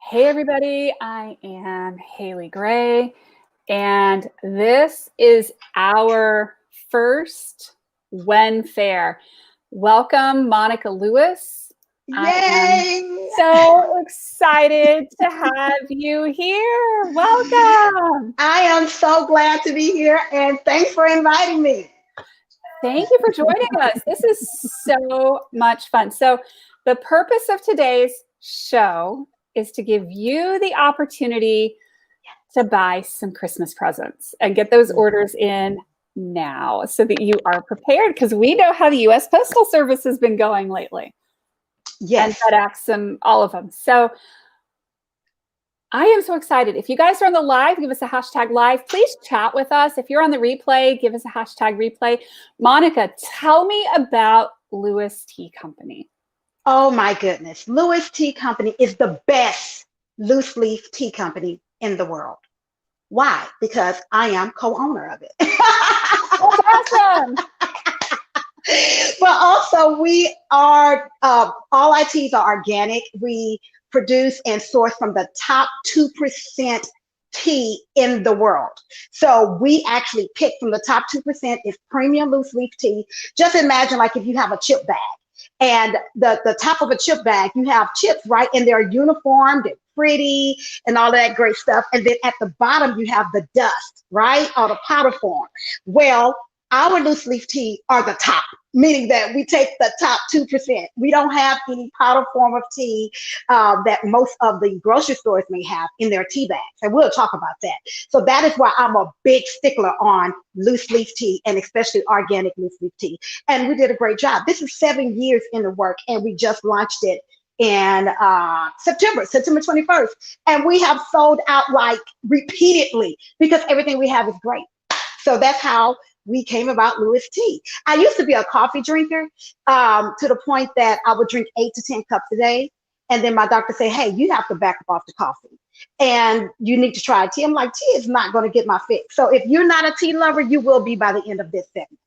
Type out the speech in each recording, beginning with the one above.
Hey everybody, I am Haley Gray, and this is our first WEN-Fair. Welcome, Monica Lewis. Yay! I am so excited to have you here. Welcome. I am so glad to be here, and thanks for inviting me. Thank you for joining us. This is so much fun. So the purpose of today's show is to give you the opportunity to buy some Christmas presents and get those orders in now so that you are prepared, because we know how the U.S. Postal Service has been going lately. Yes. And FedEx and all of them. So I am so excited. If you guys are on the live, give us a hashtag live. Please chat with us. If you're on the replay, give us a hashtag replay. Monica, tell me about Lewis Tea Company. Oh my goodness. Lewis Tea Company is the best loose leaf tea company in the world. Why? Because I am co-owner of it. That's awesome. But also we are, all our teas are organic. We produce and source from the top 2% tea in the world. So we actually pick from the top 2% is premium loose leaf tea. Just imagine like if you have a chip bag. And the top of a chip bag, you have chips, right? And they're uniformed and pretty and all that great stuff. And then at the bottom, you have the dust, right? Or the powder form. Well, our loose leaf tea are the top, meaning that we take the top 2%. We don't have any powder form of tea that most of the grocery stores may have in their tea bags. And we'll talk about that. So that is why I'm a big stickler on loose leaf tea, and especially organic loose leaf tea. And we did a great job. This is 7 years in the work, and we just launched it in September 21st. And we have sold out like repeatedly because everything we have is great. So that's how we came about Lewis Tea. I used to be a coffee drinker to the point that I would drink 8 to 10 cups a day. And then my doctor said, hey, you have to back up off the coffee and you need to try tea. I'm like, tea is not going to get my fix. So if you're not a tea lover, you will be by the end of this segment.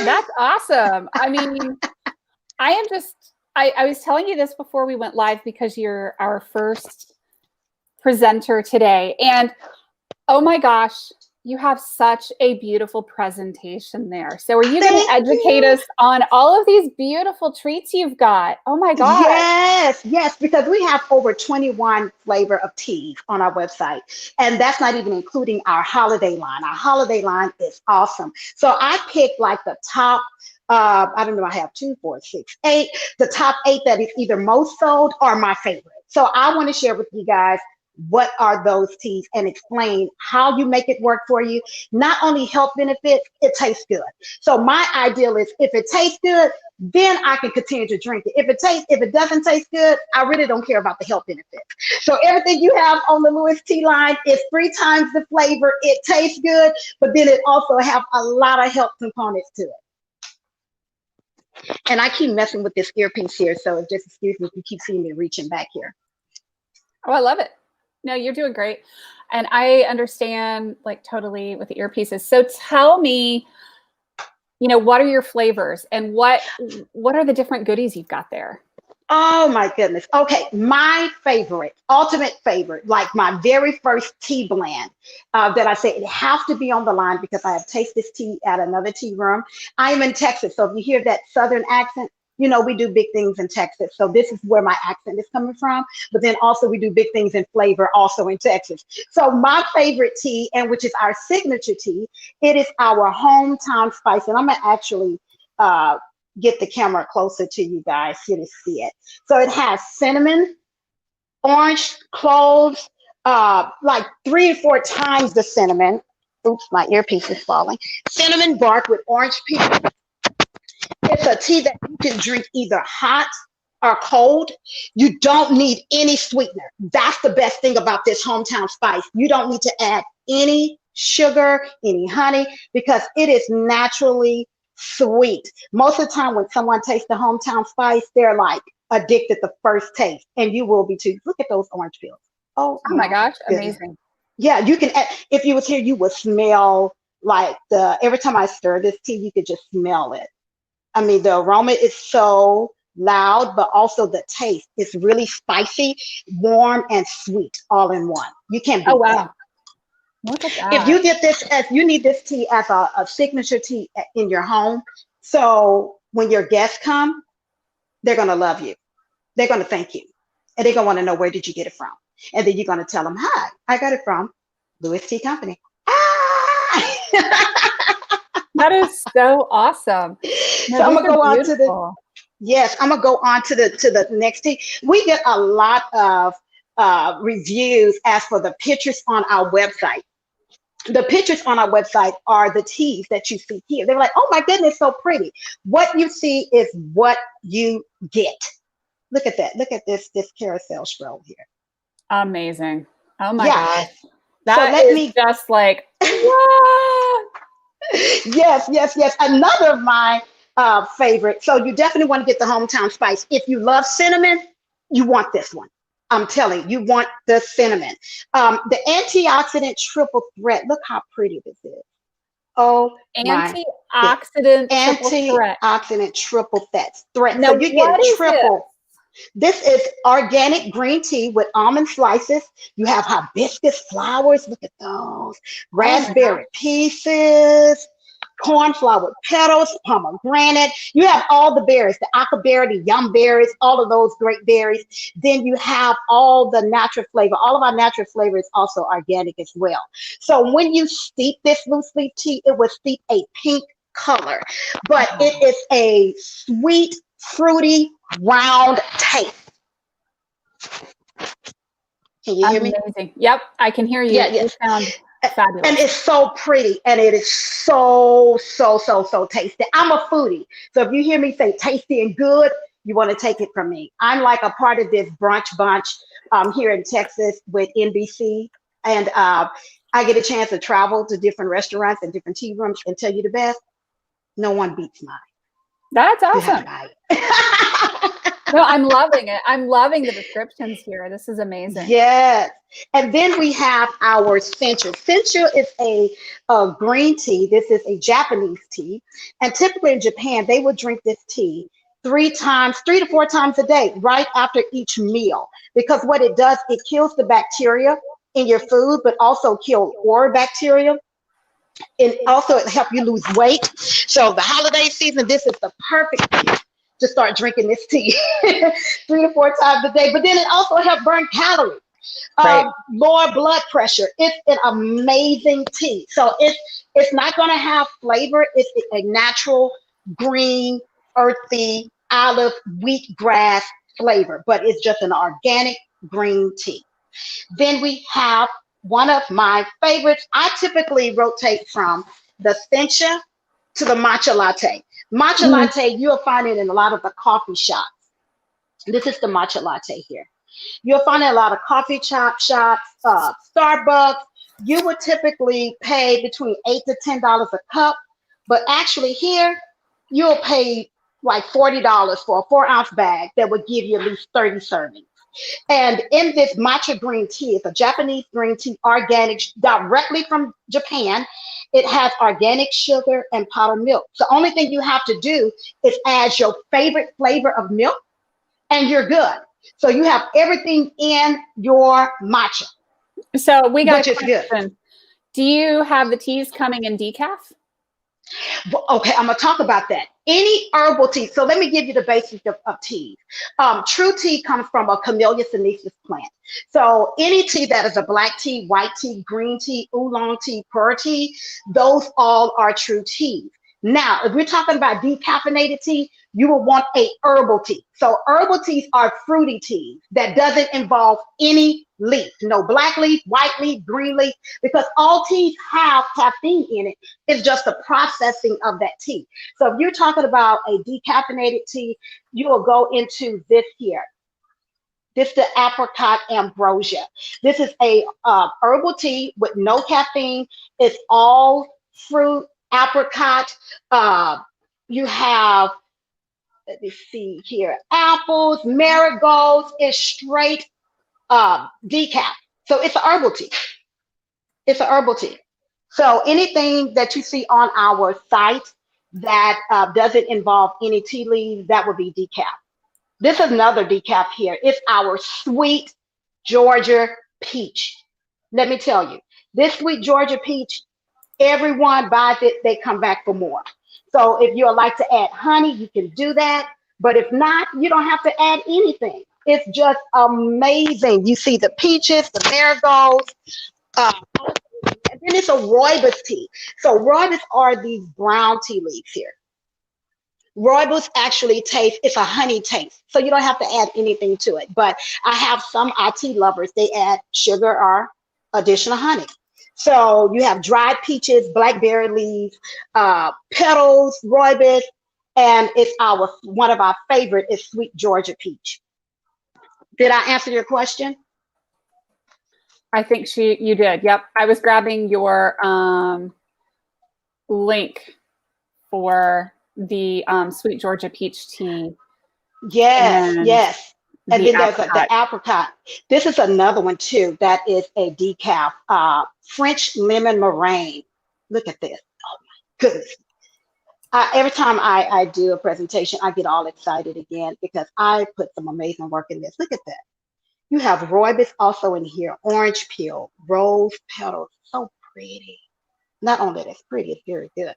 That's awesome. I mean, I was telling you this before we went live because you're our first presenter today. And oh my gosh, you have such a beautiful presentation there. So are you going to educate us on all of these beautiful treats you've got? Oh my God. Yes, because we have over 21 flavor of teas on our website. And that's not even including our holiday line. Our holiday line is awesome. So I picked like the top, I don't know, I have 2, 4, 6, 8, the top 8 that is either most sold or my favorite. So I want to share with you guys what are those teas and explain how you make it work for you. Not only health benefits, it tastes good. So my ideal is if it tastes good, then I can continue to drink it. If it doesn't taste good, I really don't care about the health benefits. So everything you have on the Lewis Tea line is 3 times the flavor. It tastes good, but then it also have a lot of health components to it. And I keep messing with this earpiece here, so just excuse me if you keep seeing me reaching back here. Oh, I love it. No, you're doing great. And I understand like totally with the earpieces. So tell me, what are your flavors and what are the different goodies you've got there? Oh my goodness. Okay. My favorite, ultimate favorite, like my very first tea blend that I say it has to be on the line because I have tasted this tea at another tea room. I'm in Texas. So if you hear that Southern accent, we do big things in Texas. So this is where my accent is coming from. But then also we do big things in flavor also in Texas. So my favorite tea, and which is our signature tea, it is our hometown spice. And I'm going to actually get the camera closer to you guys here to see it. So it has cinnamon, orange, cloves, like 3 or 4 times the cinnamon. Oops, my earpiece is falling. Cinnamon bark with orange peel. It's a tea that you can drink either hot or cold. You don't need any sweetener. That's the best thing about this hometown spice. You don't need to add any sugar, any honey, because it is naturally sweet. Most of the time when someone tastes the hometown spice, they're like addicted the first taste, and you will be too. Look at those orange peels. Oh my gosh, amazing. Yeah, you can add, if you was here, you would smell like every time I stir this tea, you could just smell it. I mean, the aroma is so loud, but also the taste is really spicy, warm, and sweet all in one. You can't Oh, beat that. wow. Look at If that. you get this as you need this tea as a signature tea in your home, so when your guests come, they're gonna love you. They're gonna thank you, and they're gonna want to know where did you get it from, and then you're gonna tell them, "Hi, I got it from Louis Tea Company." Ah! That is so awesome. No, So I'm these gonna are go on to the beautiful. yes, I'm gonna go on to the next tea. We get a lot of reviews as for the pictures on our website. The pictures on our website are the teas that you see here. They're like, oh my goodness, so pretty. What you see is what you get. Look at that. Look at this carousel scroll here. Amazing. Oh my Yeah. gosh. So That let is me just like, what? yes. Another of my favorites. So you definitely want to get the hometown spice. If you love cinnamon, you want this one. I'm telling you, you want the cinnamon. The antioxidant triple threat. Look how pretty this is. Oh my goodness. Antioxidant triple threat. Antioxidant triple threat. Now, So you're getting what is this? triple. This is organic green tea with almond slices. You have hibiscus flowers. Look at those. Oh my gosh. Raspberry pieces, cornflower petals, pomegranate. You have all the berries, the akaberry, the yum berries, all of those great berries. Then you have all the natural flavor. All of our natural flavor is also organic as well. So when you steep this loose leaf tea, it will steep a pink color, but it is a sweet, fruity, round taste. Can you hear me? Amazing. Yep, I can hear you. Yeah. You sound fabulous. And it's so pretty, and it is so tasty. I'm a foodie, so if you hear me say tasty and good, you want to take it from me. I'm like a part of this brunch bunch here in Texas with NBC, and I get a chance to travel to different restaurants and different tea rooms, and tell you the best, no one beats mine. That's You have awesome. to buy it. No, I'm loving it. I'm loving the descriptions here. This is amazing. Yes. And then we have our Sencha. Sencha is a green tea. This is a Japanese tea. And typically in Japan, they would drink this tea 3 to 4 times a day, right after each meal. Because what it does, it kills the bacteria in your food, but also kill oral bacteria. And also it helps you lose weight. So the holiday season, this is the perfect time to start drinking this tea 3 to 4 times a day. But then it also helps burn calories, Right. lower blood pressure. It's an amazing tea. So it's not going to have flavor. It's a natural green, earthy, olive, wheatgrass flavor, but it's just an organic green tea. Then we have one of my favorites. I typically rotate from the Sencha to the matcha latte. Matcha latte, you'll find it in a lot of the coffee shops. This is the matcha latte here. You'll find it in a lot of coffee shops, Starbucks. You would typically pay between $8 to $10 a cup, but actually here, you'll pay like $40 for a 4-ounce bag that would give you at least 30 servings. And in this matcha green tea, it's a Japanese green tea, organic, directly from Japan. It has organic sugar and powdered milk. The only thing you have to do is add your favorite flavor of milk, and you're good. So you have everything in your matcha, So we got which a is good. question. Do you have the teas coming in decaf? Well, okay, I'm gonna talk about that. Any herbal tea. So let me give you the basics of teas. True tea comes from a Camellia sinensis plant. So any tea that is a black tea, white tea, green tea, oolong tea, pearl tea, those all are true teas. Now, if we're talking about decaffeinated tea, you will want a herbal tea. So herbal teas are fruity teas that doesn't involve any leaf, no black leaf, white leaf, green leaf, because all teas have caffeine in it. It's just the processing of that tea. So if you're talking about a decaffeinated tea, you will go into this here. This is the apricot ambrosia. This is a herbal tea with no caffeine. It's all fruit, apricot. You have, let me see here, apples, marigolds. It's straight decaf. So it's an herbal tea. It's an herbal tea. So anything that you see on our site that doesn't involve any tea leaves, that would be decaf. This is another decaf here. It's our sweet Georgia peach. Let me tell you, this sweet Georgia peach, everyone buys it, they come back for more. So if you would like to add honey, you can do that. But if not, you don't have to add anything. It's just amazing. You see the peaches, the marigolds, uh, and then it's a rooibos tea. So rooibos are these brown tea leaves here. Rooibos actually taste, it's a honey taste. So you don't have to add anything to it. But I have some IT lovers, they add sugar or additional honey. So you have dried peaches, blackberry leaves, petals, rooibos, and it's our one of our favorite is sweet Georgia peach. Did I answer your question? I think you did. Yep. I was grabbing your link for the sweet Georgia peach tea. Yes, yes. And The then there's the apricot. This is another one too. That is a decaf. French lemon meringue. Look at this. Oh my goodness. Every time I do a presentation, I get all excited again because I put some amazing work in this. Look at that. You have rooibos also in here, orange peel, rose petals. So pretty. Not only that it's pretty, it's very good.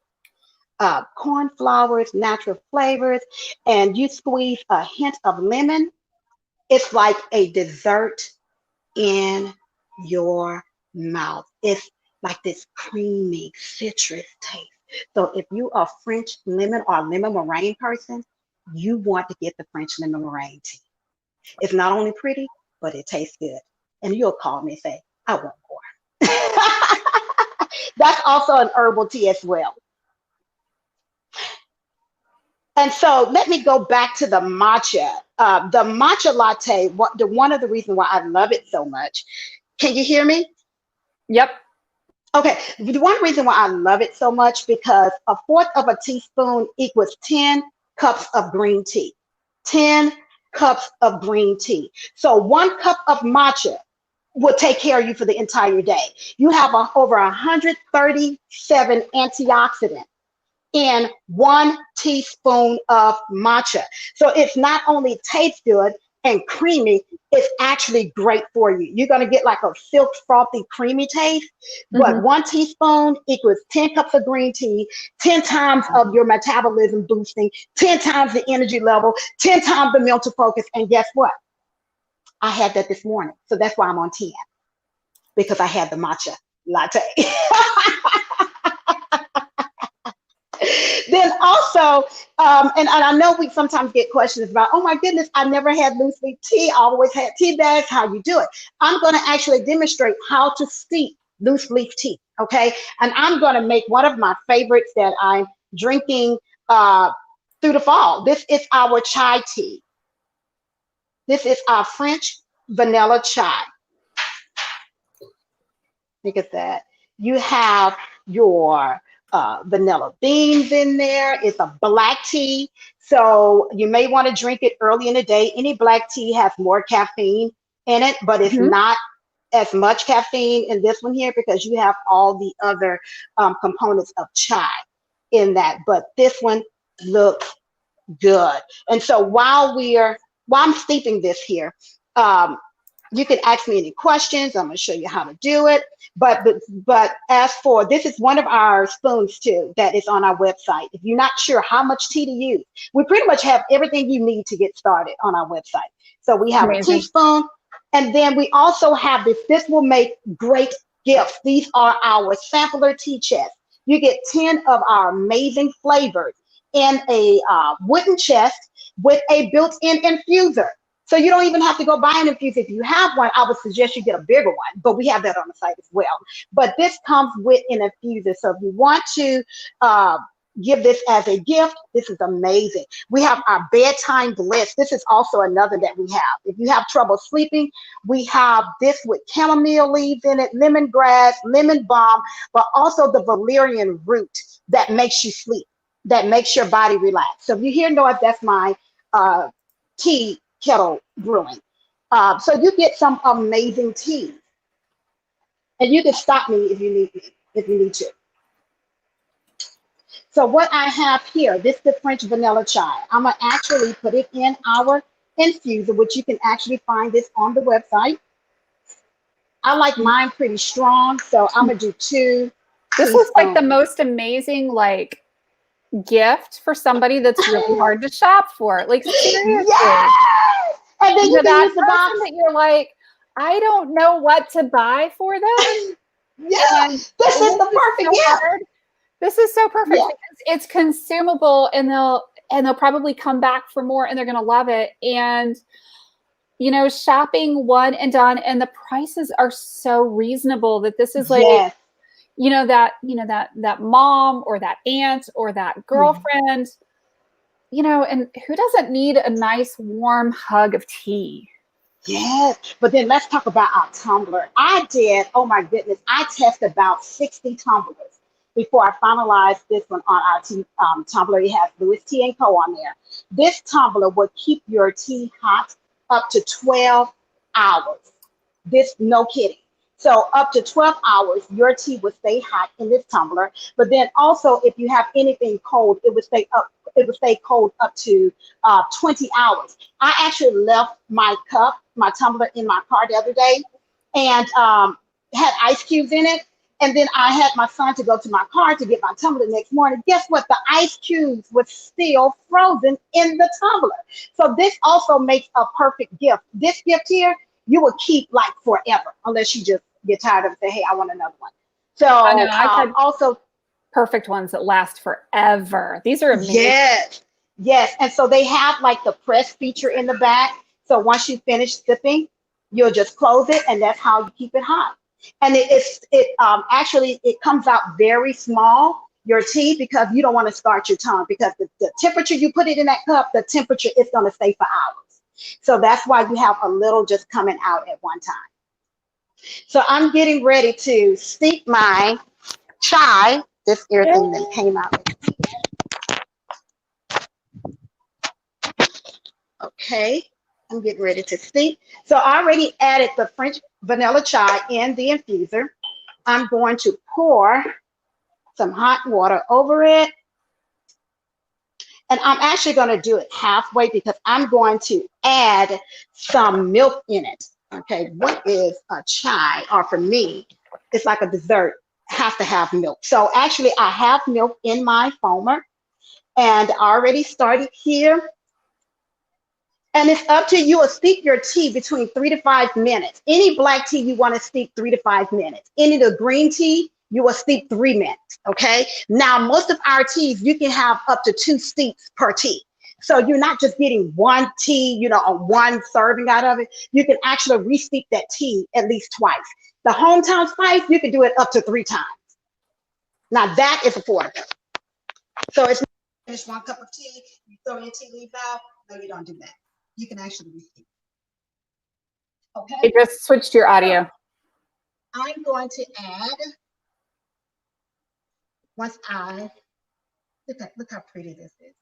Corn flowers, natural flavors, and you squeeze a hint of lemon. It's like a dessert in your mouth. It's like this creamy citrus taste. So if you are a French lemon or lemon meringue person, you want to get the French lemon meringue tea. It's not only pretty, but it tastes good. And you'll call me and say, I want more. That's also an herbal tea as well. And so let me go back to the matcha. The matcha latte, one of the reasons why I love it so much. Can you hear me? Yep. Okay. The one reason why I love it so much because a fourth of a teaspoon equals 10 cups of green tea. 10 cups of green tea. So 1 cup of matcha will take care of you for the entire day. You have over 137 antioxidants in 1 teaspoon of matcha. So it's not only tastes good and creamy, it's actually great for you. You're going to get like a silk, frothy, creamy taste, but 1 teaspoon equals 10 cups of green tea, 10 times of your metabolism boosting, 10 times the energy level, 10 times the mental focus. And guess what? I had that this morning. So that's why I'm on 10, because I had the matcha latte. Then also, and I know we sometimes get questions about, oh my goodness, I never had loose leaf tea. I always had tea bags. How you do it? I'm going to actually demonstrate how to steep loose leaf tea. Okay. And I'm going to make one of my favorites that I'm drinking through the fall. This is our chai tea. This is our French vanilla chai. Look at that. You have your vanilla beans in there. It's a black tea. So you may want to drink it early in the day. Any black tea has more caffeine in it, but it's not as much caffeine in this one here because you have all the other components of chai in that. But this one looks good. And so while I'm steeping this here, you can ask me any questions. I'm going to show you how to do it. But as for, this is one of our spoons too that is on our website. If you're not sure how much tea to use, we pretty much have everything you need to get started on our website. So we have a teaspoon, and then we also have this. This will make great gifts. These are our sampler tea chests. You get 10 of our amazing flavors in a wooden chest with a built-in infuser. So you don't even have to go buy an infuser. If you have one, I would suggest you get a bigger one, but we have that on the site as well. But this comes with an infuser. So if you want to give this as a gift, this is amazing. We have our bedtime bliss. This is also another that we have. If you have trouble sleeping, we have this with chamomile leaves in it, lemongrass, lemon balm, but also the valerian root that makes you sleep, that makes your body relax. So if you hear noise, that's my tea kettle brewing. So you get some amazing tea, and you can stop me if you need to. So what I have here, this is the French vanilla chai. I'm gonna actually put it in our infuser, which you can actually find this on the website. I like mine pretty strong, so I'm gonna do 2 This looks like the teaspoons. most amazing like gift for somebody that's really hard to shop for. Like seriously. Yes! And then you can that use the person box. that you're like, I don't know what to buy for them. Yeah, And this is the perfect gift. hard. This is so perfect Yeah. because it's consumable, and they'll probably come back for more, and they're going to love it. And you know, shopping one and done, and the prices are so reasonable that this is like, Yes. that mom or that aunt or that girlfriend, and who doesn't need a nice warm hug of tea? Yes. But then let's talk about our tumbler. Oh my goodness, I tested about 60 tumblers before I finalized this one on our tea tumbler. It has Louis Tea & Co. on there. This tumbler will keep your tea hot up to 12 hours. This, no kidding. So up to 12 hours, your tea will stay hot in this tumbler. But then also, if you have anything cold, it would stay cold up to 20 hours. I actually left my tumbler in my car the other day, and had ice cubes in it. And then I had my son to go to my car to get my tumbler the next morning. Guess what? The ice cubes were still frozen in the tumbler. So this also makes a perfect gift. This gift here, you will keep like forever, unless you just get tired of it and say, hey, I want another one. So I know, I've had also perfect ones that last forever. These are amazing. yes. And so they have like the press feature in the back. So once you finish sipping, you'll just close it, and that's how you keep it hot. And actually it comes out very small, your tea, because you don't want to scorch your tongue, because the temperature you put it in that cup, the temperature is going to stay for hours. So that's why you have a little just coming out at one time. So I'm getting ready to steep my chai. This everything that came out. Okay, I'm getting ready to steep. So I already added the French vanilla chai in the infuser. I'm going to pour some hot water over it. And I'm actually going to do it halfway, because I'm going to add some milk in it. Okay, what is a chai? Or for me, it's like a dessert, has to have milk. So actually I have milk in my foamer, and I already started here. And it's up to you to steep your tea between 3 to 5 minutes. Any black tea you want to steep 3 to 5 minutes. Any of the green tea, you will steep 3 minutes. Okay. Now, most of our teas, you can have up to 2 steeps per tea. So you're not just getting one tea, or one serving out of it. You can actually re-steep that tea at least twice. The hometown spice, you can do it up to 3 times. Now that is affordable. So it's not finish 1 cup of tea, you throw your tea leaves out. No, you don't do that. You can actually re-steep. Okay. It just switched your audio. I'm going to add, once I look how pretty this is.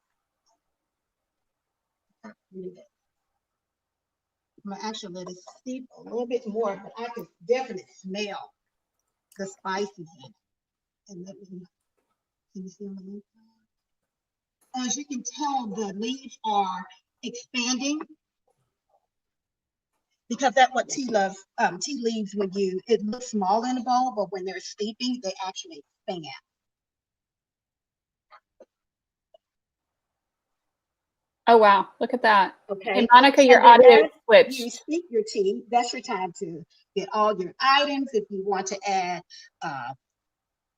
Look how pretty this is. I'm gonna actually let it steep a little bit more, but I can definitely smell the spices in it. And let me, can you see on the leaf? As you can tell, the leaves are expanding, because that's what tea leaves, it looks small in the bowl, but when they're steeping, they actually expand. Oh wow, look at that. Okay. Hey Monica, your And then audio as switched. you steep your tea, that's your time to get all your items. If you want to add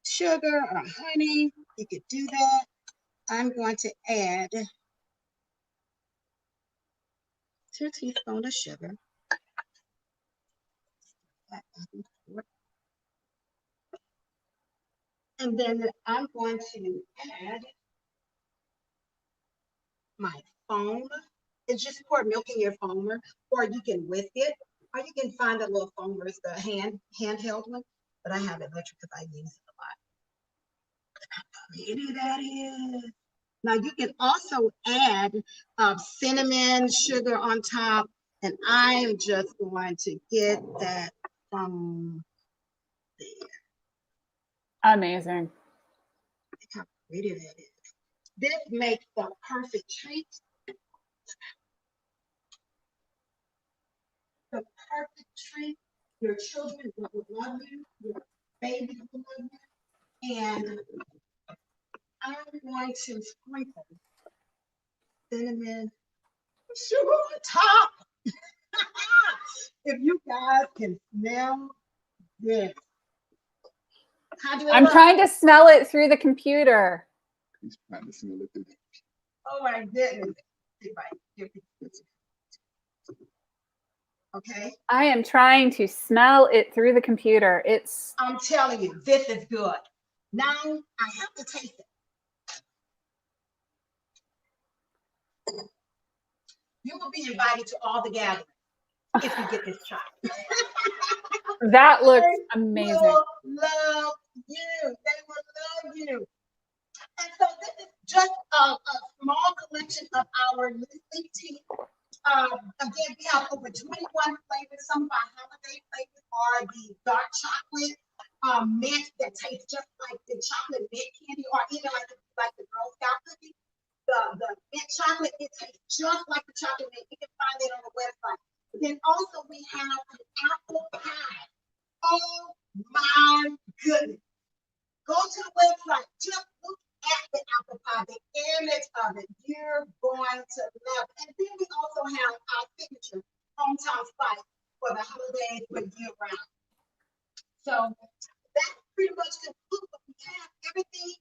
sugar or honey, you could do that. I'm going to add 2 teaspoons of sugar. And then I'm going to add my foam. It's just pour milk in your foamer, or you can whisk it, or you can find the little foamers, the handheld one. But I have electric because I use it a lot. How pretty that is. Now you can also add cinnamon sugar on top, and I am just going to get that from there. Amazing. Look how pretty that is. This makes the perfect treat. the perfect treat. Your children will love you. Your baby will love you. And I'm going to sprinkle cinnamon sugar on top. If you guys can smell this. I'm trying to smell it through the computer. He's trying to smell it through. Oh my goodness. Okay. I am trying to smell it through the computer. I'm telling you, this is good. Now I have to taste it. You will be invited to all the gatherings if you get this shot. That looks amazing. They will love you. They will love you. And so this is just a small collection of our listening tea. Again, we have over 21 flavors. Some of our holiday flavors are the dark chocolate mint that tastes just like the chocolate mint candy, or even like the Girl Scout cookie. The mint chocolate, it tastes just like the chocolate mint. You can find it on the website. Then also we have an apple pie. Oh my goodness. Go to the website. Just look at the apple pie, the image of it. You're going to love it. And then we also have our signature hometown spice for the holidays for year round. So that's pretty much concludes what we have. Everything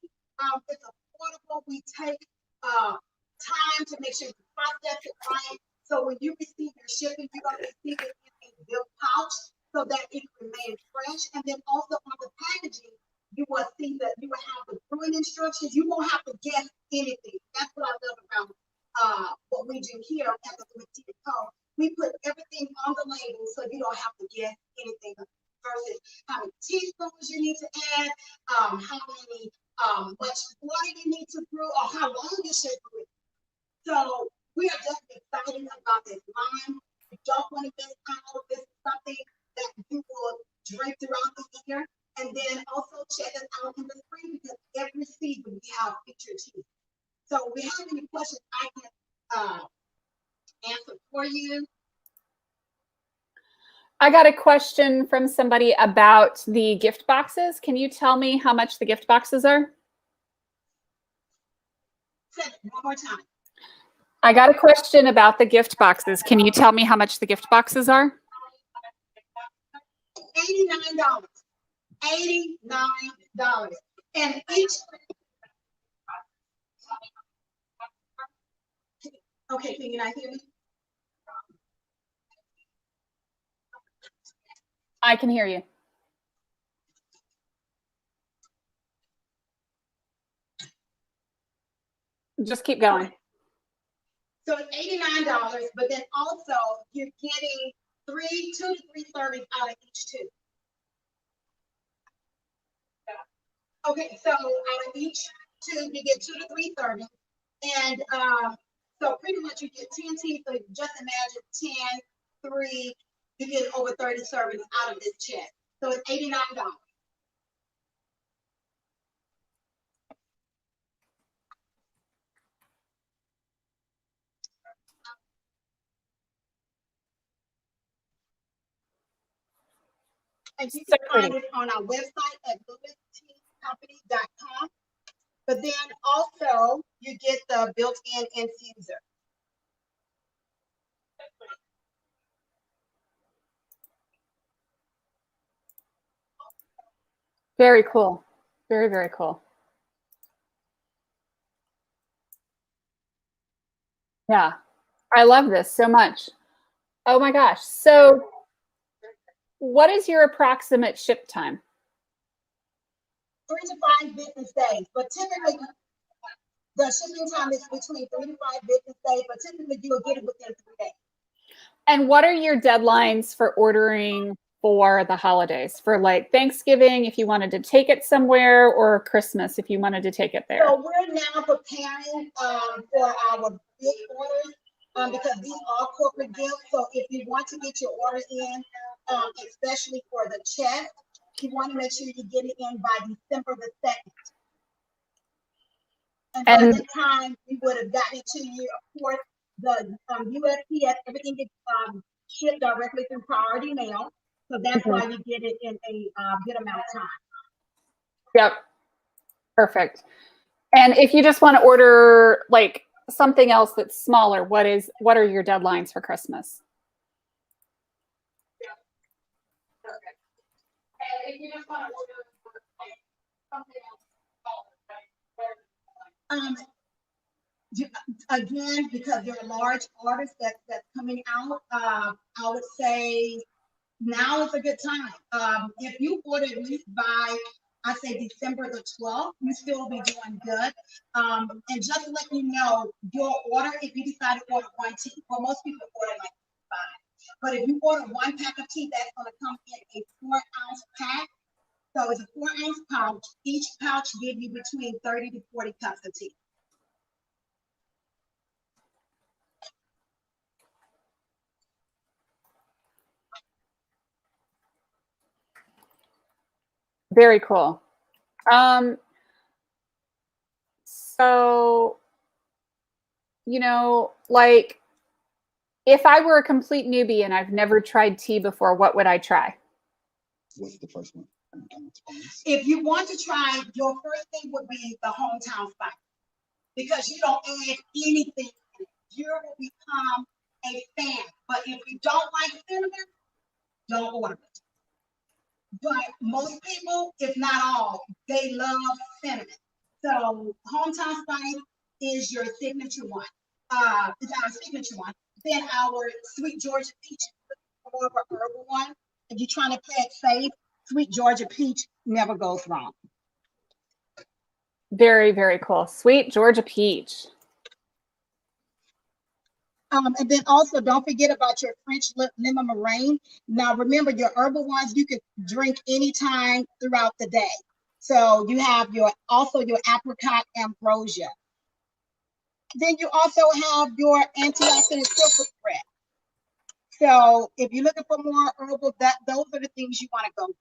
is affordable. We take time to make sure you process it right. So when you receive your shipping, you're going to receive it in a zip pouch so that it remains fresh. And then also on the packaging, you will see that you will have the brewing instructions. You won't have to guess anything. That's what I love about what we do here at the Louis Tea & Co. We put everything on the label so you don't have to guess anything versus how many teaspoons you need to add, how many much water you need to brew, or how long you should brew it. So we are just excited about this line. You don't want to miss out. This is something that you will drink throughout the year. And then also check us out in the spring, because every season we have featured tea. So if we have any questions I can answer for you. I got a question from somebody about the gift boxes. Can you tell me how much the gift boxes are? Say it one more time. I got a question about the gift boxes. Can you tell me how much the gift boxes are? $89. $89. And each. Okay, can you not hear me? I can hear you. Just keep going. So it's $89, but then also you're getting 2 to 3 servings out of each tube. Okay, so out of each tube you get 2 to 3 servings, and so pretty much you get 10 teas. So just imagine 10, 3, you get over 30 servings out of this check. So it's $89. And you can find it on our website at louisteacompany.com. But then also you get the built-in infuser. Very cool. Very, very cool. Yeah, I love this so much. Oh my gosh. So what is your approximate ship time? 3 to 5 business days, but typically the shipping time is between 3 to 5 business days, but typically you'll get it within 3 days. And what are your deadlines for ordering for the holidays? For like Thanksgiving, if you wanted to take it somewhere, or Christmas, if you wanted to take it there? So we're now preparing for our big orders because these are corporate gifts. So if you want to get your order in, especially for the check, you want to make sure you get it in by December the 2nd. And by that time, we would have gotten it to you. Of course, the USPS, everything gets shipped directly through priority mail. So that's why you get it in a good amount of time. Yep. Perfect. And if you just want to order like something else that's smaller, what are your deadlines for Christmas? Yeah. Perfect. And if you just want to order something else smaller, again, because there are large orders that's coming out, I would say now is a good time. If you order at least by, I say December the 12th, you still will be doing good. And just to let you know, your order, if you decide to order one tea, well, most people order like 5. But if you order one pack of tea, that's going to come in a 4-ounce pack. So it's a 4-ounce pouch. Each pouch gives you between 30 to 40 cups of tea. Very cool. So, you know, like if I were a complete newbie and I've never tried tea before, what would I try? What's the first one? If you want to try, your first thing would be the hometown spice, because you don't add anything in it. You will become a fan. But if you don't like cinnamon, don't order it. But most people, if not all, they love cinnamon. So hometown spice is your signature one. It's our signature one. Then our sweet Georgia peach is more of an herbal one. If you're trying to play it safe, sweet Georgia peach never goes wrong. Very, very cool. Sweet Georgia peach. And then also don't forget about your French lemon meringue. Now remember, your herbal ones you can drink anytime throughout the day. So you have your apricot ambrosia. Then you also have your antioxidant silver spread. So if you're looking for more herbal, those are the things you want to go with.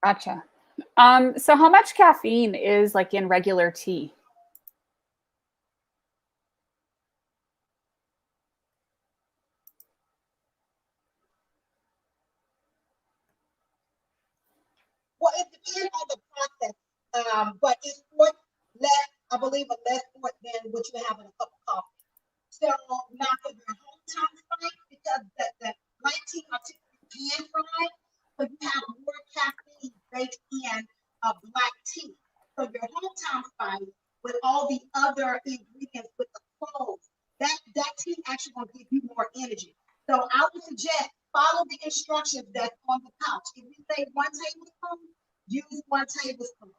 Gotcha. So how much caffeine is like in regular tea? Well, it depends on the process, but it's less, I believe, less than what you have in a cup of coffee. So now for your hometown spice, because the light tea are typically pan fried, so you have more caffeine baked in a black tea. So your hometown spice with all the other ingredients with the cloves, that tea actually will give you more energy. So I would suggest follow the instructions that's on the pouch. If you say 1 tablespoon, use 1 tablespoon.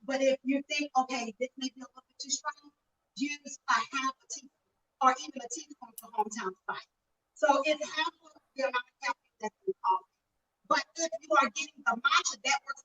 But if you think, okay, this may be a little bit too strong, use a half a teaspoon or even a teaspoon for hometown spice. So it's half of the amount of caffeine that's in coffee. But if you are getting the matcha, that works.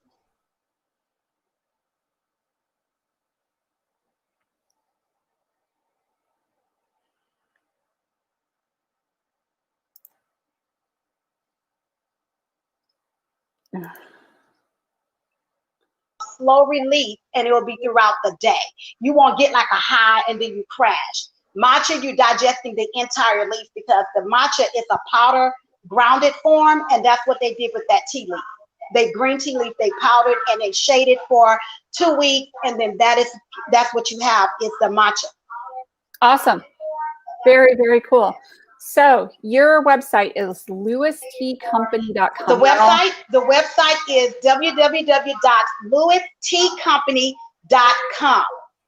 Slow relief, and it will be throughout the day. You won't get like a high and then you crash. Matcha, you're digesting the entire leaf because the matcha is a powder grounded form, and that's what they did with that tea leaf. They green tea leaf, they powdered and they shaded for 2 weeks, and then that's what you have is the matcha. Awesome. Very, very cool. So your website is lewistcompany.com. The website is www.lewistcompany.com.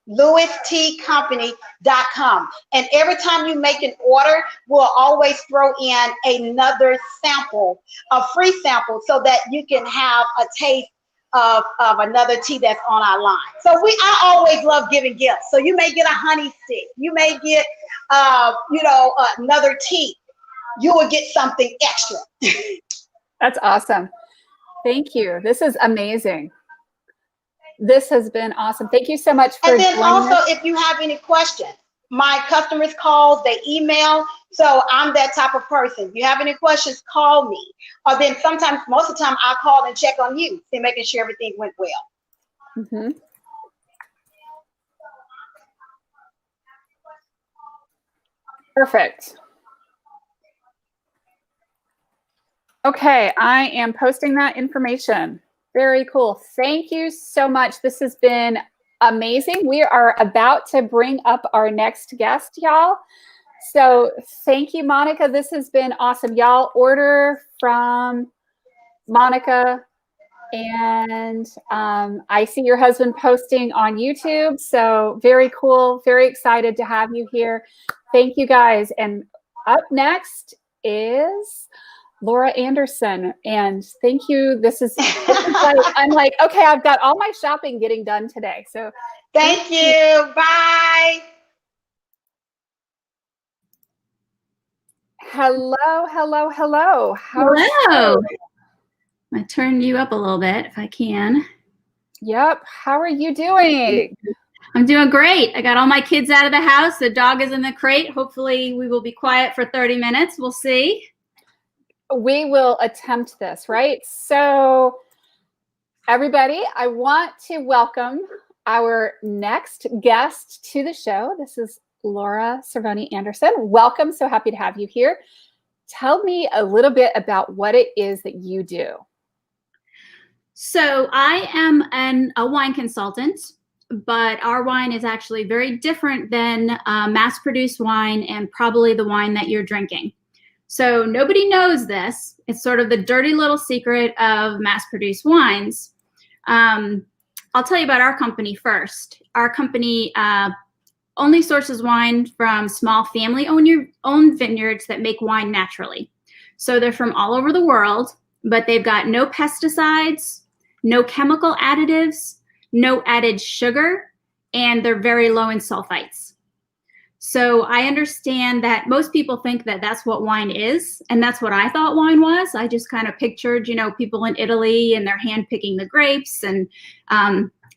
lewistcompany.com. And every time you make an order, we'll always throw in another sample, a free sample, so that you can have a taste of another tea that's on our line. So I always love giving gifts. So you may get a honey stick. You may get, another tea. You will get something extra. That's awesome. Thank you. This is amazing. This has been awesome. Thank you so much for joining us. And then also, us. if you have any questions, my customers call, they email. So I'm that type of person. If you have any questions, call me. Or then sometimes, most of the time, I call and check on you, see, making sure everything went well. Mm-hmm. Perfect. Okay, I am posting that information. Very cool. Thank you so much. This has been amazing. We are about to bring up our next guest, y'all. So thank you, Monica. This has been awesome. Y'all order from Monica. And I see your husband posting on YouTube. So very cool. Very excited to have you here. Thank you, guys. And up next is Laura Anderson. And thank you. This is like, I'm like, okay, I've got all my shopping getting done today. So Thank you. Bye. hello, hello, hello. Hello. I turn you up a little bit if I can. Yep. How are you doing? I'm doing great. I got all my kids out of the house. The dog is in the crate. Hopefully we will be quiet for 30 minutes. We'll see. We will attempt this, right? So everybody, I want to welcome our next guest to the show. This is Laura Cervoni Anderson. Welcome. So happy to have you here. Tell me a little bit about what it is that you do. So I am a wine consultant, but our wine is actually very different than mass-produced wine and probably the wine that you're drinking. So nobody knows this. It's sort of the dirty little secret of mass-produced wines. I'll tell you about our company first. Our company only sources wine from small family-owned vineyards that make wine naturally. So they're from all over the world, but they've got no pesticides, no chemical additives, no added sugar, and they're very low in sulfites. So I understand that most people think that that's what wine is, and that's what I thought wine was. I just kind of pictured, people in Italy and they're hand picking the grapes, and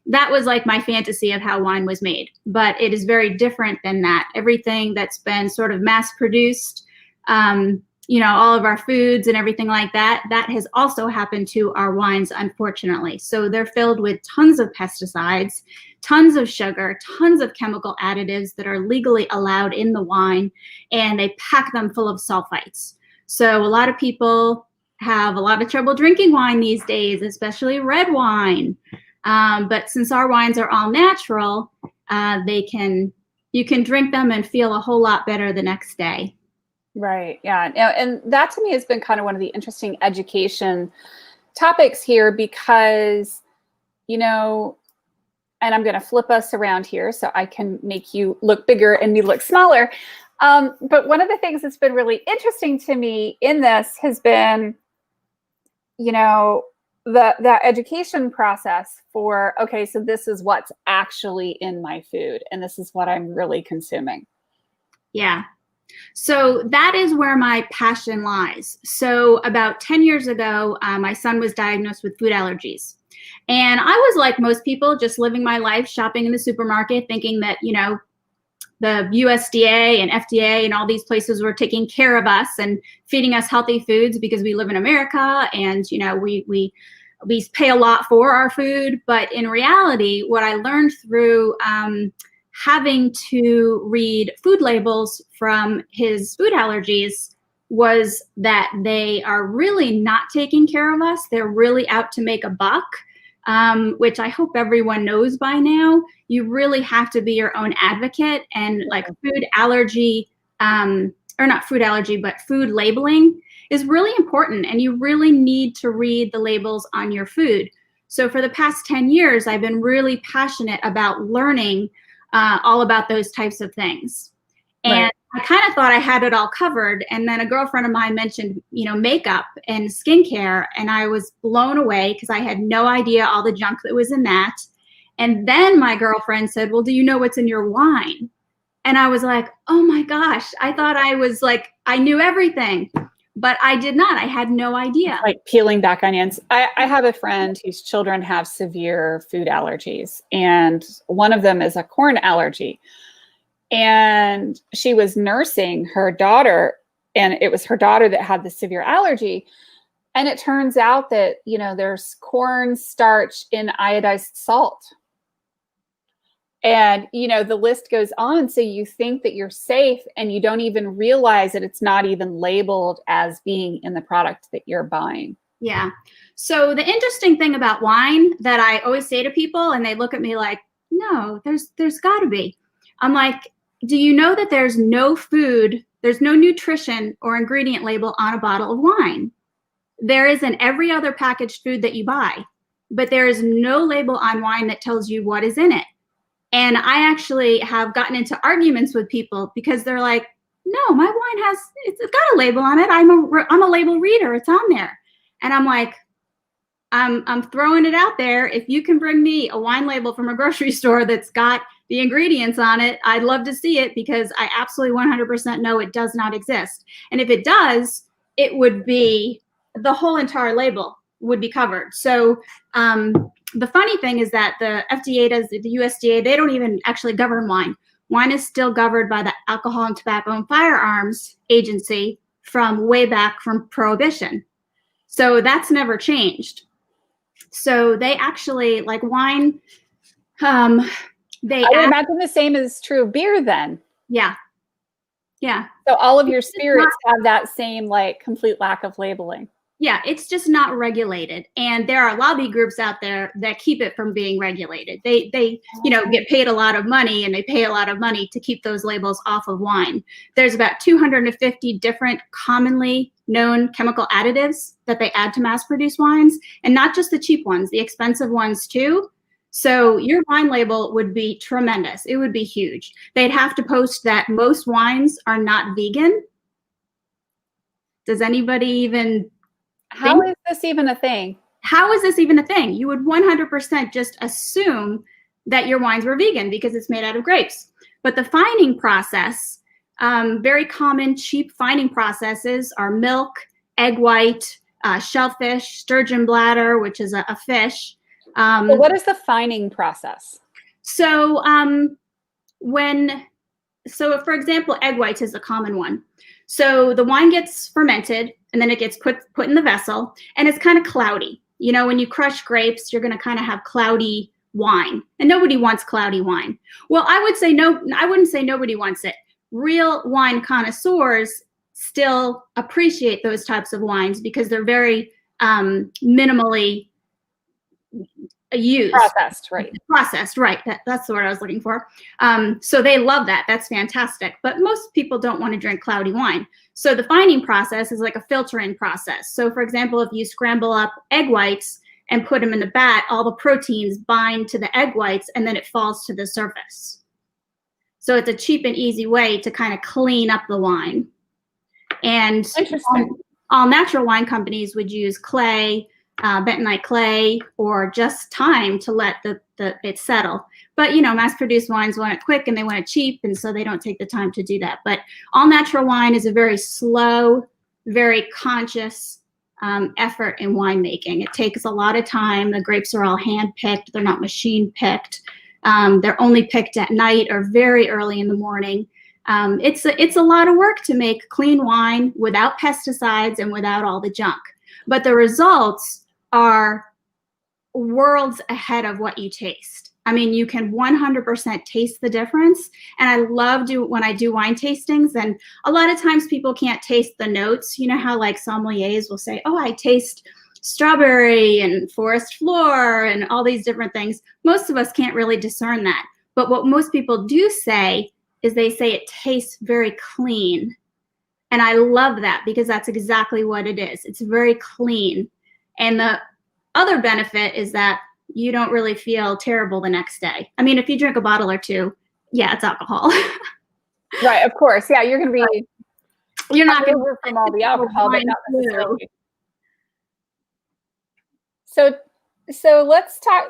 that was like my fantasy of how wine was made. But it is very different than that. Everything that's been sort of mass produced, all of our foods and everything like that, that has also happened to our wines, unfortunately. So they're filled with tons of pesticides, tons of sugar, tons of chemical additives that are legally allowed in the wine, and they pack them full of sulfites. So a lot of people have a lot of trouble drinking wine these days, especially red wine. But since our wines are all natural, you can drink them and feel a whole lot better the next day. Right. Yeah. And that to me has been kind of one of the interesting education topics here because, and I'm going to flip us around here so I can make you look bigger and me look smaller. But one of the things that's been really interesting to me in this has been, the education process for, okay, so this is what's actually in my food and this is what I'm really consuming. Yeah. So that is where my passion lies. So about 10 years ago, my son was diagnosed with food allergies. And I was like most people, just living my life, shopping in the supermarket, thinking that, the USDA and FDA and all these places were taking care of us and feeding us healthy foods because we live in America and, we pay a lot for our food. But in reality, what I learned through having to read food labels from his food allergies was that they are really not taking care of us. They're really out to make a buck, which I hope everyone knows by now. You really have to be your own advocate, and like food allergy, or not food allergy, but food labeling is really important, and you really need to read the labels on your food. So for the past 10 years, I've been really passionate about learning all about those types of things. And Right. I kind of thought I had it all covered. And then a girlfriend of mine mentioned, makeup and skincare. And I was blown away because I had no idea all the junk that was in that. And then my girlfriend said, well, do you know what's in your wine? And I was like, oh my gosh, I thought I knew everything, but I did not. I had no idea. Like peeling back onions. I have a friend whose children have severe food allergies, and one of them is a corn allergy. And she was nursing her daughter, and it was her daughter that had the severe allergy. And it turns out that, there's corn starch in iodized salt. And, you know, the list goes on. So you think that you're safe and you don't even realize that it's not even labeled as being in the product that you're buying. Yeah. So the interesting thing about wine that I always say to people, and they look at me like, no, there's got to be. I'm like, do you know that there's no food, there's no nutrition or ingredient label on a bottle of wine? There is in every other packaged food that you buy, but there is no label on wine that tells you what is in it. And I actually have gotten into arguments with people because they're like, no, my wine it's got a label on it. I'm a label reader. It's on there. And I'm like, I'm throwing it out there. If you can bring me a wine label from a grocery store that's got the ingredients on it, I'd love to see it, because I absolutely 100% know it does not exist. And if it does, it would be, the whole entire label would be covered. So the funny thing is that the FDA the USDA, they don't even actually govern wine. Wine is still governed by the Alcohol and Tobacco and Firearms Agency from way back from Prohibition. So that's never changed. So they actually, like wine, I would imagine the same is true of beer then. Yeah. Yeah. So all of your spirits have that same like complete lack of labeling. Yeah, it's just not regulated. And there are lobby groups out there that keep it from being regulated. They get paid a lot of money, and they pay a lot of money to keep those labels off of wine. There's about 250 different commonly known chemical additives that they add to mass-produced wines, and not just the cheap ones, the expensive ones too. So your wine label would be tremendous. It would be huge. They'd have to post that most wines are not vegan. Does anybody even... How is this even a thing? How is this even a thing? You would 100% just assume that your wines were vegan because it's made out of grapes. But the fining process, very common cheap fining processes are milk, egg white, shellfish, sturgeon bladder, which is a fish. So what is the fining process? So for example, egg whites is a common one. So the wine gets fermented, and then it gets put in the vessel, and it's kind of cloudy. You know, when you crush grapes, you're going to kind of have cloudy wine, and nobody wants cloudy wine. Well, I would say no, I wouldn't say nobody wants it. Real wine connoisseurs still appreciate those types of wines because they're very minimally used. Processed, right. Processed, right. That's the word I was looking for. So they love that. That's fantastic. But most people don't want to drink cloudy wine. So the fining process is like a filtering process. So for example, if you scramble up egg whites and put them in the vat, all the proteins bind to the egg whites and then it falls to the surface. So it's a cheap and easy way to kind of clean up the wine. And all natural wine companies would use clay, bentonite clay, or just time to let it settle. But, you know, mass-produced wines want it quick and they want it cheap, and so they don't take the time to do that. But all natural wine is a very slow, very conscious effort in winemaking. It takes a lot of time. The grapes are all hand-picked. They're not machine-picked. They're only picked at night or very early in the morning. It's a lot of work to make clean wine without pesticides and without all the junk. But the results are worlds ahead of what you taste. I mean, you can 100% taste the difference. And I love when I do wine tastings, and a lot of times people can't taste the notes. You know how like sommeliers will say, oh, I taste strawberry and forest floor and all these different things. Most of us can't really discern that. But what most people do say is they say it tastes very clean. And I love that because that's exactly what it is. It's very clean. And the other benefit is that you don't really feel terrible the next day. I mean, if you drink a bottle or two, yeah, it's alcohol. Right, of course. Yeah, you're going to be, you're not going to work from all the alcohol, but not necessarily. So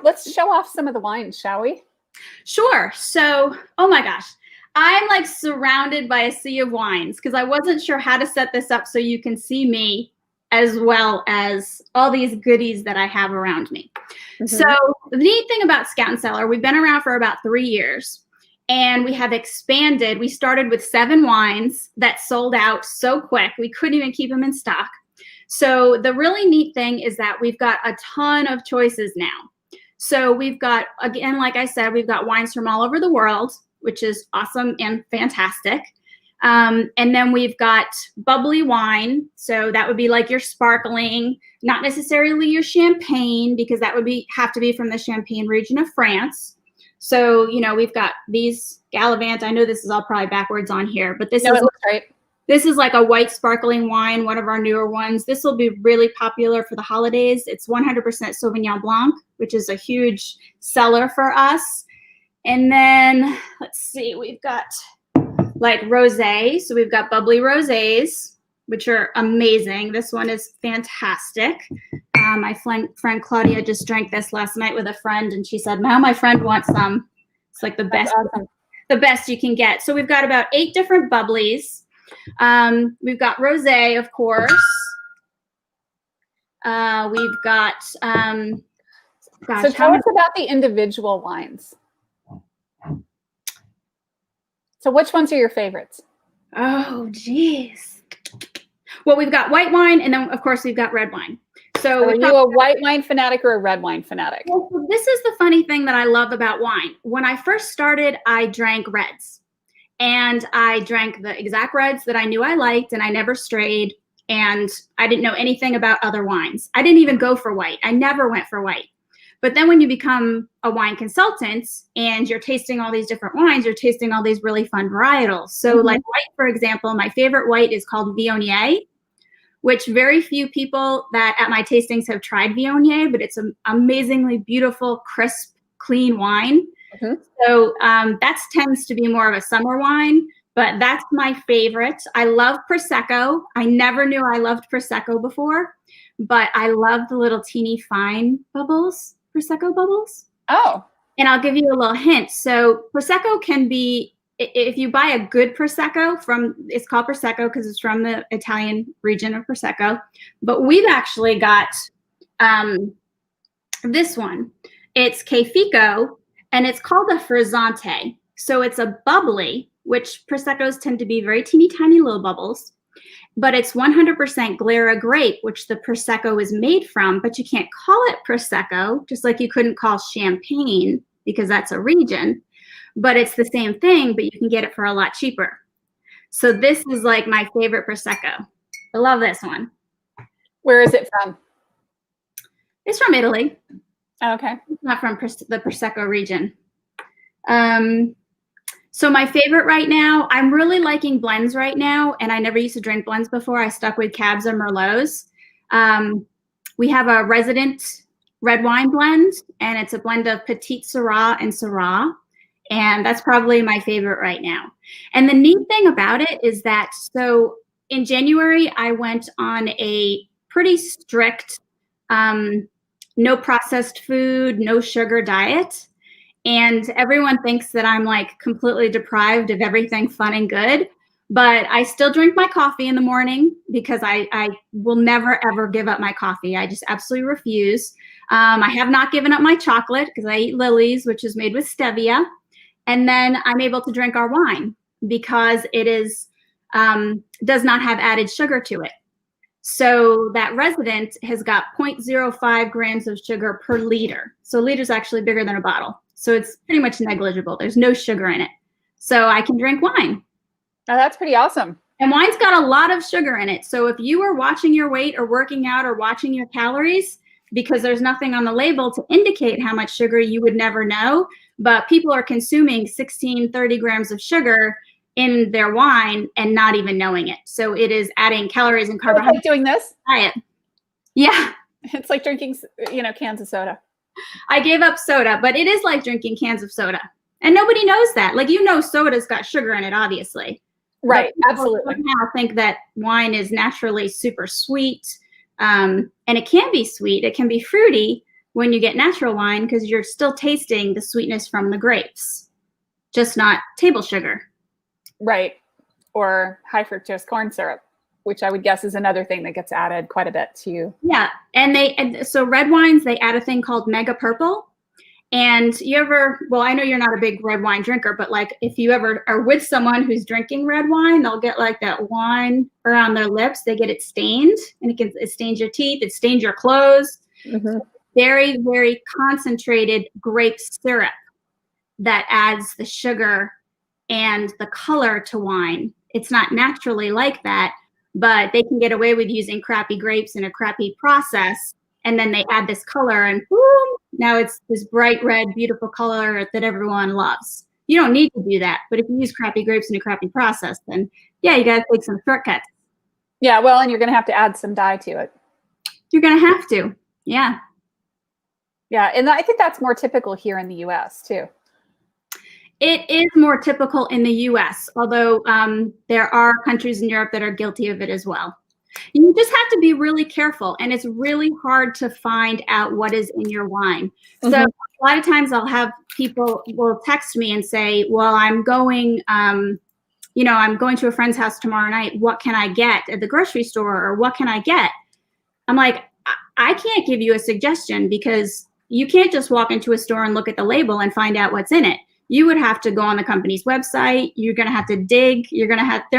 let's show off some of the wines, shall we? Sure. So, oh my gosh. I'm like surrounded by a sea of wines because I wasn't sure how to set this up so you can see me as well as all these goodies that I have around me. Mm-hmm. So the neat thing about Scout & Cellar, we've been around for about 3 years and we have expanded. We started with 7 wines that sold out so quick. We couldn't even keep them in stock. So the really neat thing is that we've got a ton of choices now. So we've got, again, like I said, we've got wines from all over the world, which is awesome and fantastic. And then we've got bubbly wine. So that would be like your sparkling, not necessarily your champagne, because that would have to be from the Champagne region of France. So, you know, we've got these Gallivant. I know this is all probably backwards on here, but this it looks right. This is like a white sparkling wine, one of our newer ones. This will be really popular for the holidays. It's 100% Sauvignon Blanc, which is a huge seller for us. And then let's see, we've got like rosé. So we've got bubbly rosés, which are amazing. This one is fantastic. My friend Claudia just drank this last night with a friend, and she said, "Now my friend wants some." It's like the best, the best you can get. So we've got about 8 different bubblies. We've got rosé, of course. We've got. Gosh, So tell us about the individual wines. So which ones are your favorites? Oh, geez. Well, we've got white wine, and then, of course, we've got red wine. So are you a white wine fanatic or a red wine fanatic? Well, this is the funny thing that I love about wine. When I first started, I drank reds. And I drank the exact reds that I knew I liked, and I never strayed. And I didn't know anything about other wines. I didn't even go for white. I never went for white. But then when you become a wine consultant and you're tasting all these different wines, you're tasting all these really fun varietals. So like white, for example, my favorite white is called Viognier, which very few people that at my tastings have tried Viognier, but it's an amazingly beautiful, crisp, clean wine. So that tends to be more of a summer wine, but that's my favorite. I love Prosecco. I never knew I loved Prosecco before, but I love the little teeny fine bubbles, Prosecco bubbles. Oh. And I'll give you a little hint. So Prosecco can be, if you buy a good Prosecco it's called Prosecco because it's from the Italian region of Prosecco, but we've actually got this one. It's Che Fico, and it's called a frizzante. So it's a bubbly, which Proseccos tend to be very teeny tiny little bubbles, but it's 100% Glera grape, which the Prosecco is made from, but you can't call it Prosecco, just like you couldn't call champagne because that's a region, but it's the same thing, but you can get it for a lot cheaper. So this is like my favorite Prosecco. I love this one. Where is it from? It's from Italy. Okay. It's not from the Prosecco region. So my favorite right now, I'm really liking blends right now, and I never used to drink blends before. I stuck with Cabs and Merlots. We have a resident red wine blend, and it's a blend of Petite Syrah and Syrah, and that's probably my favorite right now. And the neat thing about it is that, so in January, I went on a pretty strict no processed food, no sugar diet. And everyone thinks that I'm like completely deprived of everything fun and good, but I still drink my coffee in the morning because I will never, ever give up my coffee. I just absolutely refuse. I have not given up my chocolate because I eat Lily's, which is made with stevia. And then I'm able to drink our wine because it is does not have added sugar to it. So that resident has got 0.05 grams of sugar per liter. So a liter is actually bigger than a bottle. So it's pretty much negligible. There's no sugar in it. So I can drink wine. Oh, that's pretty awesome. And wine's got a lot of sugar in it. So if you are watching your weight or working out or watching your calories, because there's nothing on the label to indicate how much sugar, you would never know. But people are consuming 30 grams of sugar in their wine and not even knowing it. So it is adding calories and carbohydrates. Like doing this? Diet. Yeah. It's like drinking, cans of soda. I gave up soda, but it is like drinking cans of soda. And nobody knows that. Like, soda's got sugar in it, obviously. Right, absolutely. I think that wine is naturally super sweet. And it can be sweet. It can be fruity when you get natural wine because you're still tasting the sweetness from the grapes, just not table sugar. Right. Or high fructose corn syrup, which I would guess is another thing that gets added quite a bit to. Yeah. And so red wines, they add a thing called Mega Purple. And I know you're not a big red wine drinker, but like if you ever are with someone who's drinking red wine, they'll get like that wine around their lips. They get it stained, and it stains your teeth. It stains your clothes. Mm-hmm. very, very concentrated grape syrup that adds the sugar and the color to wine. It's not naturally like that, but they can get away with using crappy grapes in a crappy process. And then they add this color and boom, now it's this bright red, beautiful color that everyone loves. You don't need to do that. But if you use crappy grapes in a crappy process, then yeah, you got to take some shortcuts. Yeah, well, and you're going to have to add some dye to it. You're going to have to. Yeah. Yeah, and I think that's more typical here in the US too. It is more typical in the US, although there are countries in Europe that are guilty of it as well. You just have to be really careful, and it's really hard to find out what is in your wine. So a lot of times I'll have people will text me and say, well, I'm going, I'm going to a friend's house tomorrow night. What can I get at the grocery store, or what can I get? I'm like, I can't give you a suggestion, because you can't just walk into a store and look at the label and find out what's in it. You would have to go on the company's website. You're going to have to dig. They're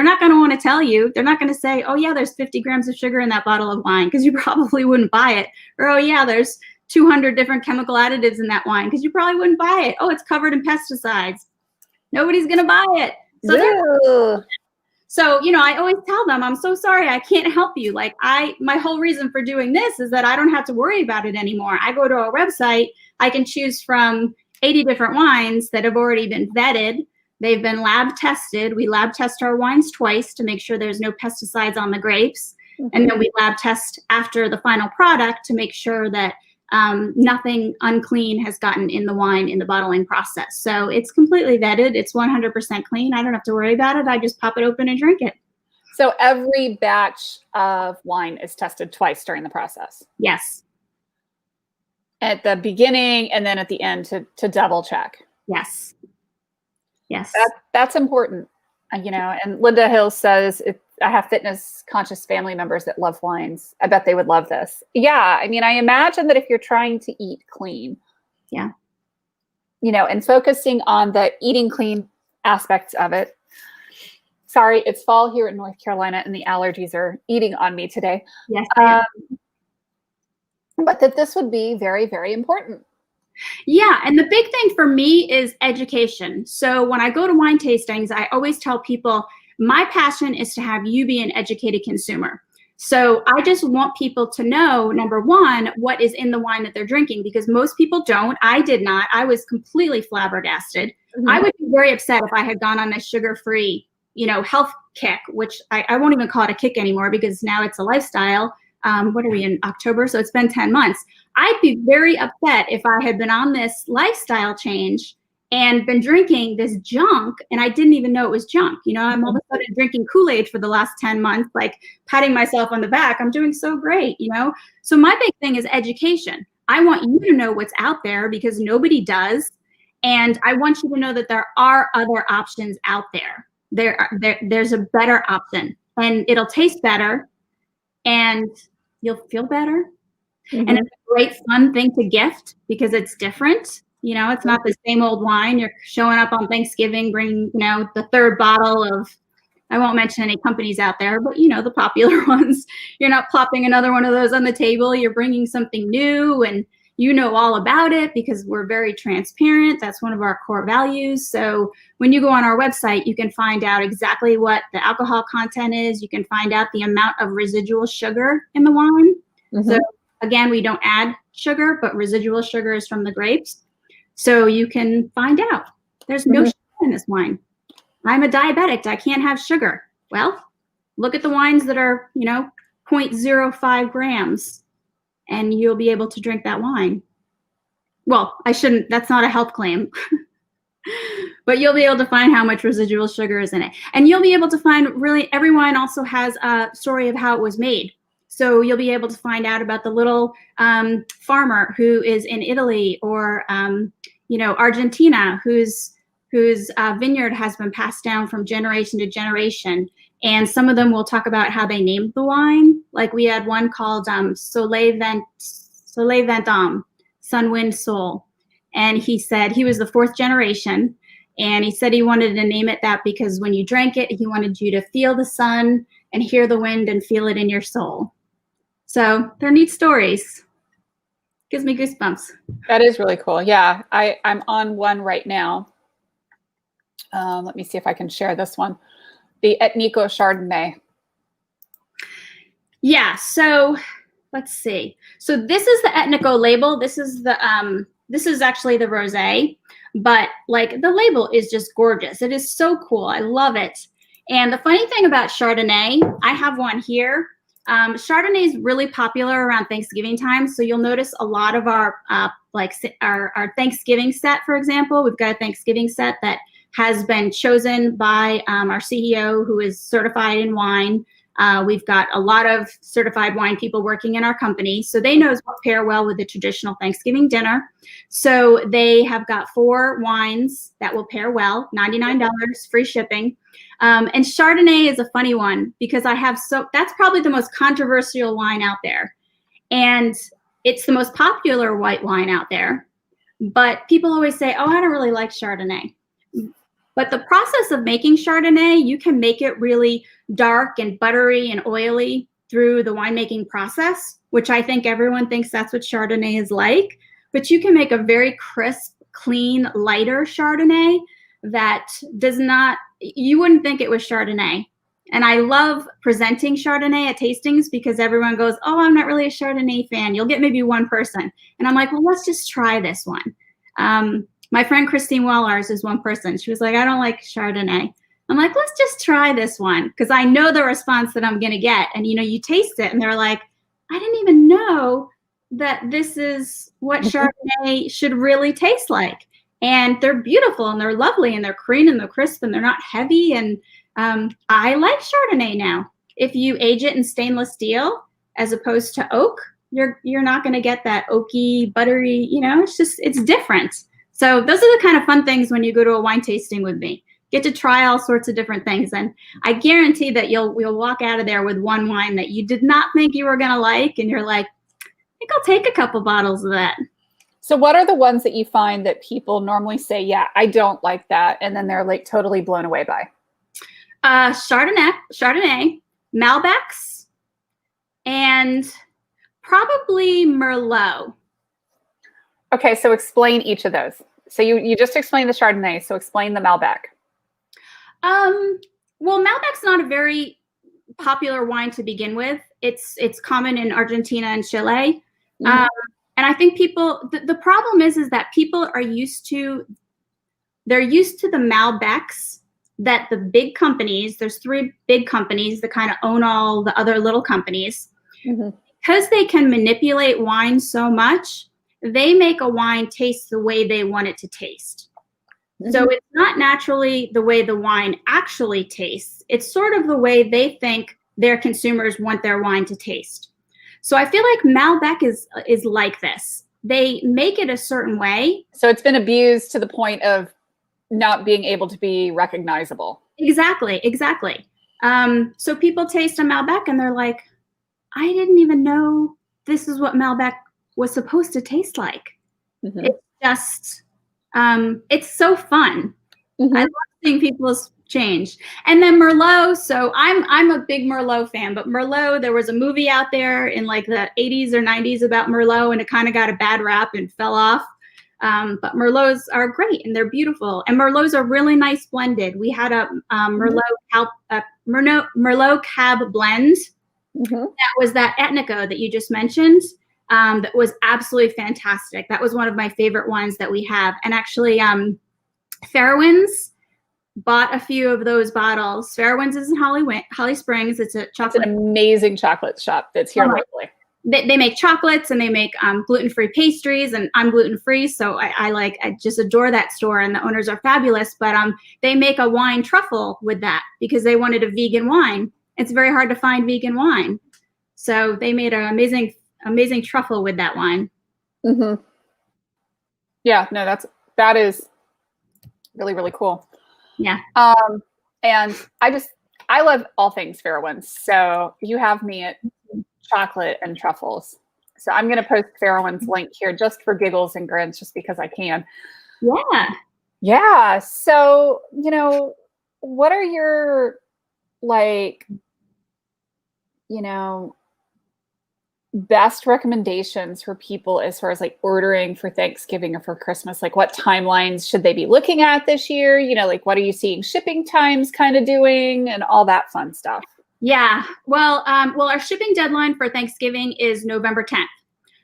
not going to want to tell you. They're not going to say, oh yeah, there's 50 grams of sugar in that bottle of wine, because you probably wouldn't buy it. Or, oh yeah, there's 200 different chemical additives in that wine, because you probably wouldn't buy it. Oh, it's covered in pesticides. Nobody's going to buy it. So, I always tell them, I'm so sorry, I can't help you. Like my whole reason for doing this is that I don't have to worry about it anymore. I go to our website, I can choose from 80 different wines that have already been vetted. They've been lab tested. We lab test our wines twice to make sure there's no pesticides on the grapes. And then we lab test after the final product to make sure that nothing unclean has gotten in the wine in the bottling process. So it's completely vetted. It's 100% clean. I don't have to worry about it. I just pop it open and drink it. So every batch of wine is tested twice during the process? Yes. At the beginning and then at the end to double check? Yes. Yes. That's important. And Linda Hill says, I have fitness conscious family members that love wines. I bet they would love this. Yeah. I mean, I imagine that if you're trying to eat clean, yeah, and focusing on the eating clean aspects of it. Sorry, it's fall here in North Carolina and the allergies are eating on me today. Yes. But that this would be very, very important. Yeah. And the big thing for me is education. So when I go to wine tastings, I always tell people, my passion is to have you be an educated consumer. So I just want people to know, number one, what is in the wine that they're drinking, because most people don't. I did not. I was completely flabbergasted. I would be very upset if I had gone on this sugar-free, health kick, which I won't even call it a kick anymore, because now it's a lifestyle. What are we in October? So it's been 10 months. I'd be very upset if I had been on this lifestyle change and been drinking this junk, and I didn't even know it was junk. I'm all of a sudden drinking Kool-Aid for the last 10 months, like patting myself on the back. I'm doing so great, So my big thing is education. I want you to know what's out there, because nobody does. And I want you to know that there are other options out there. There's a better option, and it'll taste better, and you'll feel better. And it's a great fun thing to gift, because it's different. It's not the same old wine. You're showing up on Thanksgiving, bringing, the third bottle of, I won't mention any companies out there, but the popular ones. You're not plopping another one of those on the table. You're bringing something new, and all about it, because we're very transparent. That's one of our core values. So when you go on our website, you can find out exactly what the alcohol content is. You can find out the amount of residual sugar in the wine. So again, we don't add sugar, but residual sugar is from the grapes. So you can find out there's no sugar in this wine. I'm a diabetic. I can't have sugar. Well, look at the wines that are, 0.05 grams, and you'll be able to drink that wine. Well, that's not a health claim, but you'll be able to find how much residual sugar is in it. And you'll be able to find, really, every wine also has a story of how it was made. So you'll be able to find out about the little farmer who is in Italy, or Argentina, whose vineyard has been passed down from generation to generation. And some of them will talk about how they named the wine. Like we had one called Soleil Vendôme, Sun, Wind, Soul. And he said he was the 4th generation. And he said he wanted to name it that because when you drank it, he wanted you to feel the sun and hear the wind and feel it in your soul. So they're neat stories. Gives me goosebumps. That is really cool. Yeah, I'm on one right now. Let me see if I can share this one. The Etnico Chardonnay. Yeah, so let's see. So this is the Etnico label. This is actually the rosé, but like the label is just gorgeous. It is so cool. I love it. And the funny thing about Chardonnay, I have one here. Chardonnay is really popular around Thanksgiving time. So you'll notice a lot of our our Thanksgiving set, for example, we've got a Thanksgiving set that has been chosen by our CEO, who is certified in wine. We've got a lot of certified wine people working in our company, so they know what pair well with the traditional Thanksgiving dinner. So they have got 4 wines that will pair well, $99, free shipping. And Chardonnay is a funny one because that's probably the most controversial wine out there. And it's the most popular white wine out there. But people always say, oh, I don't really like Chardonnay. But the process of making Chardonnay, you can make it really dark and buttery and oily through the winemaking process, which I think everyone thinks that's what Chardonnay is like. But you can make a very crisp, clean, lighter Chardonnay that does not, you wouldn't think it was Chardonnay. And I love presenting Chardonnay at tastings because everyone goes, oh, I'm not really a Chardonnay fan. You'll get maybe one person. And I'm like, well, let's just try this one. My friend Christine Wallars is one person. She was like, I don't like Chardonnay. I'm like, let's just try this one because I know the response that I'm going to get. And, you know, you taste it and they're like, I didn't even know that this is what Chardonnay should really taste like. And they're beautiful and they're lovely and they're clean and they're crisp and they're not heavy. And I like Chardonnay now. If you age it in stainless steel as opposed to oak, you're not going to get that oaky, buttery, you know, it's different. So those are the kind of fun things when you go to a wine tasting with me. Get to try all sorts of different things. And I guarantee that you'll walk out of there with one wine that you did not think you were going to like. And you're like, I think I'll take a couple bottles of that. So what are the ones that you find that people normally say, yeah, I don't like that, and then they're like totally blown away by? Chardonnay, Malbecs, and probably Merlot. Okay, so explain each of those. So you just explained the Chardonnay, so explain the Malbec. Well, Malbec's not a very popular wine to begin with. It's common in Argentina and Chile. Mm-hmm. And I think people, the problem is that people are used to the Malbecs that the big companies, there's 3 big companies that kind of own all the other little companies. Mm-hmm. Because they can manipulate wine so much, they make a wine taste the way they want it to taste. Mm-hmm. So it's not naturally the way the wine actually tastes. It's sort of the way they think their consumers want their wine to taste. So I feel like Malbec is like this. They make it a certain way. So it's been abused to the point of not being able to be recognizable. Exactly. So people taste a Malbec and they're like, I didn't even know this is what Malbec was supposed to taste like. Mm-hmm. It's just, it's so fun. Mm-hmm. I love seeing people's change. And then Merlot. So I'm a big Merlot fan, but Merlot, there was a movie out there in like the 80s or 90s about Merlot, and it kind of got a bad rap and fell off. But Merlots are great and they're beautiful. And Merlots are really nice blended. We had a Merlot Cab blend. Mm-hmm. That was that Etnico that you just mentioned. That was absolutely fantastic. That was one of my favorite ones that we have. And actually, Fairwinds bought a few of those bottles. Fairwinds is in Holly Springs. It's a chocolate. It's an amazing chocolate shop that's here locally. They make chocolates and they make gluten-free pastries, and I'm gluten-free, so I just adore that store, and the owners are fabulous. But they make a wine truffle with that because they wanted a vegan wine. It's very hard to find vegan wine, so they made an amazing truffle with that wine. Mm-hmm. Yeah, no, that is really, really cool. Yeah. And I love all things Fairwinds. So you have me at chocolate and truffles. So I'm going to post Fairwinds link here just for giggles and grins, just because I can. Yeah. Yeah. So, what are your, best recommendations for people as far as like ordering for Thanksgiving or for Christmas? Like what timelines should they be looking at this year? You know, like what are you seeing shipping times kind of doing and all that fun stuff? Yeah. Well, our shipping deadline for Thanksgiving is November 10th.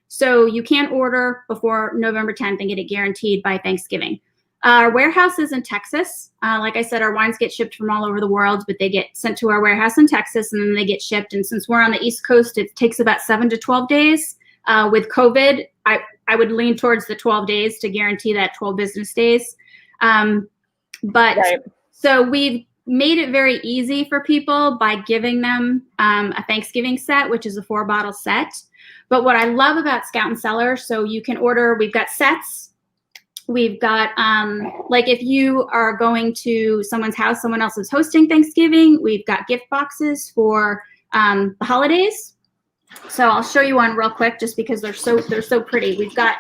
So you can't order before November 10th and get it guaranteed by Thanksgiving. Our warehouse is in Texas. Like I said, our wines get shipped from all over the world, but they get sent to our warehouse in Texas and then they get shipped. And since we're on the East Coast, it takes about 7 to 12 days. With COVID, I would lean towards the 12 days to guarantee that 12 business days. So we've made it very easy for people by giving them a Thanksgiving set, which is a 4-bottle set. But what I love about Scout and Cellar, so you can order, we've got sets. We've got, like if you are going to someone's house, someone else is hosting Thanksgiving, we've got gift boxes for the holidays. So I'll show you one real quick just because they're so pretty. We've got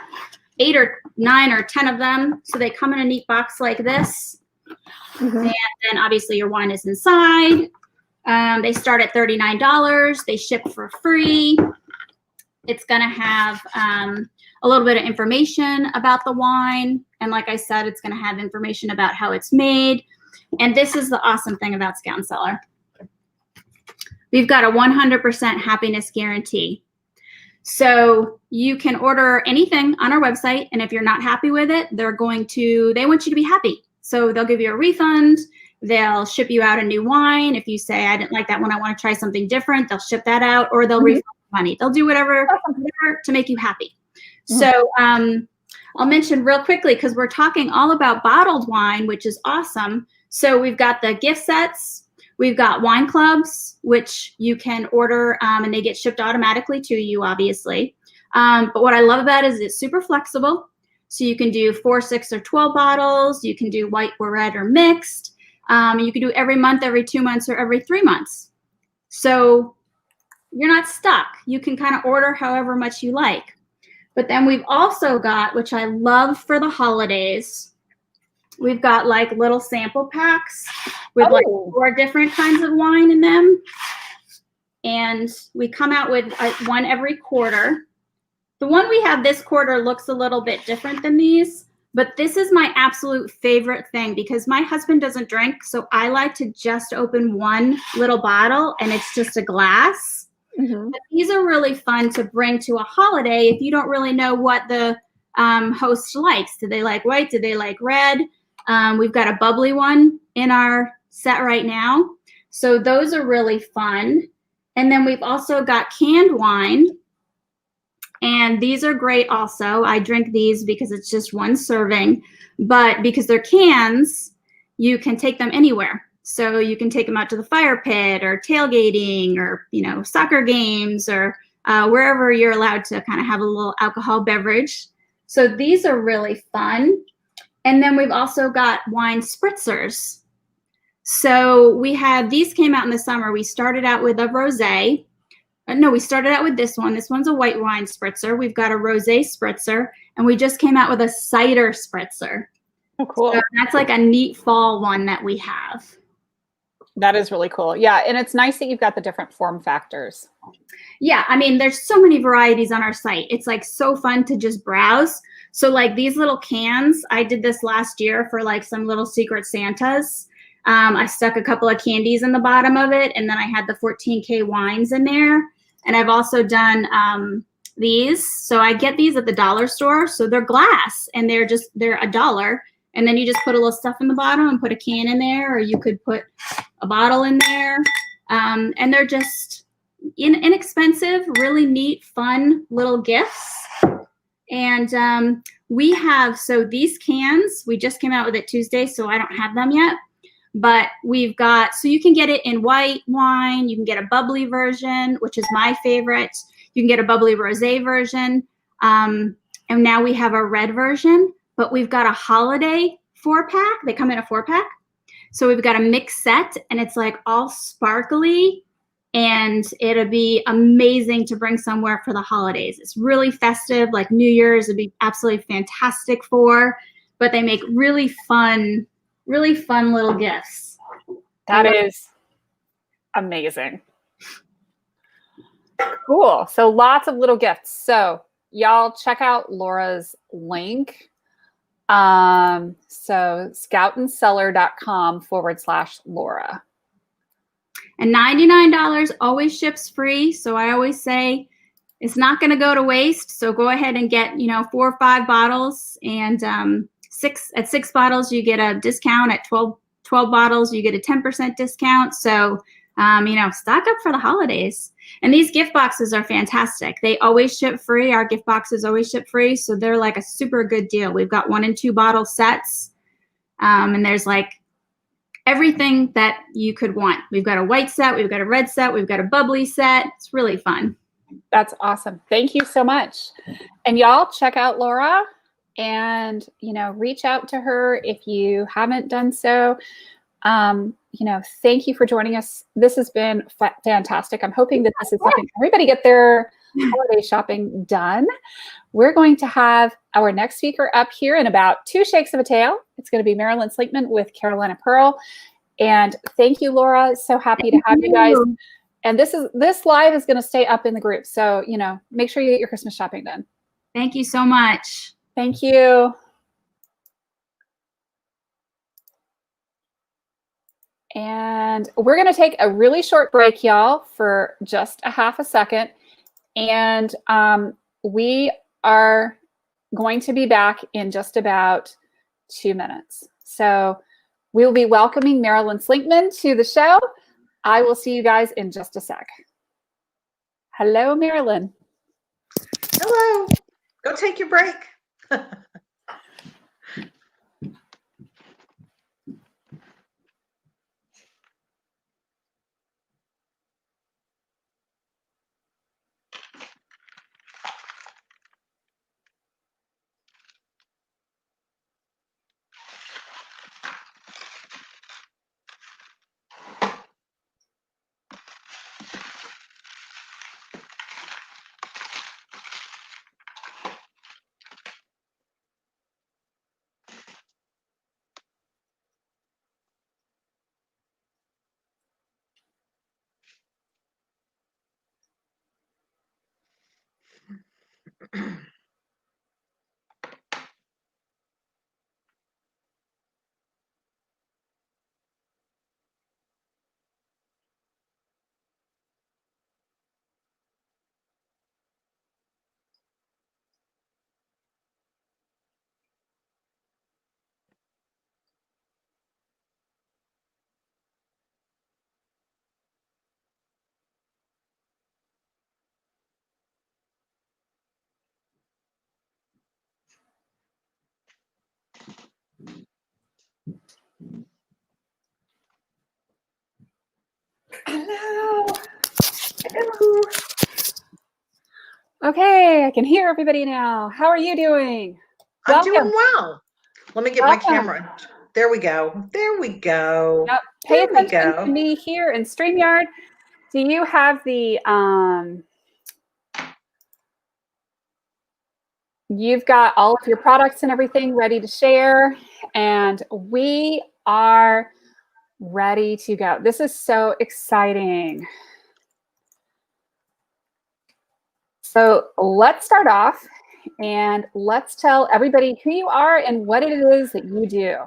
8 or 9 or 10 of them. So they come in a neat box like this. Mm-hmm. And then obviously your wine is inside. They start at $39. They ship for free. It's going to have a little bit of information about the wine. And like I said, it's going to have information about how it's made. And this is the awesome thing about Scout and Cellar. We've got a 100% happiness guarantee. So you can order anything on our website. And if you're not happy with it, they want you to be happy. So they'll give you a refund. They'll ship you out a new wine. If you say, I didn't like that one, I want to try something different, they'll ship that out, or they'll refund money. They'll do whatever to make you happy. Mm-hmm. So I'll mention real quickly, because we're talking all about bottled wine, which is awesome. So we've got the gift sets. We've got wine clubs, which you can order and they get shipped automatically to you, obviously. But what I love about it is it's super flexible. So you can do 4, 6, or 12 bottles. You can do white or red or mixed. You can do every month, every 2 months, or every 3 months. So you're not stuck. You can kind of order however much you like. But then we've also got, which I love for the holidays, we've got like little sample packs with like 4 different kinds of wine in them. And we come out with one every quarter. The one we have this quarter looks a little bit different than these, but this is my absolute favorite thing because my husband doesn't drink. So I like to just open one little bottle and it's just a glass. Mm-hmm. But these are really fun to bring to a holiday if you don't really know what the host likes. Do they like white? Do they like red? We've got a bubbly one in our set right now. So those are really fun. And then we've also got canned wine. And these are great also. I drink these because it's just one serving. But because they're cans, you can take them anywhere. So you can take them out to the fire pit or tailgating or, soccer games or wherever you're allowed to kind of have a little alcohol beverage. So these are really fun. And then we've also got wine spritzers. So these came out in the summer. We started out with a rosé. No, we started out with this one. This one's a white wine spritzer. We've got a rosé spritzer, and we just came out with a cider spritzer. Oh, cool. So that's like a neat fall one that we have. That is really cool. Yeah, and it's nice that you've got the different form factors. Yeah, I mean, there's so many varieties on our site. It's like so fun to just browse. So like these little cans, I did this last year for like some little secret Santas. I stuck a couple of candies in the bottom of it, and then I had the 14K wines in there. And I've also done these. So I get these at the dollar store. So they're glass, and they're $1. And then you just put a little stuff in the bottom and put a can in there, or you could put a bottle in there. And they're just inexpensive, really neat, fun little gifts. And we have, so these cans, we just came out with it Tuesday, so I don't have them yet. But we've got, so you can get it in white wine. You can get a bubbly version, which is my favorite. You can get a bubbly rosé version. And now we have a red version, but we've got a holiday 4-pack. They come in a 4-pack. So we've got a mixed set, and it's like all sparkly, and it'll be amazing to bring somewhere for the holidays. It's really festive, like New Year's would be absolutely fantastic for, but they make really fun little gifts. That is amazing. Cool. So lots of little gifts. So y'all check out Laura's link. So scoutandcellar.com/Laura. And $99 always ships free. So I always say it's not going to go to waste. So go ahead and get, 4 or 5 bottles, and six bottles, you get a discount. At 12 bottles, you get a 10% discount. So, stock up for the holidays. And these gift boxes are fantastic. They always ship free. Our gift boxes always ship free. So they're like a super good deal. We've got 1 and 2 bottle sets. And there's like everything that you could want. We've got a white set, we've got a red set, we've got a bubbly set. It's really fun. That's awesome. Thank you so much. And y'all check out Laura and, reach out to her if you haven't done so. Thank you for joining us. This has been fantastic. I'm hoping that this is helping everybody get their holiday shopping done. We're going to have our next speaker up here in about 2 shakes of a tail. It's going to be Marilyn Slinkman with Carolina Pearl. And thank you, Laura. So happy to have you guys. And this live is going to stay up in the group. So, make sure you get your Christmas shopping done. Thank you so much. Thank you. And we're going to take a really short break, y'all, for just a half a second. And we are going to be back in just about 2 minutes. So we will be welcoming Marilyn Slinkman to the show. I will see you guys in just a sec. Hello, Marilyn. Hello. Go take your break. Hello. Hello. Okay, I can hear everybody now. How are you doing? I'm doing well. Let me get my Welcome. camera. There we go. There we go. Now, pay There we attention go. to me here in StreamYard. Do you have the you've got all of your products and everything ready to share, and we are ready to go. This is so exciting. So let's start off and let's tell everybody who you are and what it is that you do.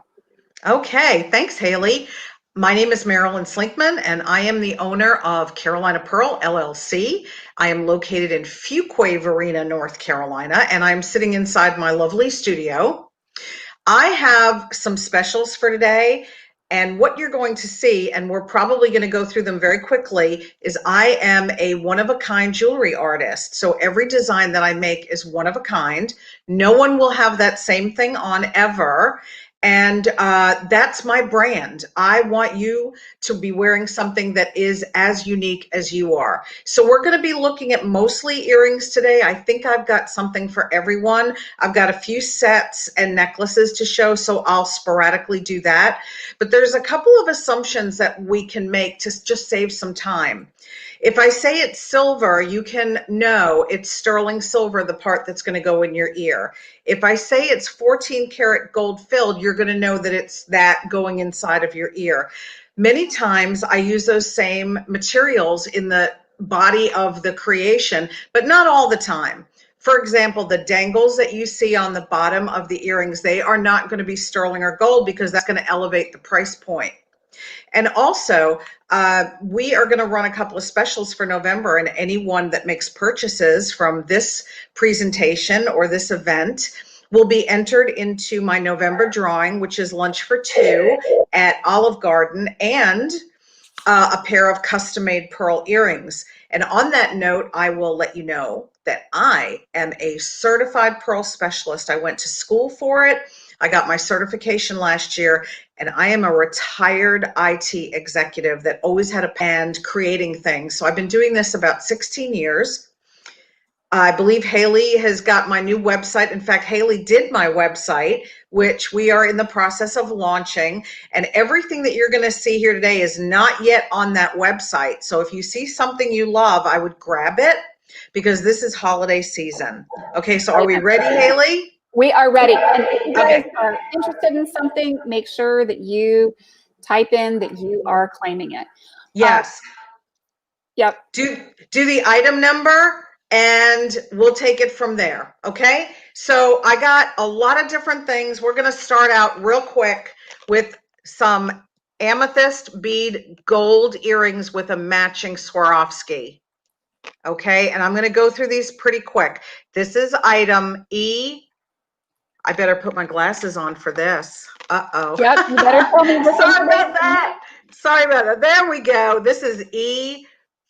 Okay, thanks, Haley. My name is Marilyn Slinkman, and I am the owner of Carolina Pearl, LLC. I am located in Fuquay Varina, North Carolina, and I'm sitting inside my lovely studio. I have some specials for today, and what you're going to see, and we're probably going to go through them very quickly, is I am a one-of-a-kind jewelry artist. So every design that I make is one of a kind. No one will have that same thing on ever. And that's my brand. I want you to be wearing something that is as unique as you are. So we're going to be looking at mostly earrings today. I think I've got something for everyone. I've got a few sets and necklaces to show, so I'll sporadically do that. But there's a couple of assumptions that we can make to just save some time. If I say it's silver, you can know it's sterling silver, the part that's going to go in your ear. If I say it's 14 karat gold filled, you're going to know that it's that going inside of your ear. Many times I use those same materials in the body of the creation, but not all the time. For example, the dangles that you see on the bottom of the earrings, they are not going to be sterling or gold because that's going to elevate the price point. And also, we are going to run a couple of specials for November, and anyone that makes purchases from this presentation or this event will be entered into my November drawing, which is lunch for two at Olive Garden, and a pair of custom-made pearl earrings. And on that note, I will let you know that I am a certified pearl specialist. I went to school for it. I got my certification last year, and I am a retired IT executive that always had a hand creating things. So I've been doing this about 16 years. I believe Haley has got my new website. In fact, Haley did my website, which we are in the process of launching. And everything that you're going to see here today is not yet on that website. So if you see something you love, I would grab it because this is holiday season. Okay, so are we ready, Haley? We are ready. And if you guys are interested in something, make sure that you type in that you are claiming it. Yes. Yep. Do the item number, and we'll take it from there. Okay. So I got a lot of different things. We're going to start out real quick with some amethyst bead gold earrings with a matching Swarovski. Okay. And I'm going to go through these pretty quick. This is item E. I better put my glasses on for this. Uh-oh. Yep. You better tell me what's Sorry about that. Sorry about that. There we go. This is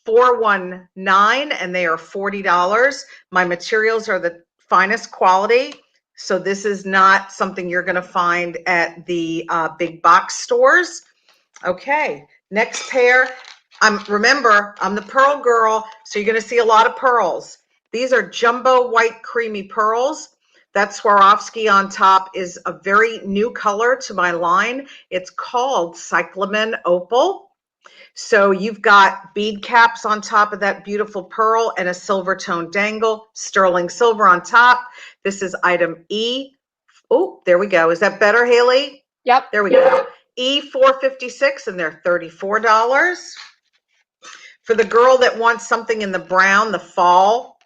E419, and they are $40. My materials are the finest quality. So this is not something you're going to find at the big box stores. Okay. Next pair. Remember, I'm the pearl girl, so you're going to see a lot of pearls. These are jumbo white creamy pearls. That Swarovski on top is a very new color to my line. It's called Cyclamen Opal. So you've got bead caps on top of that beautiful pearl and a silver tone dangle, sterling silver on top. This is item E. Oh, there we go. Is that better, Haley? Yep. There we go. E456, and they're $34. For the girl that wants something in the brown, the fall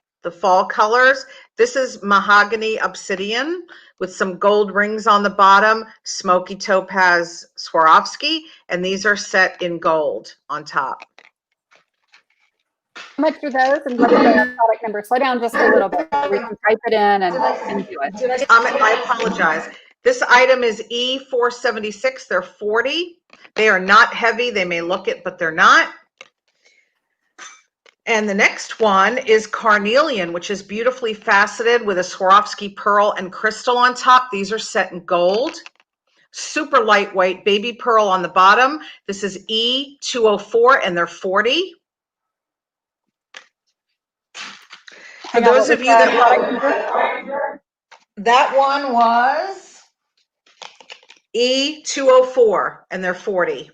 colors, this is mahogany obsidian with some gold rings on the bottom, smoky topaz Swarovski, and these are set in gold on top. How much are those, and what is the product number? Slow down just a little bit so we can type it in and do it. I apologize. This item is E476. They're $40. They are not heavy. They may look it, but they're not. And the next one is carnelian, which is beautifully faceted with a Swarovski pearl and crystal on top. These are set in gold. Super lightweight, baby pearl on the bottom. This is E204, and they're $40. For those of you that that one was E204, and they're $40.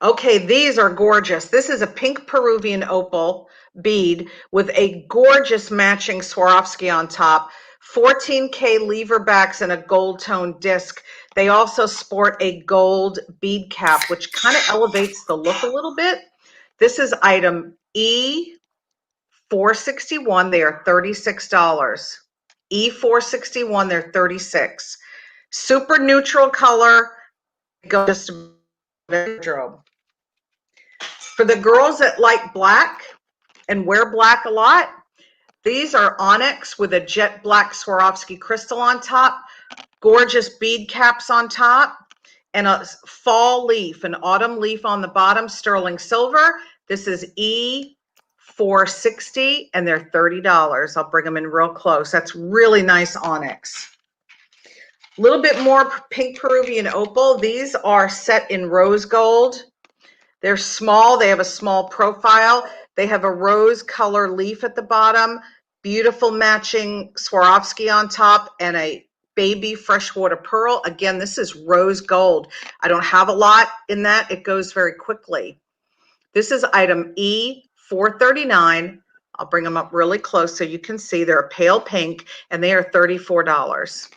Okay, these are gorgeous. This is a pink Peruvian opal bead with a gorgeous matching Swarovski on top, 14K lever backs and a gold tone disc. They also sport a gold bead cap, which kind of elevates the look a little bit. This is item E461. They are $36. E461, they're $36. Super neutral color. Go just wardrobe. For the girls that like black and wear black a lot, these are onyx with a jet black Swarovski crystal on top, gorgeous bead caps on top, and a fall leaf, an autumn leaf on the bottom, sterling silver. This is E460, and they're $30. I'll bring them in real close. That's really nice onyx. A little bit more pink Peruvian opal. These are set in rose gold. They're small. They have a small profile. They have a rose color leaf at the bottom, beautiful matching Swarovski on top, and a baby freshwater pearl. Again, this is rose gold. I don't have a lot in that. It goes very quickly. This is item E439. I'll bring them up really close so you can see. They're a pale pink, and they are $34.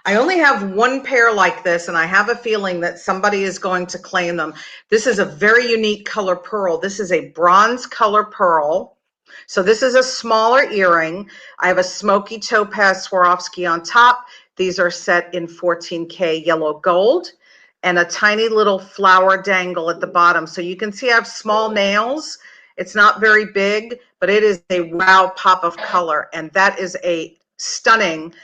I only have one pair like this, and I have a feeling that somebody is going to claim them. This is a very unique color pearl. This is a bronze color pearl. So this is a smaller earring. I have a smoky topaz Swarovski on top. These are set in 14K yellow gold and a tiny little flower dangle at the bottom. So you can see I have small nails. It's not very big, but it is a wow pop of color. And that is a stunning,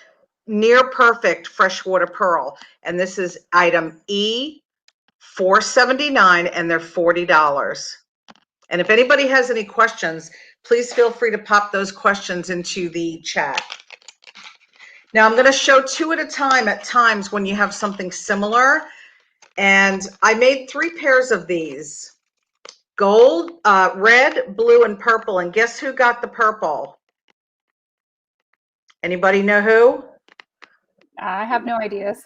near perfect freshwater pearl. And this is item E479, and they're $40. And if anybody has any questions, please feel free to pop those questions into the chat. Now I'm going to show two at a time at times when you have something similar. And I made 3 pairs of these. Gold, red, blue, and purple. And guess who got the purple? Anybody know who? I have no ideas.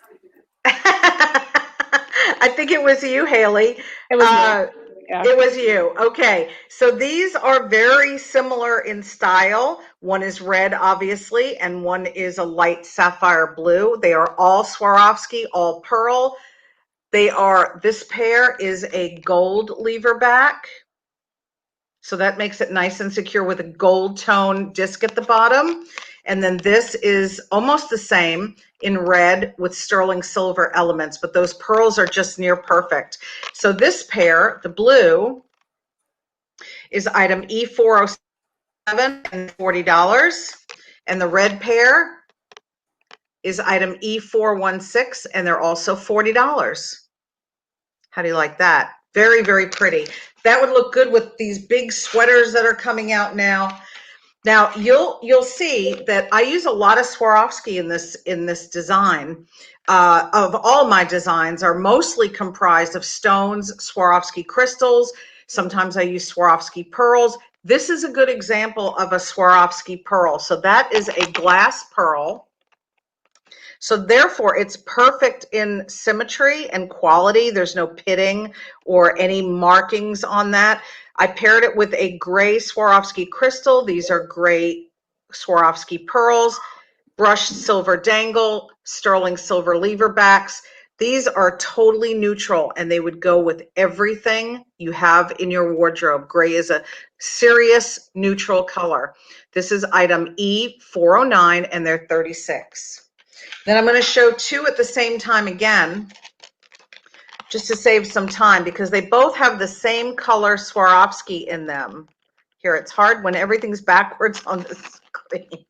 I think it was you, Haley. It was me. Yeah. It was you. Okay. So these are very similar in style. One is red, obviously, and one is a light sapphire blue. They are all Swarovski, all pearl. This pair is a gold lever back. So that makes it nice and secure with a gold tone disc at the bottom. And then this is almost the same in red with sterling silver elements, but those pearls are just near perfect. So this pair, the blue, is item E407 and $40. And the red pair is item E416, and they're also $40. How do you like that? Very, very pretty. That would look good with these big sweaters that are coming out now. Now you'll see that I use a lot of Swarovski in this design. Of all my designs are mostly comprised of stones, Swarovski crystals. Sometimes I use Swarovski pearls. This is a good example of a Swarovski pearl. So that is a glass pearl. So therefore, it's perfect in symmetry and quality. There's no pitting or any markings on that. I paired it with a gray Swarovski crystal. These are gray Swarovski pearls, brushed silver dangle, sterling silver lever backs. These are totally neutral, and they would go with everything you have in your wardrobe. Gray is a serious neutral color. This is item E409, and they're $36. Then I'm going to show 2 at the same time again, just to save some time, because they both have the same color Swarovski in them. Here, it's hard when everything's backwards on the screen.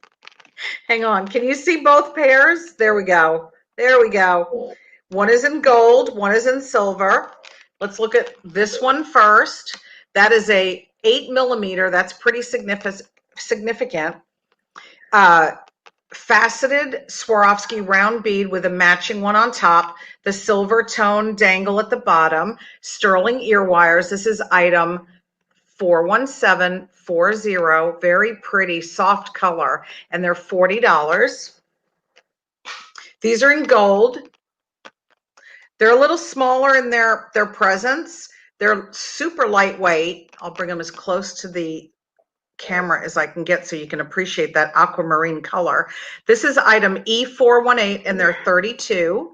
Hang on. Can you see both pairs? There we go. There we go. One is in gold, one is in silver. Let's look at this one first. That is a 8mm. That's pretty significant. Faceted Swarovski round bead with a matching one on top, the silver tone dangle at the bottom, sterling ear wires. This is item 41740, very pretty soft color, and they're $40. These are in gold. They're a little smaller in their presence. They're super lightweight. I'll bring them as close to the camera as I can get so you can appreciate that aquamarine color. This is item E418, and they're $32,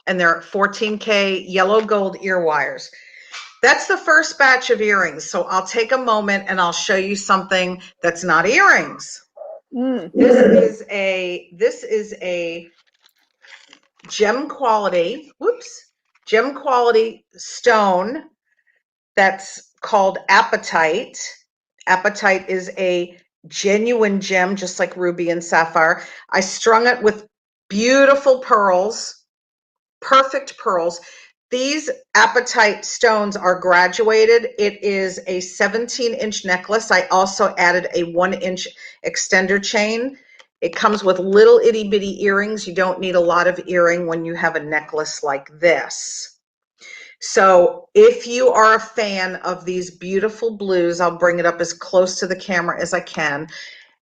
and they're 14K yellow gold ear wires. That's the first batch of earrings. So I'll take a moment and I'll show you something that's not earrings. This is a gem quality stone that's called apatite. Apatite is a genuine gem, just like ruby and sapphire. I strung it with beautiful pearls, perfect pearls. These apatite stones are graduated. It is a 17-inch necklace. I also added a 1-inch extender chain. It comes with little itty bitty earrings. You don't need a lot of earring when you have a necklace like this. So if you are a fan of these beautiful blues, I'll bring it up as close to the camera as I can.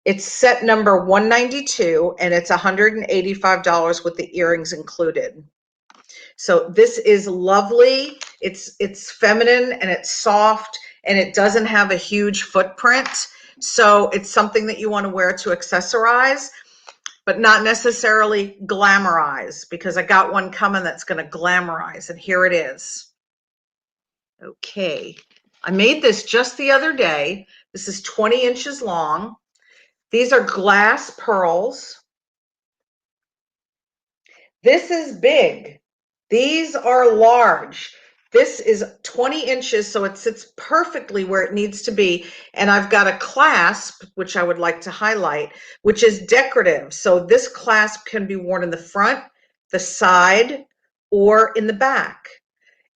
It's set number 192, and it's $185 with the earrings included. So this is lovely. It's feminine and it's soft, and it doesn't have a huge footprint. So it's something that you want to wear to accessorize. but not necessarily glamorize, because I got one coming that's going to glamorize, and here it is. Okay, I made this just the other day. This is 20 inches long. These are glass pearls. This is big. These are large. This is 20 inches, so it sits perfectly where it needs to be. And I've got a clasp, which I would like to highlight, which is decorative. So this clasp can be worn in the front, the side, or in the back.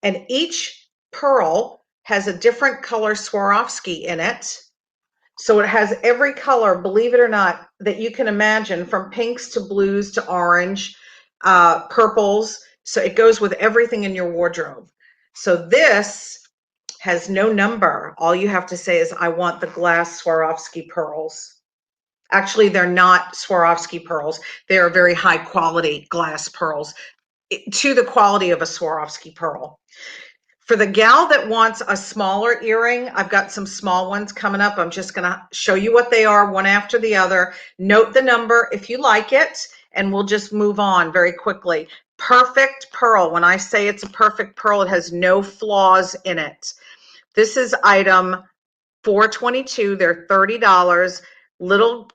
And each pearl has a different color Swarovski in it. So it has every color, believe it or not, that you can imagine, from pinks to blues to orange, purples. So it goes with everything in your wardrobe. So this has no number. All you have to say is, I want the glass Swarovski pearls. Actually, they're not Swarovski pearls. They are very high quality glass pearls, to the quality of a Swarovski pearl. For the gal that wants a smaller earring, I've got some small ones coming up. I'm just going to show you what they are one after the other. Note the number if you like it, and we'll just move on very quickly. Perfect pearl. When I say it's a perfect pearl, it has no flaws in it. This is item 422. They're $30. Little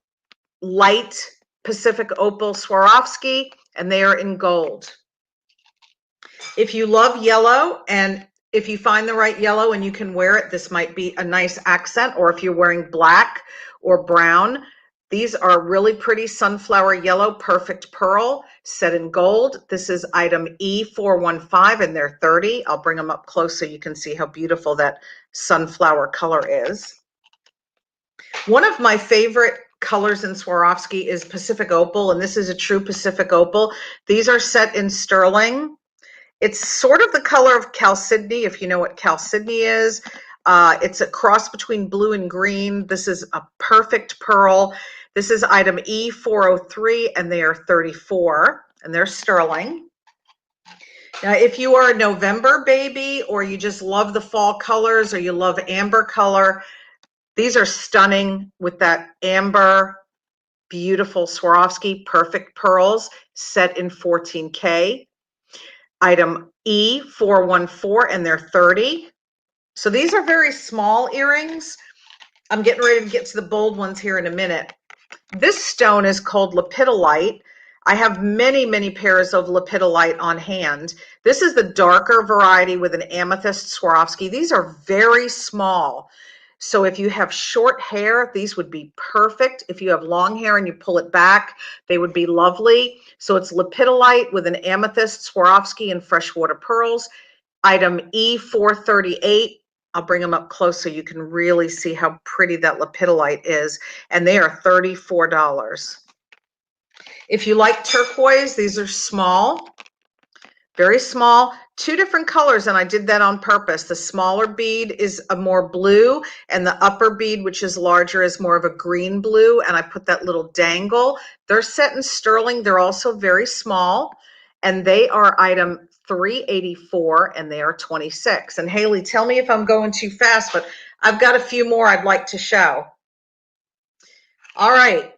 light Pacific Opal Swarovski, and they are in gold. If you love yellow, and if you find the right yellow and you can wear it, this might be a nice accent. Or if you're wearing black or brown, these are really pretty sunflower yellow perfect pearl set in gold. This is item E415, and they're 30. I'll bring them up close so you can see how beautiful that sunflower color is. One of my favorite colors in Swarovski is Pacific Opal, and this is a true Pacific Opal. These are set in sterling. It's sort of the color of chalcedony, if you know what chalcedony is. It's a cross between blue and green. This is a perfect pearl. This is item E403, and they are 34, and they're sterling. Now, if you are a November baby, or you just love the fall colors, or you love amber color, these are stunning with that amber, beautiful Swarovski perfect pearls set in 14K. Item E414, and they're 30. So these are very small earrings. I'm getting ready to get to the bold ones here in a minute. This stone is called lepidolite. I have many, many pairs of lepidolite on hand. This is the darker variety with an amethyst Swarovski. These are very small. So if you have short hair, these would be perfect. If you have long hair and you pull it back, they would be lovely. So it's lepidolite with an amethyst Swarovski and freshwater pearls. Item E438. I'll bring them up close so you can really see how pretty that lepidolite is. And they are $34. If you like turquoise, these are small, very small, 2 different colors, and I did that on purpose. The smaller bead is a more blue, and the upper bead, which is larger, is more of a green blue, and I put that little dangle. They're set in sterling. They're also very small, and they are item 384, and they are 26. And Haley, tell me if I'm going too fast, but I've got a few more I'd like to show. All right,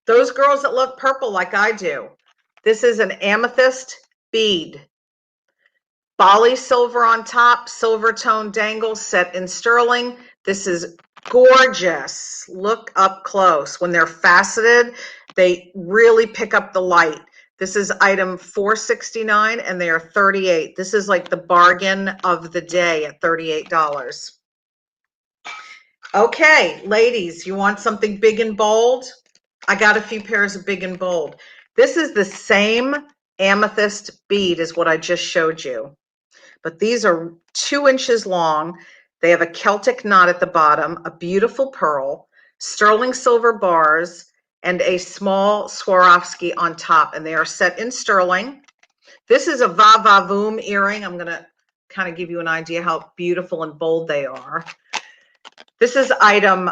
those girls that love purple like I do, this is an amethyst bead. Bali silver on top, silver tone dangle set in sterling. This is gorgeous. Look up close. When they're faceted, they really pick up the light. This is item 469, and they are 38. This is like the bargain of the day at $38. Okay, ladies, you want something big and bold? I got a few pairs of big and bold. This is the same amethyst bead as what I just showed you, but these are 2 inches long. They have a Celtic knot at the bottom, a beautiful pearl, sterling silver bars, and a small Swarovski on top, and they are set in sterling. This is a Va Va Voom earring. I'm going to kind of give you an idea how beautiful and bold they are. This is item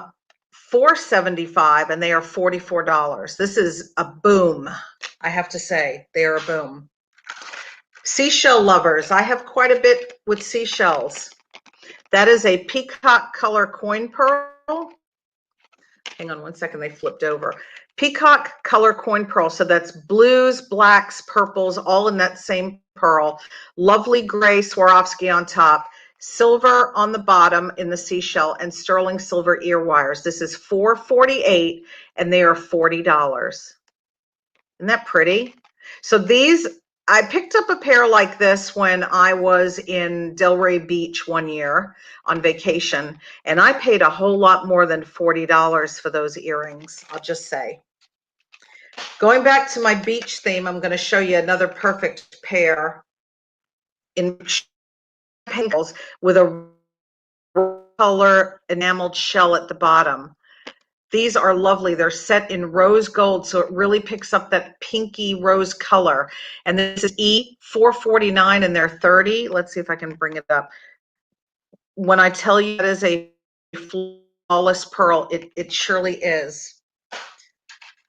475, and they are $44. This is a boom. I have to say, they are a boom. Seashell lovers, I have quite a bit with seashells. That is a peacock color coin pearl. hang on one second, they flipped over. Peacock color coin pearl. So that's blues, blacks, purples, all in that same pearl. Lovely gray Swarovski on top, silver on the bottom in the seashell, and sterling silver ear wires. This is $448 and they are $40. Isn't that pretty? So these, I picked up a pair like this when I was in Delray Beach one year on vacation, and I paid a whole lot more than $40 for those earrings, I'll just say. Going back to my beach theme, I'm going to show you another perfect pair in pink with a color enameled shell at the bottom. These are lovely. They're set in rose gold, so it really picks up that pinky rose color. And this is E449 and they're 30. Let's see if I can bring it up. When I tell you that is a flawless pearl, it surely is.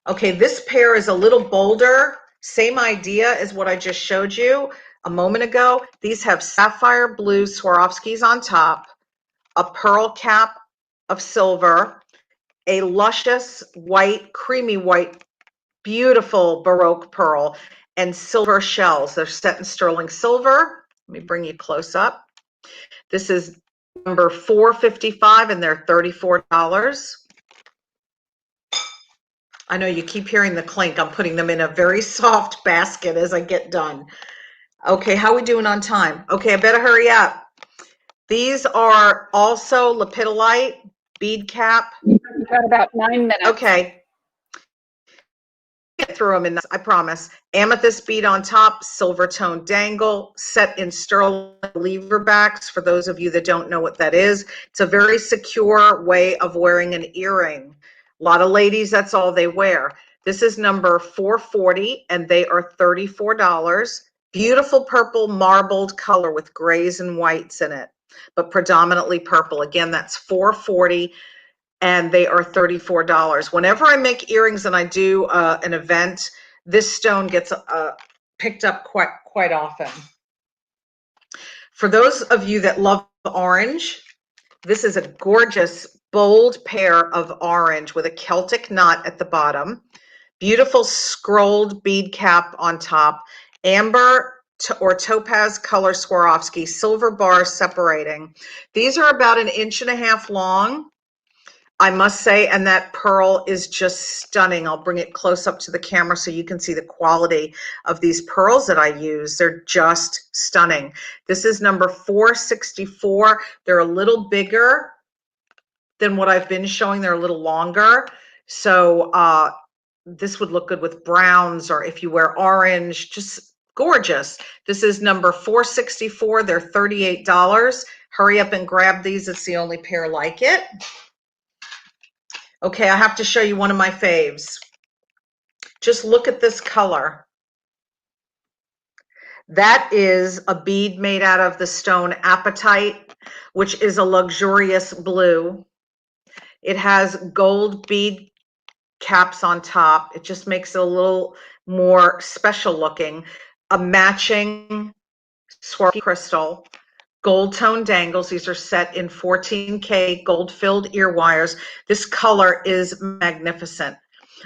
Okay, this pair is a little bolder. Same idea as what I just showed you a moment ago. These have sapphire blue Swarovskis on top, a pearl cap of silver, a luscious white, creamy white, beautiful Baroque pearl, and silver shells. They're set in sterling silver. Let me bring you close up. This is number 455 and they're $34. I know you keep hearing the clink. I'm putting them in a very soft basket as I get done. Okay, how are we doing on time? Okay, I better hurry up. These are also lepidolite, bead cap. You've got about 9 minutes. Okay. Get through them in this, I promise. Amethyst bead on top, silver tone dangle, set in sterling lever backs. For those of you that don't know what that is, it's a very secure way of wearing an earring. A lot of ladies, that's all they wear. This is number 440 and they are $34. Beautiful purple marbled color with grays and whites in it, but predominantly purple. Again, that's 440 and they are $34. Whenever I make earrings and I do an event, this stone gets picked up quite often. For those of you that love orange, this is a gorgeous, bold pair of orange with a Celtic knot at the bottom, beautiful scrolled bead cap on top, amber or topaz color Swarovski, silver bars separating. These are about 1.5 inches long, I must say, and that pearl is just stunning. I'll bring it close up to the camera so you can see the quality of these pearls that I use. They're just stunning. This is number 464. They're a little bigger than what I've been showing. They're a little longer. So this would look good with browns, or if you wear orange, just gorgeous. This is number 464. They're $38. Hurry up and grab these. It's the only pair like it. Okay, I have to show you one of my faves. Just look at this color. That is a bead made out of the stone apatite, which is a luxurious blue. It has gold bead caps on top. It just makes it a little more special looking. A matching Swarovski crystal. Gold tone dangles. These are set in 14K gold filled ear wires. This color is magnificent.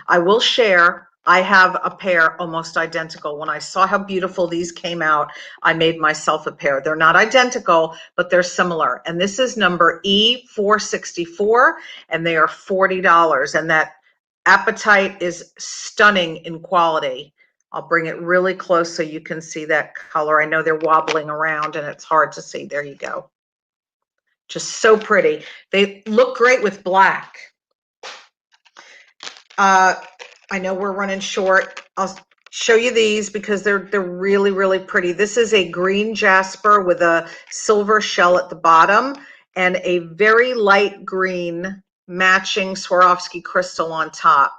I will share, I have a pair almost identical. When I saw how beautiful these came out, I made myself a pair. They're not identical, but they're similar. And this is number E464 and they are $40. And that apatite is stunning in quality. I'll bring it really close so you can see that color. I know they're wobbling around and it's hard to see. There you go. Just so pretty. They look great with black. I know we're running short. I'll show you these because they're really, really pretty. This is a green jasper with a silver shell at the bottom and a very light green matching Swarovski crystal on top.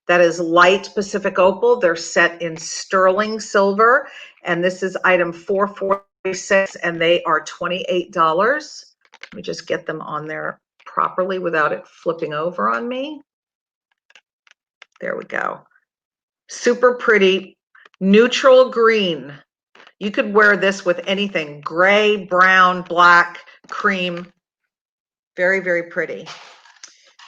That is light Pacific opal. They're set in sterling silver. And this is item 446 and they are $28. Let me just get them on there properly without it flipping over on me. There we go. Super pretty, neutral green. You could wear this with anything, gray, brown, black, cream. Very, very pretty.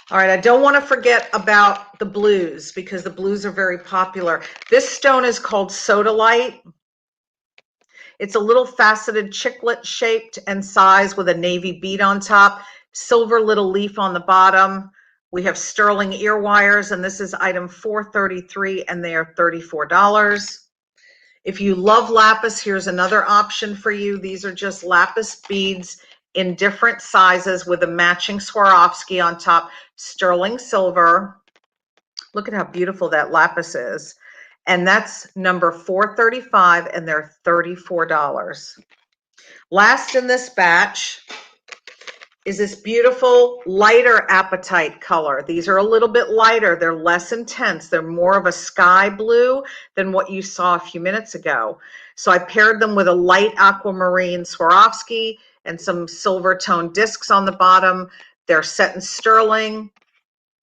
All right, I don't want to forget about the blues because the blues are very popular. This stone is called sodalite. It's a little faceted chiclet shaped and size with a navy bead on top, silver little leaf on the bottom. We have sterling ear wires, and this is item 433, and they are $34. If you love lapis, here's another option for you. These are just lapis beads in different sizes with a matching Swarovski on top, sterling silver. Look at how beautiful that lapis is. And that's number 435, and they're $34. Last in this batch is this beautiful lighter apatite color. These are a little bit lighter. They're less intense. They're more of a sky blue than what you saw a few minutes ago. So I paired them with a light aquamarine Swarovski and some silver tone discs on the bottom. They're set in sterling.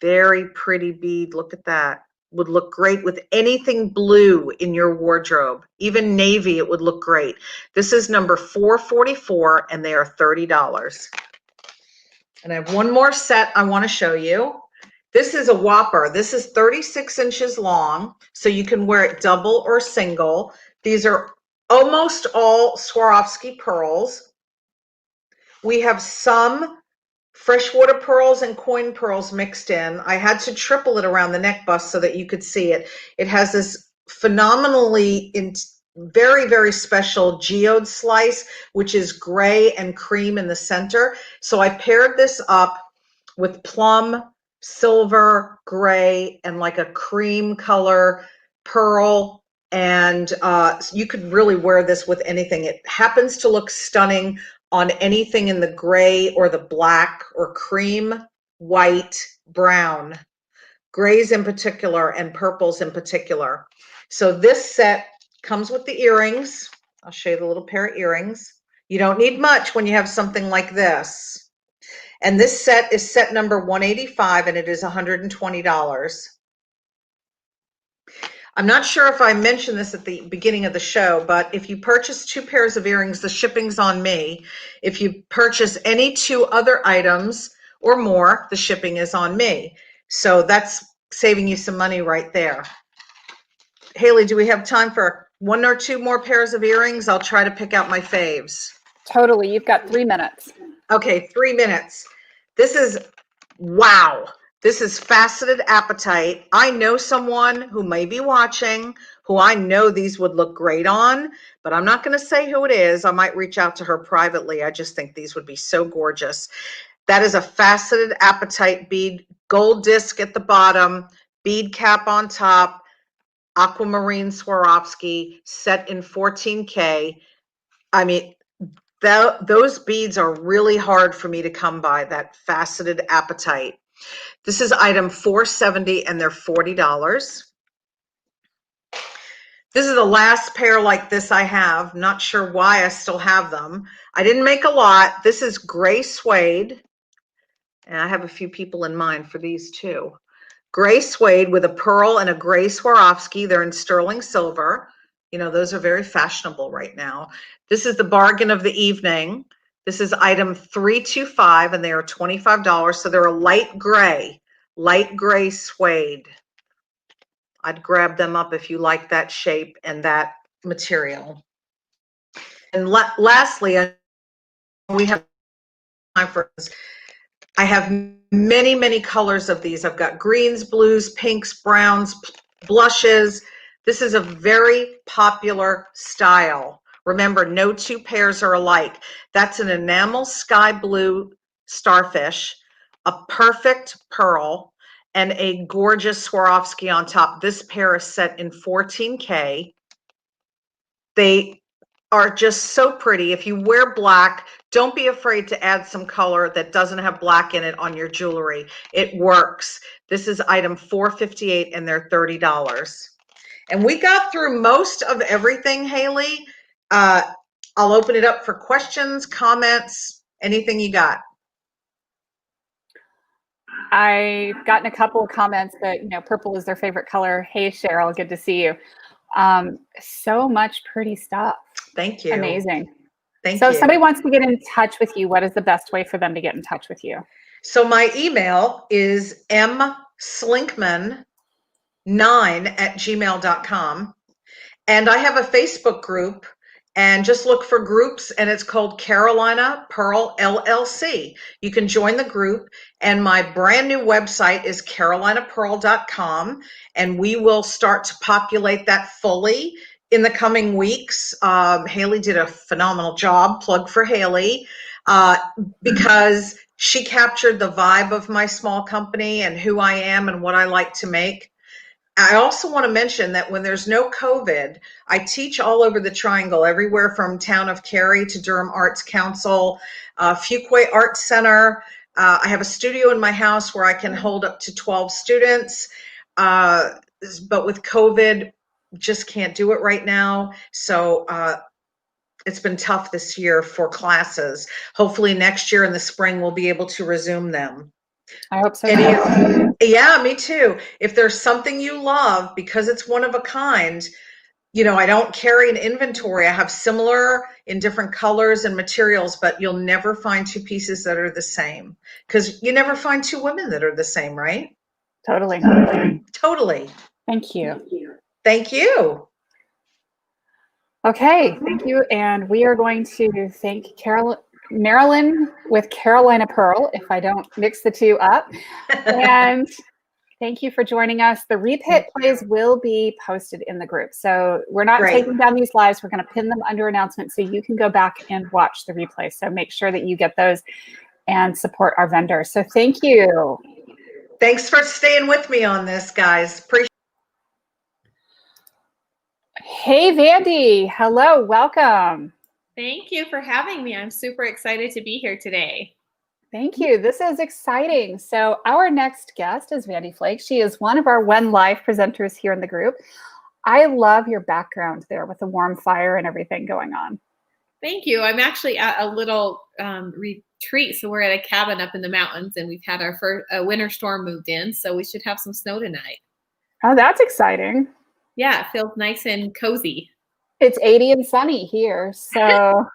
Very pretty bead. Look at that. Would look great with anything blue in your wardrobe. Even navy, it would look great. This is number 444, and they are $30. And I have one more set I want to show you. This is a whopper. This is 36 inches long, so you can wear it double or single. These are almost all Swarovski pearls. We have some freshwater pearls and coin pearls mixed in. I had to triple it around the neck bust so that you could see it. It has this phenomenally very, very special geode slice, which is gray and cream in the center. So I paired this up with plum, silver, gray, and like a cream color pearl. And you could really wear this with anything. It happens to look stunning on anything in the gray or the black or cream, white, brown, grays in particular, and purples in particular. So this set comes with the earrings. I'll show you the little pair of earrings. You don't need much when you have something like this. And this set is set number 185, and it is $120. I'm not sure if I mentioned this at the beginning of the show, but if you purchase 2 pairs of earrings, the shipping's on me. If you purchase any 2 other items or more, the shipping is on me. So that's saving you some money right there. Haley, do we have time for 1 or 2 more pairs of earrings? I'll try to pick out my faves. Totally. You've got 3 minutes. Okay, 3 minutes. This is, wow. This is faceted apatite. I know someone who may be watching who I know these would look great on, but I'm not going to say who it is. I might reach out to her privately. I just think these would be so gorgeous. That is a faceted apatite bead, gold disc at the bottom, bead cap on top, aquamarine Swarovski, set in 14K. I mean, those beads are really hard for me to come by, that faceted apatite. This is item 470, and they're $40. This is the last pair like this I have. Not sure why I still have them. I didn't make a lot. This is gray suede, and I have a few people in mind for these too. Gray suede with a pearl and a gray Swarovski. They're in sterling silver. You know, those are very fashionable right now. This is the bargain of the evening. This is item 325, and they are $25. So they're a light gray suede. I'd grab them up if you like that shape and that material. And lastly, we have time for this. I have many, many colors of these. I've got greens, blues, pinks, browns, blushes. This is a very popular style. Remember, no 2 pairs are alike. That's an enamel sky blue starfish, a perfect pearl, and a gorgeous Swarovski on top. This pair is set in 14K. They are just so pretty. If you wear black, don't be afraid to add some color that doesn't have black in it on your jewelry. It works. This is item 458, and they're $30. And we got through most of everything, Haley. I'll open it up for questions, comments, anything you got. I've gotten a couple of comments that, you know, purple is their favorite color. Hey, Cheryl, good to see you. So much pretty stuff. Thank you. Amazing. Thank so you. If somebody wants to get in touch with you, what is the best way for them to get in touch with you? So my email is mslinkman9@gmail.com. And I have a Facebook group, and just look for groups, and it's called Carolina Pearl LLC. You can join the group, and my brand new website is carolinapearl.com, and we will start to populate that fully in the coming weeks. Haley did a phenomenal job, plug for Haley, because she captured the vibe of my small company and who I am and what I like to make. I also want to mention that when there's no COVID, I teach all over the Triangle, everywhere from Town of Cary to Durham Arts Council, Fuquay Arts Center. I have a studio in my house where I can hold up to 12 students, but with COVID, just can't do it right now. So it's been tough this year for classes. Hopefully next year in the spring, we'll be able to resume them. I hope so. Too. Yeah, me too. If there's something you love, because it's one of a kind, I don't carry an inventory. I have similar in different colors and materials, but you'll never find two pieces that are the same, because you never find two women that are the same, right? Totally. Totally. Thank you. Thank you. Okay, thank you. And we are going to thank Marilyn with Carolina Pearl, if I don't mix the two up. And thank you for joining us. The repeat plays will be posted in the group. So we're not taking down these lives. We're going to pin them under announcements so you can go back and watch the replay. So make sure that you get those and support our vendors. So thank you. Thanks for staying with me on this, guys. Appreciate. Hey, Vandee. Hello, welcome. Thank you for having me. I'm super excited to be here today. Thank you. This is exciting. So our next guest is Vandee Flake. She is one of our WEN Live presenters here in the group. I love your background there with the warm fire and everything going on. Thank you. I'm actually at a little retreat. So we're at a cabin up in the mountains, and we've had our first winter storm moved in. So we should have some snow tonight. Oh, that's exciting. Yeah, it feels nice and cozy. It's 80 and sunny here, so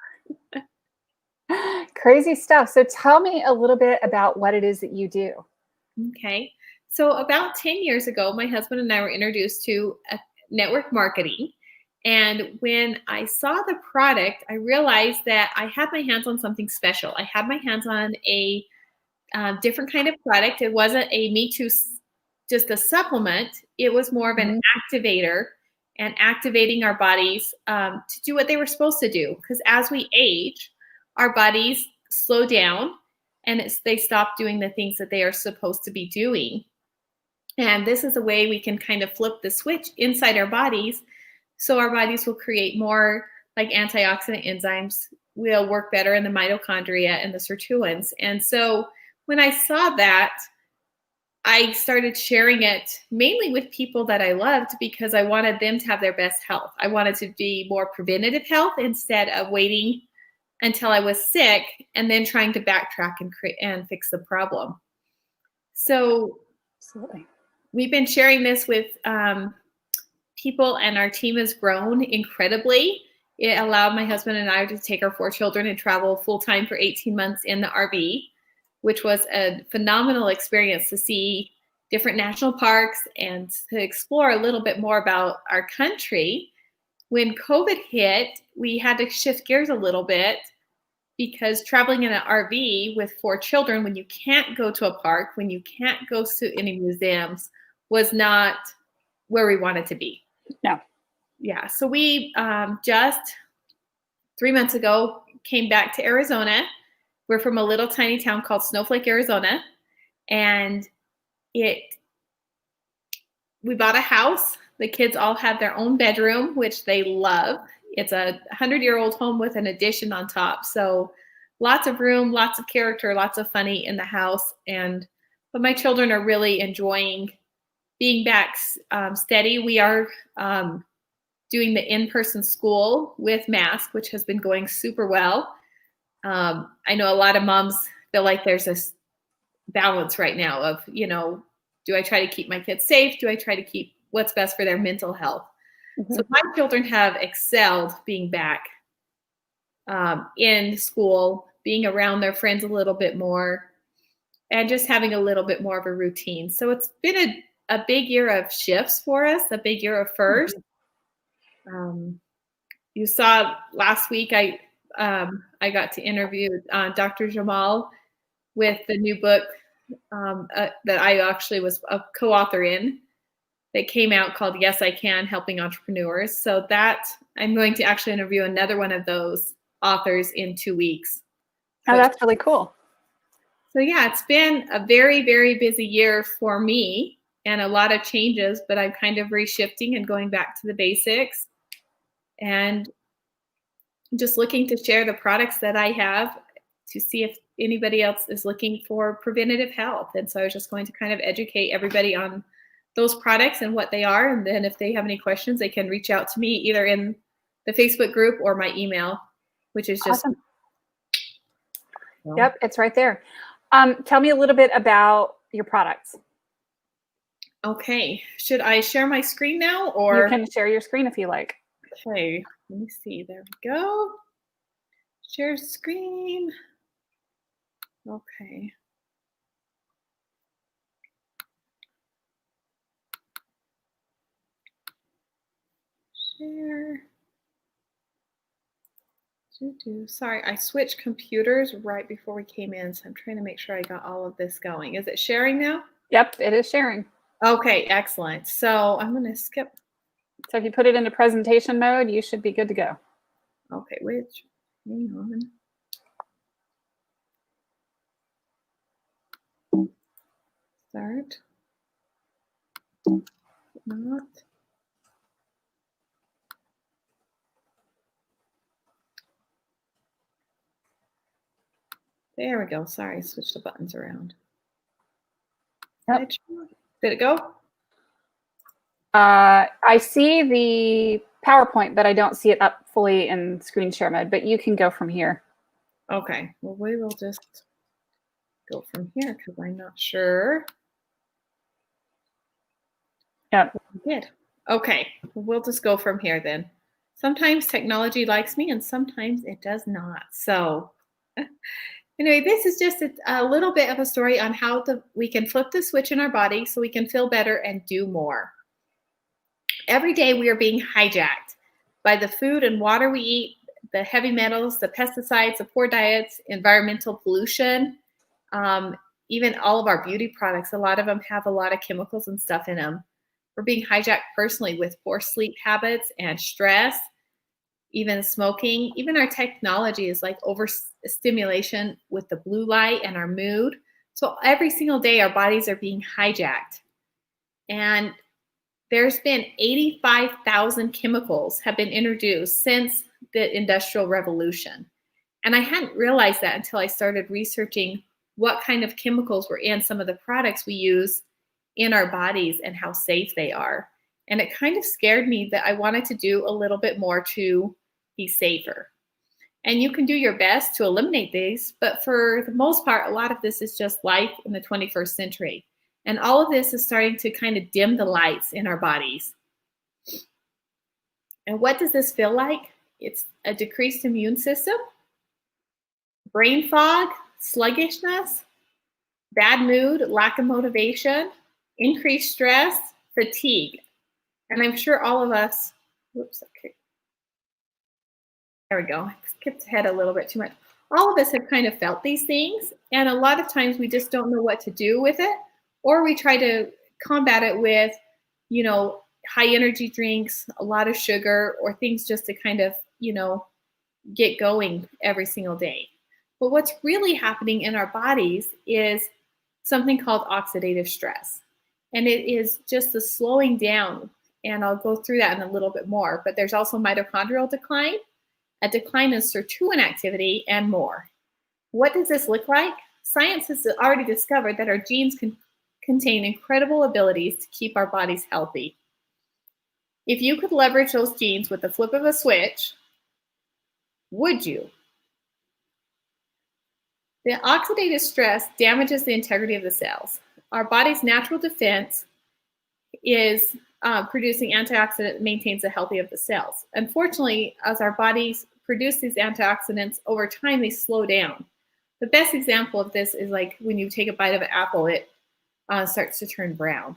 crazy stuff. So tell me a little bit about what it is that you do. Okay. So about 10 years ago, my husband and I were introduced to network marketing. And when I saw the product, I realized that I had my hands on something special. I had my hands on a different kind of product. It wasn't a Me Too, just a supplement. It was more of an activator, and activating our bodies to do what they were supposed to do. Because as we age, our bodies slow down, and they stop doing the things that they are supposed to be doing. And this is a way we can kind of flip the switch inside our bodies, so our bodies will create more like antioxidant enzymes, will work better in the mitochondria and the sirtuins. And so when I saw that, I started sharing it mainly with people that I loved, because I wanted them to have their best health. I wanted to be more preventative health instead of waiting until I was sick and then trying to backtrack and fix the problem. So Absolutely. We've been sharing this with people, and our team has grown incredibly. It allowed my husband and I to take our 4 children and travel full-time for 18 months in the RV, which was a phenomenal experience to see different national parks and to explore a little bit more about our country. When COVID hit, we had to shift gears a little bit, because traveling in an RV with 4 children, when you can't go to a park, when you can't go to any museums, was not where we wanted to be. No. Yeah. So we just 3 months ago came back to Arizona. We're from a little tiny town called Snowflake, Arizona. And we bought a house. The kids all have their own bedroom, which they love. It's a 100-year-old home with an addition on top. So lots of room, lots of character, lots of funny in the house. But my children are really enjoying being back steady. We are doing the in-person school with mask, which has been going super well. I know a lot of moms feel like there's this balance right now of, do I try to keep my kids safe? Do I try to keep what's best for their mental health? Mm-hmm. So my children have excelled being back in school, being around their friends a little bit more. and just having a little bit more of a routine. So it's been a big year of shifts for us, a big year of first. You saw last week I got to interview Dr. Jamal with the new book that I actually was a co-author in that came out called Yes, I Can, Helping Entrepreneurs. So that I'm going to actually interview another one of those authors in 2 weeks. Oh, that's really cool. So yeah, it's been a very, very busy year for me and a lot of changes, but I'm kind of reshifting and going back to the basics and just looking to share the products that I have to see if anybody else is looking for preventative health. And so I was just going to kind of educate everybody on those products and what they are. And then if they have any questions, they can reach out to me either in the Facebook group or my email, which is just. Awesome. Yep, it's right there. Tell me a little bit about your products. Okay. Should I share my screen now or? You can share your screen if you like. Okay. Let me see. There we go. Share screen. Okay. Share. Sorry, I switched computers right before we came in, so I'm trying to make sure I got all of this going. Is it sharing now? Yep, it is sharing. Okay, excellent. So I'm going to skip. So if you put it into presentation mode, you should be good to go. Okay, hang on. Start. Not. There we go. Sorry, I switched the buttons around. Yep. Did it go? I see the PowerPoint, but I don't see it up fully in screen share mode, but you can go from here. Okay, well, we will just go from here because I'm not sure. Yep. Good. Okay, we'll just go from here then. Sometimes technology likes me and sometimes it does not. So anyway, this is just a little bit of a story on how we can flip the switch in our body so we can feel better and do more. Every day we are being hijacked by the food and water we eat, the heavy metals, the pesticides, the poor diets, environmental pollution, even all of our beauty products. A lot of them have a lot of chemicals and stuff in them. We're being hijacked personally with poor sleep habits and stress, even smoking. Even our technology is like overstimulation with the blue light and our mood. So every single day our bodies are being hijacked. And there's been 85,000 chemicals have been introduced since the Industrial Revolution. And I hadn't realized that until I started researching what kind of chemicals were in some of the products we use in our bodies and how safe they are. And it kind of scared me that I wanted to do a little bit more to be safer. And you can do your best to eliminate these, but for the most part, a lot of this is just life in the 21st century. And all of this is starting to kind of dim the lights in our bodies. And what does this feel like? It's a decreased immune system, brain fog, sluggishness, bad mood, lack of motivation, increased stress, fatigue. And I'm sure all of us, whoops, okay. There we go. I skipped ahead a little bit too much. All of us have kind of felt these things. And a lot of times we just don't know what to do with it. Or we try to combat it with, high energy drinks, a lot of sugar, or things just to kind of, get going every single day. But what's really happening in our bodies is something called oxidative stress. And it is just the slowing down. And I'll go through that in a little bit more. But there's also mitochondrial decline, a decline in sirtuin activity, and more. What does this look like? Science has already discovered that our genes can contain incredible abilities to keep our bodies healthy. If you could leverage those genes with the flip of a switch, would you? The oxidative stress damages the integrity of the cells. Our body's natural defense is producing antioxidant that maintains the health of the cells. Unfortunately, as our bodies produce these antioxidants, over time they slow down. The best example of this is like when you take a bite of an apple, it starts to turn brown.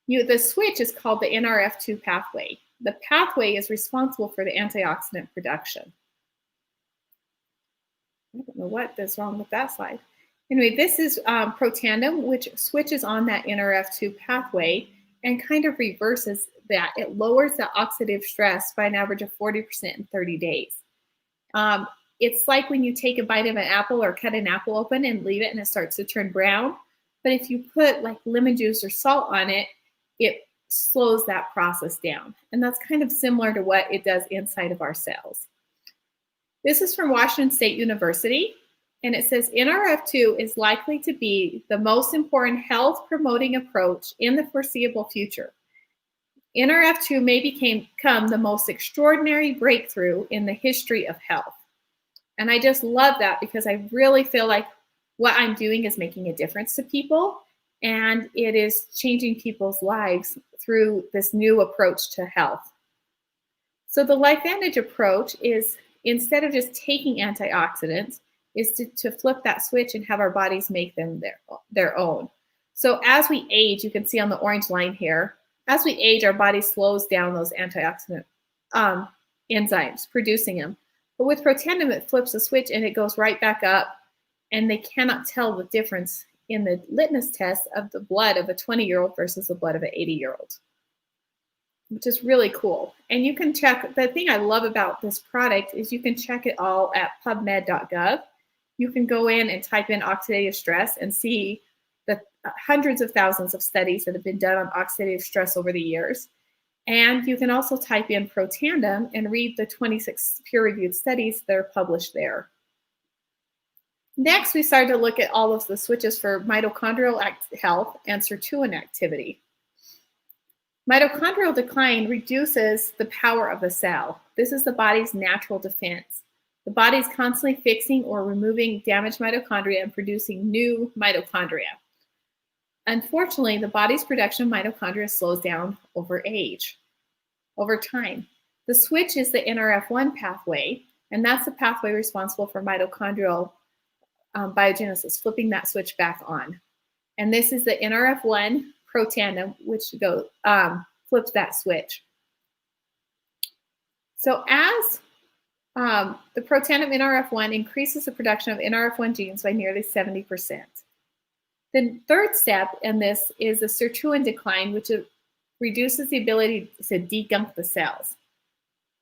The switch is called the NRF2 pathway. The pathway is responsible for the antioxidant production. I don't know what is wrong with that slide. Anyway, this is Protandim, which switches on that NRF2 pathway and kind of reverses that. It lowers the oxidative stress by an average of 40% in 30 days. It's like when you take a bite of an apple or cut an apple open and leave it and it starts to turn brown. But if you put like lemon juice or salt on it, it slows that process down. And that's kind of similar to what it does inside of our cells. This is from Washington State University. And it says NRF2 is likely to be the most important health promoting approach in the foreseeable future. NRF2 may become the most extraordinary breakthrough in the history of health. And I just love that because I really feel like what I'm doing is making a difference to people, and it is changing people's lives through this new approach to health. So the LifeVantage approach is, instead of just taking antioxidants, is to flip that switch and have our bodies make them their own. So as we age, you can see on the orange line here, as we age, our body slows down those antioxidant enzymes, producing them. But with Protandim, it flips the switch and it goes right back up, and they cannot tell the difference in the litmus test of the blood of a 20-year-old versus the blood of an 80-year-old, which is really cool. And you can check, the thing I love about this product is you can check it all at pubmed.gov. You can go in and type in oxidative stress and see the hundreds of thousands of studies that have been done on oxidative stress over the years. And you can also type in Protandim and read the 26 peer-reviewed studies that are published there. Next, we started to look at all of the switches for mitochondrial health and sirtuin activity. Mitochondrial decline reduces the power of the cell. This is the body's natural defense. The body is constantly fixing or removing damaged mitochondria and producing new mitochondria. Unfortunately, the body's production of mitochondria slows down over time. The switch is the NRF1 pathway, and that's the pathway responsible for mitochondrial biogenesis, flipping that switch back on. And this is the NRF1 Protandim, which flips that switch. So as the Protandim NRF1 increases the production of NRF1 genes by nearly 70%. The third step in this is the sirtuin decline, which reduces the ability to degunk the cells.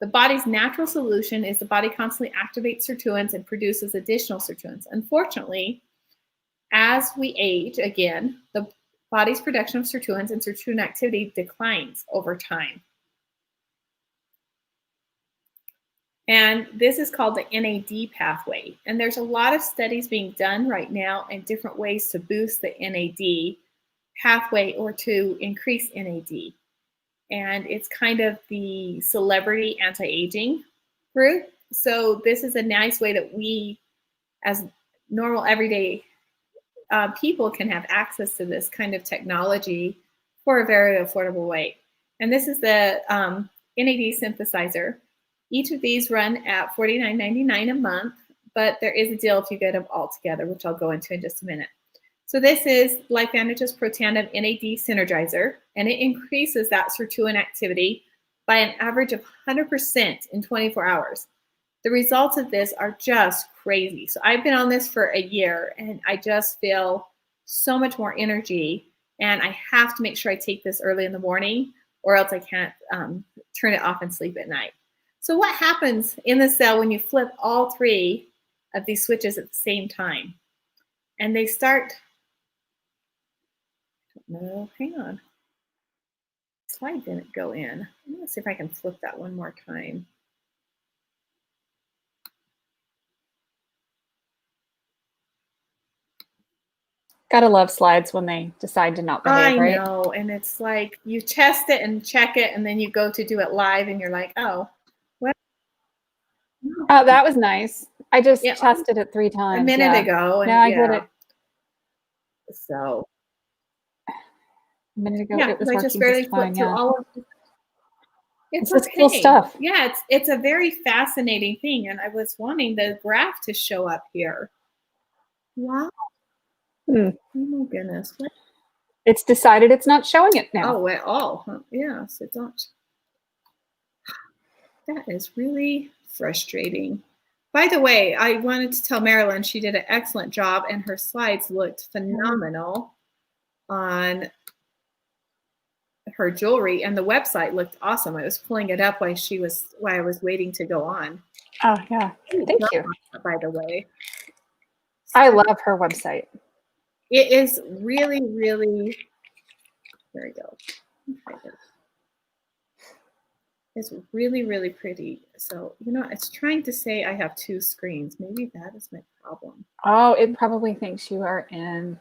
The body's natural solution is the body constantly activates sirtuins and produces additional sirtuins. Unfortunately, as we age, again, the body's production of sirtuins and sirtuin activity declines over time. And this is called the NAD pathway. And there's a lot of studies being done right now in different ways to boost the NAD pathway or to increase NAD. And it's kind of the celebrity anti-aging group. So this is a nice way that we, as normal everyday people, can have access to this kind of technology for a very affordable way. And this is the NAD synthesizer. Each of these run at $49.99 a month, but there is a deal if you get them all together, which I'll go into in just a minute. So this is LifeVantage's Protandim NAD Synergizer, and it increases that sirtuin activity by an average of 100% in 24 hours. The results of this are just crazy. So I've been on this for a year, and I just feel so much more energy, and I have to make sure I take this early in the morning, or else I can't turn it off and sleep at night. So what happens in the cell when you flip all three of these switches at the same time? And they start, no, hang on. Slide didn't go in. Let's see if I can flip that one more time. Gotta love slides when they decide to not behave, right? I know, and it's like you test it and check it, and then you go to do it live, and you're like, oh, what? Oh, that was nice. I just tested it 3 times. A minute ago. And now I get it. So. A minute ago, Yeah, it was I working just barely just fine. flipped through all of it. It's just okay. cool stuff. Yeah, it's a very fascinating thing, and I was wanting the graph to show up here. Wow. Hmm. Oh my goodness. What? It's decided it's not showing it now. Oh, at all. Huh? Yeah, so don't. That is really frustrating. By the way, I wanted to tell Marilyn she did an excellent job and her slides looked phenomenal on her jewelry, and the website looked awesome. I was pulling it up while I was waiting to go on. Oh, yeah. Thank you. By the way. I love her website. It is really, really, there we go. It's really, really pretty. So, it's trying to say I have two screens. Maybe that is my problem. Oh, it probably thinks you are in.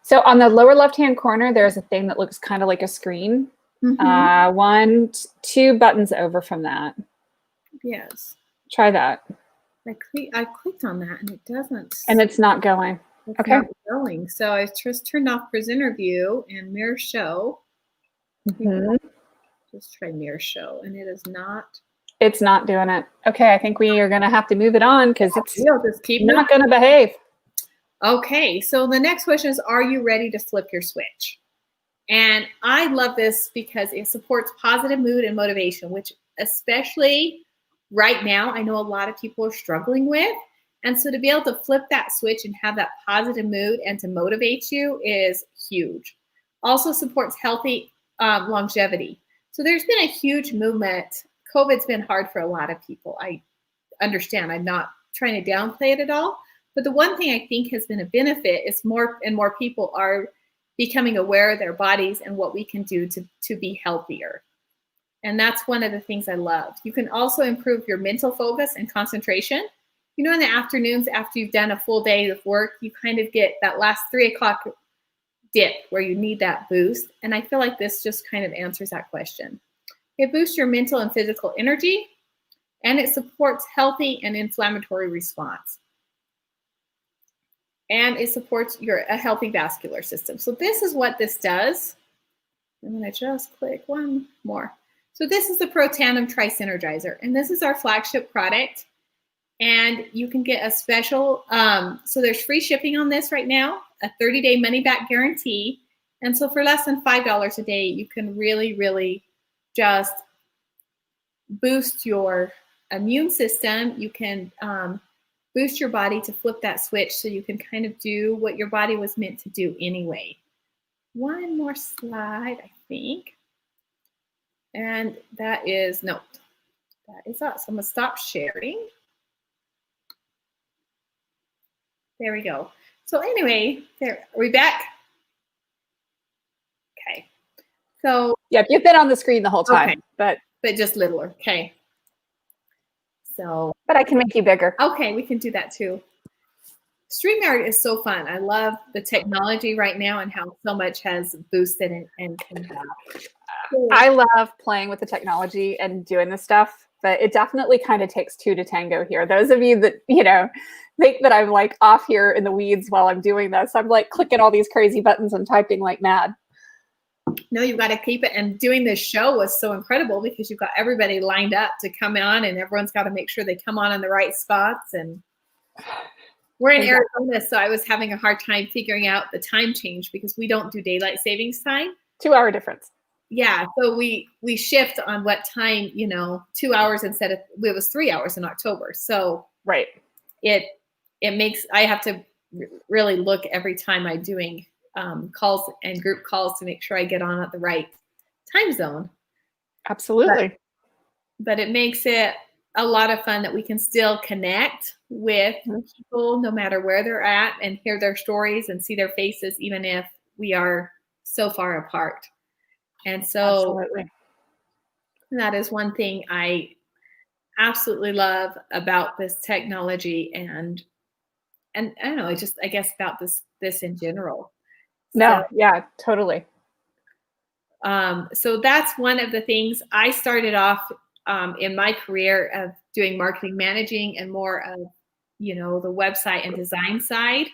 So on the lower left-hand corner, there's a thing that looks kind of like a screen. Mm-hmm. 2 buttons over from that. Yes. Try that. I clicked on that and it doesn't. And it's not going. It's okay. not going. So I just turned off presenter view and mirror show. Mm-hmm. Just try mirror show and it is not. It's not doing it. Okay, I think we are going to have to move it on because it's not going to behave. Okay, so the next question is, are you ready to flip your switch? And I love this because it supports positive mood and motivation, which especially right now, I know a lot of people are struggling with. And so to be able to flip that switch and have that positive mood and to motivate you is huge. Also supports healthy longevity. So there's been a huge movement. COVID's been hard for a lot of people. I understand. I'm not trying to downplay it at all. But the one thing I think has been a benefit is more and more people are becoming aware of their bodies and what we can do to be healthier. And that's one of the things I love. You can also improve your mental focus and concentration. In the afternoons after you've done a full day of work, you kind of get that last 3 o'clock dip where you need that boost. And I feel like this just kind of answers that question. It boosts your mental and physical energy, and it supports healthy and inflammatory response. And it supports a healthy vascular system. So this is what this does. I'm going to just click one more. So this is the Pro Tandem Tri-Synergizer, and this is our flagship product. And you can get a special, so there's free shipping on this right now, a 30-day money-back guarantee. And so for less than $5 a day, you can really, really just boost your immune system. You can boost your body to flip that switch so you can kind of do what your body was meant to do anyway. One more slide, I think. And that is us. So I'm going to stop sharing. There we go. So anyway, are we back? Okay. So yep, you've been on the screen the whole time, okay. but just littler. Okay. So, but I can make you bigger. Okay, we can do that too. StreamYard is so fun. I love the technology right now and how so much has boosted and can have. I love playing with the technology and doing this stuff, but it definitely kind of takes 2 to tango here. Those of you that, think that I'm like off here in the weeds while I'm doing this, I'm like clicking all these crazy buttons and typing like mad. No, you've got to keep it. And doing this show was so incredible because you've got everybody lined up to come on and everyone's got to make sure they come on the right spots. And we're in Arizona, so I was having a hard time figuring out the time change because we don't do daylight savings time. 2-hour difference. Yeah, so we shift on what time, 2 hours instead of, it was 3 hours in October. So right, it makes, I have to really look every time I'm doing calls and group calls to make sure I get on at the right time zone. Absolutely. But it makes it a lot of fun that we can still connect with people no matter where they're at and hear their stories and see their faces, even if we are so far apart. And so absolutely. That is one thing I absolutely love about this technology and I don't know, I guess about this in general. No, yeah, totally. So that's one of the things I started off in my career of doing marketing managing and more of, the website and design side.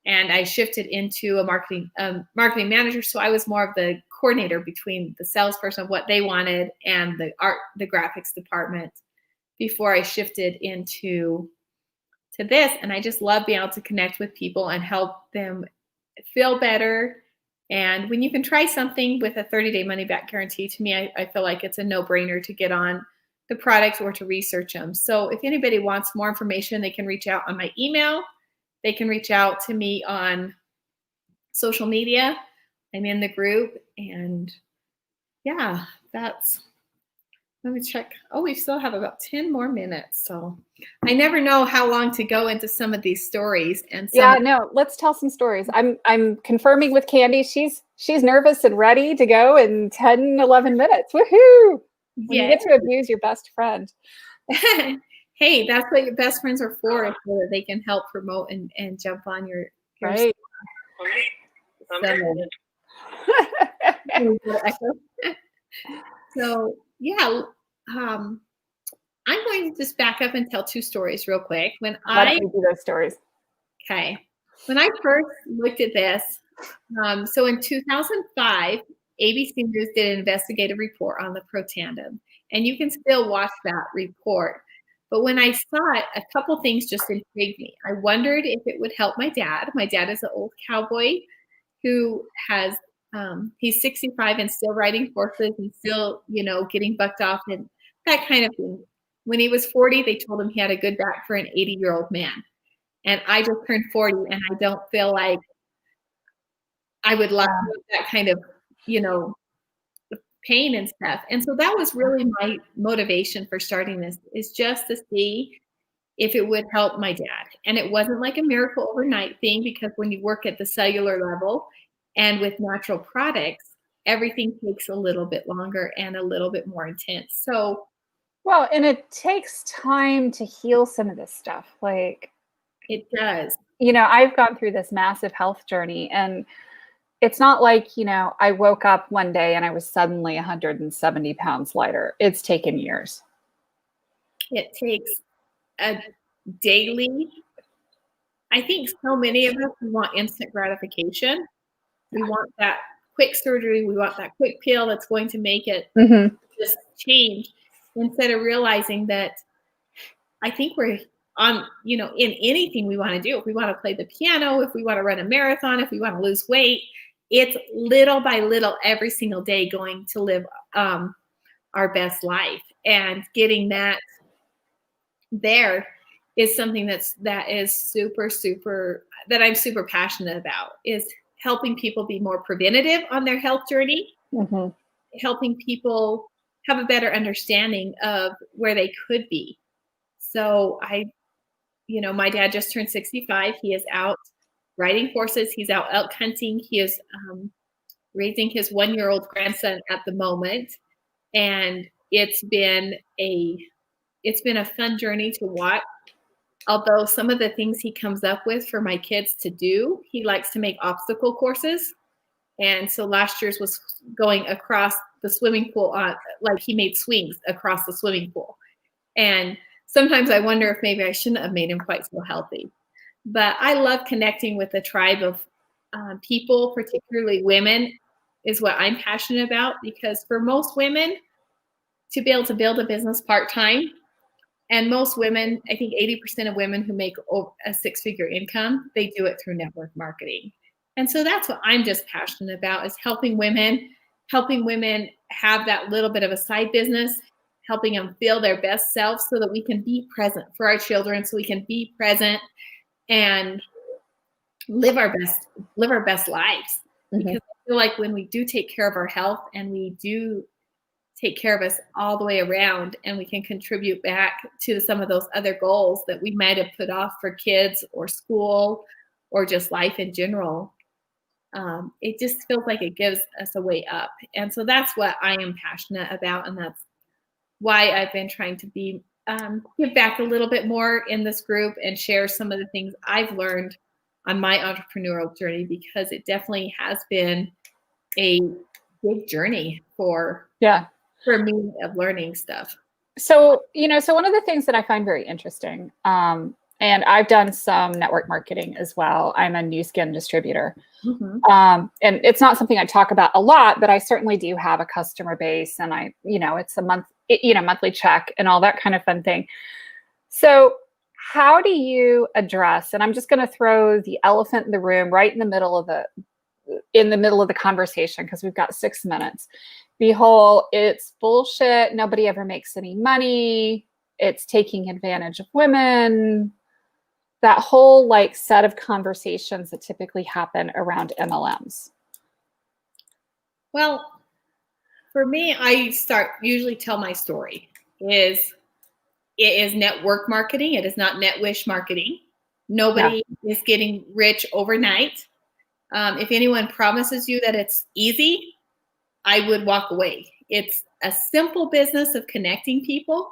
And I shifted into a marketing manager. So I was more of the coordinator between the salesperson of what they wanted and the graphics department before I shifted into to this. And I just love being able to connect with people and help them feel better. And when you can try something with a 30-day money-back guarantee, to me, I feel like it's a no-brainer to get on the products or to research them. So if anybody wants more information, they can reach out on my email. They can reach out to me on social media. I'm in the group. And yeah, let me check. Oh, we still have about 10 more minutes. So I never know how long to go into some of these stories. And yeah, no, let's tell some stories. I'm confirming with Candi. She's nervous and ready to go in 10, 11 minutes. Woohoo! When you get to abuse your best friend. Hey, that's what your best friends are for, is so that they can help promote and jump on your right. So yeah, I'm going to just back up and tell 2 stories real quick. Why don't we do those stories? Okay. When I first looked at this, so in 2005, ABC News did an investigative report on the Protandim, and you can still watch that report. But when I saw it, a couple things just intrigued me. I wondered if it would help my dad. My dad is an old cowboy who has, he's 65 and still riding horses and still, getting bucked off and that kind of thing. When he was 40, they told him he had a good back for an 80-year-old man. And I just turned 40, and I don't feel like I would like that kind of, pain and stuff. And so that was really my motivation for starting this, is just to see if it would help my dad. And it wasn't like a miracle overnight thing, because when you work at the cellular level and with natural products, everything takes a little bit longer and a little bit more intense. So, well, and it takes time to heal some of this stuff. Like, it does. I've gone through this massive health journey, and it's not like, I woke up one day and I was suddenly 170 pounds lighter. It's taken years. It takes a daily. I think so many of us, we want instant gratification. We want that quick surgery. We want that quick pill that's going to make it just change, instead of realizing that I think we're on, in anything we want to do. If we want to play the piano, if we want to run a marathon, if we want to lose weight, it's little by little every single day going to live our best life. And getting that there is something that is super, super, that I'm super passionate about, is helping people be more preventative on their health journey, helping people have a better understanding of where they could be. So my dad just turned 65. He is out riding horses. He's out elk hunting. He is raising his 1-year-old grandson at the moment. And it's been a fun journey to watch. Although some of the things he comes up with for my kids to do, he likes to make obstacle courses. And so last year's was going across the swimming pool, like he made swings across the swimming pool. And sometimes I wonder if maybe I shouldn't have made him quite so healthy. But I love connecting with a tribe of people, particularly women, is what I'm passionate about. Because for most women, to be able to build a business part-time, and most women, I think 80% of women who make a 6-figure income, they do it through network marketing. And so that's what I'm just passionate about, is helping women have that little bit of a side business, helping them feel their best self so that we can be present for our children, so we can be present and live our best lives. Because I feel like when we do take care of our health, and we do take care of us all the way around, and we can contribute back to some of those other goals that we might have put off for kids or school or just life in general, it just feels like it gives us a way up. And so that's what I am passionate about. And that's why I've been trying to give back a little bit more in this group and share some of the things I've learned on my entrepreneurial journey, because it definitely has been a big journey for me of learning stuff. So, so one of the things that I find very interesting, and I've done some network marketing as well. I'm a new skin distributor. And it's not something I talk about a lot, but I certainly do have a customer base, and it's a monthly check and all that kind of fun thing. So how do you address, and I'm just going to throw the elephant in the room right in the middle of the conversation, because we've got 6 minutes. The whole, it's bullshit, nobody ever makes any money, it's taking advantage of women, that whole like set of conversations that typically happen around MLMs. Well, for me, I usually tell my story. It is network marketing. It is not net wish marketing. Nobody is getting rich overnight. If anyone promises you that it's easy, I would walk away. It's a simple business of connecting people.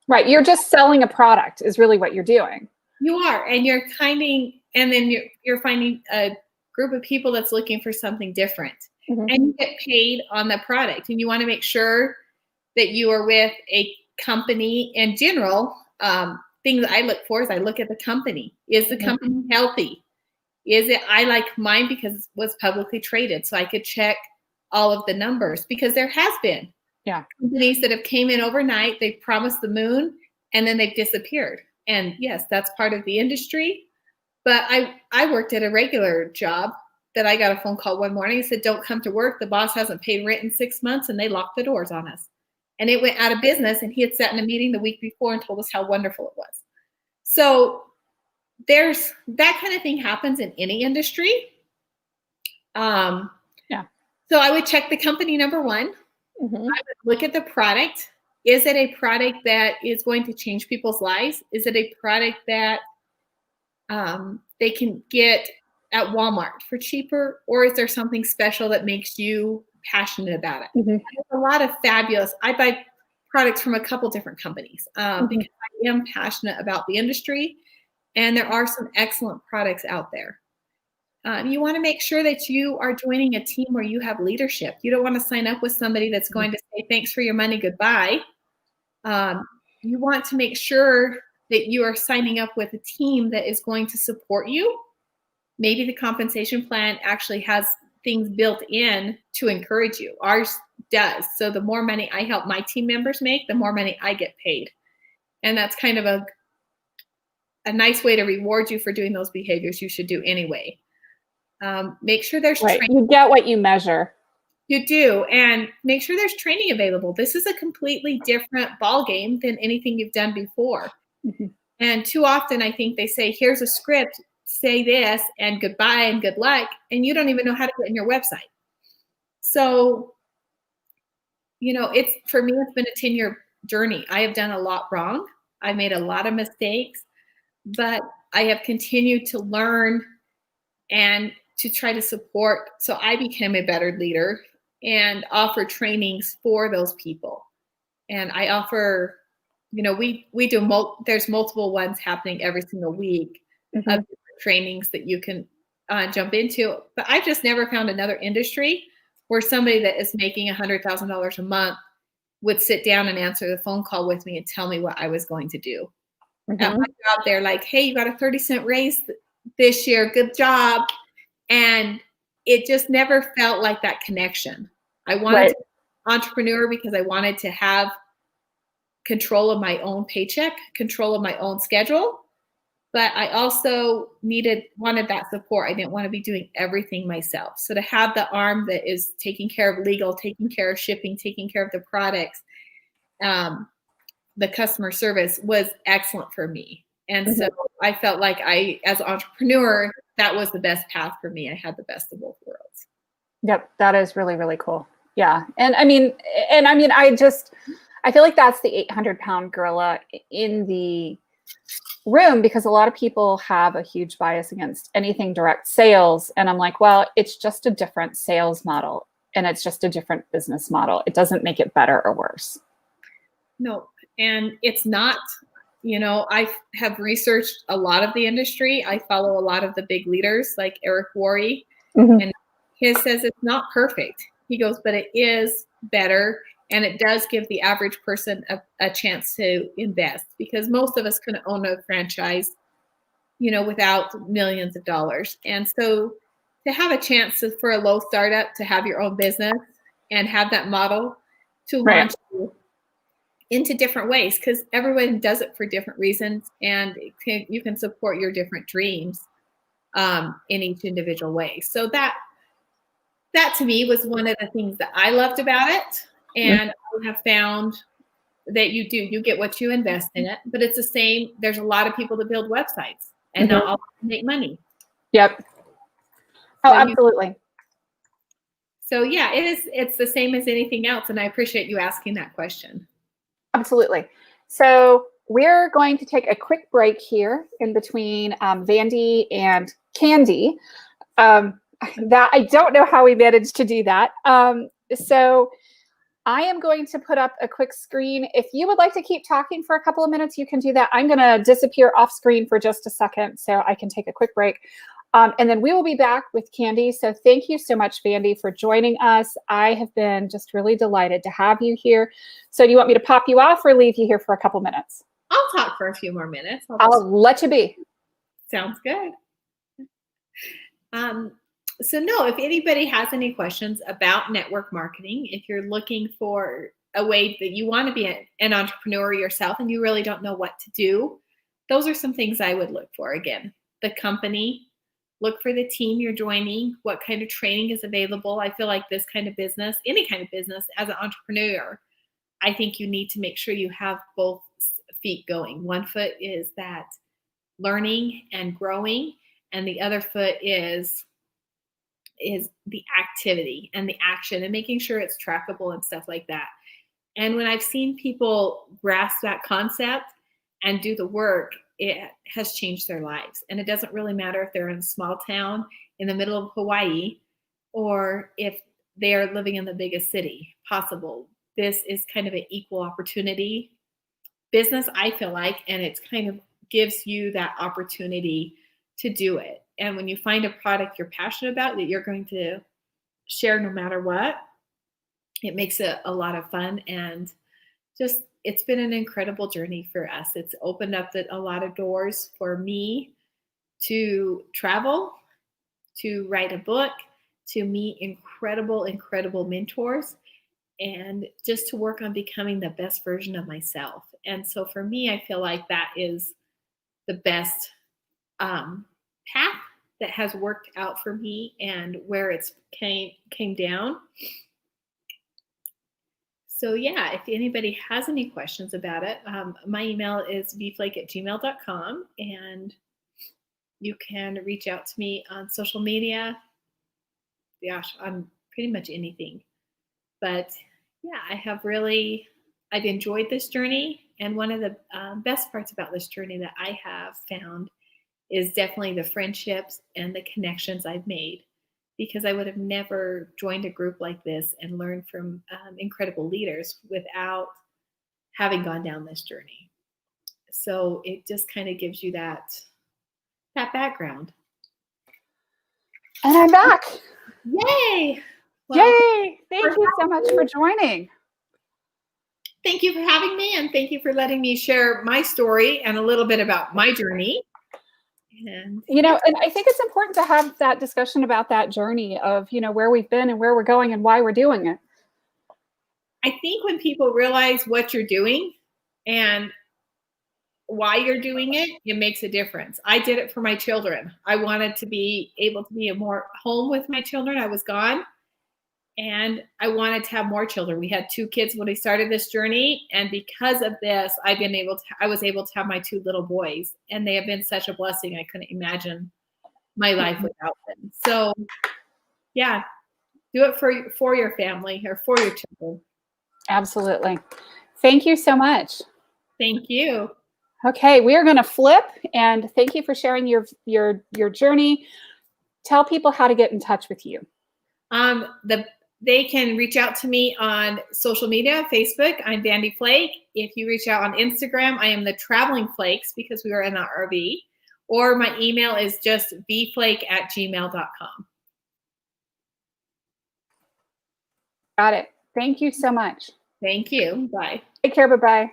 Right. You're just selling a product is really what you're doing. You are, and you're you're finding a group of people that's looking for something different. Mm-hmm. And you get paid on the product, and you want to make sure that you are with a company in general. Things I look for is I look at the company. Is the company healthy? Is it, I like mine because it was publicly traded, so I could check all of the numbers, because there has been companies that have came in overnight, they promised the moon, and then they've disappeared. And yes, that's part of the industry. But I worked at a regular job that I got a phone call one morning and said, don't come to work. The boss hasn't paid rent in 6 months, and they locked the doors on us. And it went out of business, and he had sat in a meeting the week before and told us how wonderful it was. So there's that kind of thing happens in any industry. So I would check the company, number one. Mm-hmm. I would look at the product. Is it a product that is going to change people's lives? Is it a product that they can get at Walmart for cheaper? Or is there something special that makes you passionate about it? Mm-hmm. There's a lot of fabulous, I buy products from a couple different companies because I am passionate about the industry, and there are some excellent products out there. You want to make sure that you are joining a team where you have leadership. You don't want to sign up with somebody that's going to say, thanks for your money, goodbye. You want to make sure that you are signing up with a team that is going to support you. Maybe the compensation plan actually has things built in to encourage you. Ours does. So the more money I help my team members make, the more money I get paid. And that's kind of a nice way to reward you for doing those behaviors you should do anyway. Make sure there's training. You get what you measure. You do, and make sure there's training available. This is a completely different ball game than anything you've done before. Mm-hmm. And too often, I think they say, "Here's a script. Say this, and goodbye, and good luck," and you don't even know how to get in your website. So, for me, it's been a 10-year journey. I have done a lot wrong. I've made a lot of mistakes, but I have continued to learn and to try to support. So I became a better leader and offer trainings for those people. And I offer, we do, there's multiple ones happening every single week of different trainings that you can jump into. But I've just never found another industry where somebody that is making $100,000 a month would sit down and answer the phone call with me and tell me what I was going to do. At my job, they're like, hey, you got a 30-cent raise this year. Good job. And it just never felt like that connection. I wanted to be an entrepreneur because I wanted to have control of my own paycheck, control of my own schedule. But I also wanted that support. I didn't want to be doing everything myself. So to have the arm that is taking care of legal, taking care of shipping, taking care of the products, the customer service was excellent for me. And so I felt like as an entrepreneur, that was the best path for me. I had the best of both worlds. Yep. That is really, really cool. Yeah. And I feel like that's the 800-pound gorilla in the room, because a lot of people have a huge bias against anything direct sales. And I'm like, well, it's just a different sales model, and it's just a different business model. It doesn't make it better or worse. No. And it's not. I have researched a lot of the industry. I follow a lot of the big leaders like Eric Worre, and he says it's not perfect. He goes, but it is better, and it does give the average person a chance to invest, because most of us couldn't own a franchise, without millions of dollars. And so to have a chance for a low startup to have your own business and have that model to launch into different ways, because everyone does it for different reasons, and you can support your different dreams in each individual way. So that to me was one of the things that I loved about it. And I have found that you get what you invest in it, but it's the same. There's a lot of people that build websites and not all make money. Yep. Oh, absolutely. So yeah, it's the same as anything else. And I appreciate you asking that question. Absolutely. So we're going to take a quick break here in between Vandee and Candi. That I don't know how we managed to do that. So I am going to put up a quick screen. If you would like to keep talking for a couple of minutes, you can do that. I'm going to disappear off screen for just a second so I can take a quick break. And then we will be back with Candi. So thank you so much, Vandee, for joining us. I have been just really delighted to have you here. So do you want me to pop you off or leave you here for a couple minutes? I'll talk for a few more minutes. I'll let you be. Sounds good. So no, if anybody has any questions about network marketing, if you're looking for a way that you want to be an entrepreneur yourself and you really don't know what to do, those are some things I would look for. Again, the company, look for the team you're joining, what kind of training is available. I feel like this kind of business, any kind of business, as an entrepreneur, I think you need to make sure you have both feet going. One foot is that learning and growing, and the other foot is the activity and the action and making sure it's trackable and stuff like that. And when I've seen people grasp that concept and do the work, it has changed their lives. And it doesn't really matter if they're in a small town in the middle of Hawaii or if they are living in the biggest city possible. This is kind of an equal opportunity business, I feel like, and it's kind of gives you that opportunity to do it. And when you find a product you're passionate about that you're going to share no matter what, it makes it a lot of fun. And just, it's been an incredible journey for us. It's opened up a lot of doors for me to travel, to write a book, to meet incredible, incredible mentors, and just to work on becoming the best version of myself. And so for me, I feel like that is the best path that has worked out for me and where it's came down. So yeah, if anybody has any questions about it, my email is vflake@gmail.com, and you can reach out to me on social media. Gosh, on pretty much anything. But yeah, I've enjoyed this journey. And one of the best parts about this journey that I have found is definitely the friendships and the connections I've made, because I would have never joined a group like this and learned from incredible leaders without having gone down this journey. So it just kind of gives you that background. And I'm back. Yay! Well, yay! Thank you so much for joining. Thank you for having me, and thank you for letting me share my story and a little bit about my journey. And and I think it's important to have that discussion about that journey of, where we've been and where we're going and why we're doing it. I think when people realize what you're doing and why you're doing it, it makes a difference. I did it for my children. I wanted to be able to be more home with my children. I was gone. And I wanted to have more children. We had 2 kids when we started this journey. And because of this, I was able to have my 2 little boys. And they have been such a blessing. I couldn't imagine my life without them. So yeah, do it for your family or for your children. Absolutely. Thank you so much. Thank you. Okay, we are going to flip, and thank you for sharing your journey. Tell people how to get in touch with you. They can reach out to me on social media, Facebook. I'm Vandee Flake. If you reach out on Instagram, I am the Traveling Flakes because we were in our RV. Or my email is just vflake@gmail.com. Got it. Thank you so much. Thank you. Bye. Take care. Bye-bye.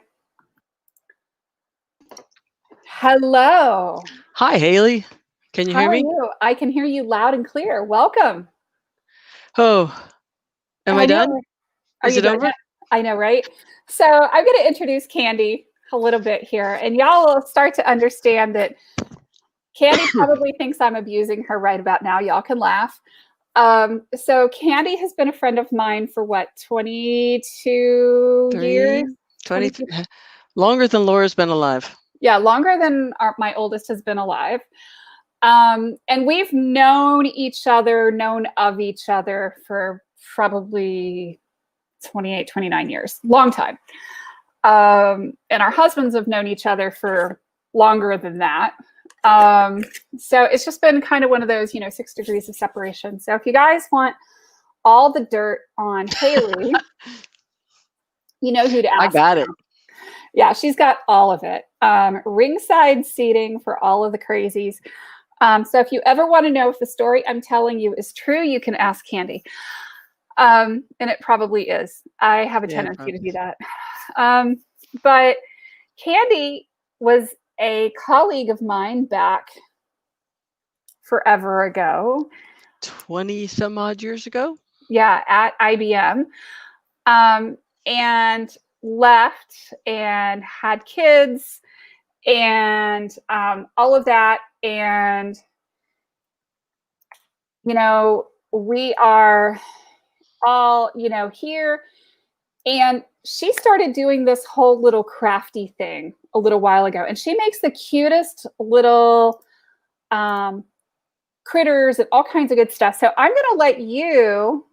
Hello. Hi, Haley. Can you hear me? How are you? I can hear you loud and clear. Welcome. Oh, am I done? Are Is you it done over? yet? I know, right? So I'm going to introduce Candi a little bit here, and y'all will start to understand that Candi probably thinks I'm abusing her right about now. Y'all can laugh. So Candi has been a friend of mine for what, 22 years? 20, longer than Laura's been alive. Yeah, longer than my oldest has been alive. And we've known of each other for probably 28, 29 years, long time. And our husbands have known each other for longer than that. So it's just been kind of one of those, 6 degrees of separation. So if you guys want all the dirt on Haley, you know who to ask. I got it. Yeah, she's got all of it. Ringside seating for all of the crazies. So if you ever want to know if the story I'm telling you is true, you can ask Candi. And it probably is. I have a tendency to do that. But Candi was a colleague of mine back forever ago. 20 some odd years ago? Yeah, at IBM. And left and had kids and all of that. And, we are all, here. And she started doing this whole little crafty thing a little while ago. And she makes the cutest little critters and all kinds of good stuff. So I'm going to let you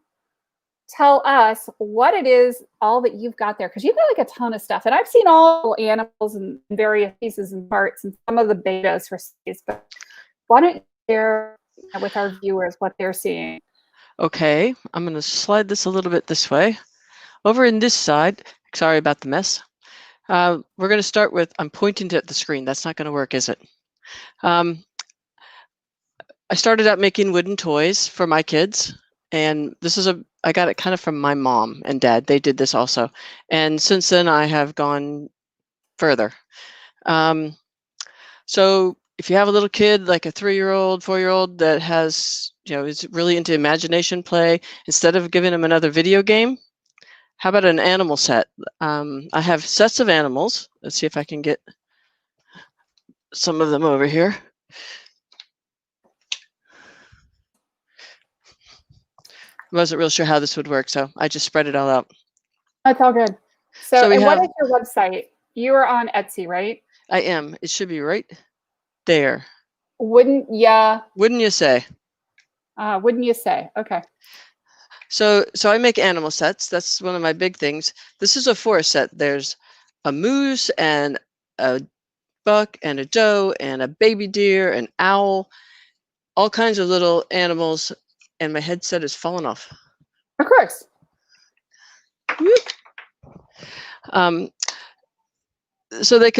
tell us what it is, all that you've got there. Because you've got like a ton of stuff. And I've seen all the animals and various pieces and parts and some of the betas for cities. But why don't you share with our viewers what they're seeing? Okay, I'm going to slide this a little bit this way. Over in this side, sorry about the mess. We're going to start with, I'm pointing at the screen. That's not going to work, is it? I started out making wooden toys for my kids. And I got it kind of from my mom and dad. They did this also. And since then, I have gone further. So if you have a little kid, like a 3-year-old, 4-year-old that has, is really into imagination play, instead of giving them another video game, how about an animal set? I have sets of animals. Let's see if I can get some of them over here. I wasn't real sure how this would work, so I just spread it all out. That's all good. So what is your website? You are on Etsy, right? I am. It should be right there. Wouldn't ya? Wouldn't you say? Wouldn't you say? Okay. So I make animal sets. That's one of my big things. This is a forest set. There's a moose and a buck and a doe and a baby deer, an owl, all kinds of little animals. And my headset is falling off. Of course. So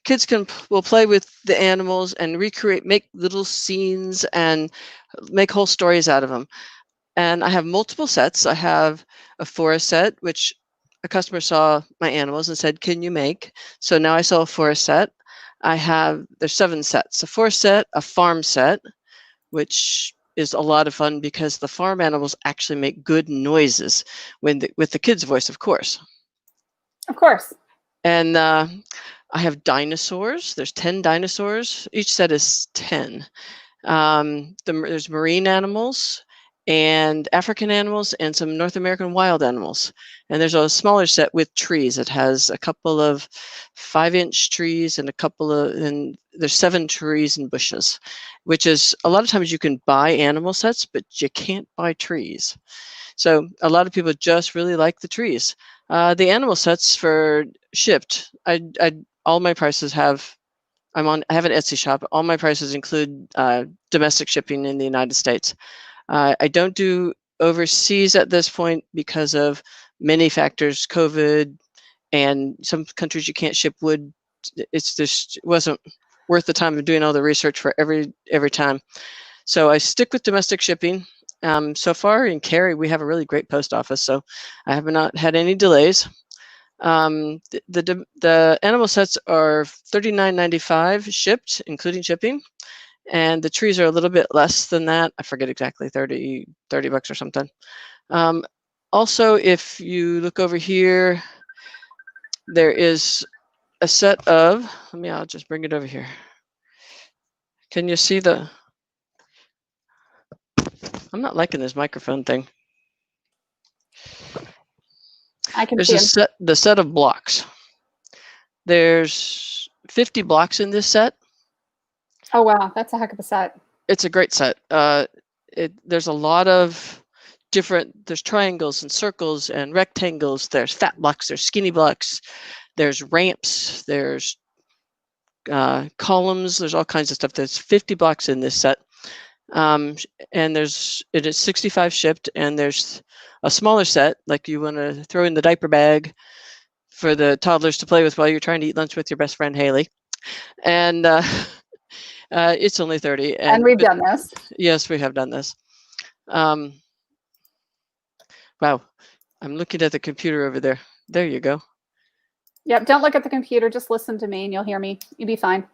kids will play with the animals and make little scenes and make whole stories out of them. And I have multiple sets. I have a forest set, which a customer saw my animals and said, "Can you make?" So now I sell a forest set. There's 7 sets: a forest set, a farm set, which is a lot of fun because the farm animals actually make good noises with the kid's voice, of course. Of course. And I have dinosaurs. There's 10 dinosaurs. Each set is 10. There's marine animals and African animals and some North American wild animals. And there's a smaller set with trees. It has a couple of 5-inch trees and there's 7 trees and bushes, which is a lot of times you can buy animal sets, but you can't buy trees. So a lot of people just really like the trees. The animal sets for shipped, all my prices I have an Etsy shop. All my prices include domestic shipping in the United States. I don't do overseas at this point because of many factors, COVID, and some countries you can't ship wood. It's just wasn't worth the time of doing all the research for every time. So I stick with domestic shipping. So far in Cary, we have a really great post office, so I have not had any delays. The animal sets are $39.95 shipped, including shipping. And the trees are a little bit less than that. I forget exactly, 30 bucks or something. Also, if you look over here, there is a set of, I'll just bring it over here. Can you see I'm not liking this microphone thing. I can There's see the set of blocks. There's 50 blocks in this set. Oh, wow. That's a heck of a set. It's a great set. There's a lot of there's triangles and circles and rectangles. There's fat blocks, there's skinny blocks, there's ramps, there's columns, there's all kinds of stuff. There's 50 blocks in this set. And it is 65 shipped, and there's a smaller set, like you want to throw in the diaper bag for the toddlers to play with while you're trying to eat lunch with your best friend, Haley. And it's only 30. And we've done this. Yes, we have done this. Wow. I'm looking at the computer over there. There you go. Yep. Don't look at the computer. Just listen to me and you'll hear me. You'll be fine.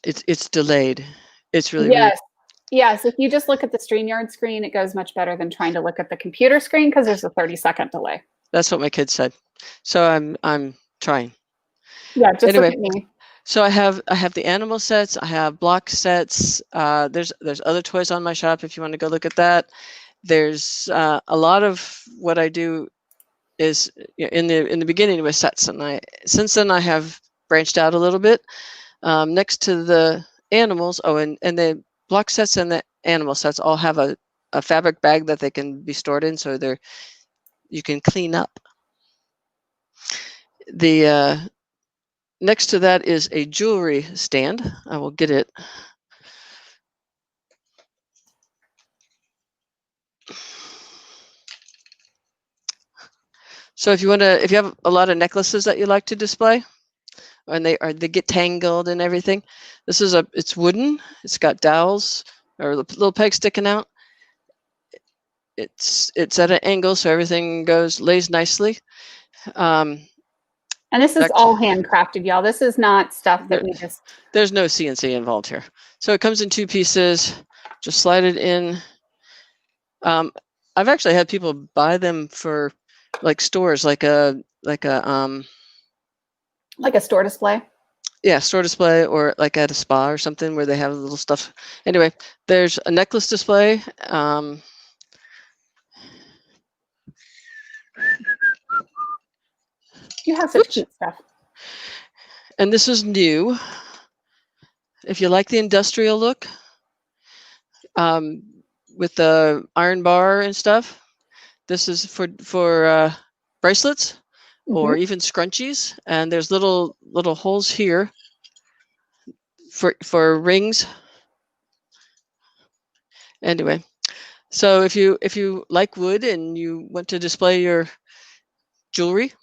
It's delayed. It's really Yes. weird. Yes. If you just look at the StreamYard screen, it goes much better than trying to look at the computer screen because there's a 30-second delay. That's what my kids said. So I'm trying. Yeah. Just Anyway. look at me. So I have the animal sets. I have block sets. There's other toys on my shop if you want to go look at that. There's a lot of what I do is in the beginning with sets, and since then I have branched out a little bit. Next to the animals, and the block sets and the animal sets all have a fabric bag that they can be stored in, so you can clean up. The next to that is a jewelry stand. I will get it. So if you have a lot of necklaces that you like to display, and they get tangled and everything, it's wooden. It's got dowels or little pegs sticking out. It's at an angle, so everything lays nicely. And this is all handcrafted, y'all. This is not stuff that we just... There's no CNC involved here. So it comes in 2 pieces. Just slide it in. I've actually had people buy them for like stores, like a store display. Yeah, store display, or like at a spa or something where they have little stuff. Anyway, there's a necklace display. You have such cute stuff. And this is new. If you like the industrial look, with the iron bar and stuff, this is for bracelets or even scrunchies. And there's little holes here for rings. Anyway, so if you like wood and you want to display your jewelry,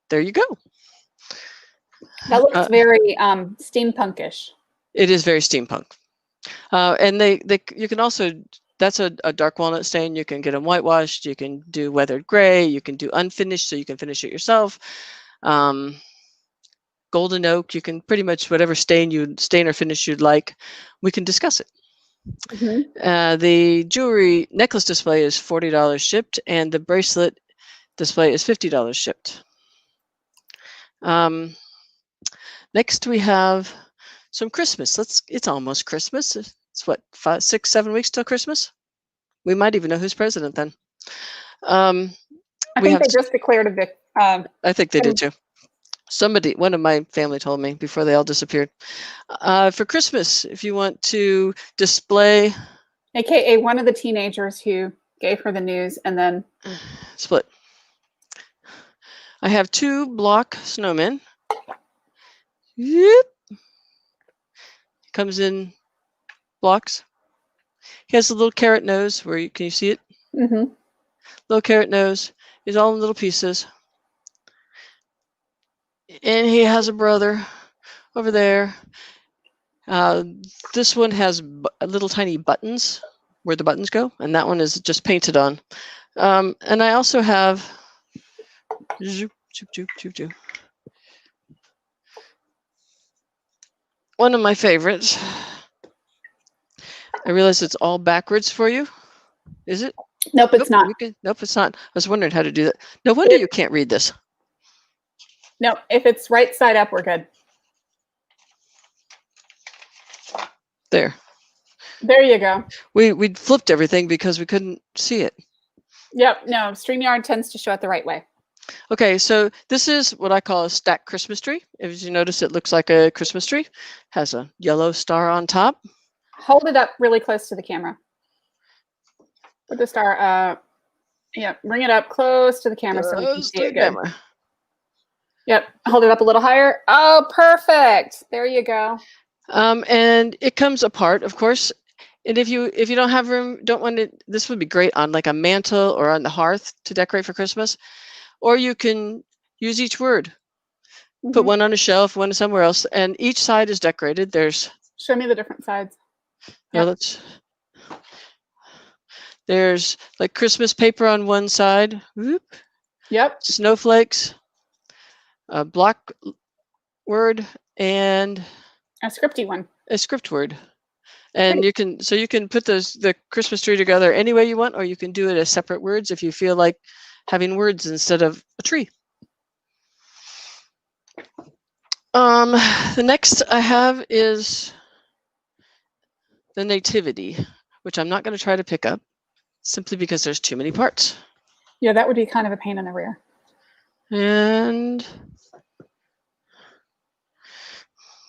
there you go. That looks very steampunkish. It is very steampunk. And you can also, that's a dark walnut stain. You can get them whitewashed. You can do weathered gray. You can do unfinished, so you can finish it yourself. Golden oak. You can pretty much whatever stain or finish you'd like. We can discuss it. The jewelry necklace display is $40 shipped, and the bracelet display is $50 shipped. Next we have some Christmas. It's almost Christmas. It's what, 5, 6, 7 weeks till Christmas? We might even know who's president then. I think they just declared a victory. I think they did too. One of my family told me before they all disappeared. For Christmas, if you want to display, AKA one of the teenagers who gave her the news and then split. I have 2 block snowmen. Yep. Comes in blocks. He has a little carrot nose. Can you see it? Little carrot nose. He's all in little pieces. And he has a brother over there. This one has little tiny buttons where the buttons go, and that one is just painted on. And I also have one of my favorites. I realize it's all backwards for you. Is it? Nope, it's not. Nope, it's not. I was wondering how to do that. No wonder you can't read this. Nope, if it's right side up, we're good. There. There you go. We flipped everything because we couldn't see it. Yep, no, StreamYard tends to show it the right way. Okay, so this is what I call a stacked Christmas tree. As you notice, it looks like a Christmas tree. Has a yellow star on top. Hold it up really close to the camera. Put the star, yeah, bring it up close to the camera so we can see it good. Yep, hold it up a little higher. Oh, perfect. There you go. And it comes apart, of course. And if you don't have room, don't want it, this would be great on like a mantle or on the hearth to decorate for Christmas. Or you can use each word. Put one on a shelf, one somewhere else, and each side is decorated. Show me the different sides. Yep. There's like Christmas paper on one side. Whoop. Yep. Snowflakes, a block word, and a scripty one. A script word. And you can put the Christmas tree together any way you want, or you can do it as separate words if you feel like having words instead of a tree. The next I have is the nativity, which I'm not going to try to pick up simply because there's too many parts. Yeah, that would be kind of a pain in the rear. And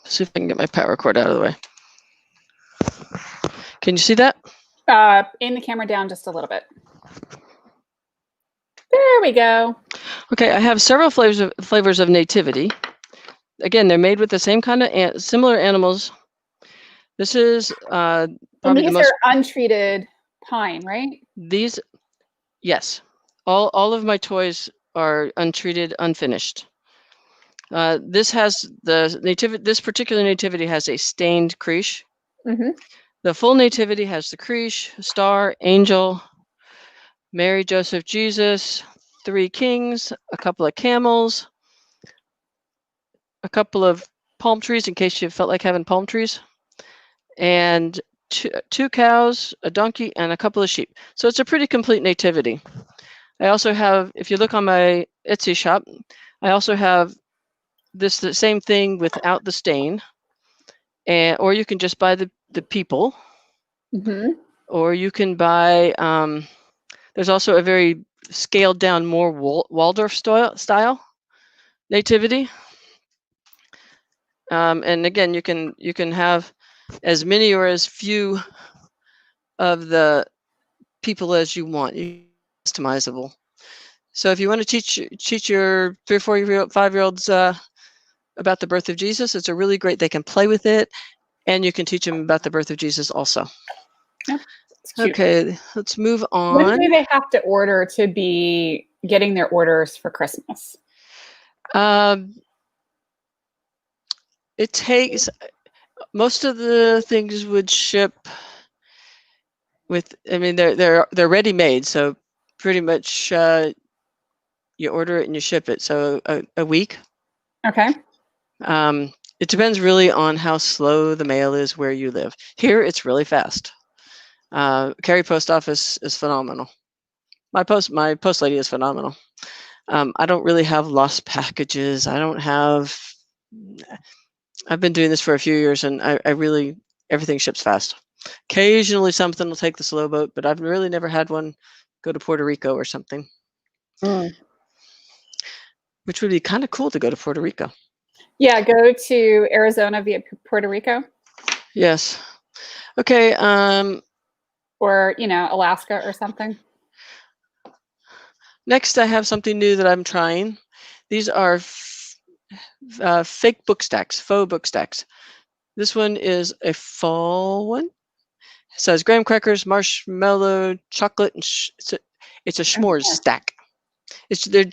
see if I can get my power cord out of the way. Can you see that? Aim the camera down just a little bit. There we go. Okay, I have several flavors of nativity. Again, they're made with the same kind of similar animals. This is probably these are untreated pine, right? These, yes. All of my toys are untreated, unfinished. This has this particular nativity has a stained creche. Mm-hmm. The full nativity has the creche, star, angel, Mary, Joseph, Jesus, 3 kings, a couple of camels, a couple of palm trees in case you felt like having palm trees, and two cows, a donkey, and a couple of sheep. So it's a pretty complete nativity. I also have, if you look on my Etsy shop, I also have the same thing without the stain, or you can just buy the people, or you can buy. There's also a very scaled down, more Waldorf style nativity, and again, you can have as many or as few of the people as you want. Customizable. So if you want to teach your 3 or 4 year 5-year-olds about the birth of Jesus, it's a really great. They can play with it, and you can teach them about the birth of Jesus also. Yep. Okay, let's move on. When do they have to order to be getting their orders for Christmas? It takes, most of the things would ship with, I mean, they're ready made, so pretty much you order it and you ship it. So a week. Okay. It depends really on how slow the mail is where you live. Here, it's really fast. Cary Post Office is phenomenal. My post lady is phenomenal. I don't really have lost packages. I've been doing this for a few years, and I really, everything ships fast. Occasionally something will take the slow boat, but I've really never had one go to Puerto Rico or something. Which would be kind of cool to go to Puerto Rico. Yeah, go to Arizona via Puerto Rico. Yes. Okay. Or, Alaska or something. Next, I have something new that I'm trying. These are fake book stacks, faux book stacks. This one is a fall one. It says graham crackers, marshmallow, chocolate, and it's a s'mores stack.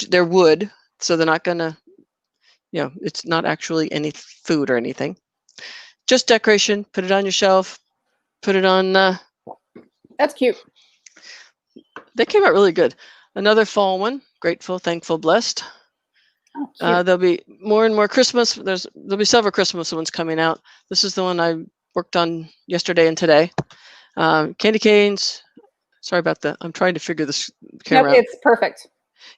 They're wood, so they're not gonna, it's not actually any food or anything. Just decoration. Put it on your shelf. Put it on. That's cute. They came out really good. Another fall one. Grateful, thankful, blessed. Oh, there'll be more and more Christmas. There'll be several Christmas ones coming out. This is the one I worked on yesterday and today. Candy canes, Sorry about that. I'm trying to figure this Nope, camera out. it's perfect.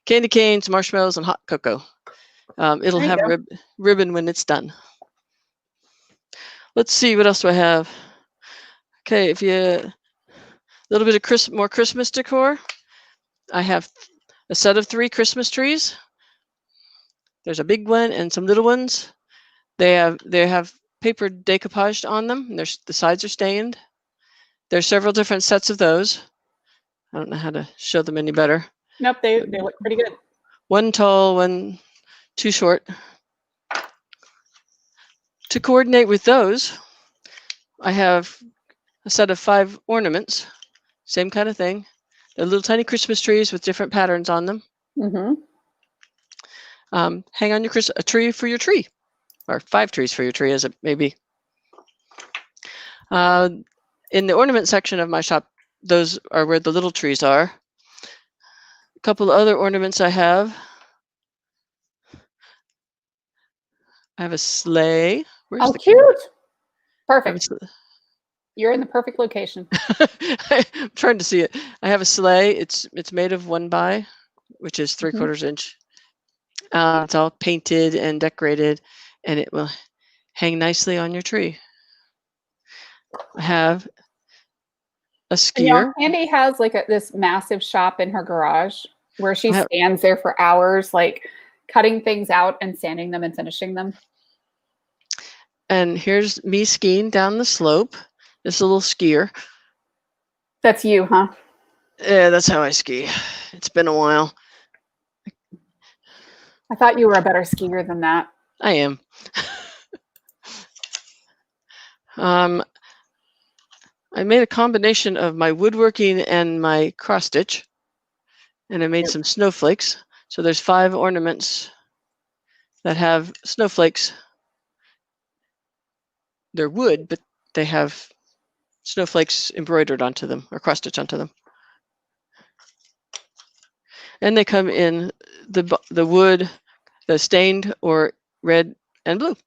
Candy canes, marshmallows, and hot cocoa. It'll There you have go. ribbon when it's done. Let's see, what else do I have? Okay, if you a little bit of more Christmas decor. I have a set of 3 Christmas trees. There's a big one and some little ones. They have paper decoupaged on them. And the sides are stained. There's several different sets of those. I don't know how to show them any better. Nope, they look pretty good. One tall, one too short. To coordinate with those, I have a set of 5 ornaments. Same kind of thing. They're little tiny Christmas trees with different patterns on them. Mm-hmm. Hang on a tree for your tree, or 5 trees for your tree, as it may be. In the ornament section of my shop, those are where the little trees are. A couple of other ornaments I have. I have a sleigh. Where's Oh, the cute. I have Perfect. a You're in the perfect location. I'm trying to see it. I have a sleigh. It's made of 1x, which is 3/4 inch. It's all painted and decorated, and it will hang nicely on your tree. I have a And, you know, skier. Candi has like this massive shop in her garage where she I have- stands there for hours, like cutting things out and sanding them and finishing them. And here's me skiing down the slope. This little skier. That's you, huh? Yeah, that's how I ski. It's been a while. I thought you were a better skier than that. I am. I made a combination of my woodworking and my cross stitch, and I made some snowflakes. So there's 5 ornaments that have snowflakes. They're wood, but they have snowflakes embroidered onto them or cross stitch onto them. And they come in the wood, the stained or red and blue.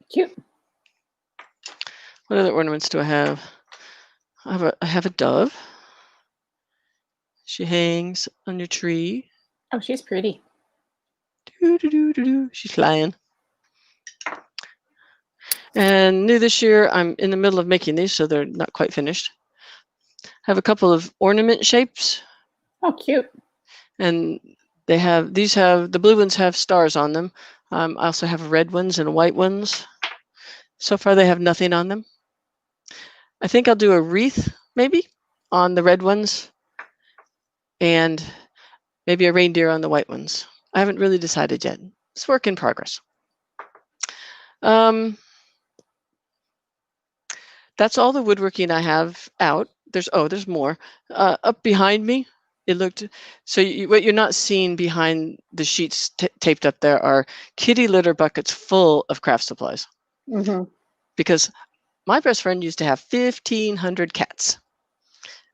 Cute. What other ornaments do I have? I have a dove. She hangs on your tree. Oh, she's pretty. She's flying. And new this year, I'm in the middle of making these, so they're not quite finished. I have a couple of ornament shapes. Oh, cute. And the blue ones have stars on them. I also have red ones and white ones. So far, they have nothing on them. I think I'll do a wreath, maybe, on the red ones, and maybe a reindeer on the white ones. I haven't really decided yet. It's work in progress. That's all the woodworking I have out. There's more. Up behind me, it looked, so what you're not seeing behind the sheets taped up there are kitty litter buckets full of craft supplies. Mm-hmm. Because my best friend used to have 1,500 cats.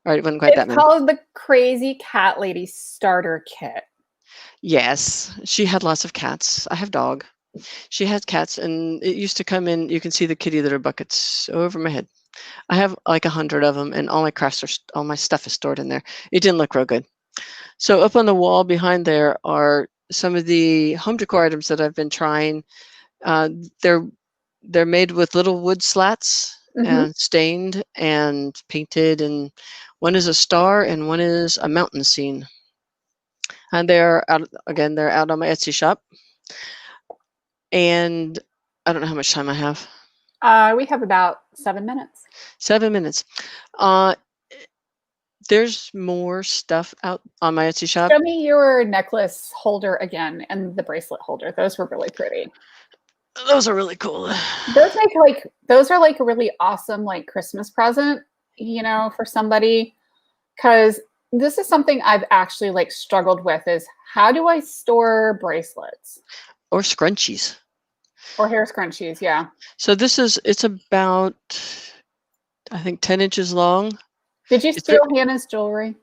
All right, it wasn't quite that It's many. called the Crazy Cat Lady Starter Kit. Yes, she had lots of cats. I have dog. She has cats, and it used to come in. You can see the kitty litter buckets over my head. I have like 100 of them, and all my stuff is stored in there. It didn't look real good. So up on the wall behind there are some of the home decor items that I've been trying. They're made with little wood slats and stained and painted, and one is a star and one is a mountain scene. And they're out on my Etsy shop. And I don't know how much time I have. We have about 7 minutes. 7 minutes. There's more stuff out on my Etsy shop. Show me your necklace holder again and the bracelet holder. Those were really pretty. Those are really cool. Those are like a really awesome like Christmas present, for somebody. Because this is something I've actually like struggled with is how do I store bracelets? Or scrunchies. Or hair scrunchies, yeah. So it's about, I think, 10 inches long. Did you steal Hannah's jewelry?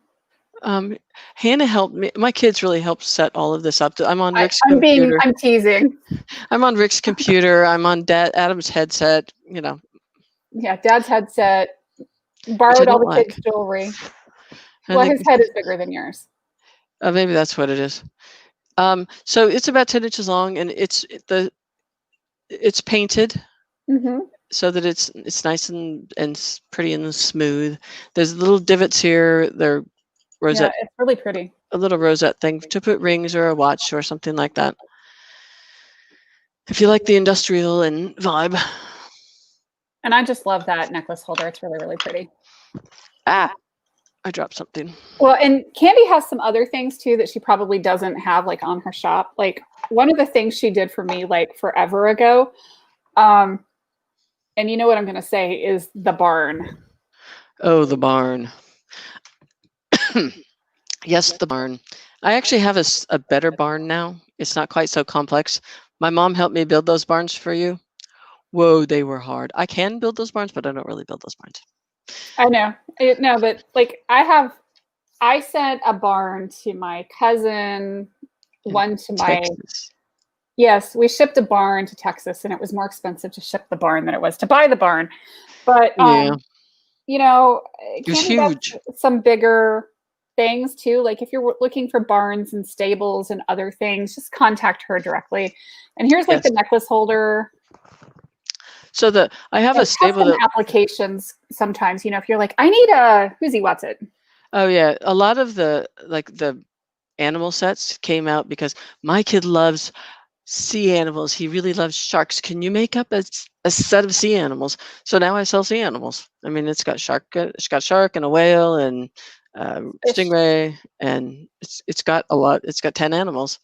Hannah helped me. My kids really helped set all of this up. I'm on Rick's computer. I'm teasing. I'm on Rick's computer. I'm on Adam's headset, Yeah, Dad's headset. Borrowed all the kids' jewelry. I Well, think his head is bigger than yours. maybe that's what it is. So it's about 10 inches long, and it's painted Mm-hmm. so that it's nice and pretty and smooth. There's little divots here. They're Yeah, rosette, it's really pretty. a little rosette thing to put rings or a watch or something like that. If you like the industrial and vibe. And I just love that necklace holder. It's really, really pretty. Ah, I dropped something. Well, and Candi has some other things too that she probably doesn't have like on her shop. Like one of the things she did for me like forever ago, and you know what I'm going to say is the barn. Oh, the barn. Yes, the barn. I actually have a better barn now. It's not quite so complex. My mom helped me build those barns for you. Whoa, they were hard. I can build those barns, but I don't really build those barns. I know. No, but like I sent a barn to my cousin, one to my, Texas. yes, we shipped a barn to Texas and it was more expensive to ship the barn than it was to buy the barn. But, Yeah. you know, It was Candi does huge. some bigger things too. Like if you're looking for barns and stables and other things, just contact her directly. And here's like Yes. the necklace holder. So I have a stable custom applications sometimes, you know, if you're like, I need a who's what's it. Oh yeah, a lot of the animal sets came out because my kid loves sea animals. He really loves sharks. Can you make up a set of sea animals? So now I sell sea animals. I mean, it's got shark and a whale and stingray, and it's got a lot. It's got 10 animals.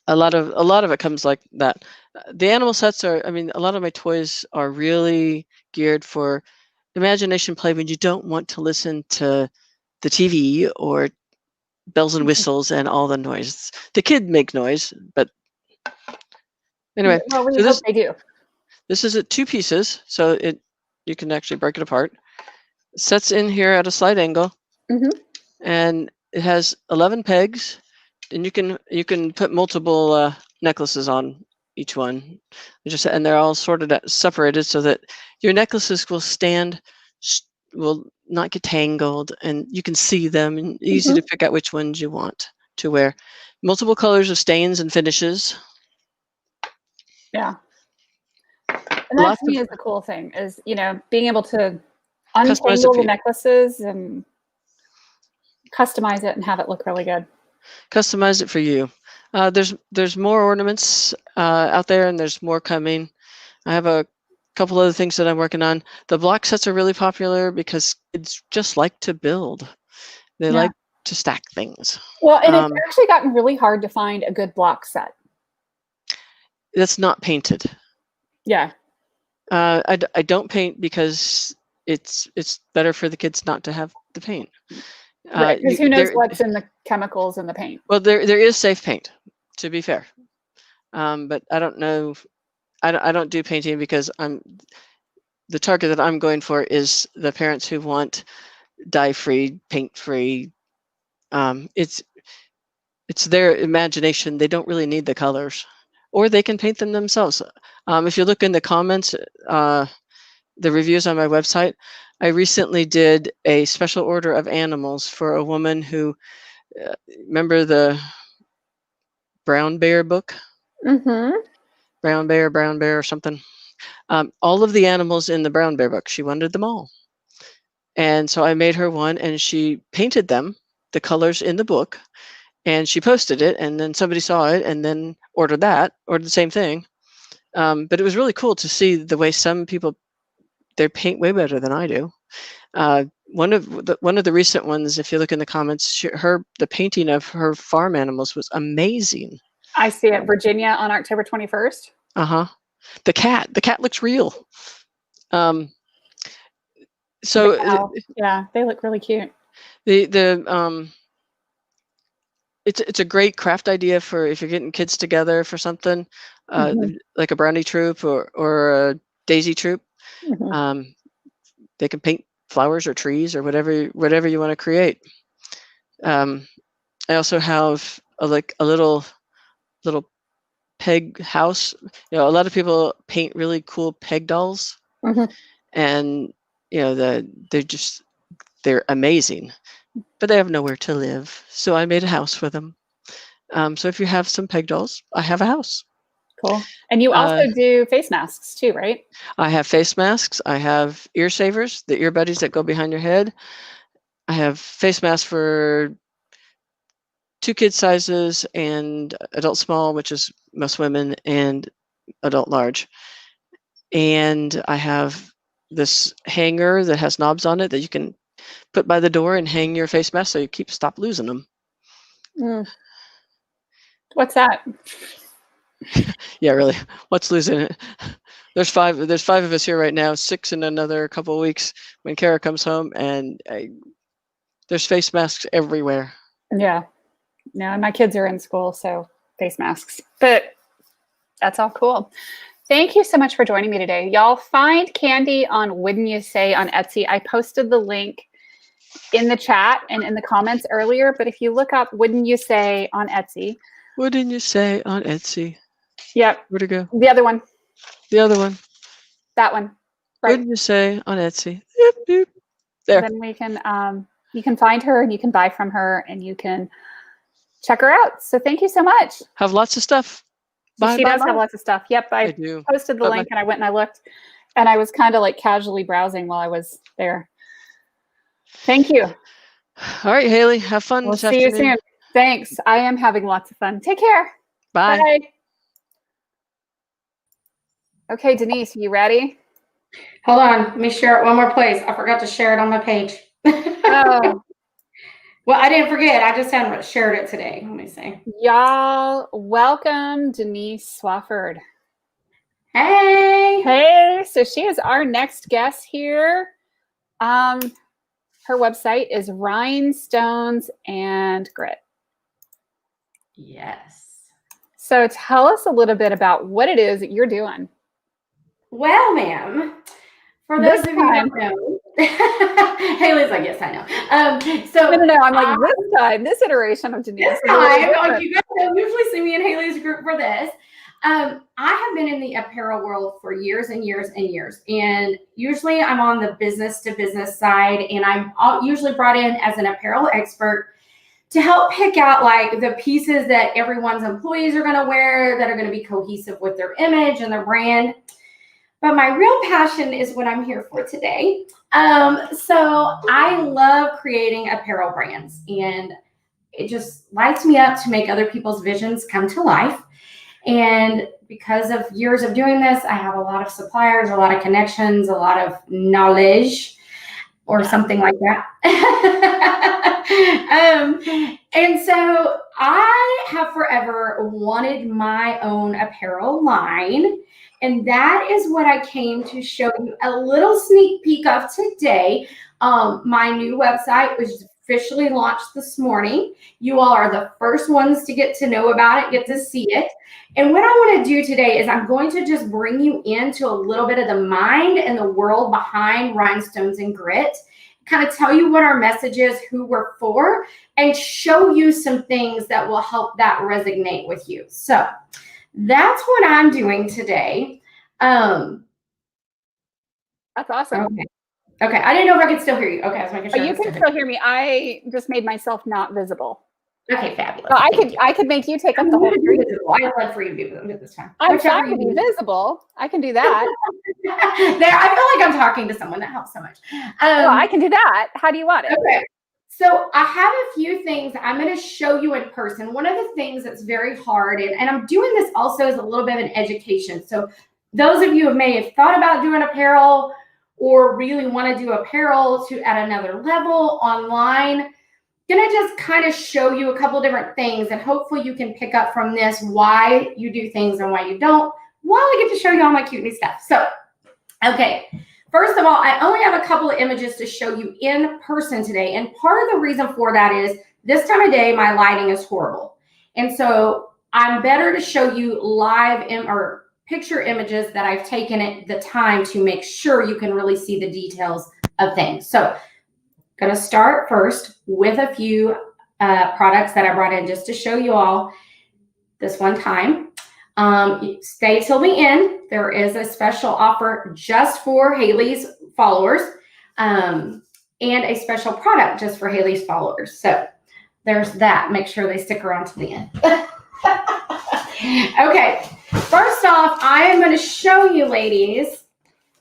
A lot of it comes like that. The animal sets are. I mean, a lot of my toys are really geared for imagination play when you don't want to listen to the TV or bells and whistles and all the noise. The kid make noise, but anyway. Well, we So hope they do. this is at 2 pieces, so you can actually break it apart. It sets in here at a slight angle, and it has 11 pegs, and you can put multiple necklaces on each one. And they're all separated so that your necklaces will not get tangled, and you can see them and easy to pick out which ones you want to wear. Multiple colors of stains and finishes. Yeah. And that to me is the cool thing is, you know, being able to untangle the necklaces and customize it and have it look really good. Customize it for you. There's more ornaments out there, and there's more coming. I have a couple other things that I'm working on. The block sets are really popular because kids just like to build. They like to stack things. Well, and it's actually gotten really hard to find a good block set. That's not painted. Yeah. I don't paint because it's better for the kids not to have the paint. Right, because who knows what's in the chemicals in the paint. Well, there is safe paint, to be fair. But I don't know. I don't do painting because the target that I'm going for is the parents who want dye-free, paint-free. It's their imagination. They don't really need the colors, or they can paint them themselves. If you look in the comments, the reviews on my website, I recently did a special order of animals for a woman who, remember the Brown Bear book? Brown Bear or something. All of the animals in the Brown Bear book, she wanted them all. And so I made her one, and she painted them, the colors in the book, and she posted it, and then somebody saw it and then ordered the same thing. But it was really cool to see the way some people, they paint way better than I do. One of the recent ones, if you look in the comments, the painting of her farm animals was amazing. I see it. Virginia on October 21st. The cat looks real. So yeah, they look really cute. It's a great craft idea for if you're getting kids together for something, like a brownie troop or a daisy troop. They can paint flowers or trees or whatever you want to create. I also have a little peg house. You know, a lot of people paint really cool peg dolls, and you know they're amazing. but they have nowhere to live. So I made a house for them. So if you have some peg dolls, I have a house. Cool. And you also do face masks too, right? I have face masks. I have ear savers, the ear buddies that go behind your head. I have face masks for 2 kid sizes and adult small, which is most women, and adult large. And I have this hanger that has knobs on it that you can put by the door and hang your face mask so you stop losing them. Mm. What's that? Yeah, really. What's losing it? There's 5 of us here right now, 6 in another couple of weeks when Kara comes home, and there's face masks everywhere. Yeah. No, and my kids are in school, so face masks. But that's all cool. Thank you so much for joining me today. Y'all find Candi on Wouldn't You Say on Etsy. I posted the link in the chat and in the comments earlier, but if you look up Wouldn't You Say on Etsy. Wouldn't you say on Etsy? Yep. Where'd it go? The other one. The other one. That one. Right. Wouldn't you say on Etsy? Boop, boop. There. Then we can you can find her and you can buy from her and you can check her out. So thank you so much. Have lots of stuff. Bye, She bye, does bye. have lots of stuff. Yep. I do. posted the Bye, link bye. and I went and I looked and I was kind of like casually browsing while I was there. Thank you. All right, Haley. Have fun We'll this see you afternoon. soon. Thanks. I am having lots of fun. Take care. Bye. Bye. Okay, Denise, you ready? Hold on, let me share it one more place. I forgot to share it on my page. Oh, Well, I didn't forget. I just hadn't shared it today. Let me see. y'all, welcome Denise Swafford. Hey. Hey, so she is our next guest here. Her website is Rhinestones and Grit. Yes. So tell us a little bit about what it is that you're doing. Well, ma'am, for This those of you who time. don't know, Haley's like, yes, I know. So No, I'm like, this time, this iteration of Denise. this is a little time, different. like you guys don't usually see me in Haley's group for this. I have been in the apparel world for years and years and years. And usually I'm on the business to business side, and I'm usually brought in as an apparel expert to help pick out like the pieces that everyone's employees are going to wear that are going to be cohesive with their image and their brand. But my real passion is what I'm here for today. So I love creating apparel brands, and it just lights me up to make other people's visions come to life. And because of years of doing this, I have a lot of suppliers, a lot of connections, a lot of knowledge, or something like that. And so I have forever wanted my own apparel line. And that is what I came to show you a little sneak peek of today. My new website was officially launched this morning. You all are the first ones to get to know about it, get to see it. And what I want to do today is I'm going to just bring you into a little bit of the mind and the world behind Rhinestones and Grit, kind of tell you what our message is, who we're for, and show you some things that will help that resonate with you. So that's what I'm doing today. That's awesome. Okay. I didn't know if I could still hear you. Okay, I was making sure. You can still hear me. I just made myself not visible. Okay, fabulous. So I could make you take up the whole screen. I'd love for you to be visible this time. I'm trying to be visible. I can do that. There, I feel like I'm talking to someone. That helps so much. Well, I can do that. How do you want it? Okay. So I have a few things I'm going to show you in person. One of the things that's very hard, and I'm doing this also as a little bit of an education. So those of you who may have thought about doing apparel or really want to do apparel at another level online, going to just kind of show you a couple different things, and hopefully you can pick up from this why you do things and why you don't, while I get to show you all my cute new stuff. So, okay. First of all, I only have a couple of images to show you in person today. And part of the reason for that is this time of day, my lighting is horrible. And so I'm better to show you live or picture images that I've taken at the time to make sure you can really see the details of things. So going to start first with a few products that I brought in just to show you all this one time. Stay till the end. There is a special offer just for Haley's followers. And and a special product just for Haley's followers. So there's that. Make sure they stick around to the end. Okay, first off, I am going to show you, ladies,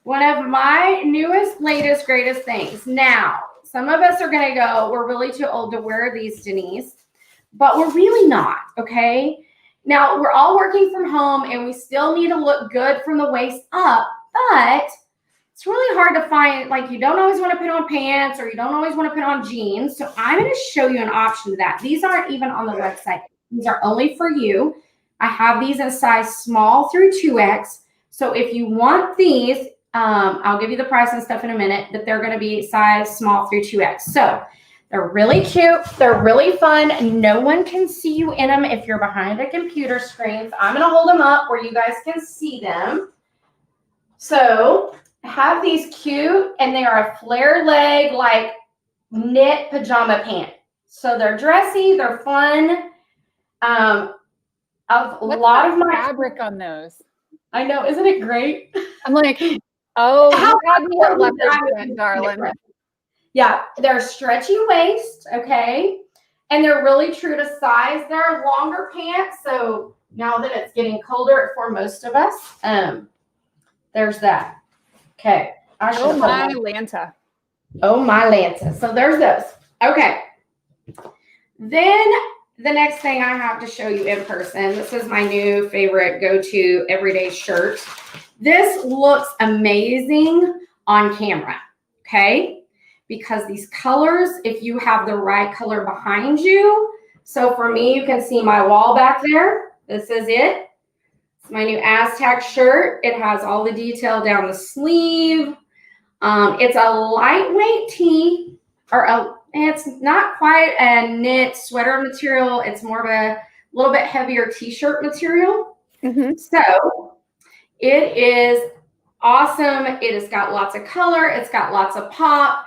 one of my newest, latest, greatest things. Now, some of us are going to go, we're really too old to wear these, Denise, but we're really not, okay? Now, we're all working from home, and we still need to look good from the waist up, but it's really hard to find, like, you don't always want to put on pants, or you don't always want to put on jeans, so I'm going to show you an option to that. These aren't even on the website. These are only for you. I have these in size small through 2X, so if you want these, I'll give you the price and stuff in a minute, but they're going to be size small through 2X. So they're really cute. They're really fun. No one can see you in them if you're behind a computer screen. So I'm going to hold them up where you guys can see them. So I have these cute, and they are a flare leg, like knit pajama pant. So they're dressy. They're fun. A lot of my fabric on those. I know. Isn't it great? I'm like, oh, you had me at leopard print, darling. Yeah, they're stretchy waist, okay? And they're really true to size. They're longer pants, so now that it's getting colder for most of us, there's that. Okay. Oh, my Lanta. Oh, my Lanta. So there's those. Okay. Then the next thing I have to show you in person, this is my new favorite go-to everyday shirt. This looks amazing on camera, okay? Because these colors, if you have the right color behind you, so for me, you can see my wall back there. This is it. It's my new Aztec shirt. It has all the detail down the sleeve. It's a lightweight tee, or it's not quite a knit sweater material. It's more of a little bit heavier t-shirt material. Mm-hmm. So it is awesome. It has got lots of color. It's got lots of pop.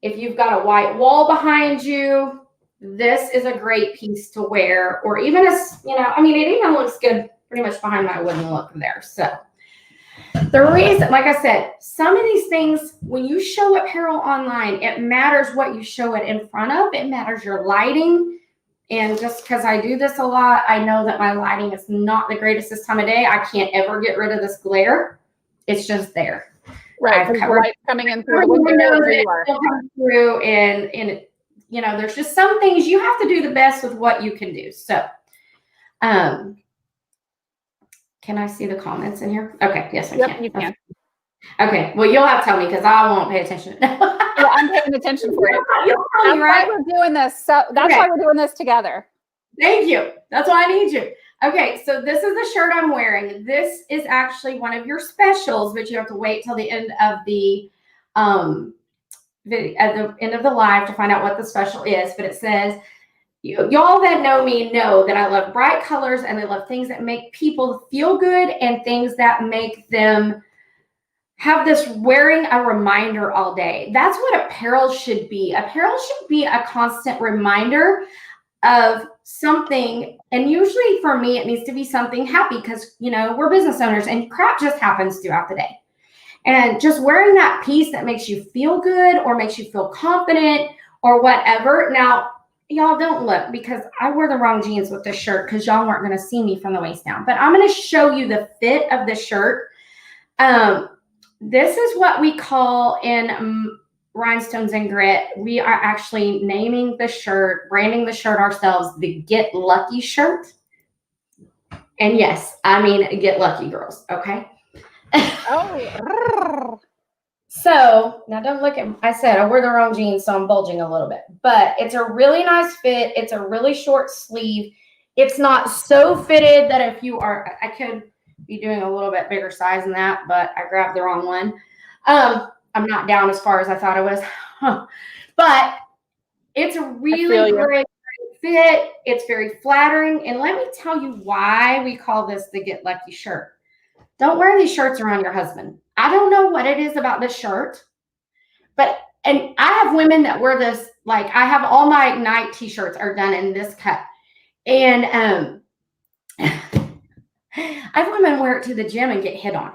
If you've got a white wall behind you, this is a great piece to wear. Or even I mean, it even looks good pretty much behind my wooden look there. So the reason, like I said, some of these things, when you show apparel online, it matters what you show it in front of. It matters your lighting. And just because I do this a lot, I know that my lighting is not the greatest this time of day. I can't ever get rid of this glare. It's just there. Right, because the light's coming in through the window where you are. Through, and there's just some things you have to do the best with what you can do. So, can I see the comments in here? Okay, yes, I can. You can. Okay, well, you'll have to tell me because I won't pay attention. Well, I'm paying attention for it. You'll tell me, right? That's why we're doing this. So that's why we're doing this together. Thank you. That's why I need you. Okay, so this is the shirt I'm wearing. This is actually one of your specials, but you have to wait till the end of the video, at the end of the live to find out what the special is. But it says, y'all that know me know that I love bright colors, and I love things that make people feel good and things that make them have this wearing a reminder all day. That's what apparel should be. Apparel should be a constant reminder of something. And usually for me, it needs to be something happy because, we're business owners and crap just happens throughout the day. And just wearing that piece that makes you feel good or makes you feel confident or whatever. Now, y'all don't look because I wore the wrong jeans with this shirt because y'all weren't going to see me from the waist down. But I'm going to show you the fit of the shirt. This is what we call in Rhinestones and Grit. We are actually naming the shirt, branding the shirt ourselves, the Get Lucky shirt. And yes, I mean, get lucky, girls. Okay. Oh. So now don't look at, I said I wore the wrong jeans, so I'm bulging a little bit, but it's a really nice fit. It's a really short sleeve. It's not so fitted that if you are, I could be doing a little bit bigger size than that, but I grabbed the wrong one. I'm not down as far as I thought I was, but it's a really great fit. It's very flattering. And let me tell you why we call this the Get Lucky shirt. Don't wear these shirts around your husband. I don't know what it is about this shirt, and I have women that wear this, like I have all my night t-shirts are done in this cut. And I have women wear it to the gym and get hit on.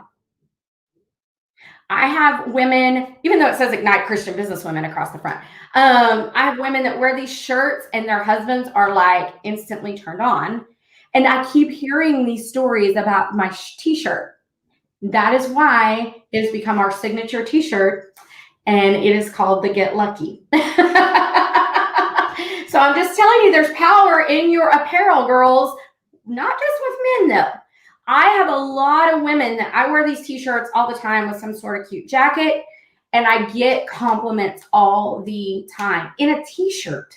I have women, even though it says Ignite Christian Businesswomen across the front, I have women that wear these shirts and their husbands are like instantly turned on. And I keep hearing these stories about my t-shirt. That is why it has become our signature t-shirt, and it is called the Get Lucky. So I'm just telling you, there's power in your apparel, girls, not just with men though. I have a lot of women that I wear these t-shirts all the time with some sort of cute jacket, and I get compliments all the time in a t-shirt.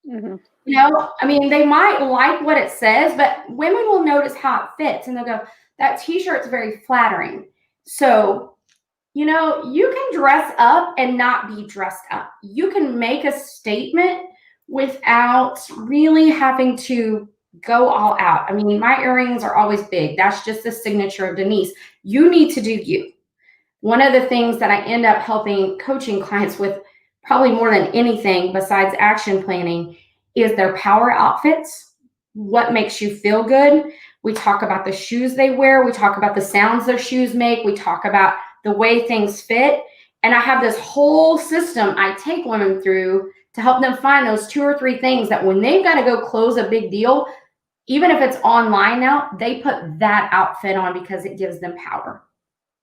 Mm-hmm. You know, I mean, they might like what it says, but women will notice how it fits and they'll go, that t-shirt's very flattering. So, you know, you can dress up and not be dressed up. You can make a statement without really having to go all out. I mean, my earrings are always big. That's just the signature of Denise. You need to do you. One of the things that I end up helping coaching clients with, probably more than anything besides action planning, is their power outfits. What makes you feel good? We talk about the shoes they wear. We talk about the sounds their shoes make. We talk about the way things fit. And I have this whole system I take women through to help them find those 2 or 3 things that when they've got to go close a big deal, even if it's online now, they put that outfit on because it gives them power,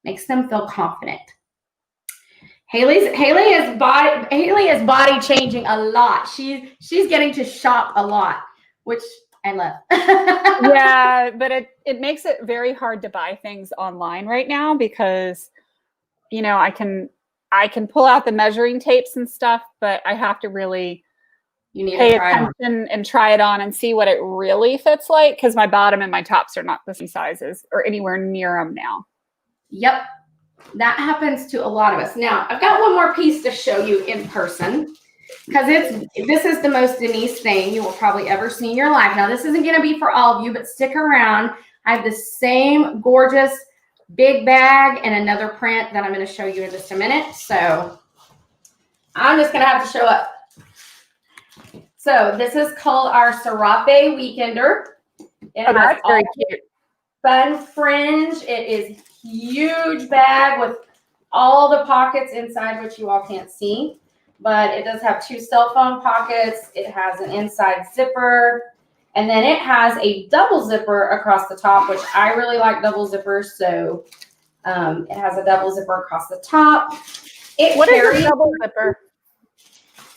makes them feel confident. Haley is body changing a lot. She's getting to shop a lot, which I love. Yeah, but it makes it very hard to buy things online right now because, you know, I can pull out the measuring tapes and stuff, but I have to really pay attention and try it on and see what it really fits like, because my bottom and my tops are not the same sizes or anywhere near them now. Yep. That happens to a lot of us. Now, I've got one more piece to show you in person because this is the most Denise thing you will probably ever see in your life. Now, this isn't going to be for all of you, but stick around. I have the same gorgeous big bag and another print that I'm going to show you in just a minute. So I'm just going to have to show up. So this is called our Serape Weekender. That's very cute. Fun fringe. It is huge bag with all the pockets inside, which you all can't see, but it does have 2 cell phone pockets. It has an inside zipper, and then it has a double zipper across the top, which I really like double zippers. So it has a double zipper across the top. What is a double zipper?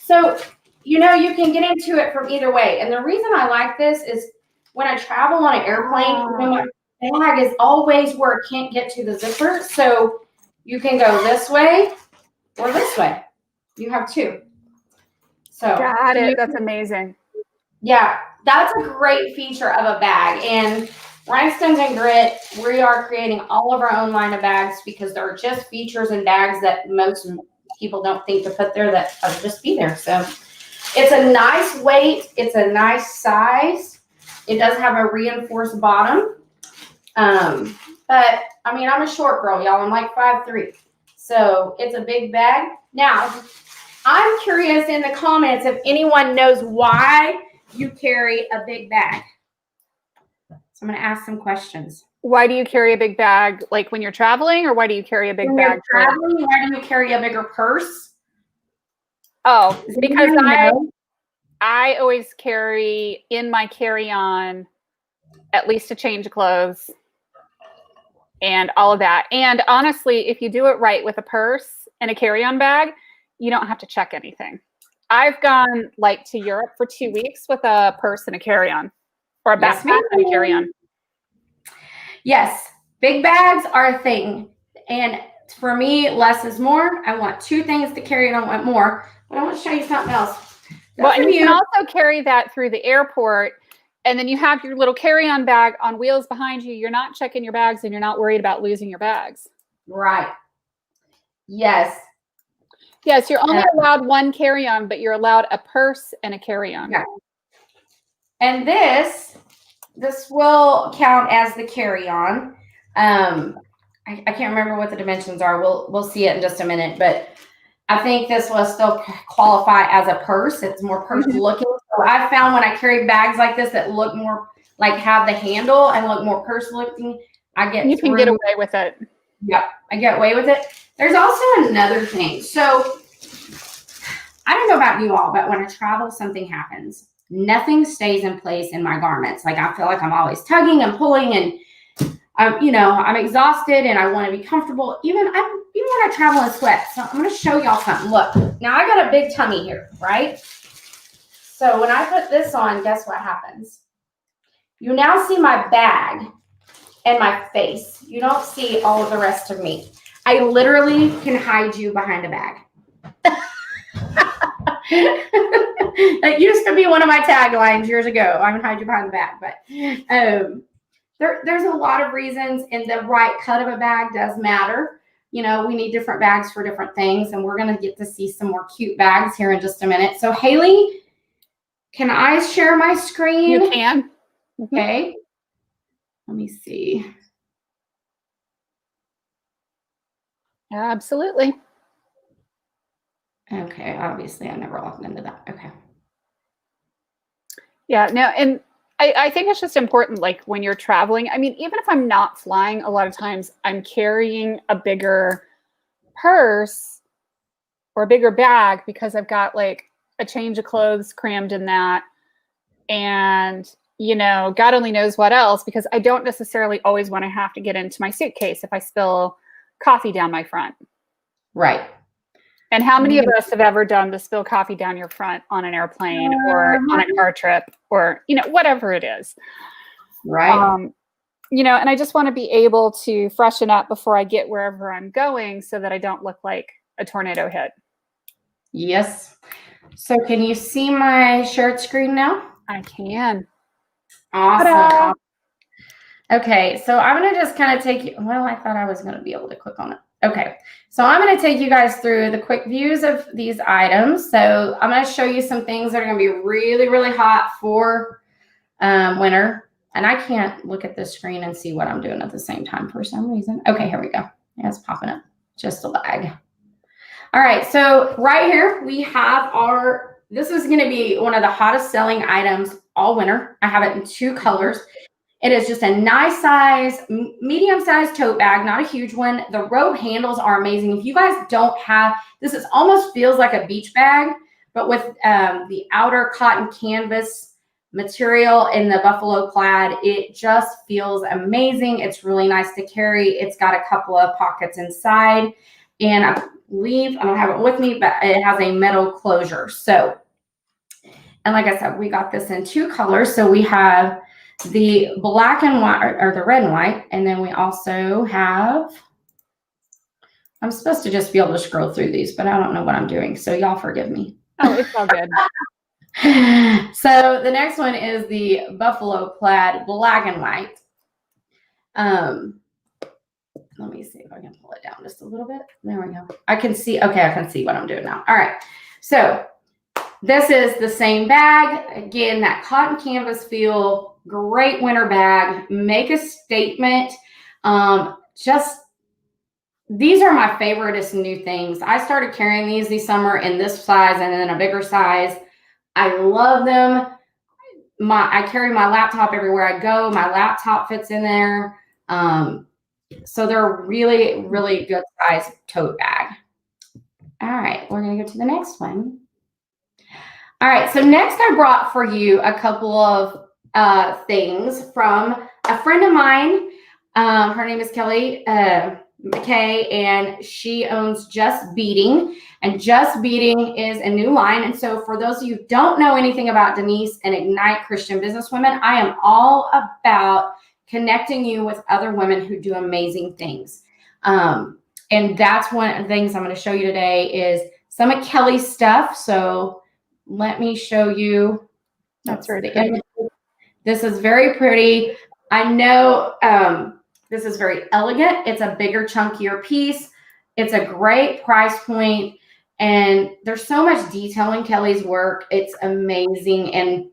So, you know, you can get into it from either way. And the reason I like this is when I travel on an airplane, my bag is always where it can't get to the zipper. So you can go this way or this way. You have 2. So got it. That's amazing. Yeah, that's a great feature of a bag. And Rhinestones and Grit, we are creating all of our own line of bags because there are just features in bags that most people don't think to put there that are just be there. So it's a nice weight. It's a nice size. It does have a reinforced bottom. But I mean, I'm a short girl, y'all. I'm like 5'3". So it's a big bag. Now, I'm curious in the comments if anyone knows why you carry a big bag. So I'm going to ask some questions. Why do you carry a big bag, like when you're traveling, or why do you carry a big when bag? You're traveling, why do you carry a bigger purse? Oh, because I always carry in my carry-on at least a change of clothes and all of that. And honestly, if you do it right with a purse and a carry-on bag, you don't have to check anything. I've gone like to Europe for 2 weeks with a purse and a carry-on, or a backpack and a carry-on. Yes, big bags are a thing. And for me, less is more. I want 2 things to carry and I want more. But I want to show you something else. Well, and you can also carry that through the airport, and then you have your little carry-on bag on wheels behind you. You're not checking your bags and you're not worried about losing your bags. Right. Yes. Yes, you're only allowed 1 carry-on, but you're allowed a purse and a carry-on. Yeah. And this will count as the carry-on. I can't remember what the dimensions are. We'll see it in just a minute, but I think this will still qualify as a purse. It's more purse looking. So I found when I carry bags like this that look more like have the handle and look more purse looking, you can get away with it. Yep, I get away with it. There's also another thing. So I don't know about you all, but when I travel, something happens. Nothing stays in place in my garments. Like I feel like I'm always tugging and pulling, and I'm exhausted and I want to be comfortable. Even when I travel in sweats. So I'm going to show y'all something. Look, now I got a big tummy here, right? So when I put this on, guess what happens? You now see my bag and my face. You don't see all of the rest of me. I literally can hide you behind a bag. That used to be one of my taglines years ago. I can hide you behind the bag, but there's a lot of reasons, and the right cut of a bag does matter. We need different bags for different things, and we're going to get to see some more cute bags here in just a minute. So Haley, can I share my screen? You can. Okay. Let me see. Absolutely. Okay, obviously I never logged into that. Okay. Yeah, no, and I think it's just important, like when you're traveling. I mean, even if I'm not flying, a lot of times I'm carrying a bigger purse or a bigger bag because I've got like a change of clothes crammed in that. And, God only knows what else, because I don't necessarily always want to have to get into my suitcase if I spill coffee down my front. Right. And how many of us have ever done the spill coffee down your front on an airplane or on a car trip or, whatever it is. Right. And I just want to be able to freshen up before I get wherever I'm going so that I don't look like a tornado hit. Yes. So can you see my shared screen now? I can. Awesome. Ta-da! Okay, so I'm going to just kind of take you. Well, I thought I was going to be able to click on it. Okay, so I'm going to take you guys through the quick views of these items. So I'm going to show you some things that are going to be really, really hot for winter. And I can't look at this screen and see what I'm doing at the same time for some reason. Okay, here we go. Yeah, it's popping up. Just a lag. All right, so right here we have this is going to be one of the hottest selling items all winter. I have it in 2 colors. It is just a nice size, medium-sized tote bag, not a huge one. The rope handles are amazing. If you guys don't have, this is almost feels like a beach bag, but with the outer cotton canvas material in the buffalo plaid, it just feels amazing. It's really nice to carry. It's got a couple of pockets inside, and I believe, I don't have it with me, but it has a metal closure. So, and like I said, we got this in 2 colors. So we have the black and white, or the red and white, and then we also have, I'm supposed to just be able to scroll through these, but I don't know what I'm doing, so y'all forgive me. Oh, it's all good. So the next one is the buffalo plaid black and white. Let me see if I can pull it down just a little bit. There we go. I can see, okay, I can see what I'm doing now. All right, so this is the same bag. Again, that cotton canvas feel, great winter bag. Make a statement. These are my favoriteest new things. I started carrying these this summer in this size and then a bigger size. I love them. I carry my laptop everywhere I go. My laptop fits in there. So they're really, really good size tote bag. All right, we're going to go to the next one. All right, so next I brought for you a couple of things from a friend of mine. Her name is Kelly McKay, and she owns Just Beating. And Just Beating is a new line. And so for those of you who don't know anything about Denise and Ignite Christian Businesswomen, I am all about connecting you with other women who do amazing things. And that's one of the things I'm going to show you today is some of Kelly's stuff. So let me show you. That's really pretty. This is very pretty. I know this is very elegant. It's a bigger, chunkier piece. It's a great price point. And there's so much detail in Kelly's work. It's amazing. And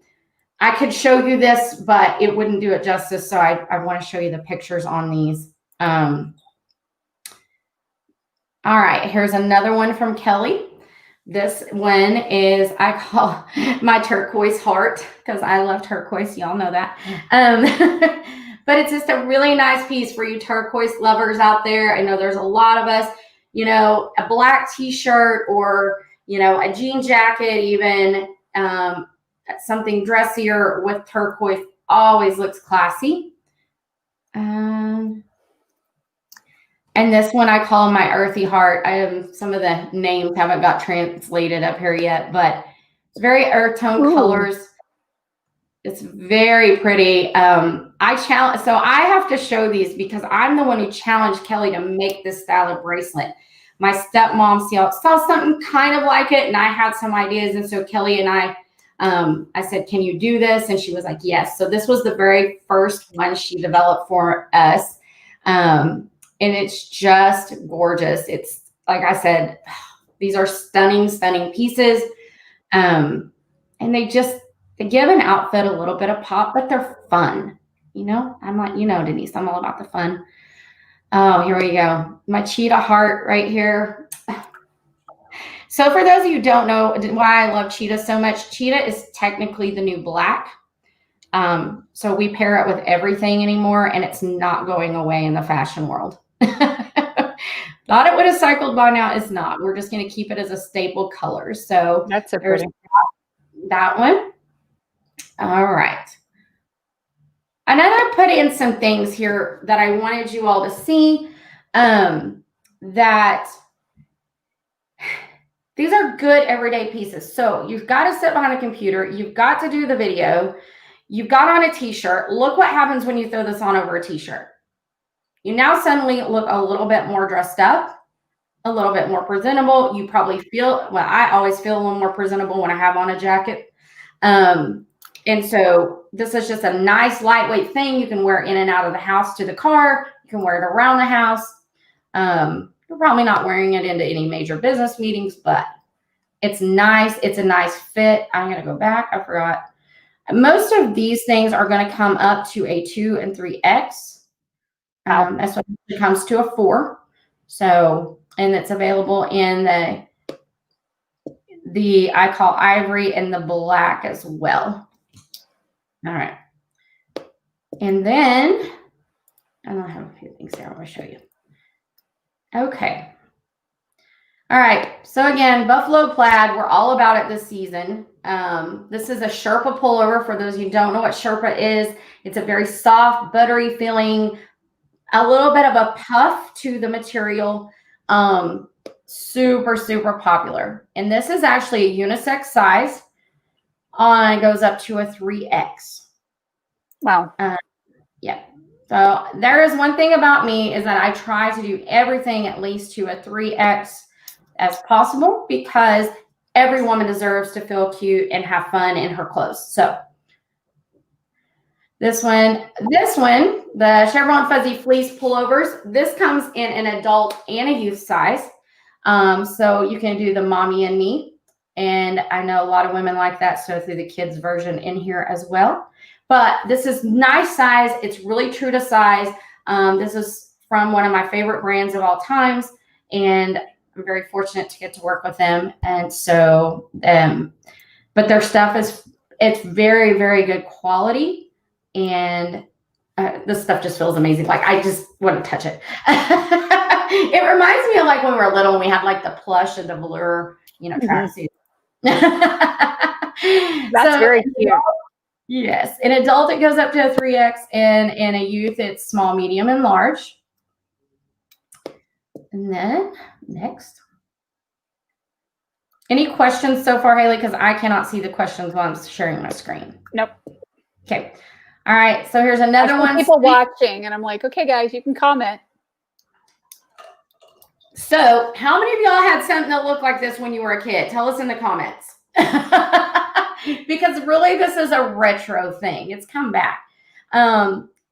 I could show you this, but it wouldn't do it justice. So I want to show you the pictures on these. All right, here's another one from Kelly. This one is, I call my turquoise heart because I love turquoise. Y'all know that. But it's just a really nice piece for you turquoise lovers out there. I know there's a lot of us. you know, a black t-shirt or, you know, a jean jacket, even something dressier with turquoise always looks classy. And this one I call my earthy heart. Some of the names haven't got translated up here yet, but it's very earth tone colors. It's very pretty. So I have to show these because I'm the one who challenged Kelly to make this style of bracelet. My stepmom saw something kind of like it, and I had some ideas. And so Kelly and I said, can you do this? And she was like, yes. So this was the very first one she developed for us. And it's just gorgeous. It's, like I said, these are stunning, stunning pieces. And they give an outfit a little bit of pop, but they're fun. You know, I'm like, you know, Denise, I'm all about the fun. Oh, here we go. My cheetah heart right here. So for those of you who don't know why I love cheetah so much, cheetah is technically the new black. So we pair it with everything anymore, and it's not going away in the fashion world. Thought it would have cycled by now. It's not. We're just going to keep it as a staple color. So That's so pretty. That one. All right. And then I put in some things here that I wanted you all to see, that these are good everyday pieces. So you've got to sit behind a computer. You've got to do the video. You've got on a t-shirt. Look what happens when you throw this on over a t-shirt. You now suddenly look a little bit more dressed up, a little bit more presentable. You probably feel, well, I always feel a little more presentable when I have on a jacket. And so this is just a nice lightweight thing. You can wear in and out of the house to the car. You can wear it around the house. You're probably not wearing it into any major business meetings, but it's nice. It's a nice fit. I'm going to go back. I forgot. Most of these things are going to come up to a 2 and 3X. That's when it comes to a 4. So, and it's available in the I call ivory and the black as well. All right. And then I have a few things here I want to show you. Okay. All right. So again, buffalo plaid, we're all about it this season. This is a Sherpa pullover. For those of you who don't know what Sherpa is, it's a very soft, buttery feeling, a little bit of a puff to the material. Super, super popular. And this is actually a unisex size. It goes up to a 3X. Wow. Yeah. So there is one thing about me is that I try to do everything at least to a 3X as possible, because every woman deserves to feel cute and have fun in her clothes. So this one, the Chevron Fuzzy Fleece pullovers, this comes in an adult and a youth size. So you can do the mommy and me. And I know a lot of women like that. So through the kids version in here as well. But this is nice size. It's really true to size. This is from one of my favorite brands of all times. And I'm very fortunate to get to work with them. And so, but their stuff it's very, very good quality. And this stuff just feels amazing. Like, I just want to touch it. It reminds me of like when we were little and we had like the plush and the velour, tracksuit. That's very cute. Yes. In adult, it goes up to a 3X, and in a youth, it's small, medium, and large. And then next. Any questions so far, Haley? Because I cannot see the questions while I'm sharing my screen. Nope. Okay. All right. So here's another one. People watching, and I'm like, okay, guys, you can comment. So how many of y'all had something that looked like this when you were a kid? Tell us in the comments. Because really, this is a retro thing. It's come back.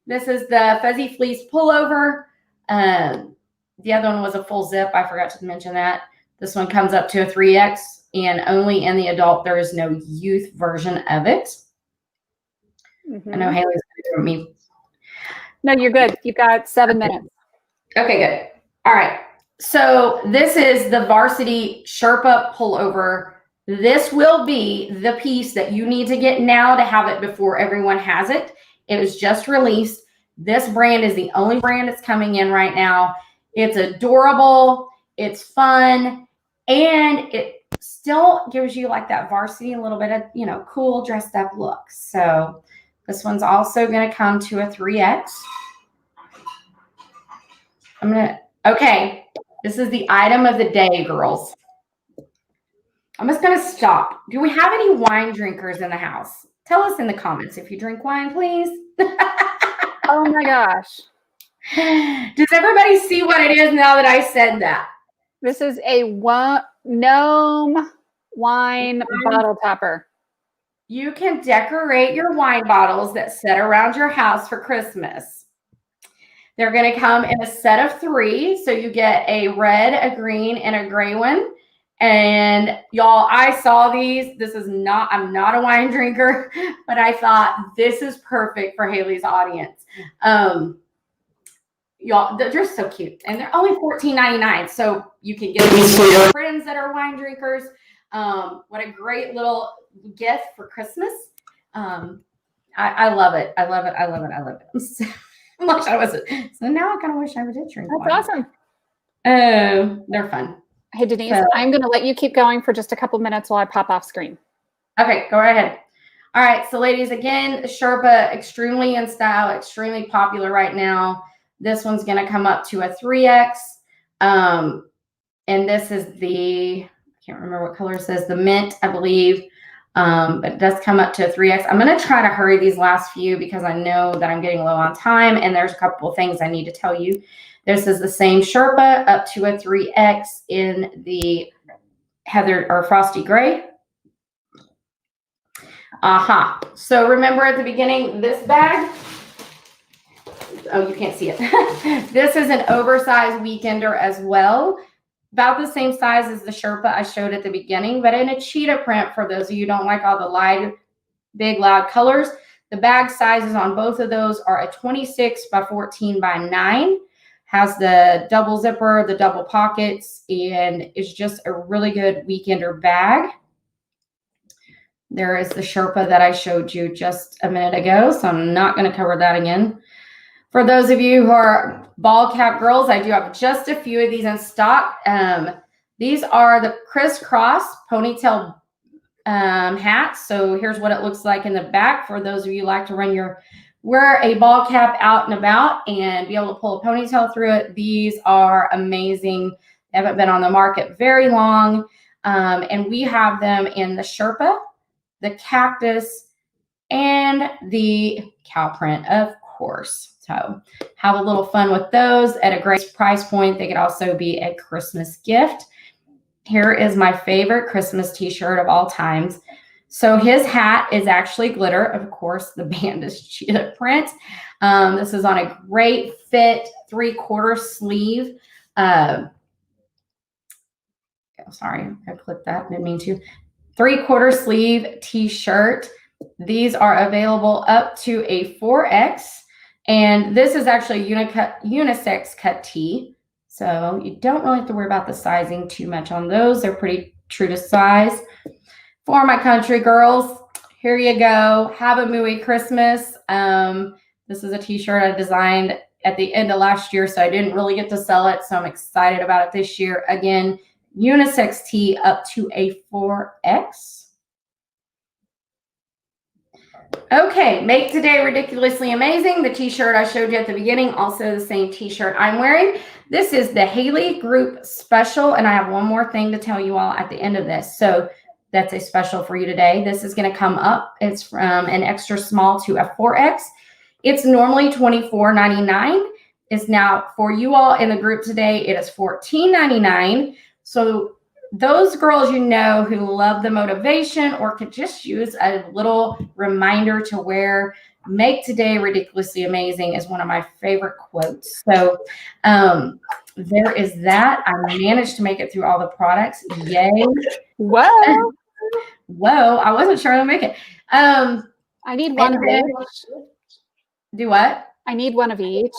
This is the Fuzzy Fleece pullover. The other one was a full zip. I forgot to mention that. This one comes up to a 3X, and only in the adult. There is no youth version of it. Mm-hmm. I know Haley's going to throw me. No, you're good. You've got 7 minutes. Okay, good. All right. So this is the Varsity Sherpa pullover. This will be the piece that you need to get now to have it before everyone has it. It was just released. This brand is the only brand that's coming in right now. It's adorable. It's fun, and it still gives you like that varsity, a little bit of, you know, cool dressed up look. So this one's also going to come to a 3X. Okay, this is the item of the day, girls. I'm just going to stop. Do we have any wine drinkers in the house? Tell us in the comments if you drink wine, please. Oh my gosh. Does everybody see what it is now that I said that? This is a gnome wine bottle topper. You can decorate your wine bottles that sit around your house for Christmas. They're going to come in a set of 3. So you get a red, a green, and a gray one. And y'all, I saw these. I'm not a wine drinker, but I thought this is perfect for Haley's audience. Y'all, they're just so cute. And they're only $14.99. So you can get these for your friends that are wine drinkers. What a great little gift for Christmas. I love it. I love it. I love it. I love it. So now I kind of wish I did drink wine. That's awesome. They're fun. Hey, Denise, I'm going to let you keep going for just a couple minutes while I pop off screen. Okay, go right ahead. All right, so ladies, again, Sherpa, extremely in style, extremely popular right now. This one's going to come up to a 3X. And this is I can't remember what color it says, the mint, I believe. But it does come up to a 3X. I'm going to try to hurry these last few because I know that I'm getting low on time, and there's a couple of things I need to tell you. This is the same Sherpa up to a 3X in the heather or frosty gray. So remember at the beginning, this bag, oh, you can't see it. This is an oversized weekender as well. About the same size as the Sherpa I showed at the beginning, but in a cheetah print for those of you who don't like all the light, big, loud colors. The bag sizes on both of those are a 26 by 14 by 9. Has the double zipper, the double pockets, and it's just a really good weekender bag. There is the Sherpa that I showed you just a minute ago, so I'm not going to cover that again. For those of you who are ball cap girls, I do have just a few of these in stock. These are the crisscross ponytail hats. So here's what it looks like in the back for those of you who like to wear a ball cap out and about and be able to pull a ponytail through it. These are amazing. They haven't been on the market very long. And we have them in the Sherpa, the cactus, and the cow print, of course. So have a little fun with those at a great price point. They could also be a Christmas gift. Here is my favorite Christmas t-shirt of all times. So his hat is actually glitter. Of course, the band is cheetah print. This is on a great fit 3/4 sleeve. Sorry, I clicked that. Didn't mean to. 3/4 sleeve t-shirt. These are available up to a 4X. And this is actually a unisex cut tee. So you don't really have to worry about the sizing too much on those. They're pretty true to size. For my country girls, here you go. Have a mooey Christmas. This is a t-shirt I designed at the end of last year, so I didn't really get to sell it. So I'm excited about it this year. Again, unisex tee up to a 4X. Okay, make today ridiculously amazing. The t-shirt I showed you at the beginning, also the same t-shirt I'm wearing. This is the Haley Group Special, and I have one more thing to tell you all at the end of this. So that's a special for you today. This is going to come up. It's from an extra small to a 4X. It's normally $24.99. It's now for you all in the group today. It is $14.99. So those girls you know who love the motivation or could just use a little reminder to wear, make today ridiculously amazing is one of my favorite quotes. So there is that. I managed to make it through all the products. Yay. Whoa. Whoa. I wasn't sure I'd make it. I need one of each. Do what? I need one of each.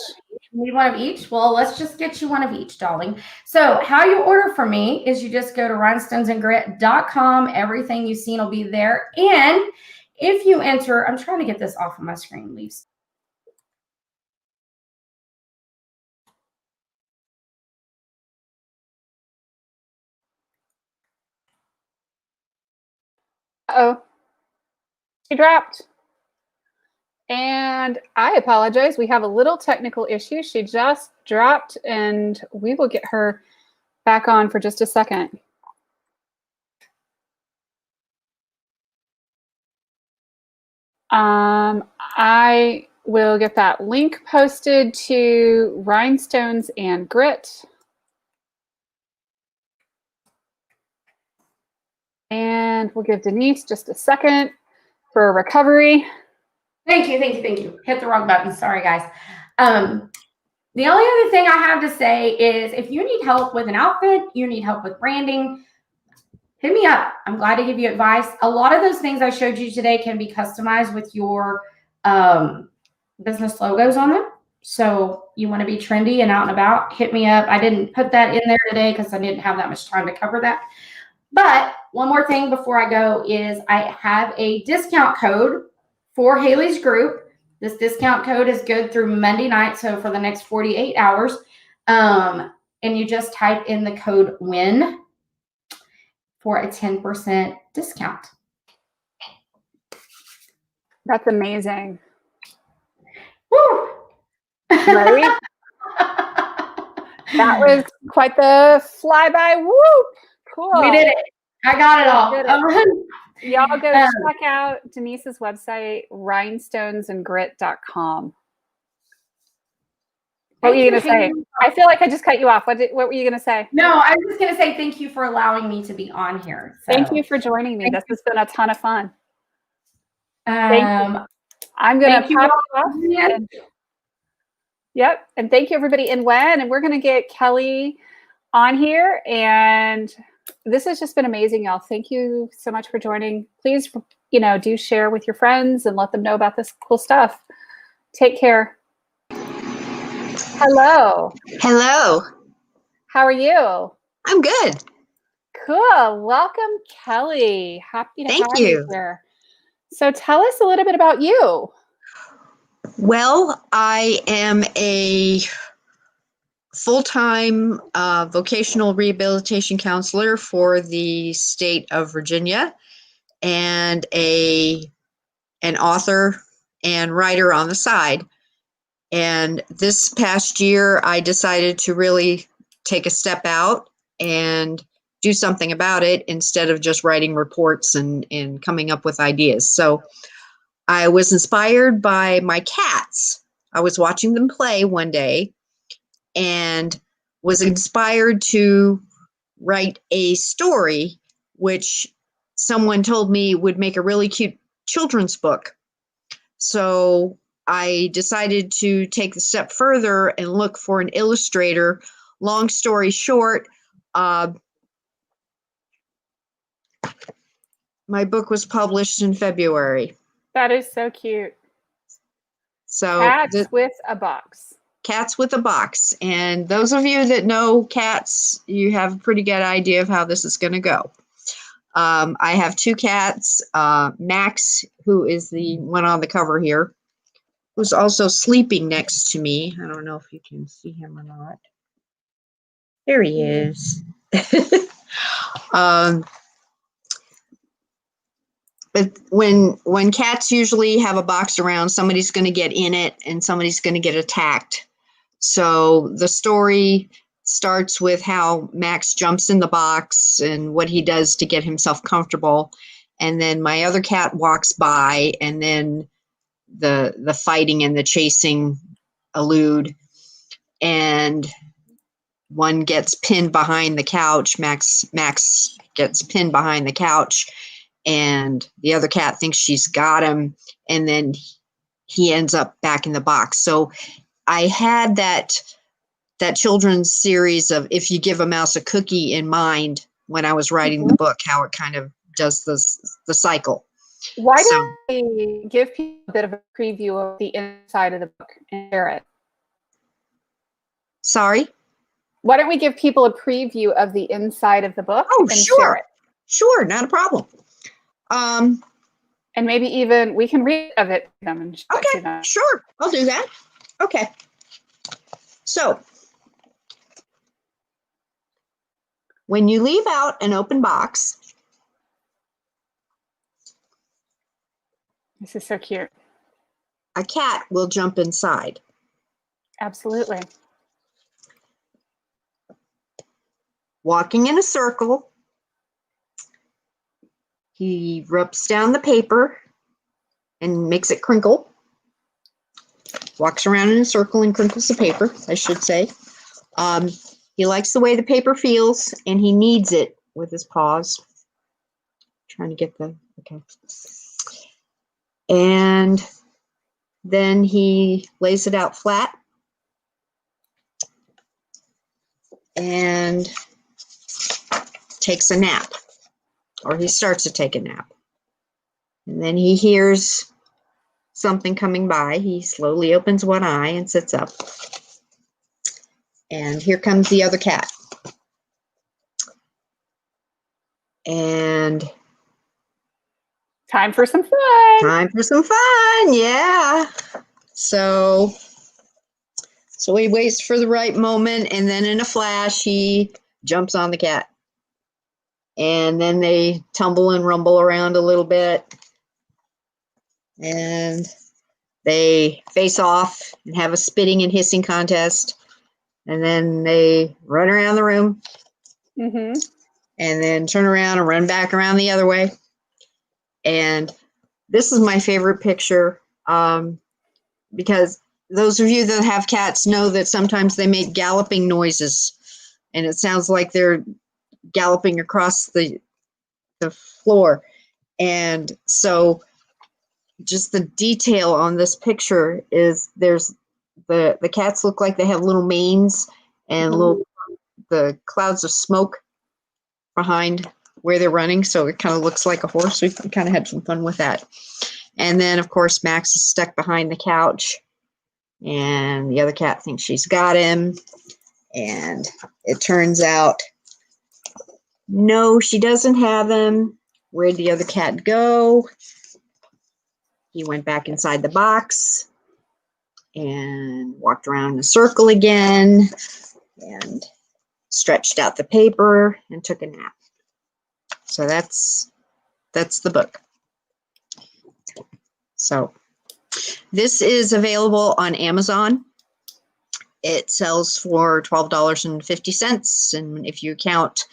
You need one of each? Well, let's just get you one of each, darling. So how you order from me is you just go to rhinestonesandgrit.com. Everything you've seen will be there. And if you enter, I'm trying to get this off of my screen, leaves. Uh-oh. She dropped. And I apologize. We have a little technical issue. She just dropped, and we will get her back on for just a second. I will get that link posted to Rhinestones and Grit. And we'll give Denise just a second for recovery. Thank you, thank you, thank you. Hit the wrong button. Sorry, guys. The only other thing I have to say is if you need help with an outfit, you need help with branding, hit me up. I'm glad to give you advice. A lot of those things I showed you today can be customized with your business logos on them. So you want to be trendy and out and about, hit me up. I didn't put that in there today because I didn't have that much time to cover that. But one more thing before I go is I have a discount code for Haley's group. This discount code is good through Monday night, so for the next 48 hours. And you just type in the code WEN for a 10% discount. That's amazing. Woo! Right? That was quite the flyby. Whoop! Cool. We did it. I got it all. Y'all go check out Denise's website, rhinestonesandgrit.com. What were you going to say? I feel like I just cut you off. What were you going to say? No, I was just going to say thank you for allowing me to be on here. So. Thank you for joining me. This has been a ton of fun. Thank you. I'm going to pop off. Yep. And thank you, everybody in WEN. And we're going to get Kelly on here. And this has just been amazing, y'all. Thank you so much for joining. Please, do share with your friends and let them know about this cool stuff. Take care. Hello. Hello. How are you? I'm good. Cool. Welcome, Kelly. Happy to have you here. So tell us a little bit about you. Well, I am a full-time vocational rehabilitation counselor for the state of Virginia and an author and writer on the side. And this past year, I decided to really take a step out and do something about it instead of just writing reports and coming up with ideas. So I was inspired by my cats. I was watching them play one day and was inspired to write a story which someone told me would make a really cute children's book. So I decided to take the step further and look for an illustrator. Long story short, my book was published in February. That is so cute. So Cats with a box. Cats with a box. And those of you that know cats, you have a pretty good idea of how this is going to go. I have two cats. Max, who is the one on the cover here, who's also sleeping next to me. I don't know if you can see him or not. There he is. But when cats usually have a box around, somebody's going to get in it and somebody's going to get attacked. So the story starts with how Max jumps in the box and what he does to get himself comfortable. And then my other cat walks by, and then the fighting and the chasing elude. And one gets pinned behind the couch. Max gets pinned behind the couch. And the other cat thinks she's got him, and then he ends up back in the box. So I had that children's series of If You Give a Mouse a Cookie in mind when I was writing the book, how it kind of does the cycle. Why don't we give people a bit of a preview of the inside of the book and share it? Sorry? Why don't we give people a preview of the inside of the book and share it? Sure, not a problem. And maybe even we can read of it to them. And okay, sure, I'll do that. Okay. So, when you leave out an open box, This is so cute. a cat will jump inside. Absolutely. Walking in a circle, he rubs down the paper and makes it crinkle. Walks around in a circle and crinkles the paper, I should say. He likes the way the paper feels, and he kneads it with his paws. Trying to get the, okay. And then he lays it out flat and takes a nap, or he starts to take a nap. And then he hears something coming by. He slowly opens one eye and sits up. And here comes the other cat. And time for some fun. Time for some fun, yeah. So he waits for the right moment, and then in a flash, he jumps on the cat. And then they tumble and rumble around a little bit. And they face off and have a spitting and hissing contest. And then they run around the room. Mm-hmm. And then turn around and run back around the other way. And this is my favorite picture because those of you that have cats know that sometimes they make galloping noises, and it sounds like they're galloping across the floor. And so just the detail on this picture is there's the cats look like they have little manes and little the clouds of smoke behind where they're running, so it kind of looks like a horse. We kind of had some fun with that. And then of course Max is stuck behind the couch, and the other cat thinks she's got him, and it turns out no, she doesn't have him. Where'd the other cat go? He went back inside the box and walked around in a circle again and stretched out the paper and took a nap. So that's the book. So this is available on Amazon. It sells for $12.50, and if you count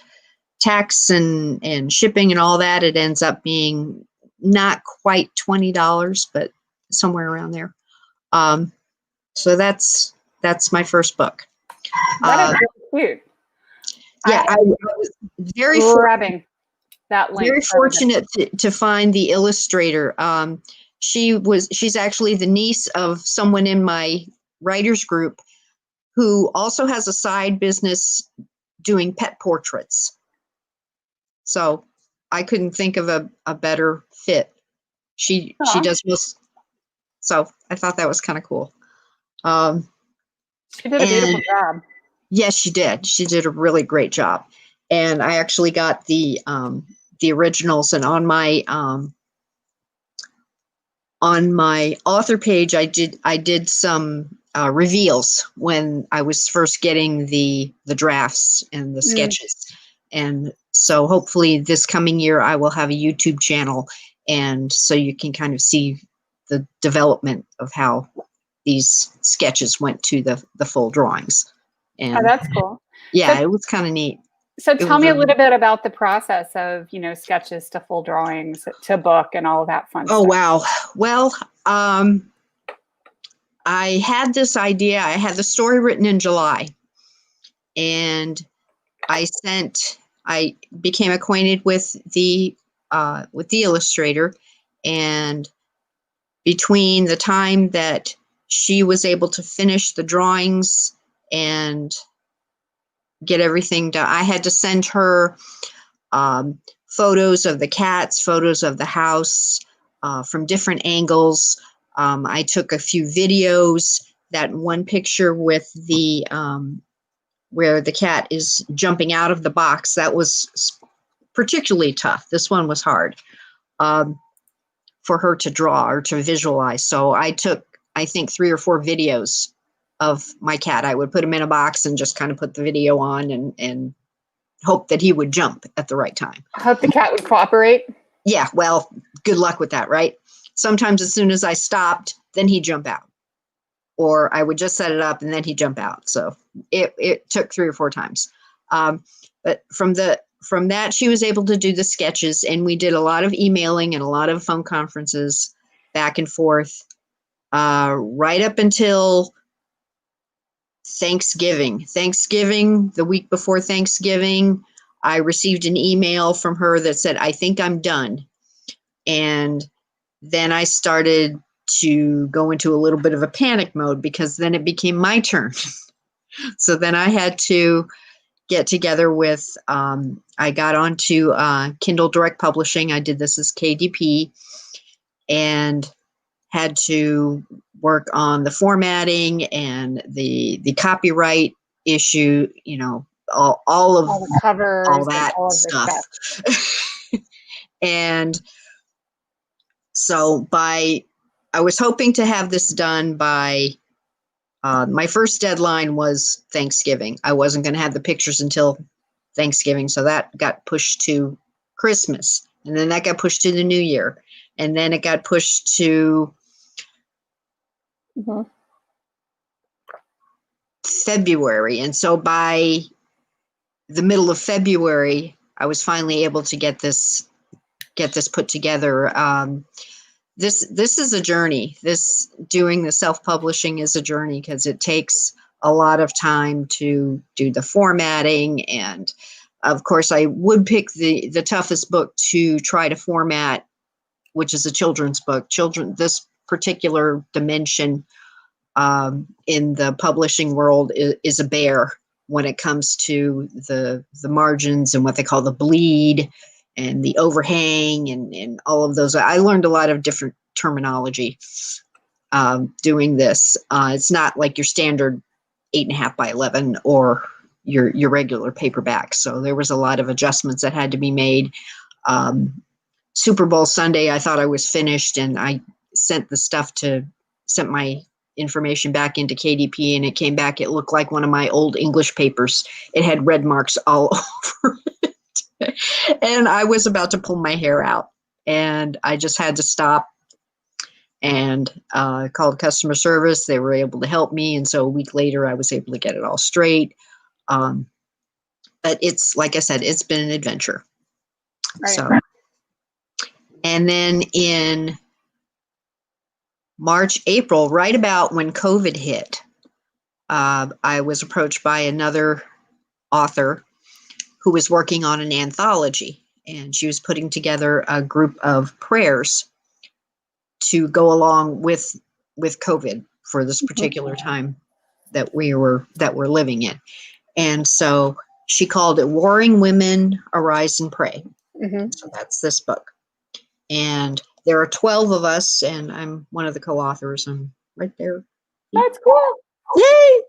tax and shipping and all that, it ends up being not quite $20, but somewhere around there. So that's my first book. That is really cute. Yeah, I was very grabbing that link. Very fortunate to find the illustrator. She's actually the niece of someone in my writers group who also has a side business doing pet portraits. So I couldn't think of a better fit. She does most. So I thought that was kind of cool. She did a beautiful job. Yes, she did. She did a really great job. And I actually got the originals, and on my author page, I did some reveals when I was first getting the drafts and the sketches. And so hopefully this coming year I will have a YouTube channel, and so you can kind of see the development of how these sketches went to the full drawings. And that's cool. Yeah, it was kind of neat. So tell me a little bit about the process of, sketches to full drawings to book and all of that fun stuff. Oh, wow. Well, I had this idea. I had the story written in July, and I became acquainted with the illustrator, and between the time that she was able to finish the drawings and get everything done, I had to send her photos of the cats, photos of the house from different angles. I took a few videos. That one picture with the where the cat is jumping out of the box, that was particularly tough. This one was hard for her to draw or to visualize. So I took, I think, 3 or 4 videos of my cat. I would put him in a box and just kind of put the video on and hope that he would jump at the right time. I hope the cat would cooperate. Yeah, well, good luck with that, right? sometimes as soon as I stopped, then he'd jump out. Or I would just set it up and then he'd jump out. So it took 3 or 4 times. But from that, she was able to do the sketches, and we did a lot of emailing and a lot of phone conferences back and forth right up until Thanksgiving. The week before Thanksgiving, I received an email from her that said, I think I'm done. And then I started to go into a little bit of a panic mode because then it became my turn. So then I had to get together with, I got onto Kindle Direct Publishing. I did this as KDP and had to work on the formatting and the copyright issue, you know, all the covers, all that and all of the stuff. And so I was hoping to have this done by, my first deadline was Thanksgiving. I wasn't going to have the pictures until Thanksgiving. So that got pushed to Christmas. And then that got pushed to the New Year. And then it got pushed to February. And so by the middle of February, I was finally able to get this put together. This is a journey. Doing the self-publishing is a journey because it takes a lot of time to do the formatting. And of course, I would pick the toughest book to try to format, which is a children's book. This particular dimension in the publishing world is a bear when it comes to the margins and what they call the bleed and the overhang and all of those. I learned a lot of different terminology doing this. It's not like your standard 8.5 by 11 or your regular paperback. So there was a lot of adjustments that had to be made. Super Bowl Sunday, I thought I was finished, and I sent my information back into KDP, and it came back. It looked like one of my old English papers. It had red marks all over it. And I was about to pull my hair out, and I just had to stop and called customer service. They were able to help me. And so a week later, I was able to get it all straight. But it's, like I said, it's been an adventure. Right. So, and then in March, April, right about when COVID hit, I was approached by another author who was working on an anthology, and she was putting together a group of prayers to go along with COVID for this particular time that we're living in. And so she called it Warring Women Arise and Pray. So that's this book. And there are 12 of us, and I'm one of the co-authors. I'm right there. That's cool. Yay!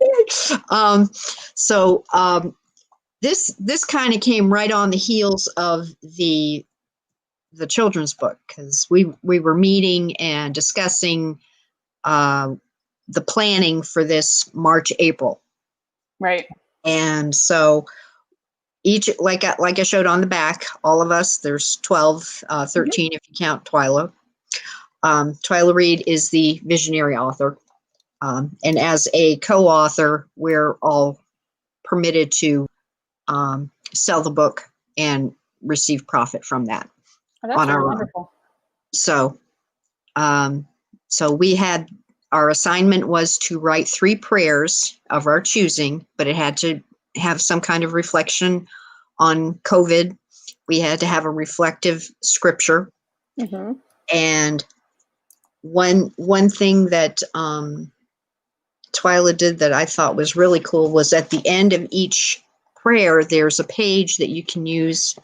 This kind of came right on the heels of the children's book, because we were meeting and discussing the planning for this March, April. Right. And so each, like I showed on the back, all of us, there's 12, 13 if you count Twyla. Twyla Reed is the visionary author. And as a co-author, we're all permitted to sell the book and receive profit from that. Oh, that's on our wonderful. own. So we had, our assignment was to write 3 prayers of our choosing, but it had to have some kind of reflection on COVID. We had to have a reflective scripture. And one thing that Twyla did that I thought was really cool was at the end of each prayer, there's a page that you can use,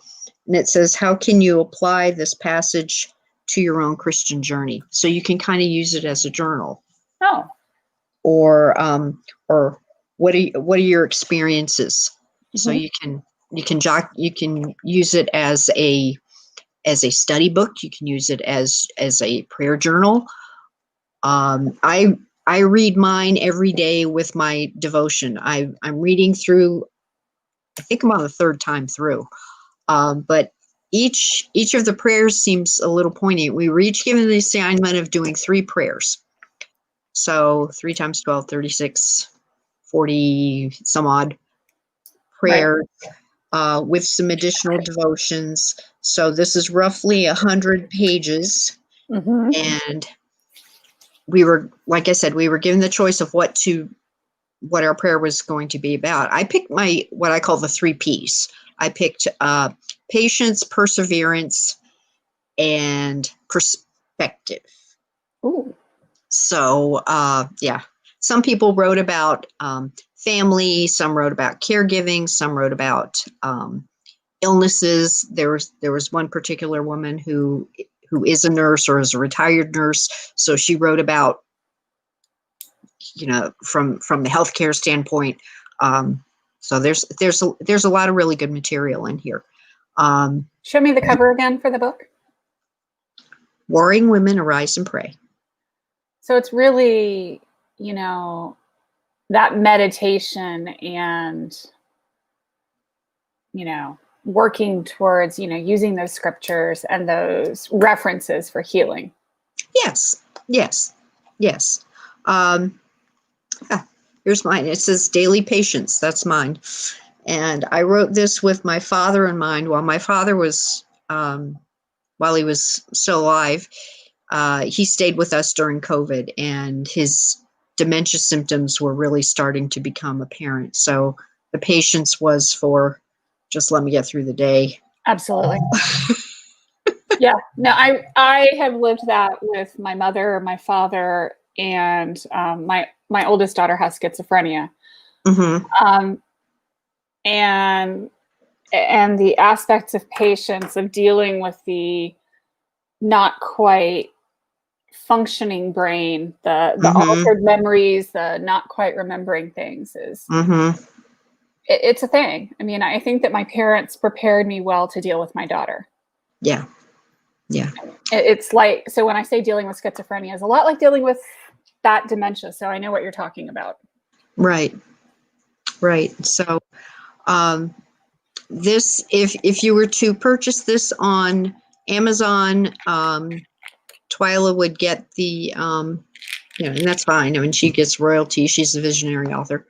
and it says, how can you apply this passage to your own Christian journey? So you can kind of use it as a journal. Oh. Or what are your experiences? So you can use it as a study book. You can use it as a prayer journal. I read mine every day with my devotion. I'm reading through, I think I'm on the 3rd time through. But each of the prayers seems a little poignant. We were each given the assignment of doing 3 prayers. So 3 times 12, 36, 40 some odd prayers, with some additional devotions. So this is roughly 100 pages. And we were, like I said, we were given the choice of what our prayer was going to be about. I picked what I call the 3 P's. I picked patience, perseverance, and perspective. Ooh. So, yeah, some people wrote about family, some wrote about caregiving, some wrote about illnesses. There was one particular woman who is a nurse or is a retired nurse, so she wrote about, from the healthcare standpoint. So there's a lot of really good material in here. Show me the cover again for the book. Warring Women Arise and Pray. So it's really, that meditation and, working towards, using those scriptures and those references for healing. Yes. Here's mine. It says Daily Patience. That's mine. And I wrote this with my father in mind. While my father was, while he was still alive, he stayed with us during COVID, and his dementia symptoms were really starting to become apparent. So the patience was for just let me get through the day. Absolutely. Yeah. No, I have lived that with my mother, my father, and my oldest daughter has schizophrenia. And the aspects of patience, of dealing with the not quite functioning brain, the altered memories, the not quite remembering things is it's a thing. I mean, I think that my parents prepared me well to deal with my daughter. Yeah. It's like, so when I say dealing with schizophrenia, it's a lot like dealing with that dementia. So I know what you're talking about. Right. So this, if you were to purchase this on Amazon, Twyla would get the, and that's fine. I mean, she gets royalty. She's a visionary author.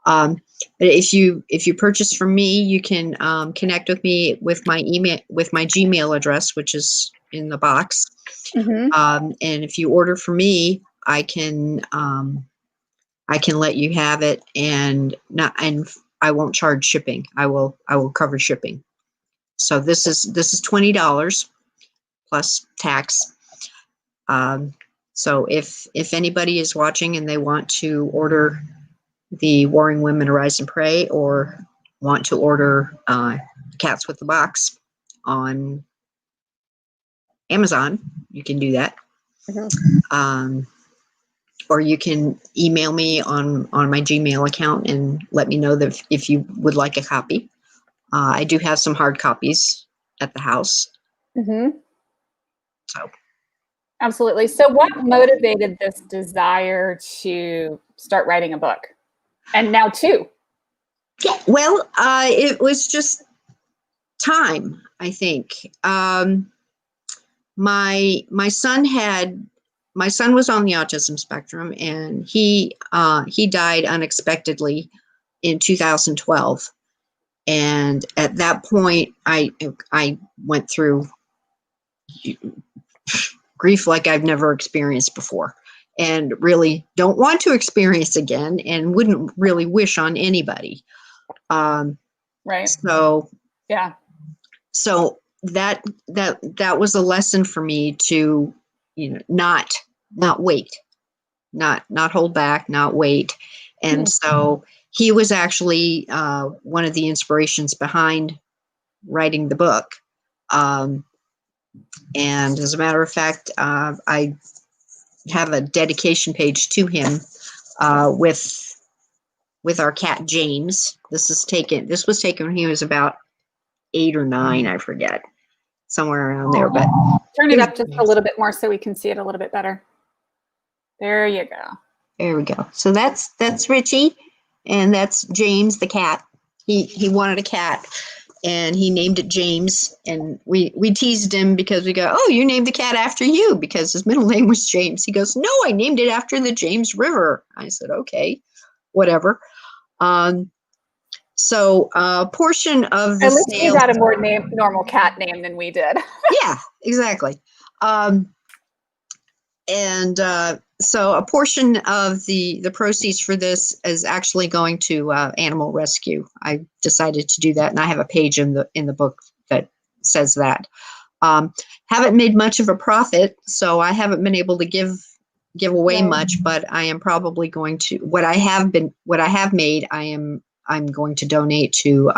But if you purchase from me, you can connect with me with my email, with my Gmail address, which is in the box. And if you order from me, I can let you have it, and I won't charge shipping. I will cover shipping. So this is $20 plus tax. So if anybody is watching and they want to order the Warring Women Arise and Pray, or want to order Cats with the Box on Amazon, you can do that. Or you can email me on my Gmail account and let me know that if you would like a copy. I do have some hard copies at the house. So. Absolutely. So what motivated this desire to start writing a book? And now 2. Yeah, well, it was just time, I think. My son was on the autism spectrum, and he died unexpectedly in 2012. And at that point, I went through grief like I've never experienced before, and really don't want to experience again, and wouldn't really wish on anybody. Right. So yeah. So that was a lesson for me to, not wait, not hold back, not wait. And so he was actually one of the inspirations behind writing the book. And as a matter of fact, I have a dedication page to him with our cat James. This was taken when he was about 8 or 9, I forget, somewhere around there. But turn it up just a little bit more so we can see it a little bit better. There you go. There we go. So that's Richie, and that's James the cat. He wanted a cat, and he named it James. And we teased him because we go, oh, you named the cat after you because his middle name was James. He goes, no, I named it after the James River. I said, okay, whatever. So a portion of the At least he sale. got a more normal cat name than we did. Yeah, exactly. So a portion of the proceeds for this is actually going to animal rescue. I decided to do that, and I have a page in the book that says that. Haven't made much of a profit, so I haven't been able to give away much, but I am probably going to what I have made. I'm going to donate to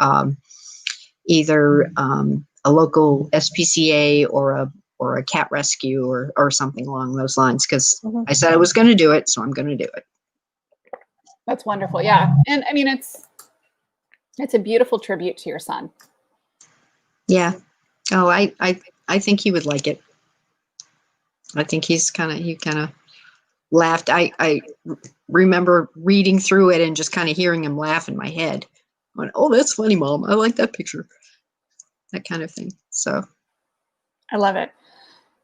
either a local SPCA or a cat rescue or something along those lines, because I said I was going to do it, so I'm going to do it. That's wonderful. Yeah. And I mean, it's a beautiful tribute to your son. Yeah. Oh, I think he would like it. I think he kind of laughed. I remember reading through it and just kind of hearing him laugh in my head. I went, oh, that's funny, Mom. I like that picture. That kind of thing. So I love it.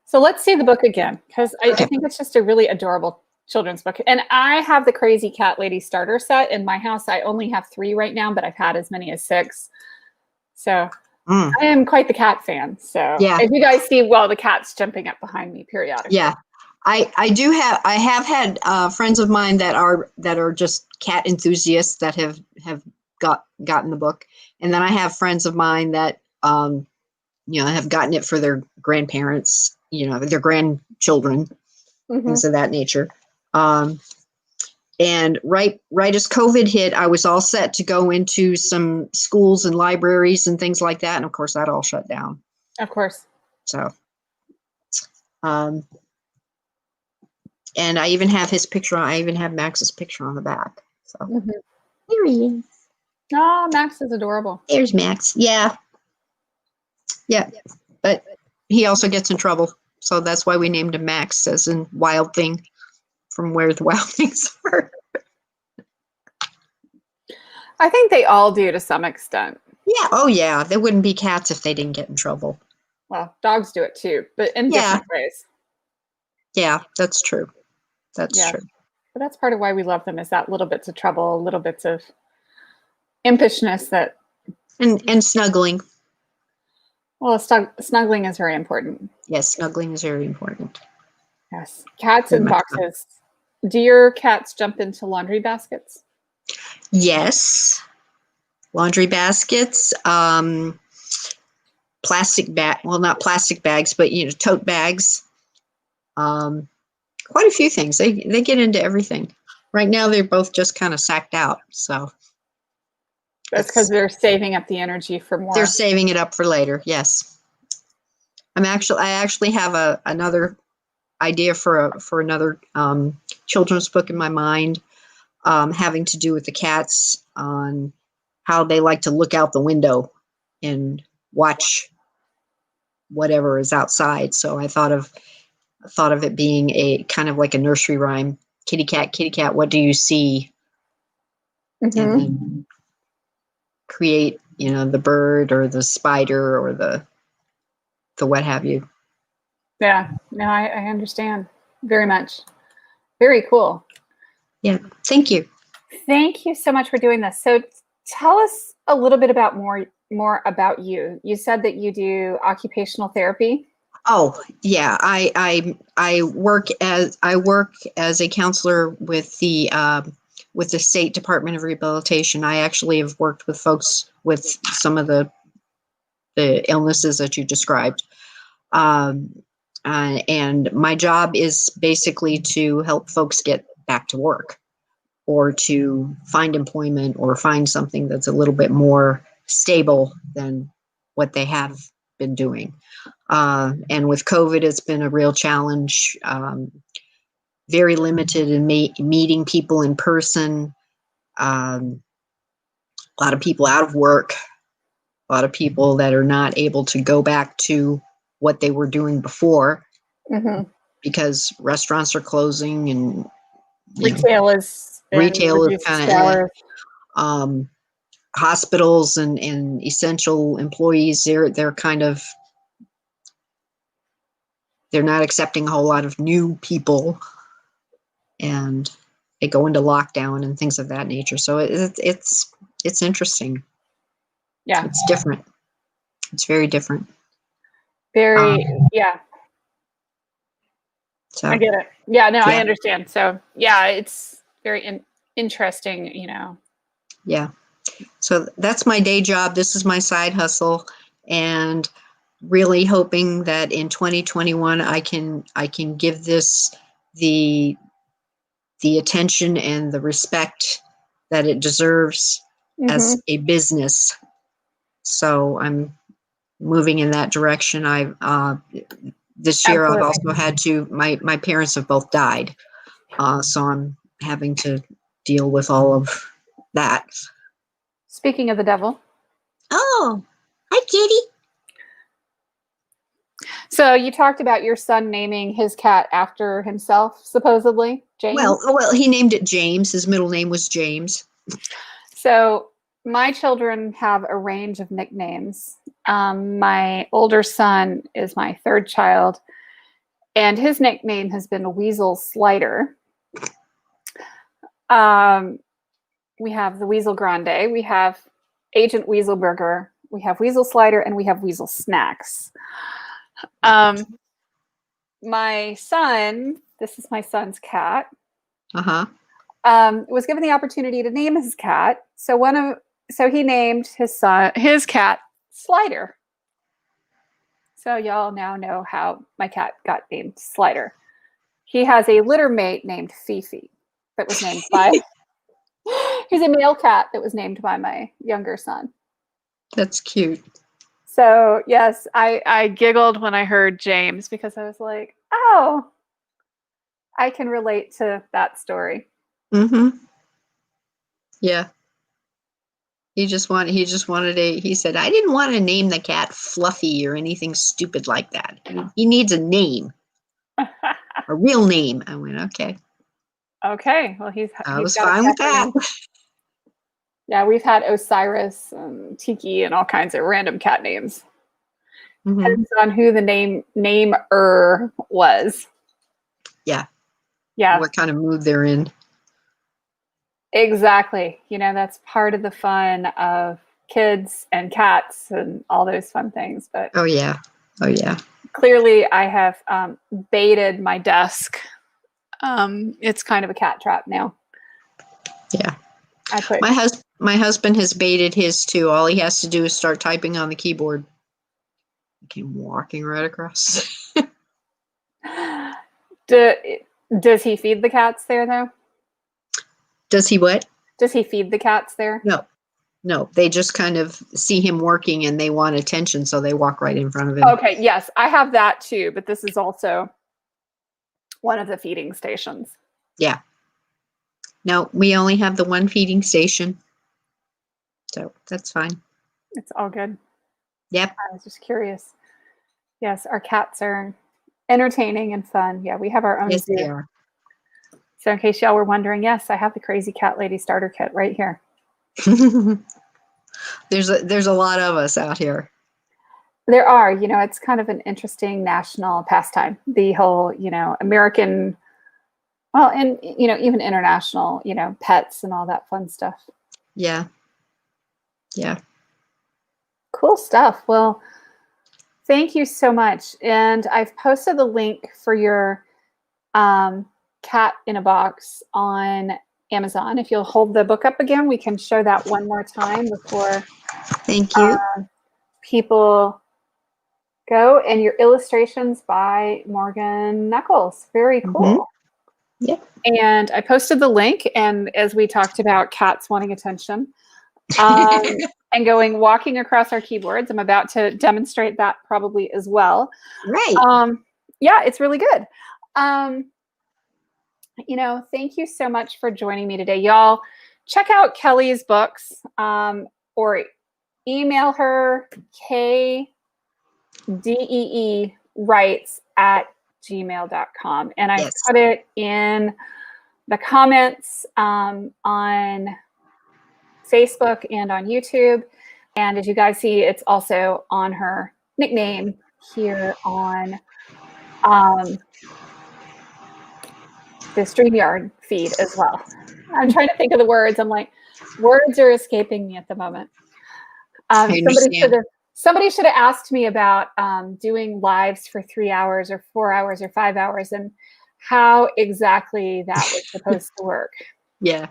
So let's see the book again, because I think it's just a really adorable children's book. And I have the Crazy Cat Lady starter set in my house. I only have 3 right now, but I've had as many as 6. So I am quite the cat fan. So if you guys see, the cat's jumping up behind me periodically. Yeah. I have had friends of mine that are just cat enthusiasts that have gotten the book. And then I have friends of mine that have gotten it for their grandparents, their grandchildren, things of that nature. And right as COVID hit, I was all set to go into some schools and libraries and things like that. And of course, that all shut down. Of course. So, and I even have his picture. I even have Max's picture on the back. So there he is. Oh, Max is adorable. There's Max. Yeah. Yeah. But he also gets in trouble. So that's why we named him Max, as in wild thing, from where the wild things are. I think they all do to some extent. Yeah. Oh, yeah. There wouldn't be cats if they didn't get in trouble. Well, dogs do it too, but in different ways. Yeah, that's true. That's true. But that's part of why we love them, is that little bits of trouble, little bits of impishness that. And snuggling. Well, snuggling is very important. Yes, snuggling is very important. Yes. Cats in boxes. Do your cats jump into laundry baskets? Yes. Laundry baskets, plastic bag, well, not plastic bags, but, tote bags. Quite a few things. They get into everything. Right now, they're both just kind of sacked out. So that's because they're saving up the energy for more. They're saving it up for later. Yes. I actually have another idea for another children's book in my mind, having to do with the cats, on how they like to look out the window and watch whatever is outside. So I thought of it being a kind of like a nursery rhyme. Kitty cat, what do you see? And then create, the bird or the spider or the what have you. Yeah, no, I understand very much. Very cool. Yeah, thank you. Thank you so much for doing this. So tell us a little bit about more about you. You said that you do occupational therapy. Oh, yeah, I work as a counselor with the State Department of Rehabilitation. I actually have worked with folks with some of the illnesses that you described. And my job is basically to help folks get back to work, or to find employment, or find something that's a little bit more stable than what they have been doing. And with COVID, it's been a real challenge. Very limited in meeting people in person. A lot of people out of work. A lot of people that are not able to go back to what they were doing before, because restaurants are closing and retail is kind of. hospitals and essential employees, they're kind of, they're not accepting a whole lot of new people, and they go into lockdown and things of that nature. So it's interesting. Yeah. It's different. It's very different. Very, yeah. So I get it. Yeah, no, I Yeah. understand. So yeah, it's very interesting, you know. yeah. So that's my day job. This is my side hustle, and really hoping that in 2021 I can give this the attention and the respect that it deserves as a business. So I'm moving in that direction. This year I've Absolutely. also had to, my parents have both died. So I'm having to deal with all of that. Speaking of the devil. Oh, hi, Kitty. So you talked about your son naming his cat after himself, supposedly, James. Well, he named it James. His middle name was James. So my children have a range of nicknames. My older son is my third child, and his nickname has been Weasel Slider. We have the Weasel Grande, we have Agent Weaselburger, we have Weasel Slider, and we have Weasel Snacks. My son, this is my son's cat, was given the opportunity to name his cat. So he named his cat Slider. So y'all now know how my cat got named Slider. He has a litter mate named Fifi that was named by he's a male cat that was named by my younger son. That's cute. So yes, I giggled when I heard James because I was like, oh, I can relate to that story. Yeah. He said, I didn't want to name the cat Fluffy or anything stupid like that. He needs a name, a real name. I went, okay. Okay. Well, I was got a fine with cat that. name. Yeah, we've had Osiris and Tiki and all kinds of random cat names. Depends on who the namer was. Yeah. Yeah. What kind of mood they're in. Exactly. You know, that's part of the fun of kids and cats and all those fun things. But Oh yeah. clearly I have baited my desk. It's kind of a cat trap now. Yeah. My husband has baited his too. All he has to do is start typing on the keyboard. He came walking right across. Does he feed the cats there though? Does he what? Does he feed the cats there? No. They just kind of see him working and they want attention, so they walk right in front of him. Okay, yes, I have that too, but this is also one of the feeding stations. Yeah. No, we only have the one feeding station. So that's fine. It's all good. Yep. I was just curious. Yes, our cats are entertaining and fun. Yeah, we have our own Yes, zoo. they are. So in case y'all were wondering, yes, I have the Crazy Cat Lady starter kit right here. There's a lot of us out here. There are, you know, it's kind of an interesting national pastime. The whole, you know, American, well, and, you know, even international, you know, pets and all that fun stuff. Yeah. Yeah. Cool stuff. Well, thank you so much. And I've posted the link for your Cat in a Box on Amazon. If you'll hold the book up again, we can show that one more time before Thank you. People go. And your illustrations by Morgan Knuckles. Very cool. Yep. And I posted the link, and as we talked about cats wanting attention and walking across our keyboards, I'm about to demonstrate that probably as well. Right. Yeah, it's really good. You know, thank you so much for joining me today. Y'all, check out Kelly's books or email her kdeewrites@gmail.com. And I put it in the comments on Facebook and on YouTube. And as you guys see, it's also on her nickname here on the StreamYard feed as well. I'm trying to think of the words. I'm like, words are escaping me at the moment. Somebody should have asked me about doing lives for 3 hours or 4 hours or 5 hours and how exactly that was supposed to work. Yeah.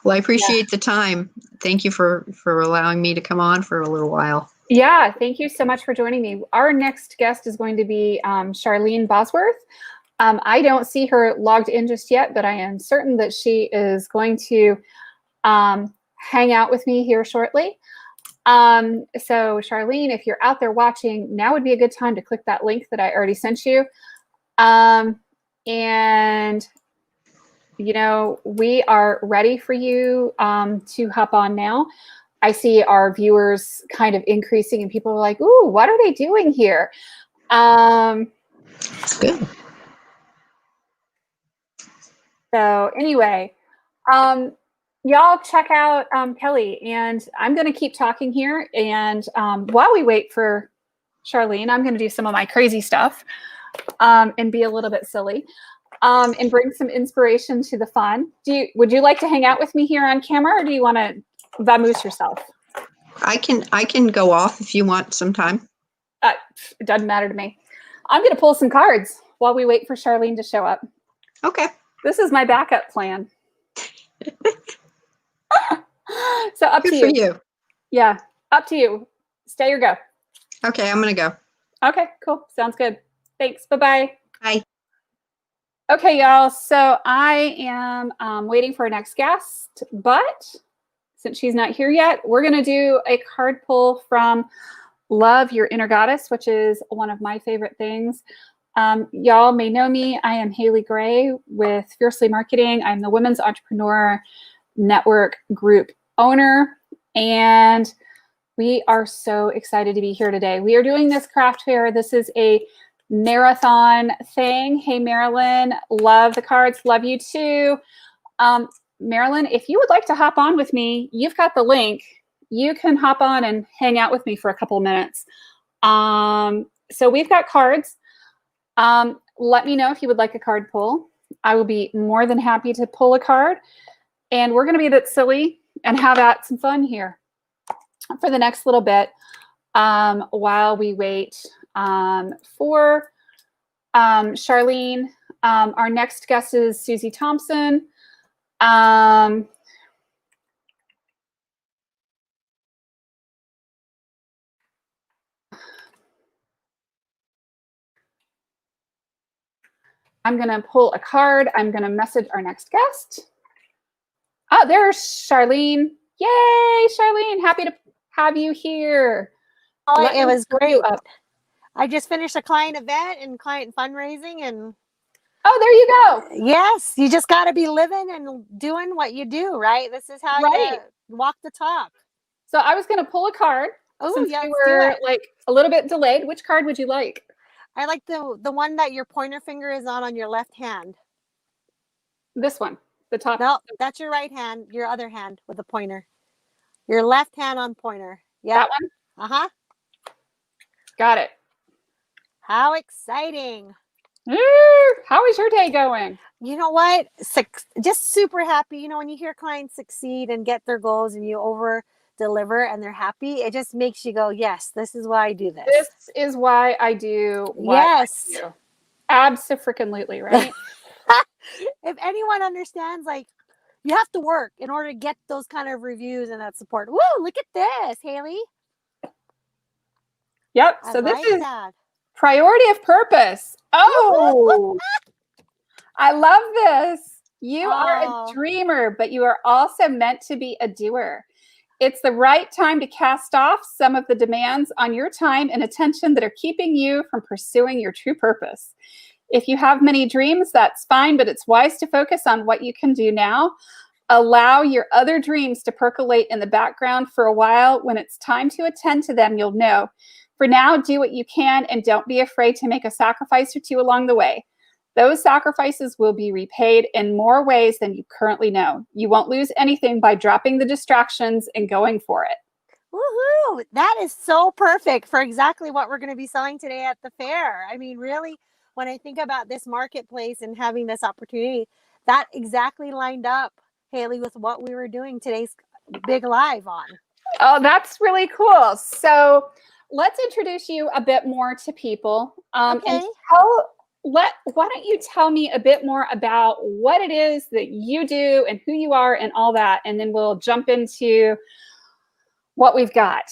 Well, I appreciate the time. Thank you for allowing me to come on for a little while. Yeah, thank you so much for joining me. Our next guest is going to be Charlene Bosworth. I don't see her logged in just yet, but I am certain that she is going to hang out with me here shortly. So Charlene, if you're out there watching, now would be a good time to click that link that I already sent you. And you know, we are ready for you to hop on now. I see our viewers kind of increasing and people are like, ooh, what are they doing here? It's good. So anyway, y'all check out Kelly, and I'm going to keep talking here. And while we wait for Charlene, I'm going to do some of my crazy stuff and be a little bit silly and bring some inspiration to the fun. Would you like to hang out with me here on camera, or do you want to vamoose yourself? I can go off if you want some time. It doesn't matter to me. I'm going to pull some cards while we wait for Charlene to show up. Okay. This is my backup plan. So up Good to for you. Yeah, up to you. Stay or go. Okay, I'm going to go. Okay, cool. Sounds good. Thanks. Bye-bye. Bye. Okay, y'all. So I am waiting for our next guest, but since she's not here yet, we're going to do a card pull from Love Your Inner Goddess, which is one of my favorite things. Y'all may know me. I am Haley Gray with Fiercely Marketing. I'm the Women's Entrepreneur Network Group owner, and we are so excited to be here today. We are doing this craft fair. This is a marathon thing. Hey, Marilyn, love the cards. Love you too. Marilyn, if you would like to hop on with me, you've got the link. You can hop on and hang out with me for a couple of minutes. So we've got cards. Let me know if you would like a card pull. I will be more than happy to pull a card. And we're going to be a bit silly and have some fun here for the next little bit while we wait for Charlene. Our next guest is Susie Thompson. I'm going to pull a card. I'm going to message our next guest. Oh, there's Charlene. Yay, Charlene. Happy to have you here. Oh, it was great. I just finished a client event and client fundraising, and oh, there you go. Yes, you just got to be living and doing what you do, right? This is how you walk the talk. So I was going to pull a card. Oh, since yeah, we were like a little bit delayed. Which card would you like? I like the one that your pointer finger is on your left hand. This one, the top. No, that's your right hand. Your other hand with the pointer. Your left hand on pointer. Yeah. That one? Uh-huh. Got it. How exciting. How is your day going? You know what? Just super happy. You know, when you hear clients succeed and get their goals and you over deliver and they're happy, it just makes you go, yes, this is why I do this. This is why I do what yes. I do. Abso-freaking-lutely, right? If anyone understands, like, you have to work in order to get those kind of reviews and that support. Woo, look at this, Haley. Yep. So this is priority of purpose. Oh, I love this. You are a dreamer, but you are also meant to be a doer. It's the right time to cast off some of the demands on your time and attention that are keeping you from pursuing your true purpose. If you have many dreams, that's fine, but it's wise to focus on what you can do now. Allow your other dreams to percolate in the background for a while. When it's time to attend to them, you'll know. For now, do what you can and don't be afraid to make a sacrifice or two along the way. Those sacrifices will be repaid in more ways than you currently know. You won't lose anything by dropping the distractions and going for it. Woohoo! That is so perfect for exactly what we're going to be selling today at the fair. I mean, really, when I think about this marketplace and having this opportunity, that exactly lined up, Haley, with what we were doing today's big live on. Oh, that's really cool. So let's introduce you a bit more to people. Okay. And why don't you tell me a bit more about what it is that you do and who you are and all that, and then we'll jump into what we've got.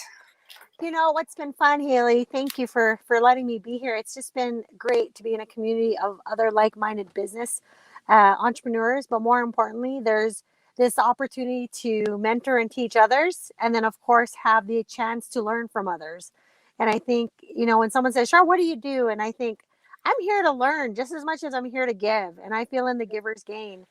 You know, what's been fun, Haley, thank you for letting me be here. It's just been great to be in a community of other like-minded business entrepreneurs, but more importantly, there's this opportunity to mentor and teach others, and then of course have the chance to learn from others. And I think, you know, when someone says, Char, what do you do? And I think, I'm here to learn just as much as I'm here to give, and I feel in the giver's gain.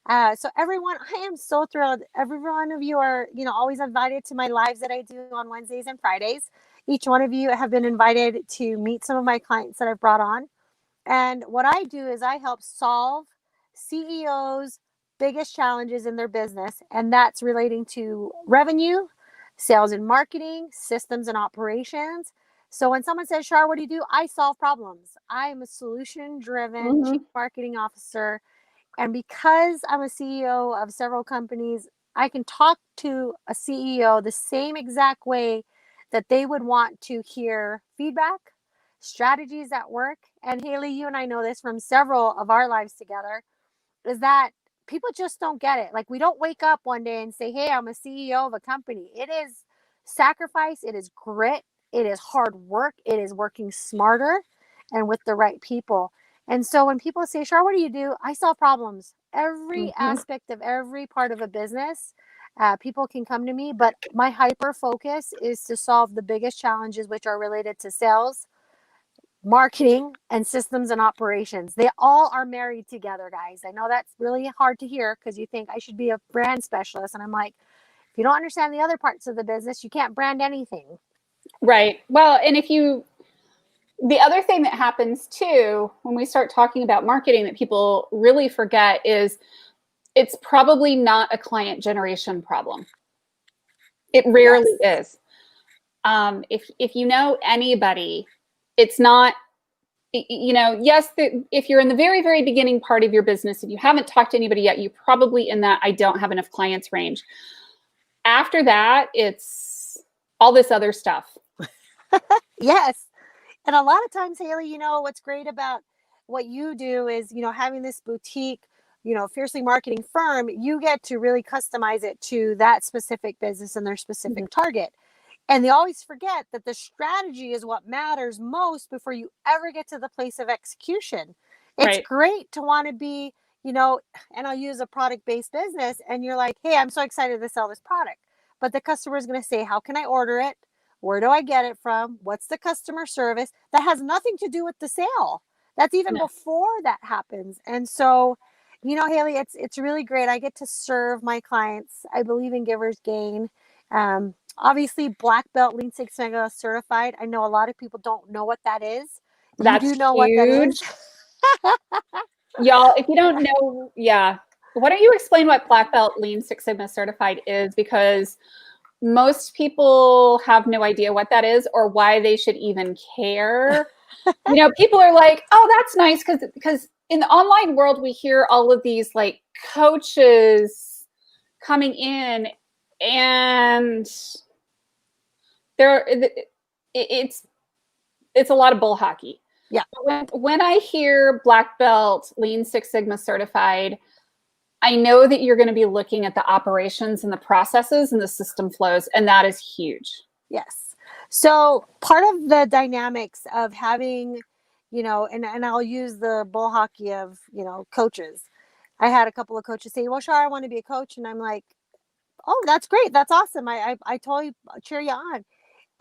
So everyone, I am so thrilled. Every one of you are, you know, always invited to my lives that I do on Wednesdays and Fridays. Each one of you have been invited to meet some of my clients that I've brought on. And what I do is I help solve CEOs' biggest challenges in their business, and that's relating to revenue, sales and marketing, systems and operations. So when someone says, Char, what do you do? I solve problems. I am a solution-driven chief marketing officer. And because I'm a CEO of several companies, I can talk to a CEO the same exact way that they would want to hear feedback, strategies at work. And Haley, you and I know this from several of our lives together, is that people just don't get it. Like, we don't wake up one day and say, hey, I'm a CEO of a company. It is sacrifice. It is grit. It is hard work. It is working smarter and with the right people. And so when people say, Char, what do you do? I solve problems. Every aspect of every part of a business, people can come to me, but my hyper focus is to solve the biggest challenges, which are related to sales, marketing, and systems and operations. They all are married together, guys. I know that's really hard to hear because you think I should be a brand specialist. And I'm like, if you don't understand the other parts of the business, you can't brand anything. Right. Well, and the other thing that happens too, when we start talking about marketing that people really forget is it's probably not a client generation problem. It rarely is. If you know anybody, it's not, you know, yes, if you're in the very, very beginning part of your business, if you haven't talked to anybody yet, you're probably in that I don't have enough clients range. After that, it's all this other stuff. Yes. And a lot of times, Haley, you know, what's great about what you do is, you know, having this boutique, you know, fiercely marketing firm, you get to really customize it to that specific business and their specific target. And they always forget that the strategy is what matters most before you ever get to the place of execution. It's great to want to be, you know, and I'll use a product-based business, and you're like, hey, I'm so excited to sell this product. But the customer is going to say, how can I order it? Where do I get it from? What's the customer service? That has nothing to do with the sale. That's even before that happens. And so, you know, Haley, it's really great. I get to serve my clients. I believe in giver's gain. Obviously, black belt Lean Six Sigma certified. I know a lot of people don't know what that is. That's you do know huge. what that is. Y'all, if you don't know, why don't you explain what black belt Lean Six Sigma certified is? Because most people have no idea what that is or why they should even care. You know, people are like, oh, that's nice, because in the online world, we hear all of these like coaches coming in, and it's a lot of bull hockey. Yeah. When I hear black belt Lean Six Sigma certified, I know that you're going to be looking at the operations and the processes and the system flows, and that is huge. Yes. So part of the dynamics of having, you know, and I'll use the bull hockey of, you know, coaches. I had a couple of coaches say, well, Char, I want to be a coach. And I'm like, oh, that's great. That's awesome. I totally cheer you on.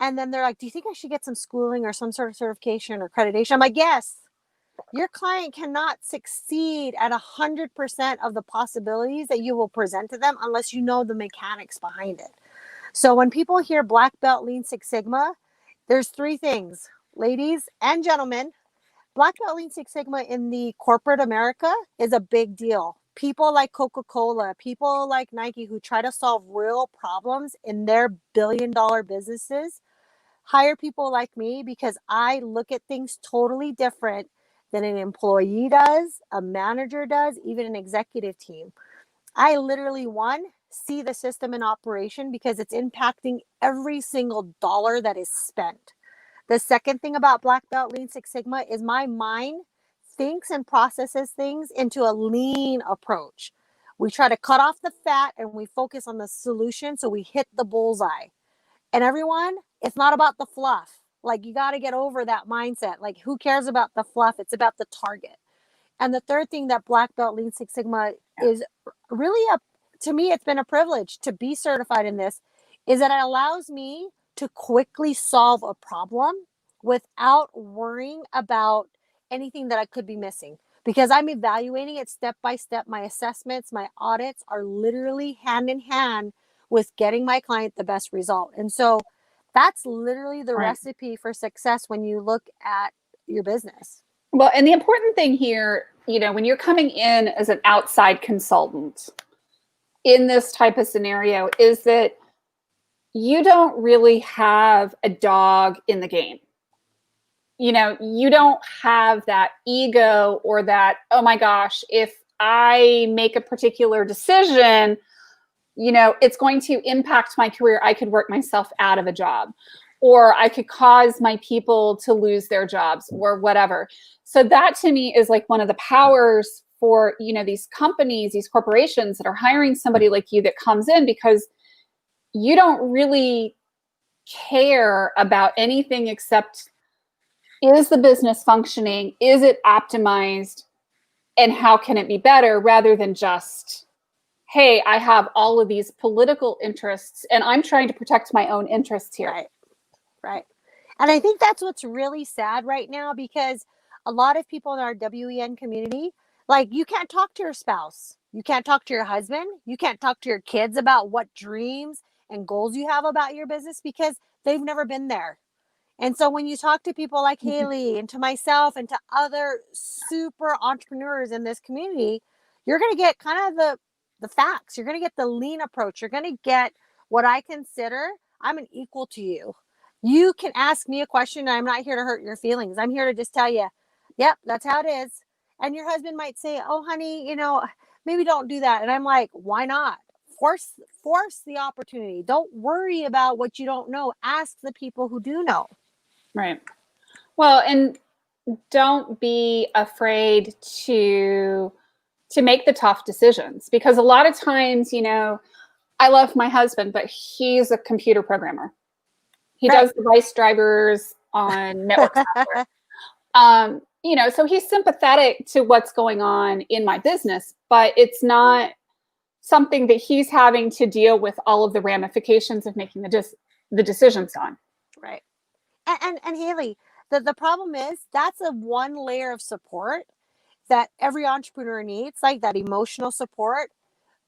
And then they're like, do you think I should get some schooling or some sort of certification or accreditation? I'm like, yes. Your client cannot succeed at 100% of the possibilities that you will present to them unless you know the mechanics behind it. So when people hear black belt Lean Six Sigma, there's three things, ladies and gentlemen. Black Belt Lean Six Sigma in the corporate America is a big deal. People like Coca-Cola, people like Nike who try to solve real problems in their billion-dollar businesses hire people like me because I look at things totally different than an employee does, a manager does, even an executive team. I literally, one, see the system in operation because it's impacting every single dollar that is spent. The second thing about Black Belt Lean Six Sigma is my mind thinks and processes things into a lean approach. We try to cut off the fat and we focus on the solution so we hit the bullseye. And everyone, it's not about the fluff. Like, you got to get over that mindset. Like, who cares about the fluff? It's about the target. And the third thing that Black Belt Lean Six Sigma is really to me, it's been a privilege to be certified in this, is that it allows me to quickly solve a problem without worrying about anything that I could be missing, because I'm evaluating it step by step. My assessments, my audits are literally hand in hand with getting my client the best result. And so that's literally the recipe for success when you look at your business. Well, and the important thing here, when you're coming in as an outside consultant in this type of scenario, is that you don't really have a dog in the game. You don't have that ego or that, oh my gosh, if I make a particular decision, it's going to impact my career. I could work myself out of a job, or I could cause my people to lose their jobs or whatever. So that to me is like one of the powers for, these companies, these corporations that are hiring somebody like you that comes in, because you don't really care about anything except, is the business functioning? Is it optimized? And how can it be better, rather than just, hey, I have all of these political interests and I'm trying to protect my own interests here. Right. And I think that's what's really sad right now, because a lot of people in our WEN community, like, you can't talk to your spouse. You can't talk to your husband. You can't talk to your kids about what dreams and goals you have about your business, because they've never been there. And so when you talk to people like Haley and to myself and to other super entrepreneurs in this community, you're going to get kind of the facts. You're going to get the lean approach. You're going to get what I consider, I'm an equal to you. You can ask me a question. I'm not here to hurt your feelings. I'm here to just tell you, yep, that's how it is. And your husband might say, oh, honey, maybe don't do that. And I'm like, why not? Force the opportunity. Don't worry about what you don't know. Ask the people who do know. Right. Well, and don't be afraid to make the tough decisions, because a lot of times, I love my husband, but he's a computer programmer. He does device drivers on network software. So he's sympathetic to what's going on in my business, but it's not something that he's having to deal with all of the ramifications of making the decisions on. Right. And Haley, the problem is that's a one layer of support that every entrepreneur needs, like that emotional support.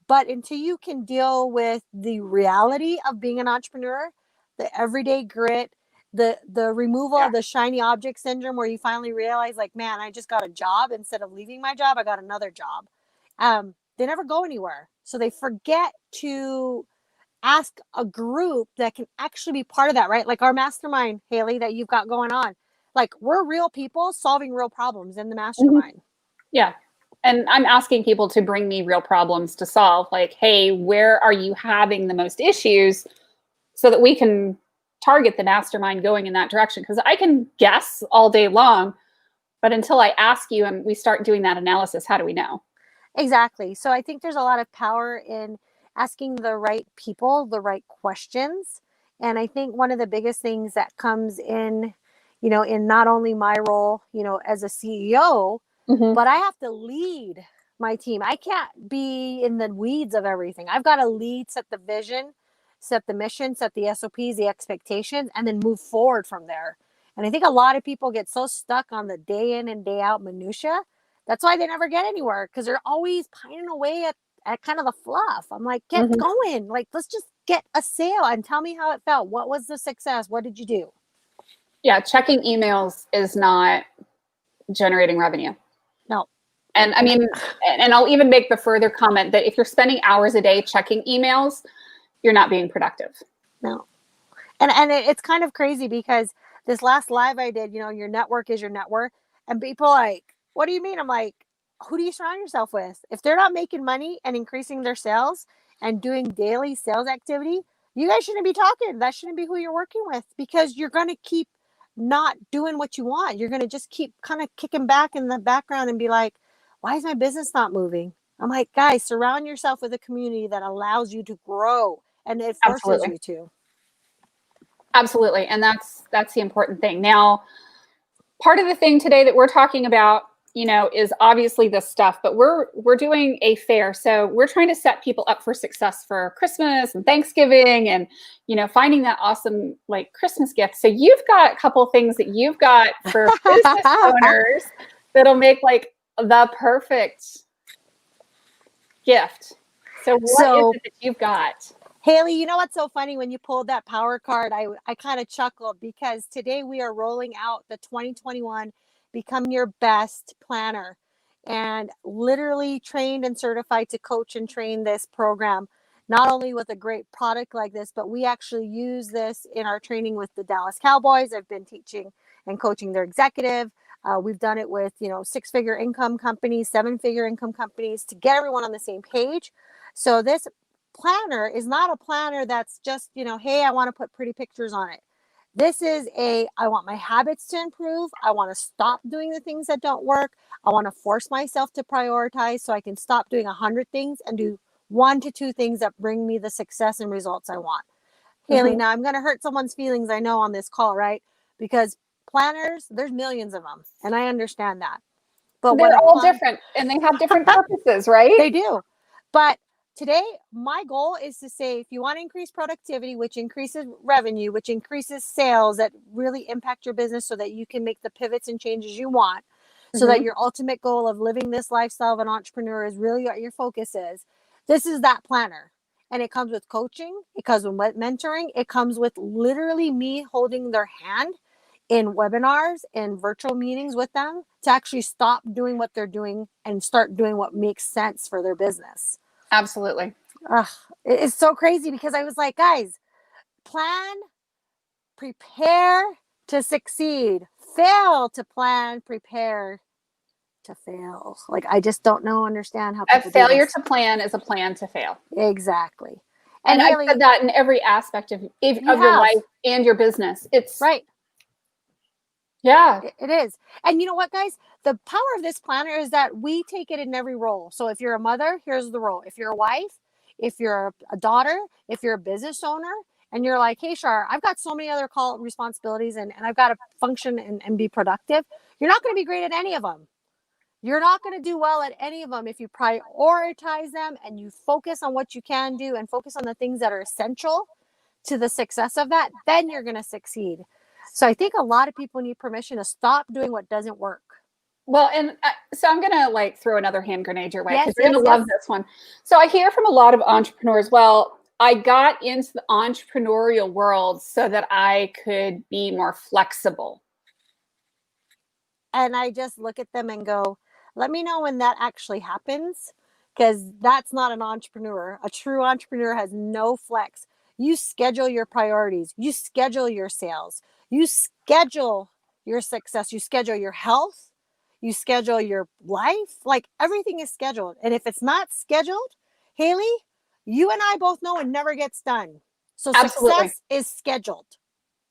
But until you can deal with the reality of being an entrepreneur, the everyday grit, the removal of the shiny object syndrome, where you finally realize, like, man, I just got a job. Instead of leaving my job, I got another job. They never go anywhere. So they forget to ask a group that can actually be part of that, right? Like our mastermind, Haley, that you've got going on. Like, we're real people solving real problems in the mastermind. Yeah. And I'm asking people to bring me real problems to solve. Like, hey, where are you having the most issues, so that we can target the mastermind going in that direction? Because I can guess all day long, but until I ask you and we start doing that analysis, how do we know? Exactly. So I think there's a lot of power in asking the right people the right questions. And I think one of the biggest things that comes in, in not only my role, as a CEO, but I have to lead my team. I can't be in the weeds of everything. I've got to lead, set the vision, set the mission, set the SOPs, the expectations, and then move forward from there. And I think a lot of people get so stuck on the day in and day out minutia. That's why they never get anywhere, because they're always pining away at kind of the fluff. I'm like, get going. Like, let's just get a sale and tell me how it felt. What was the success? What did you do? Yeah, checking emails is not generating revenue. No. And I mean, and I'll even make the further comment that if you're spending hours a day checking emails, you're not being productive. No. And it's kind of crazy because this last live I did, your network is your net worth. And people like, what do you mean? I'm like, who do you surround yourself with? If they're not making money and increasing their sales and doing daily sales activity, you guys shouldn't be talking. That shouldn't be who you're working with, because you're going to keep not doing what you want. You're going to just keep kind of kicking back in the background and be like, why is my business not moving? I'm like, guys, surround yourself with a community that allows you to grow, and it forces you to. Absolutely. And that's the important thing. Now, part of the thing today that we're talking about, is obviously this stuff, but we're doing a fair. So we're trying to set people up for success for Christmas and Thanksgiving and, finding that awesome like Christmas gift. So you've got a couple things that you've got for business owners that'll make like the perfect gift. So what is it that you've got? Haley, you know what's so funny? When you pulled that power card, I kind of chuckled because today we are rolling out the 2021 Become Your Best Planner, and literally trained and certified to coach and train this program, not only with a great product like this, but we actually use this in our training with the Dallas Cowboys. I've been teaching and coaching their executive. We've done it with, 6-figure income companies, 7-figure income companies, to get everyone on the same page. So this planner is not a planner that's just, hey, I want to put pretty pictures on it. This is I want my habits to improve. I want to stop doing the things that don't work. I want to force myself to prioritize so I can stop doing 100 things and do 1 to 2 things that bring me the success and results I want. Haley, now I'm going to hurt someone's feelings, I know, on this call, right? Because planners, there's millions of them, and I understand that. But they're all different, and they have different purposes, right? They do. But today, my goal is to say, if you want to increase productivity, which increases revenue, which increases sales that really impact your business so that you can make the pivots and changes you want, so that your ultimate goal of living this lifestyle of an entrepreneur is really what your focus is, this is that planner. And it comes with coaching. It comes with mentoring. It comes with literally me holding their hand in webinars and virtual meetings with them to actually stop doing what they're doing and start doing what makes sense for their business. Absolutely. It's so crazy because I was like, guys, plan, prepare to succeed, fail to plan, prepare to fail. Like, I just don't understand how a failure to plan is a plan to fail. Exactly. And I've said that in every aspect of your life and your business. It's right. Yeah, it is. And you know what, guys? The power of this planner is that we take it in every role. So if you're a mother, here's the role. If you're a wife, if you're a daughter, if you're a business owner, and you're like, hey, Char, I've got so many other call responsibilities and I've got to function and be productive. You're not going to be great at any of them. You're not going to do well at any of them if you prioritize them and you focus on what you can do and focus on the things that are essential to the success of that. Then you're going to succeed. So I think a lot of people need permission to stop doing what doesn't work. Well, and so I'm going to throw another hand grenade your way because you're going to love this one. So I hear from a lot of entrepreneurs, well, I got into the entrepreneurial world so that I could be more flexible. And I just look at them and go, let me know when that actually happens, because that's not an entrepreneur. A true entrepreneur has no flex. You schedule your priorities. You schedule your sales. You schedule your success. You schedule your health. You schedule your life. Like, everything is scheduled. And if it's not scheduled, Haley, you and I both know it never gets done. So success is scheduled.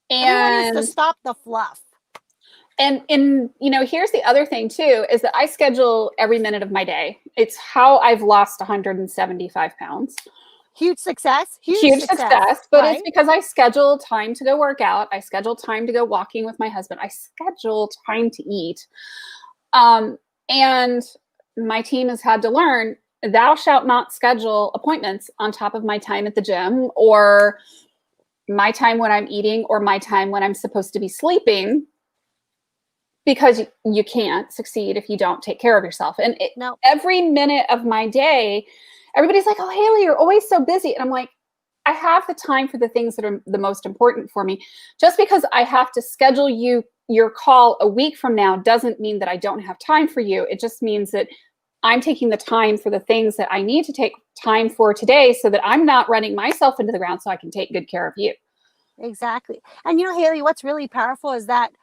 And everyone needs to stop the fluff. And here's the other thing too, is that I schedule every minute of my day. It's how I've lost 175 pounds. Huge success. Huge success. But it's because I schedule time to go work out. I schedule time to go walking with my husband. I schedule time to eat. And my team has had to learn, thou shalt not schedule appointments on top of my time at the gym, or my time when I'm eating, or my time when I'm supposed to be sleeping, because you can't succeed if you don't take care of yourself. And every minute of my day, everybody's like, oh, Haley, you're always so busy. And I'm like, I have the time for the things that are the most important for me. Just because I have to schedule you your call a week from now doesn't mean that I don't have time for you. It just means that I'm taking the time for the things that I need to take time for today so that I'm not running myself into the ground so I can take good care of you. Exactly. And Haley, what's really powerful is that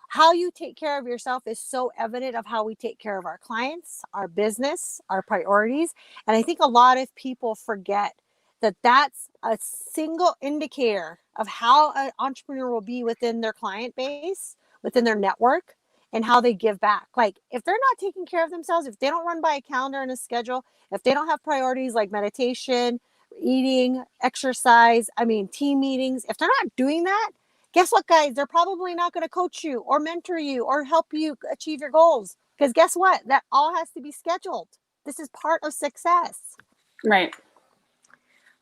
how you take care of yourself is so evident of how we take care of our clients, our business, our priorities. And I think a lot of people forget that that's a single indicator of how an entrepreneur will be within their client base, within their network, and how they give back. Like if they're not taking care of themselves, if they don't run by a calendar and a schedule, if they don't have priorities like meditation, eating, exercise, team meetings, if they're not doing that, guess what, guys? They're probably not going to coach you or mentor you or help you achieve your goals. Because guess what? That all has to be scheduled. This is part of success. Right.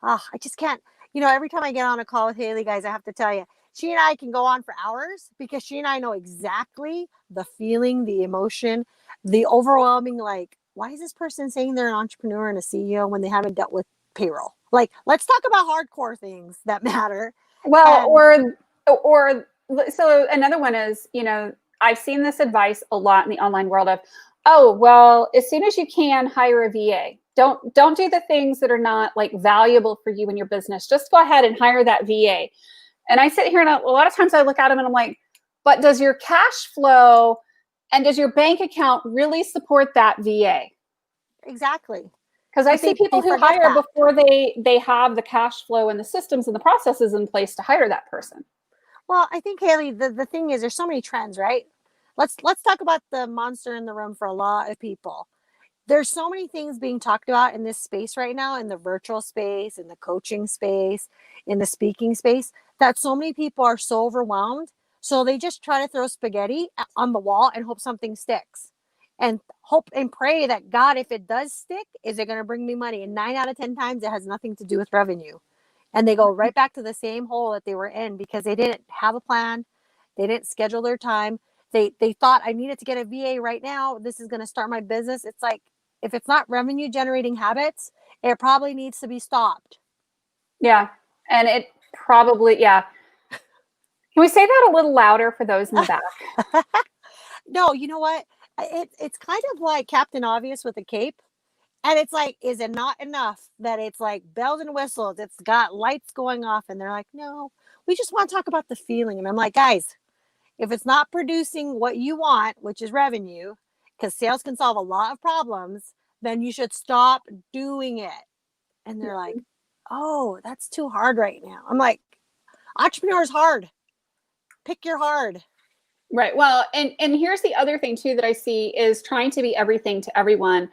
Oh, I just can't. Every time I get on a call with Haley, guys, I have to tell you, she and I can go on for hours because she and I know exactly the feeling, the emotion, the overwhelming, like, why is this person saying they're an entrepreneur and a CEO when they haven't dealt with payroll? Like, let's talk about hardcore things that matter. Well, or so another one is, I've seen this advice a lot in the online world of, oh, well, as soon as you can, hire a VA. Don't do the things that are not like valuable for you in your business. Just go ahead and hire that VA. And I sit here and a lot of times I look at them and I'm like, but does your cash flow and does your bank account really support that VA? Exactly. Because I see people who hire before they have the cash flow and the systems and the processes in place to hire that person. Well, I think, Haley, the thing is there's so many trends, right? Let's talk about the monster in the room for a lot of people. There's so many things being talked about in this space right now, in the virtual space, in the coaching space, in the speaking space, that so many people are so overwhelmed. So they just try to throw spaghetti on the wall and hope something sticks. And hope and pray that, God, if it does stick, is it going to bring me money? And 9 out of 10 times, it has nothing to do with revenue. And they go right back to the same hole that they were in because they didn't have a plan. They didn't schedule their time. They thought, I needed to get a VA right now. This is going to start my business. It's like, if it's not revenue generating habits, it probably needs to be stopped. Yeah. And it probably, yeah. Can we say that a little louder for those in the back? No, you know what? It's kind of like Captain Obvious with a cape. And it's like, is it not enough that it's like bells and whistles? It's got lights going off. And they're like, no, we just want to talk about the feeling. And I'm like, guys, if it's not producing what you want, which is revenue, because sales can solve a lot of problems, then you should stop doing it. And they're like, oh, that's too hard right now. I'm like, entrepreneur is hard. Pick your hard. Right. Well, and here's the other thing too that I see is trying to be everything to everyone.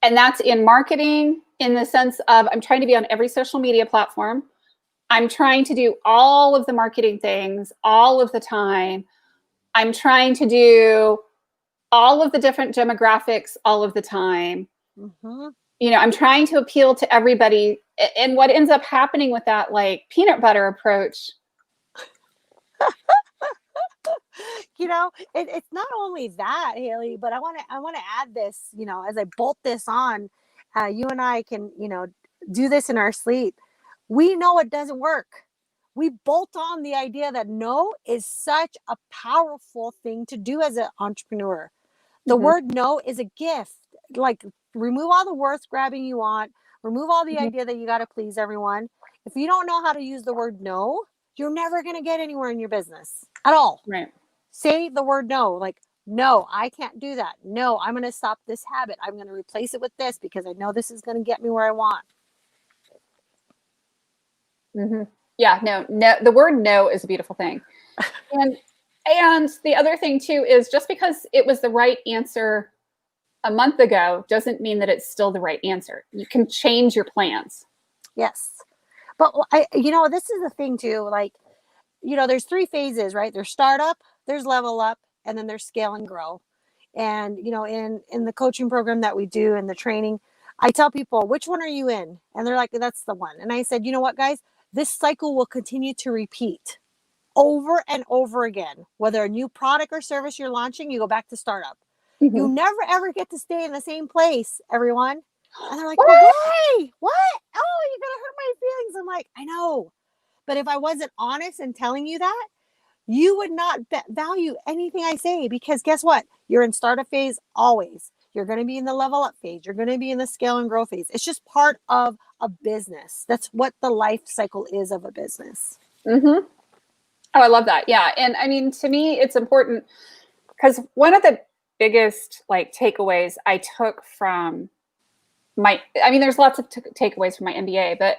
And that's in marketing, in the sense of I'm trying to be on every social media platform. I'm trying to do all of the marketing things all of the time. I'm trying to do all of the different demographics all of the time. Mm-hmm. I'm trying to appeal to everybody. And what ends up happening with that, like peanut butter approach. It's not only that, Haley, but I want to add this, as I bolt this on, you and I can, do this in our sleep. We know it doesn't work. We bolt on the idea that no is such a powerful thing to do as an entrepreneur. The word no is a gift. Like, remove all the worth grabbing you want, remove all the idea that you got to please everyone. If you don't know how to use the word no, you're never going to get anywhere in your business at all. Right. Say the word no, like, no, I can't do that. No, I'm going to stop this habit. I'm going to replace it with this because I know this is going to get me where I want. Mm-hmm. Yeah, no, the word no is a beautiful thing. And the other thing too is just because it was the right answer a month ago doesn't mean that it's still the right answer. You can change your plans. Yes. But this is the thing too, like, there's 3 phases, right? There's startup, there's level up, and then there's scale and grow. And, in the coaching program that we do and the training, I tell people, which one are you in? And they're like, that's the one. And I said, you know what, guys, this cycle will continue to repeat over and over again. Whether a new product or service you're launching, you go back to startup. Mm-hmm. You never, ever get to stay in the same place, everyone. And they're like, what? Why? What? Oh, you're going to hurt my feelings. I'm like, I know. But if I wasn't honest in telling you that, you would not value anything I say, because guess what? You're in startup phase always. You're going to be in the level up phase. You're going to be in the scale and grow phase. It's just part of a business. That's what the life cycle is of a business. Mm-hmm. Oh, I love that. Yeah. And I mean, to me, it's important because one of the biggest like takeaways I took from there's lots of takeaways from my MBA, but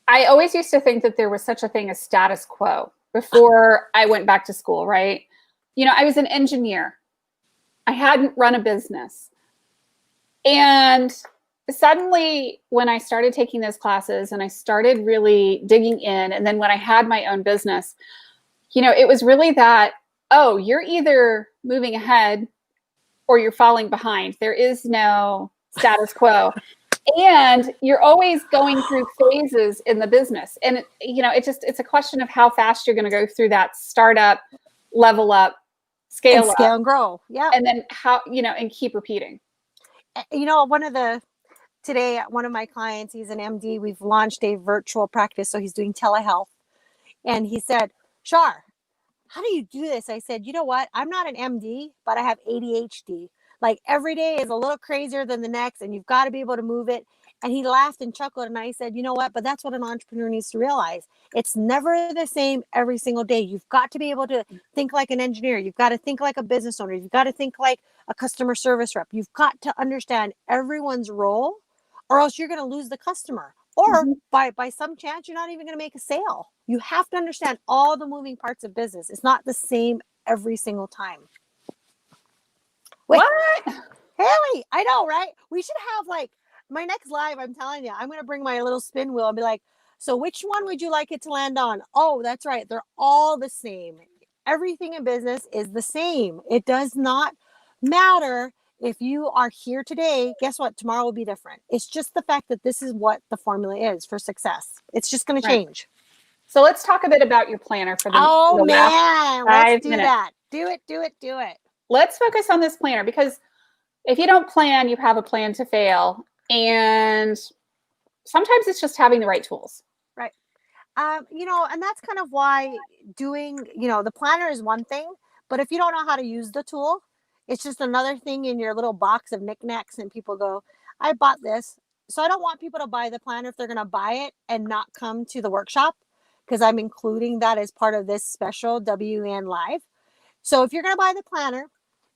I always used to think that there was such a thing as status quo before I went back to school, right? You know, I was an engineer. I hadn't run a business. And suddenly when I started taking those classes and I started really digging in, and then when I had my own business, you know, it was really that, oh, you're either moving ahead or you're falling behind. There is no status quo. And you're always going through phases in the business. And, you know, it's a question of how fast you're going to go through that startup, level up, scale and grow. Yeah. And then how, you know, and keep repeating. You know, today, one of my clients, he's an MD. We've launched a virtual practice. So he's doing telehealth. And he said, Char, how do you do this? I said, you know what? I'm not an MD, but I have ADHD. Like every day is a little crazier than the next, and you've got to be able to move it. And he laughed and chuckled. And I said, you know what? But that's what an entrepreneur needs to realize. It's never the same every single day. You've got to be able to think like an engineer. You've got to think like a business owner. You've got to think like a customer service rep. You've got to understand everyone's role, or else you're going to lose the customer. Or by some chance, you're not even going to make a sale. You have to understand all the moving parts of business. It's not the same every single time. Wait, what? Haley, I know, right? We should have like my next live. I'm telling you, I'm going to bring my little spin wheel and be like, so which one would you like it to land on? Oh, that's right. They're all the same. Everything in business is the same. It does not matter if you are here today. Guess what? Tomorrow will be different. It's just the fact that this is what the formula is for success. It's just going to change. So let's talk a bit about your planner for the last 5 minutes. Do that. Do it. Let's focus on this planner, because if you don't plan, you have a plan to fail. And sometimes it's just having the right tools. Right. You know, and that's kind of why doing, you know, the planner is one thing, but if you don't know how to use the tool, it's just another thing in your little box of knickknacks, and people go, I bought this. So I don't want people to buy the planner if they're going to buy it and not come to the workshop, because I'm including that as part of this special WEN Live. So if you're going to buy the planner,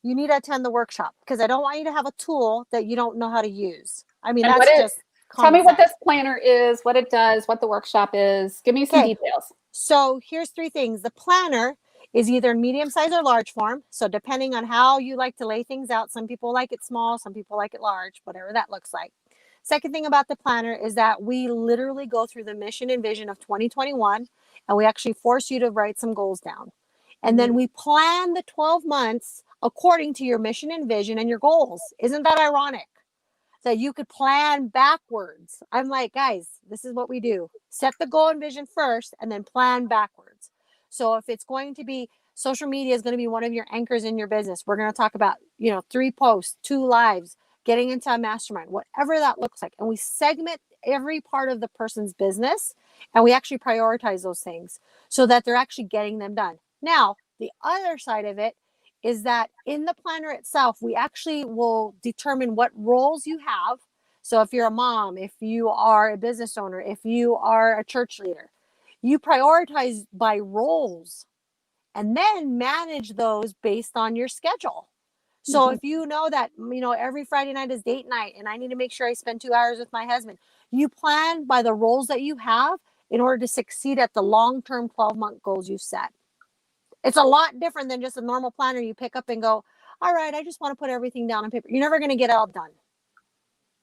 you need to attend the workshop, because I don't want you to have a tool that you don't know how to use. I mean, that's just tell me what this planner is, what it does, what the workshop is. Give me some details. So here's 3 things. The planner is either in medium size or large form. So depending on how you like to lay things out, some people like it small, some people like it large, whatever that looks like. Second thing about the planner is that we literally go through the mission and vision of 2021, and we actually force you to write some goals down. And then we plan the 12 months according to your mission and vision and your goals. Isn't that ironic? That you could plan backwards. I'm like, guys, this is what we do. Set the goal and vision first and then plan backwards. So if it's going to be social media is going to be one of your anchors in your business. We're going to talk about, you know, 3 posts, 2 lives, getting into a mastermind, whatever that looks like. And we segment every part of the person's business, and we actually prioritize those things so that they're actually getting them done. Now, the other side of it is that in the planner itself, we actually will determine what roles you have. So if you're a mom, if you are a business owner, if you are a church leader, you prioritize by roles and then manage those based on your schedule. So if you know that, you know, every Friday night is date night and I need to make sure I spend 2 hours with my husband, you plan by the roles that you have in order to succeed at the long-term 12-month goals you set. It's a lot different than just a normal planner you pick up and go, all right, I just want to put everything down on paper. You're never going to get it all done.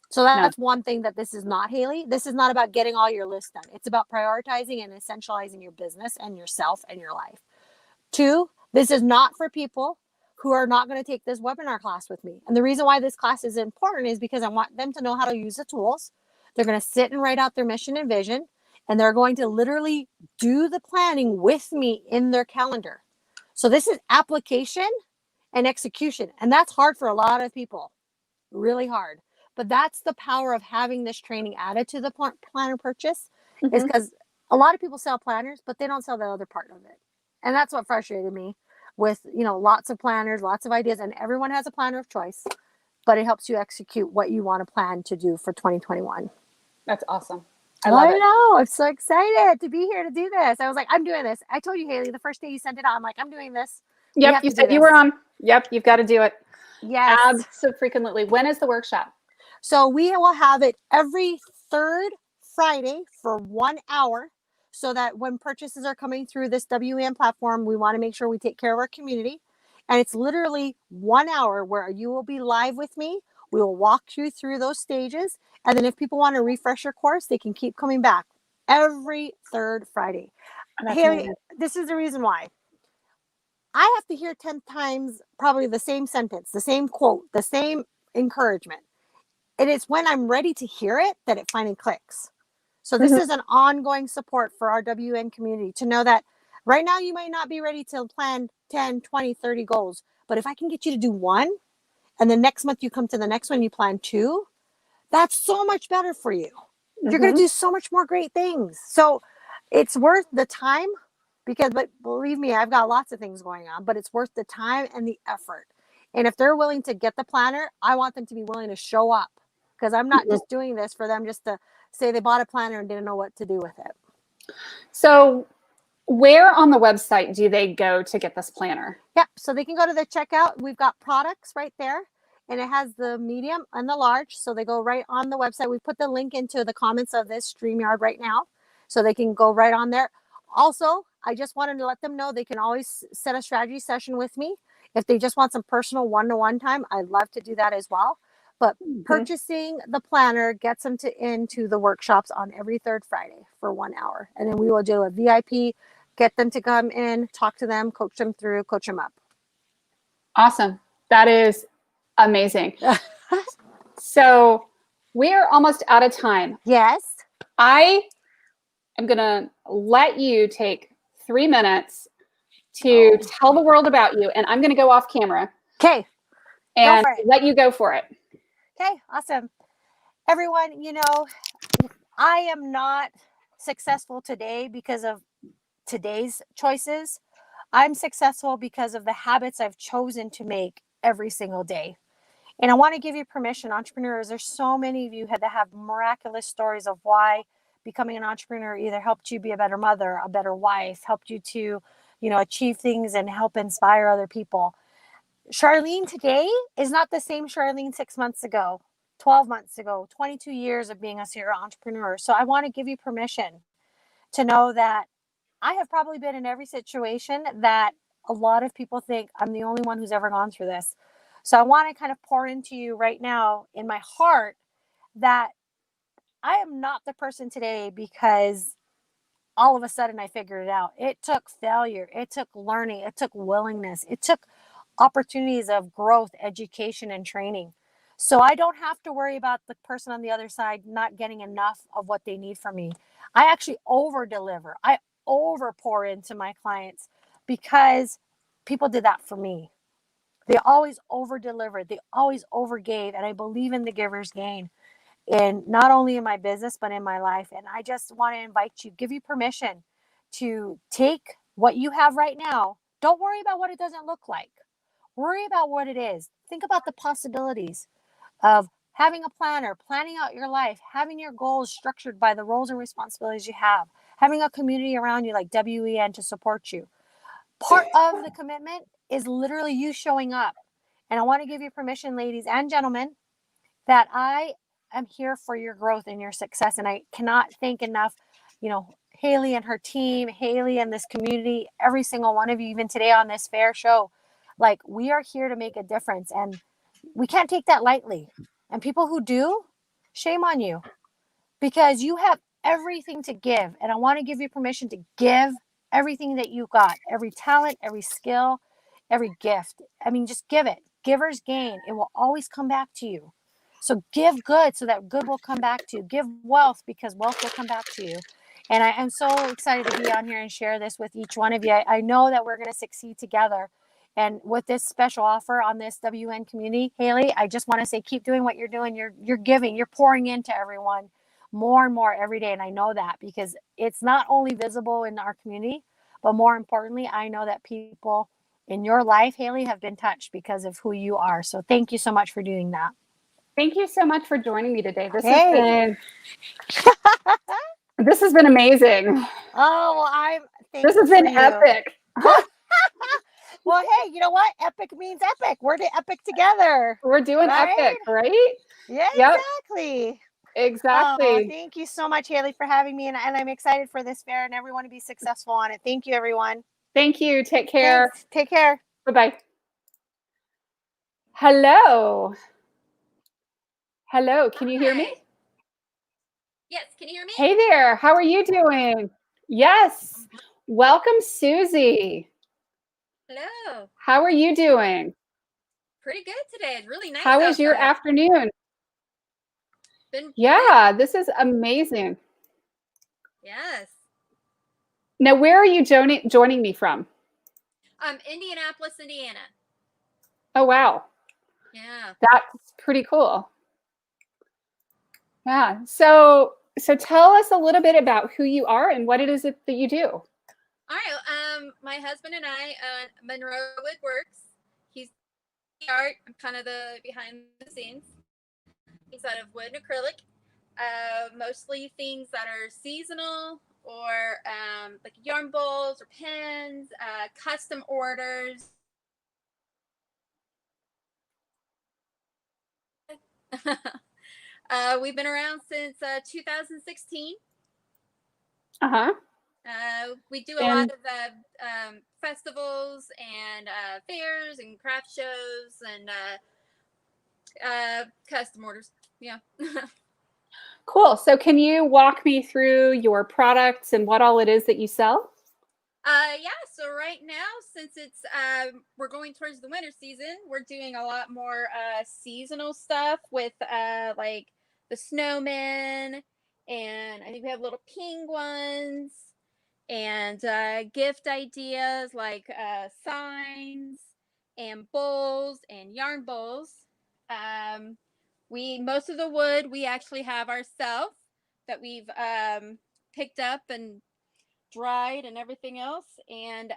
So that's one thing that this is not, Haley. This is not about getting all your lists done. It's about prioritizing and essentializing your business and yourself and your life. 2, this is not for people who are not going to take this webinar class with me. And the reason why this class is important is because I want them to know how to use the tools. They're going to sit and write out their mission and vision, and they're going to literally do the planning with me in their calendar. So this is application and execution. And that's hard for a lot of people, really hard. But that's the power of having this training added to the planner purchase, is because a lot of people sell planners, but they don't sell the other part of it. And that's what frustrated me with, lots of planners, lots of ideas, and everyone has a planner of choice, but it helps you execute what you want to plan to do for 2021. That's awesome. I love it. know. I'm so excited to be here to do this. I was like, I'm doing this. I told you, Haley, the first day you sent it out, I'm like, I'm doing this. We Yep, have you to do said you this. were on. Yep, you've got to do it. Yes. Absolutely. When is the workshop? So we will have it every third Friday for 1 hour, so that when purchases are coming through this WEN platform, we want to make sure we take care of our community. And it's literally 1 hour where you will be live with me. We will walk you through those stages. And then if people want to refresh your course, they can keep coming back every third Friday. That's Haley, amazing. this is the reason why. I have to hear 10 times probably the same sentence, the same quote, the same encouragement. It is when I'm ready to hear it that it finally clicks. So this is an ongoing support for our WN community to know that right now you might not be ready to plan 10, 20, 30 goals. But if I can get you to do one, and the next month you come to the next one, you plan two, that's so much better for you. You're going to do so much more great things. So it's worth the time, but believe me, I've got lots of things going on, but it's worth the time and the effort. And if they're willing to get the planner, I want them to be willing to show up, because I'm not just doing this for them just to say they bought a planner and didn't know what to do with it. So where on the website do they go to get this planner? Yep. So they can go to the checkout. We've got products right there, and it has the medium and the large. So they go right on the website. We put the link into the comments of this StreamYard right now, so they can go right on there. Also, I just wanted to let them know they can always set a strategy session with me. If they just want some personal one-to-one time, I'd love to do that as well. But purchasing the planner gets them into the workshops on every third Friday for 1 hour. And then we will do a VIP, get them to come in, talk to them, coach them through, coach them up. Awesome. That is amazing. So we're almost out of time. Yes. I am going to let you take 3 minutes to tell the world about you. And I'm going to go off camera. Okay. And let you go for it. Okay, awesome. Everyone, I am not successful today because of today's choices. I'm successful because of the habits I've chosen to make every single day. And I want to give you permission, entrepreneurs. There's so many of you that have miraculous stories of why becoming an entrepreneur either helped you be a better mother, a better wife, helped you to, achieve things and help inspire other people. Charlene today is not the same Charlene 6 months ago, 12 months ago, 22 years of being a serial entrepreneur. So I want to give you permission to know that I have probably been in every situation that a lot of people think I'm the only one who's ever gone through this. So I want to kind of pour into you right now in my heart that I am not the person today because all of a sudden I figured it out. It took failure. It took learning. It took willingness. It took opportunities of growth, education, and training. So I don't have to worry about the person on the other side not getting enough of what they need from me. I actually over deliver. I over pour into my clients because people did that for me. They always over delivered. They always over gave. And I believe in the giver's gain, and not only in my business, but in my life. And I just want to invite you, give you permission to take what you have right now. Don't worry about what it doesn't look like. Worry about what it is. Think about the possibilities of having a planner, planning out your life, having your goals structured by the roles and responsibilities you have, having a community around you like WEN to support you. Part of the commitment is literally you showing up. And I want to give you permission, ladies and gentlemen, that I am here for your growth and your success. And I cannot thank enough, Haley and her team, Haley and this community, every single one of you, even today on this fair show. Like, we are here to make a difference, and we can't take that lightly. And people who do, shame on you, because you have everything to give. And I want to give you permission to give everything that you got, every talent, every skill, every gift. I mean, just give it. Giver's gain. It will always come back to you. So give good so that good will come back to you. Give wealth because wealth will come back to you. And I am so excited to be on here and share this with each one of you. I know that we're going to succeed together. And with this special offer on this WN community, Haley, I just want to say, keep doing what you're doing. You're giving, you're pouring into everyone more and more every day. And I know that because it's not only visible in our community, But more importantly, I know that people in your life, Haley, have been touched because of who you are. So thank you so much for doing that. Thank you so much for joining me today. This Hey. has been amazing. Oh, well, I'm This thankful has been for you. epic. Well, hey, you know what? Epic means epic. We're the epic together. We're doing Right? epic, right? Yeah, Yep. exactly. Exactly. Oh, thank you so much, Haley, for having me. And I'm excited for this fair and everyone to be successful on it. Thank you, everyone. Thank you. Take care. Thanks. Take care. Bye-bye. Hello. Hello. Can you hear me? Yes, can you hear me? Hey there. How are you doing? Yes. Welcome, Susie. Hello. How are you doing? Pretty good today. It's really nice. How was your outside. afternoon? Been Yeah, this is amazing. Yes. Now, where are you joining me from? Indianapolis, Indiana. Oh, wow. Yeah. That's pretty cool. Yeah. So tell us a little bit about who you are and what it is that you do. All right. My husband and I own Monroe Woodworks. He's the art. I'm kind of the behind the scenes. He's out of wood and acrylic. Mostly things that are seasonal or like yarn bowls or pens, custom orders. We've been around since 2016. Uh-huh. We do a lot of festivals and fairs and craft shows and custom orders. Yeah. Cool. So can you walk me through your products and what all it is that you sell? Yeah. So right now, since it's we're going towards the winter season, we're doing a lot more seasonal stuff with like the snowmen, and I think we have little penguins and gift ideas like signs and bowls and yarn bowls. Most of the wood we actually have ourselves that we've picked up and dried and everything else. And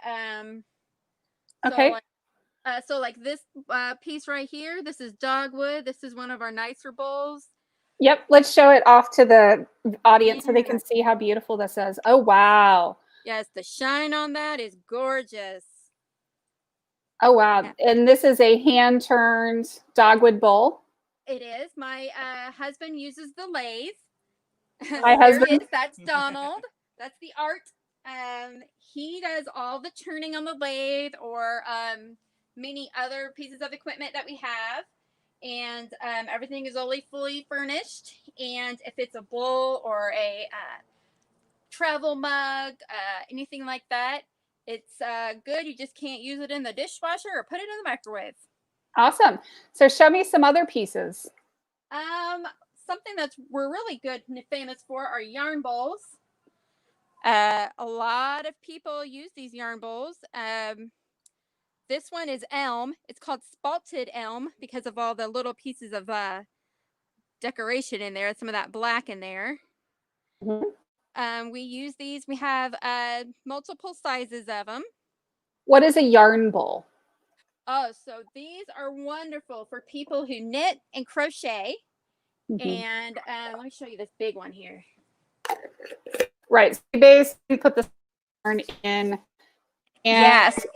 Okay. so like this piece right here, this is dogwood. This is one of our nicer bowls. Yep. Let's show it off to the audience so they can see how beautiful this is. Oh, wow. Yes, the shine on that is gorgeous. Oh, wow. Yeah. And this is a hand-turned dogwood bowl. It is. My husband uses the lathe. My husband. That's Donald. That's the art. He does all the turning on the lathe or many other pieces of equipment that we have. And everything is only fully furnished. And if it's a bowl or a travel mug, anything like that, it's good. You just can't use it in the dishwasher or put it in the microwave. Awesome. So show me some other pieces. Something that's we're really good and famous for are yarn bowls. A lot of people use these yarn bowls. This one is elm. It's called spalted elm because of all the little pieces of decoration in there. Some of that black in there. Mm-hmm. We use these. We have multiple sizes of them. What is a yarn bowl? Oh, so these are wonderful for people who knit and crochet. Mm-hmm. And let me show you this big one here. Right. So you basically put the yarn in. And yes.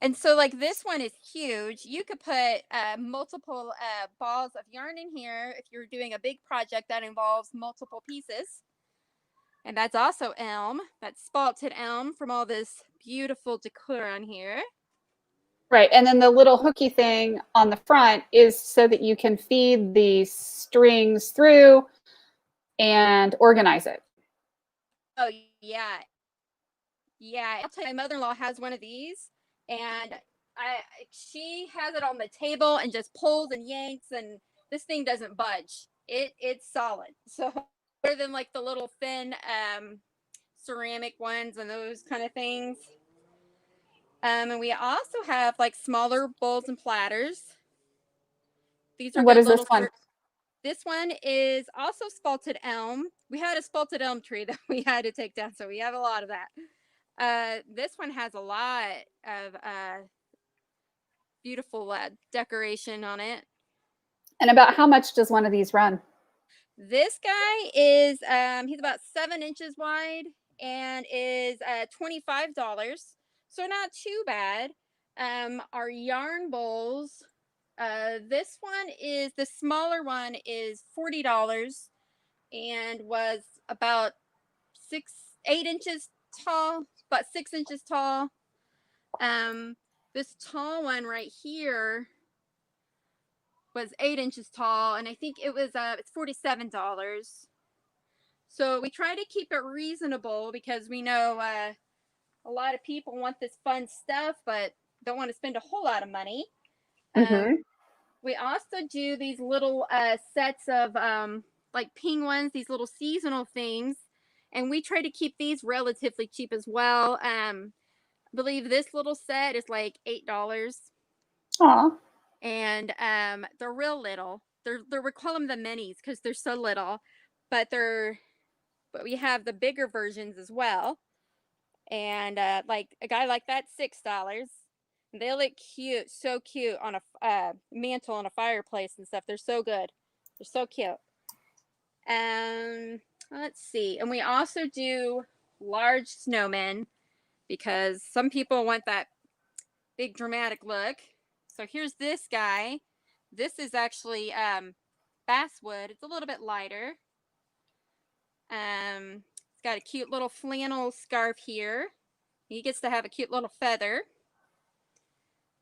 And so like this one is huge. You could put multiple balls of yarn in here if you're doing a big project that involves multiple pieces. And that's also elm. That's spalted elm from all this beautiful decor on here. Right. And then the little hooky thing on the front is so that you can feed the strings through and organize it. Oh, yeah. Yeah. I'll tell you, my mother-in-law has one of these, and she has it on the table and just pulls and yanks, and this thing doesn't budge. It's solid. So other than like the little thin ceramic ones and those kind of things. And we also have like smaller bowls and platters. These are what is this one? This one is also spalted elm. We had a spalted elm tree that we had to take down, so we have a lot of that. This one has a lot of beautiful decoration on it. And about how much does one of these run? This guy is he's about 7 inches wide and is $25. So not too bad. Our yarn bowls, this one is the smaller one is $40 and was about 8 inches tall, about 6 inches tall. This tall one right here was 8 inches tall, and I think it was it's $47. So we try to keep it reasonable because we know a lot of people want this fun stuff, but don't want to spend a whole lot of money. We also do these little sets of like penguins, these little seasonal things, and we try to keep these relatively cheap as well. I believe this little set is like $8. Aw. And they're real little. We call them the minis because they're so little, but we have the bigger versions as well. And like a guy like that, $6. They look cute, so cute on a mantle on a fireplace and stuff. They're so good. They're so cute. Let's see. And we also do large snowmen because some people want that big dramatic look. So here's this guy. This is actually basswood. It's a little bit lighter. It's got a cute little flannel scarf here. He gets to have a cute little feather.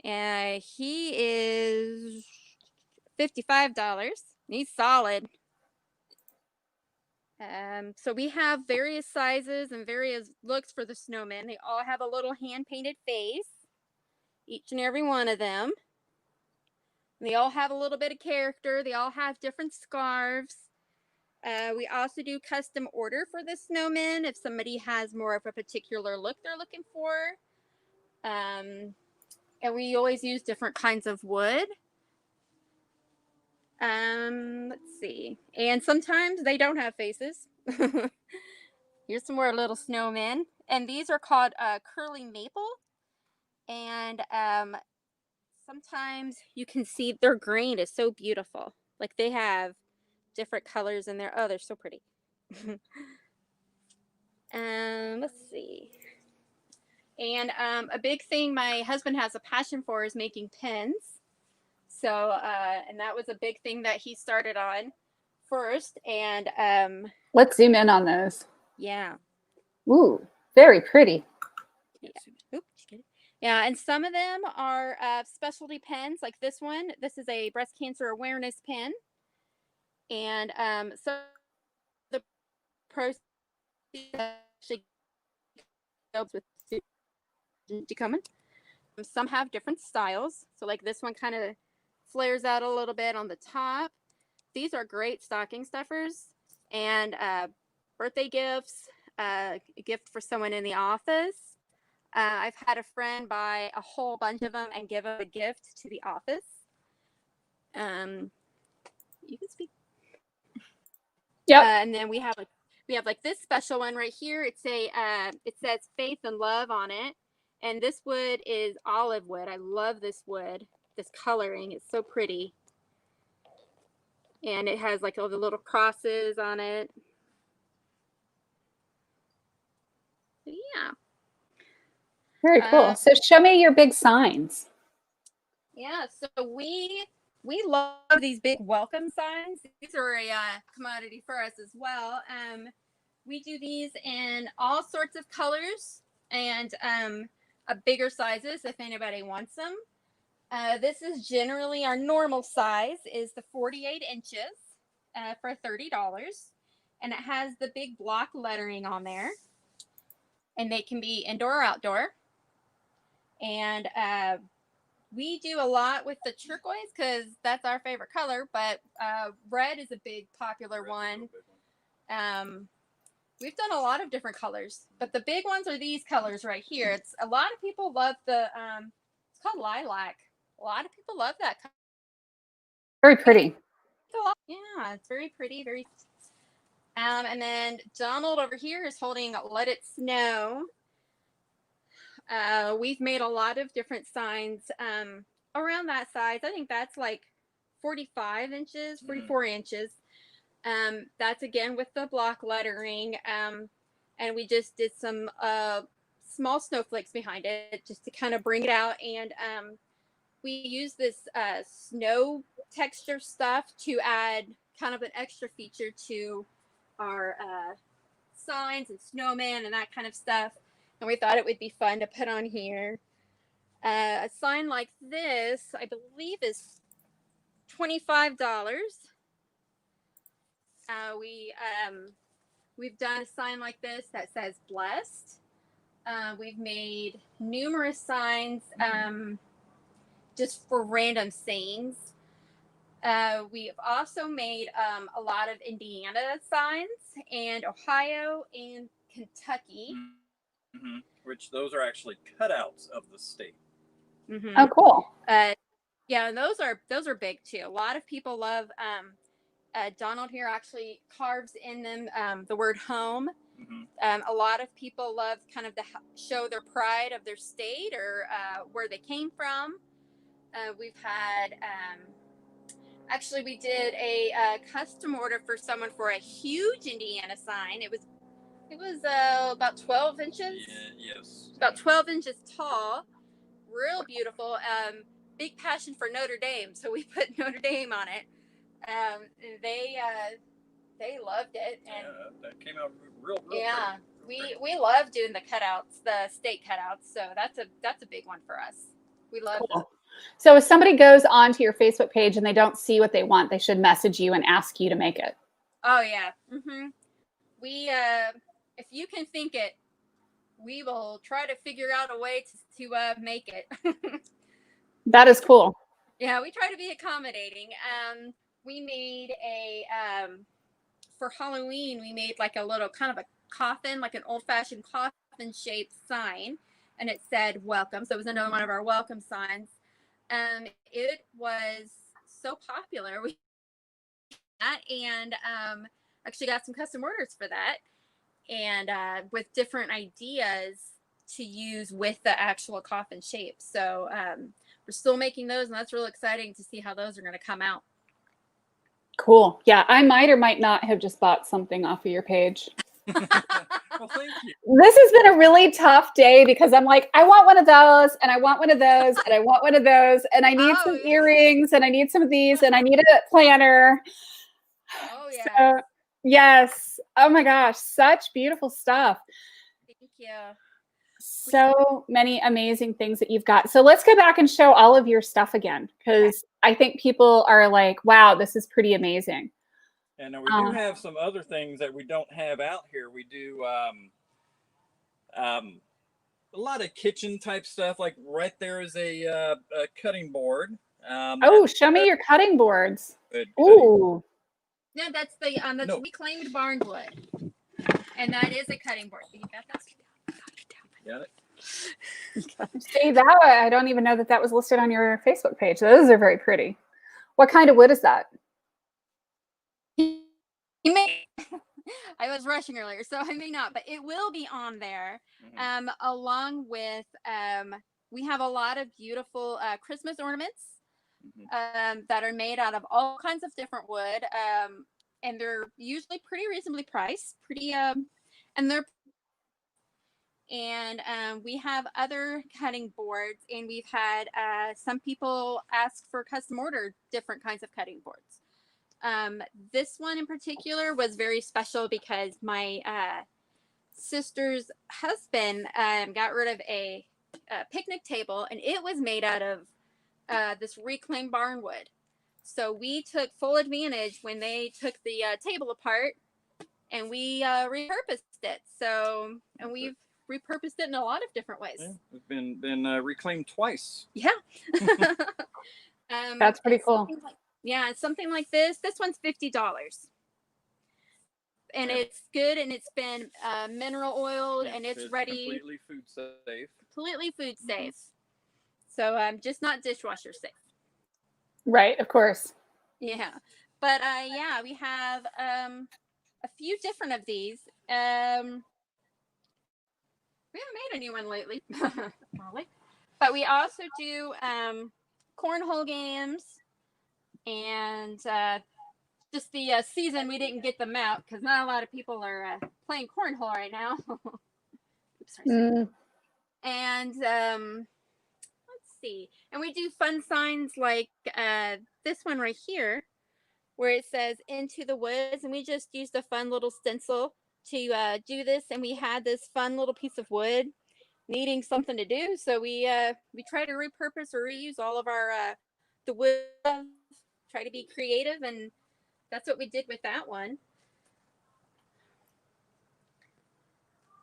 He is $55. He's solid. So we have various sizes and various looks for the snowmen. They all have a little hand-painted face, each and every one of them. They all have a little bit of character. They all have different scarves. We also do custom order for the snowmen if somebody has more of a particular look they're looking for. And we always use different kinds of wood. Let's see. And sometimes they don't have faces. Here's some more little snowmen. And these are called curly maple. And sometimes you can see their green is so beautiful. Like they have different colors in there. Oh, they're so pretty. Let's see. And a big thing my husband has a passion for is making pins. So, and that was a big thing that he started on first. And let's zoom in on those. Yeah. Ooh, very pretty. Yeah. Oops, just kidding. Yeah, and some of them are specialty pens, like this one. This is a breast cancer awareness pen. And so the proceeds actually goes with Susie coming. Some have different styles. So like this one kind of flares out a little bit on the top. These are great stocking stuffers and birthday gifts, a gift for someone in the office. I've had a friend buy a whole bunch of them and give them a gift to the office. You can speak. Yeah. And then we have like this special one right here. It's it says faith and love on it. And this wood is olive wood. I love this wood. This coloring is so pretty. And it has like all the little crosses on it. So, yeah. Very cool. So show me your big signs. Yeah, so we love these big welcome signs. These are a commodity for us as well. We do these in all sorts of colors and bigger sizes if anybody wants them. This is generally our normal size is the 48 inches for $30. And it has the big block lettering on there. And they can be indoor or outdoor. And we do a lot with the turquoise because that's our favorite color. But red is a big popular one. We've done a lot of different colors. But the big ones are these colors right here. It's a lot of people love the, it's called lilac. A lot of people love that color. Very pretty. Yeah, it's very pretty. Very. And then Donald over here is holding Let It Snow. We've made a lot of different signs around that size. I think that's like 45 inches, 44 inches. That's again with the block lettering. And we just did some small snowflakes behind it just to kind of bring it out. And we use this snow texture stuff to add kind of an extra feature to our signs and snowman and that kind of stuff. And we thought it would be fun to put on here. A sign like this, I believe, is $25. We've done a sign like this that says blessed. We've made numerous signs just for random sayings. We've also made a lot of Indiana signs and Ohio and Kentucky. Which those are actually cutouts of the state. Oh, cool. Yeah, and those are big too. A lot of people love. Donald here actually carves in them the word home. A lot of people love kind of to show their pride of their state or where they came from. We've had actually we did a custom order for someone for a huge Indiana sign. It was about 12 inches. Yes. About 12 inches tall. Real beautiful. Big passion for Notre Dame, so we put Notre Dame on it. They loved it. And that came out real yeah, pretty. we love doing the cutouts, the state cutouts. So that's a big one for us. We love them. So if somebody goes onto your Facebook page and they don't see what they want, they should message you and ask you to make it. Oh yeah. We if you can think it, we will try to figure out a way to make it. That is cool. Yeah, we try to be accommodating. We made for Halloween, we made like a little kind of a coffin, like an old-fashioned coffin shaped sign, and it said welcome. So it was another one of our welcome signs. It was so popular. And actually got some custom orders for that. And with different ideas to use with the actual coffin shape. So we're still making those, and that's really exciting to see how those are going to come out. Cool. Yeah, I might or might not have just bought something off of your page. Well, thank you. This has been a really tough day because I'm like, I want one of those, and I want one of those, and I want one of those, and I need some earrings, and I need some of these, and I need a planner. Oh, yeah. So, yes. Oh, my gosh. Such beautiful stuff. Thank you. So many amazing things that you've got. So let's go back and show all of your stuff again, because I think people are like, wow, this is pretty amazing. And we do have some other things that we don't have out here. We do a lot of kitchen type stuff. Like right there is a cutting board. Show me your cutting boards. Ooh. No, that's the reclaimed barnwood, and that is a cutting board. You got that? Got it. See, that I don't even know that was listed on your Facebook page. Those are very pretty. What kind of wood is that? I was rushing earlier, so I may not, but it will be on there. Along with we have a lot of beautiful Christmas ornaments that are made out of all kinds of different wood, and they're usually pretty reasonably priced. And we have other cutting boards, and we've had some people ask for custom order different kinds of cutting boards. This one in particular was very special because my sister's husband got rid of a picnic table, and it was made out of this reclaimed barnwood. So we took full advantage when they took the table apart, and we repurposed it. And we've repurposed it in a lot of different ways. Yeah, it's been reclaimed twice. Yeah. That's pretty cool. Yeah, something like this. This one's $50. And it's good, and it's been mineral oiled, and it's ready. Completely food safe. Completely food safe. So just not dishwasher safe. Right, of course. Yeah. But yeah, we have a few different of these. We haven't made a new one lately. Probably. But we also do cornhole games, and just the season we didn't get them out because not a lot of people are playing cornhole right now. Oops, sorry. And let's see. And we do fun signs like this one right here, where it says "Into the Woods," and we just used a fun little stencil to do this. And we had this fun little piece of wood needing something to do, so we try to repurpose or reuse all of our the wood. Try to be creative, and that's what we did with that one.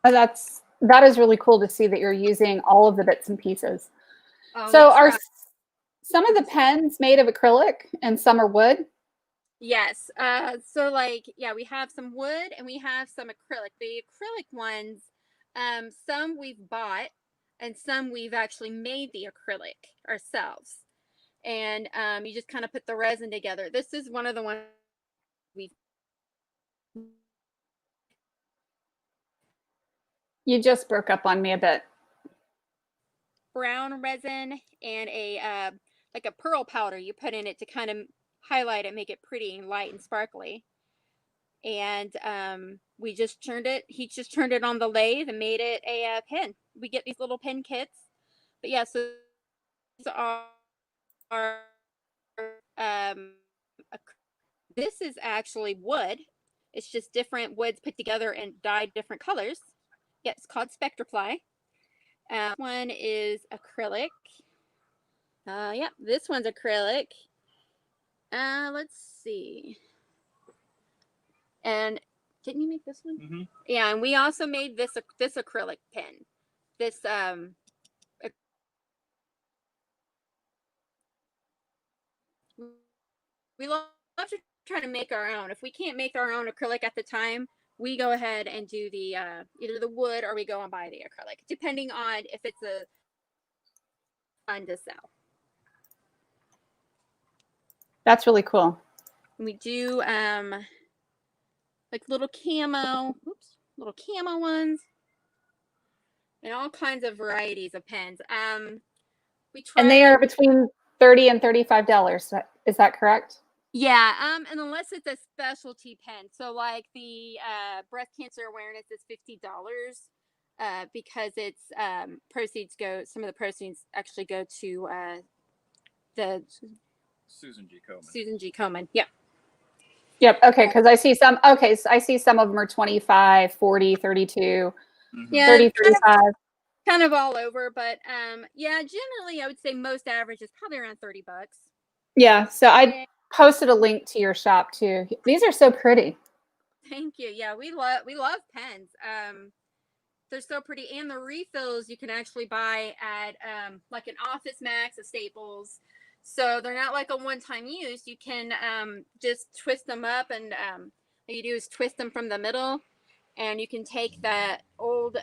That is really cool to see that you're using all of the bits and pieces. Oh, so are some of the pens made of acrylic and some are wood? Yes. So like, yeah, we have some wood and we have some acrylic. The acrylic ones, some we've bought and some we've actually made the acrylic ourselves. And you just kind of put the resin together. This is one of the ones we've. You just broke up on me a bit. Brown resin and a like a pearl powder you put in it to kind of highlight it, make it pretty and light and sparkly. And we just turned it. He just turned it on the lathe and made it a pen. We get these little pen kits. But yeah, so these are this is actually wood. It's just different woods put together and dyed different colors. Yeah, it's called Spectraply. One is acrylic. Yeah, this one's acrylic. Let's see. And didn't you make this one? Mm-hmm. Yeah, and we also made this acrylic pen. This we love to try to make our own. If we can't make our own acrylic at the time, we go ahead and do the either the wood or we go and buy the acrylic, depending on if it's a fun to sell. That's really cool. We do like little camo ones, and all kinds of varieties of pens. We try, and they are between $30 and $35. Is that correct? Yeah, and unless it's a specialty pen, so like the breast cancer awareness is $50, because it's some of the proceeds actually go to the Susan G. Komen. Susan G. Komen. Yep. Yep. Okay. Because I see some. Okay. So I see some of them are 25, 40, 32, yeah, 30, 35. Kind of all over, but yeah, generally I would say most average is probably around $30. Yeah. So I posted a link to your shop too. These are so pretty. Thank you. Yeah, we love pens. They're so pretty, and the refills you can actually buy at like an Office Max, a Staples. So they're not like a one-time use. You can just twist them up, and what you do is twist them from the middle, and you can take that old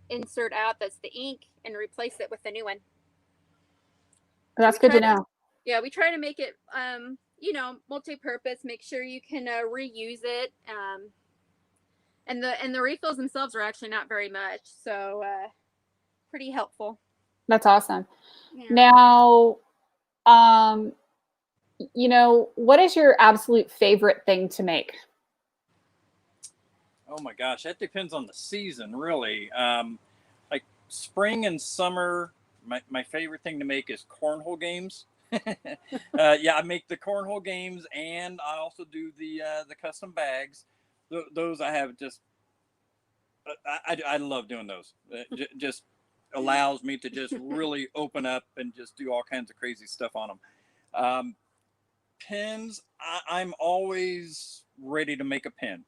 insert out, that's the ink, and replace it with a new one. That's good to know. Yeah, we try to make it multi-purpose. Make sure you can reuse it. And the refills themselves are actually not very much, so pretty helpful. That's awesome. Yeah. Now, what is your absolute favorite thing to make? Oh my gosh, that depends on the season, really. Like spring and summer, my favorite thing to make is cornhole games. Yeah, I make the cornhole games, and I also do the custom bags. Those I have just, I love doing those. Just allows me to just really open up and just do all kinds of crazy stuff on them. Pens, I'm always ready to make a pen.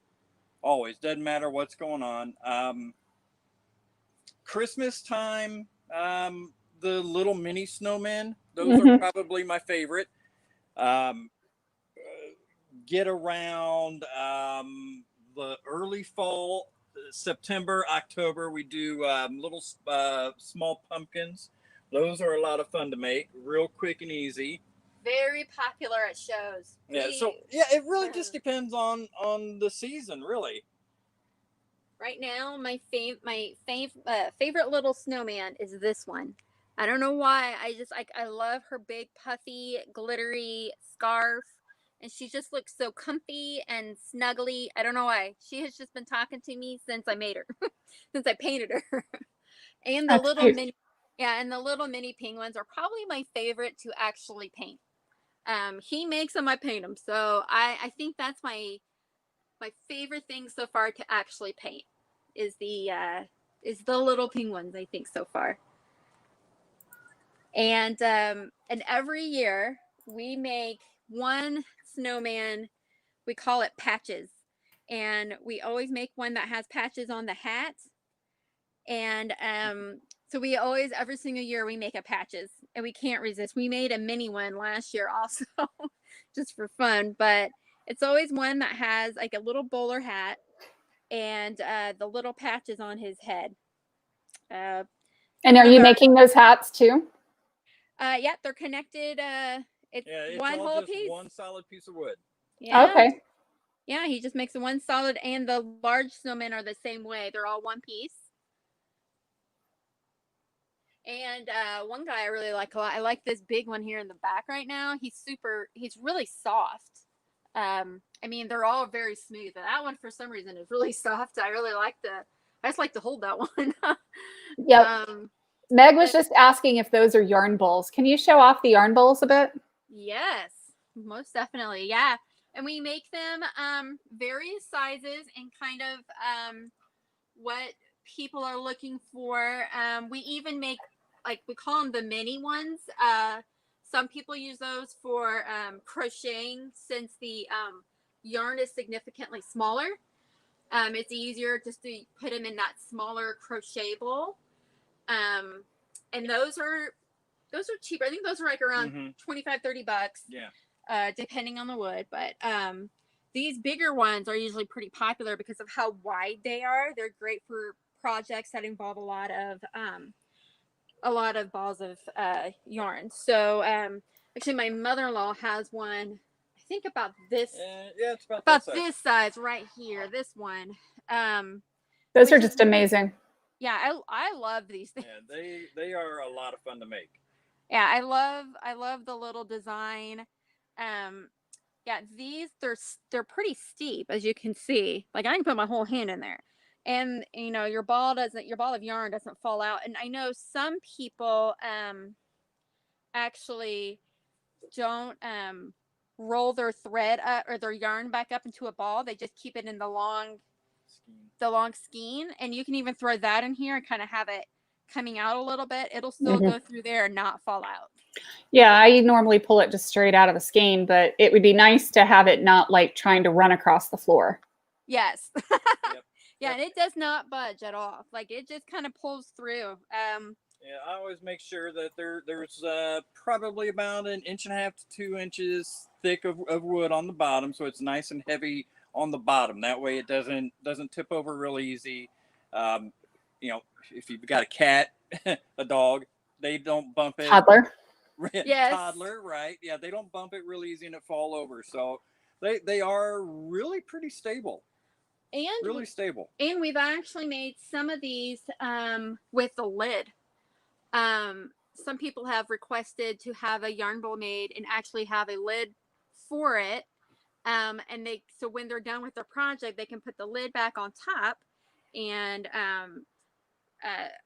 Always, doesn't matter what's going on. Christmas time, the little mini snowmen, those are probably my favorite. Get around the early fall, September, October, we do little small pumpkins. Those are a lot of fun to make, real quick and easy. Very popular at shows. Yeah, so yeah, it really just depends on the season, really. Right now, my favorite little snowman is this one. I don't know why. I love her big puffy glittery scarf, and she just looks so comfy and snuggly. I don't know why. She has just been talking to me since I made her, since I painted her. And the That's little cute. mini, yeah, and the little mini penguins are probably my favorite to actually paint. He makes them, I paint them. So I think that's my favorite thing so far to actually paint is the little penguins, I think, so far. And every year we make one snowman. We call it patches, and we always make one that has patches on the hat. And so we always, every single year, we make a patches, and we can't resist. We made a mini one last year also, just for fun. But it's always one that has like a little bowler hat and the little patches on his head. And are you making those hats too? Yeah, they're connected. It's one all whole just piece. one solid piece of wood. Yeah. Okay. Yeah, he just makes one solid, and the large snowmen are the same way. They're all one piece. And one guy I really like a lot. I like this big one here in the back right now. He's really soft. I mean, they're all very smooth, but that one for some reason is really soft. I just like to hold that one. Yep. Meg was just asking if those are yarn bowls. Can you show off the yarn bowls a bit? Yes, most definitely. Yeah. And we make them various sizes and kind of what people are looking for. We even make, like, we call them the mini ones. Some people use those for crocheting since the yarn is significantly smaller. It's easier just to put them in that smaller crochet bowl. And those are cheap. I think those are like around $25-$30. Yeah. Depending on the wood, but these bigger ones are usually pretty popular because of how wide they are. They're great for projects that involve a lot of balls of yarn. So actually, my mother-in-law has one. I think about this. Yeah, it's about this size right here. This one. Those are just amazing. Yeah, I love these things. Yeah, they are a lot of fun to make. Yeah, I love the little design. Yeah, these they're pretty steep, as you can see. Like, I can put my whole hand in there, and your ball of yarn doesn't fall out. And I know some people actually don't roll their thread up or their yarn back up into a ball. They just keep it in the long skein, and you can even throw that in here and kind of have it coming out a little bit. It'll still go through there and not fall out. Yeah, I normally pull it just straight out of the skein, but it would be nice to have it not like trying to run across the floor. Yes. Yep. Yeah, and it does not budge at all. Like, it just kind of pulls through. Yeah, I always make sure that there's probably about 1.5 to 2 inches thick of wood on the bottom, so it's nice and heavy on the bottom. That way, it doesn't tip over real easy. If you've got a cat, a dog, they don't bump it. Toddler. Yes. Toddler, right? Yeah, they don't bump it real easy and it fall over. So they are really pretty stable. And really stable. And we've actually made some of these with the lid. Some people have requested to have a yarn bowl made and actually have a lid for it. And so when they're done with their project, they can put the lid back on top. And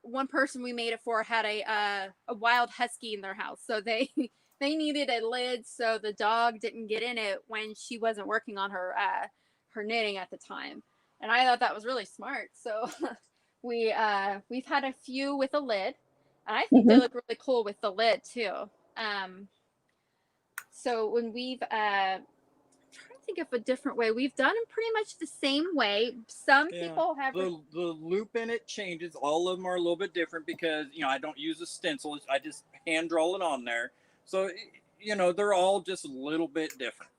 one person we made it for had a wild husky in their house, so they needed a lid so the dog didn't get in it when she wasn't working on her knitting at the time. And I thought that was really smart. So we've had a few with a lid. I think they look really cool with the lid too. So when we've trying to think of a different way, we've done them pretty much the same way. Some people have the loop in it changes. All of them are a little bit different because I don't use a stencil. I just hand draw it on there. So they're all just a little bit different.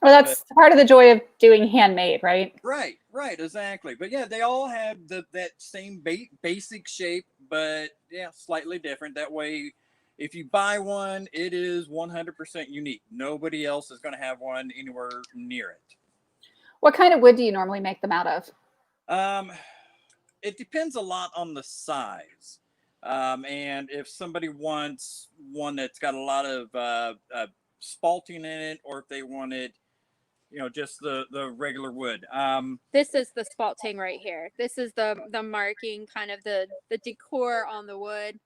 Well, that's part of the joy of doing handmade, right? Right, exactly. But yeah, they all have that same basic shape, but slightly different. That way, if you buy one, it is 100% unique. Nobody else is going to have one anywhere near it. What kind of wood do you normally make them out of? It depends a lot on the size. And if somebody wants one that's got a lot of spalting in it, or if they wanted, just the regular wood. This is the spalting right here. This is the marking, kind of the decor on the wood.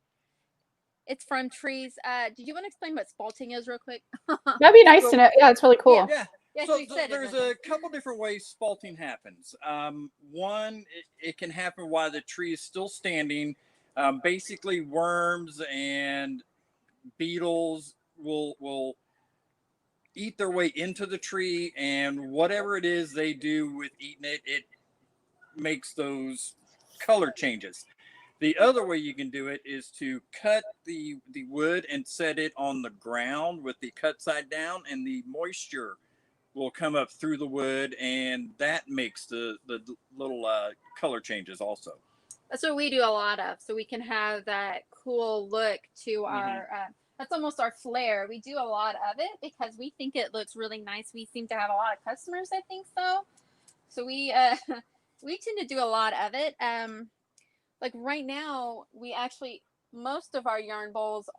It's from trees. Did you want to explain what spalting is real quick? That'd be nice to know. Yeah, it's really cool. Yeah. Yeah, So you said there's a couple different ways spalting happens. One, it can happen while the tree is still standing. Basically, worms and beetles will eat their way into the tree, and whatever it is they do with eating it, it makes those color changes. The other way you can do it is to cut the wood and set it on the ground with the cut side down, and the moisture will come up through the wood, and that makes the little color changes also. That's what we do a lot of, so we can have that cool look to our that's almost our flair. We do a lot of it because we think it looks really nice. We seem to have a lot of customers that think so we we tend to do a lot of it. Like right now, we actually, most of our yarn bowls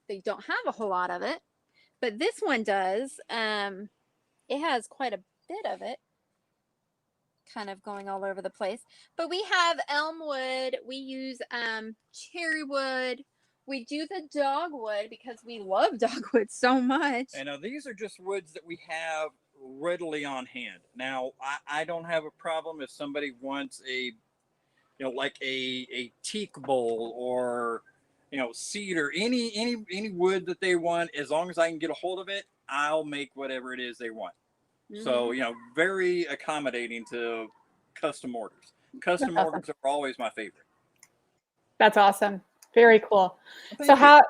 they don't have a whole lot of it, but this one does. It has quite a bit of it, kind of going all over the place. But we have elm wood. We use cherry wood. We do the dogwood because we love dogwood so much. And now these are just woods that we have readily on hand. Now, I don't have a problem if somebody wants like a teak bowl or, cedar, any wood that they want. As long as I can get a hold of it, I'll make whatever it is they want. So, very accommodating to custom orders. Custom orders are always my favorite. That's awesome. Very cool. So how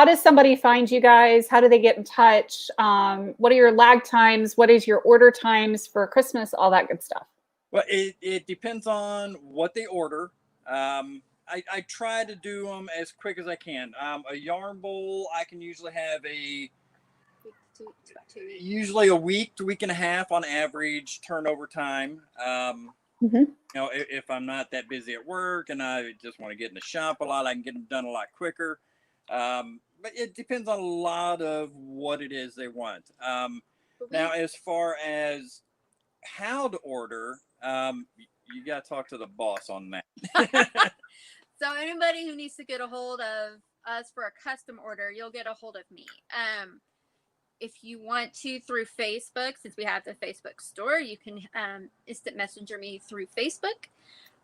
does somebody find you guys? How do they get in touch? What are your lag times? What is your order times for Christmas? All that good stuff. Well, it depends on what they order. I try to do them as quick as I can. A yarn bowl, I can usually have usually a week to week and a half on average turnover time. If I'm not that busy at work and I just want to get in the shop a lot, I can get them done a lot quicker. But it depends on a lot of what it is they want. Now, as far as how to order, you got to talk to the boss on that. So anybody who needs to get a hold of us for a custom order, you'll get a hold of me. If you want to through Facebook, since we have the Facebook store, you can instant messenger me through Facebook.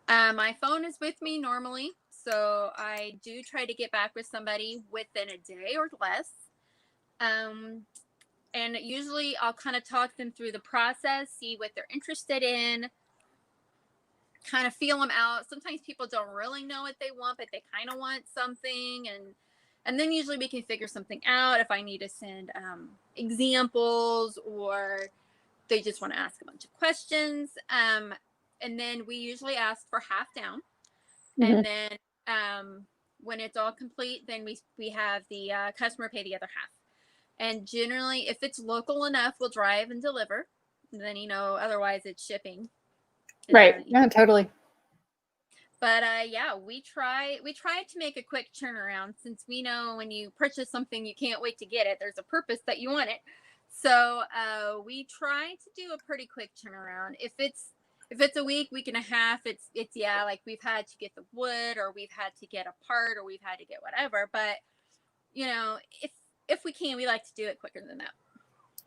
My phone is with me normally, so I do try to get back with somebody within a day or less. And usually I'll kind of talk them through the process, see what they're interested in, kind of feel them out. Sometimes people don't really know what they want, but they kind of want something, and then usually we can figure something out if I need to send examples or they just want to ask a bunch of questions. And then we usually ask for half down. And then when it's all complete, then we have the customer pay the other half. And generally, if it's local enough, we'll drive and deliver. And then, otherwise it's shipping. Right. Yeah, totally. But we try to make a quick turnaround, since we know when you purchase something, you can't wait to get it. There's a purpose that you want it. So we try to do a pretty quick turnaround. If it's a week and a half, it's like we've had to get the wood, or we've had to get a part, or we've had to get whatever. But if we can, we like to do it quicker than that.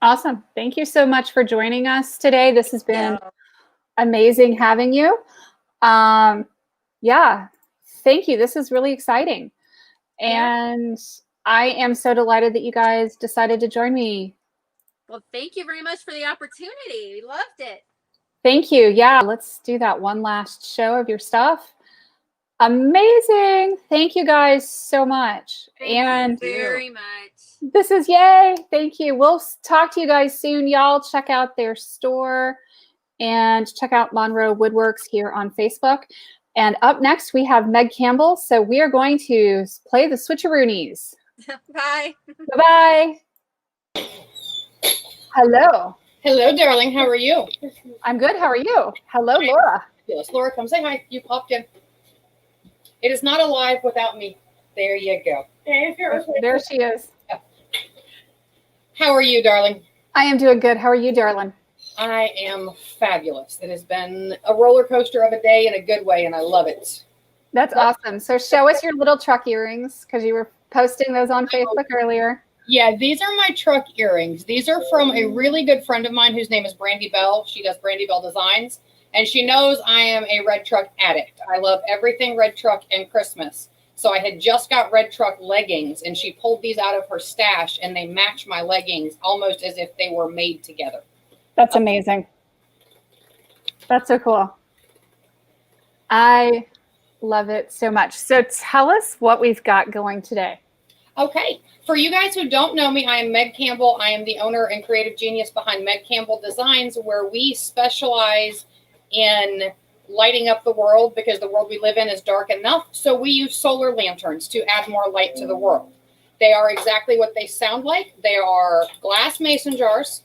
Awesome. Thank you so much for joining us today. This has been amazing having you. Thank you. This is really exciting. And I am so delighted that you guys decided to join me. Well, thank you very much for the opportunity. We loved it. Thank you. Yeah, let's do that one last show of your stuff. Amazing. Thank you guys so much. Thank you very much. This is yay. Thank you. We'll talk to you guys soon. Y'all check out their store and check out Monroe Woodworks here on Facebook. And up next, we have Meg Campbell. So we are going to play the Switcheroonies. Bye. Bye-bye. Hello. Hello, darling. How are you? I'm good. How are you? Hello, Laura. Fabulous. Laura, come say hi. You popped in. It is not alive without me. There you go. There she is. How are you, darling? I am doing good. How are you, darling? I am fabulous. It has been a roller coaster of a day in a good way, and I love it. That's awesome. So show us your little truck earrings because you were posting those on Facebook earlier. Yeah, these are my truck earrings. These are from a really good friend of mine whose name is Brandy Bell. She does Brandy Bell Designs, and she knows I am a red truck addict. I love everything red truck and Christmas. So I had just got red truck leggings, and she pulled these out of her stash, and they match my leggings almost as if they were made together. That's amazing. That's so cool. I love it so much. So tell us what we've got going today. Okay. For you guys who don't know me, I am Meg Campbell. I am the owner and creative genius behind Meg Campbell Designs, where we specialize in lighting up the world because the world we live in is dark enough. So we use solar lanterns to add more light to the world. They are exactly what they sound like. They are glass mason jars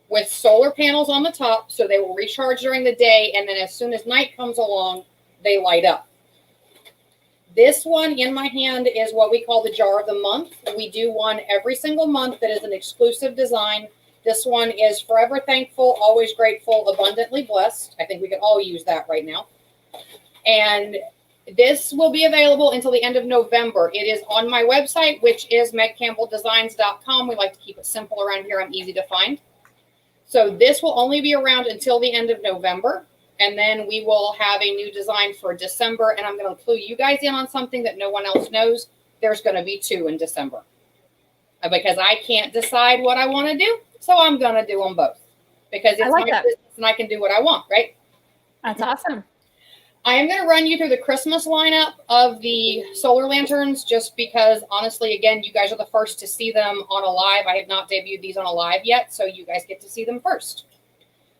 with solar panels on the top, so they will recharge during the day, and then as soon as night comes along, they light up. This one in my hand is what we call the Jar of the Month. We do one every single month that is an exclusive design. This one is forever thankful, always grateful, abundantly blessed. I think we could all use that right now. And this will be available until the end of November. It is on my website, which is megcampbelldesigns.com. We like to keep it simple around here. I'm easy to find. So this will only be around until the end of November. And then we will have a new design for December. And I'm going to clue you guys in on something that no one else knows. There's going to be 2 in December. Because I can't decide what I want to do. So I'm going to do them both. Because it's my business and I can do what I want, right? That's awesome. I am going to run you through the Christmas lineup of the solar lanterns just because, honestly, again, you guys are the first to see them on a live. I have not debuted these on a live yet, so you guys get to see them first.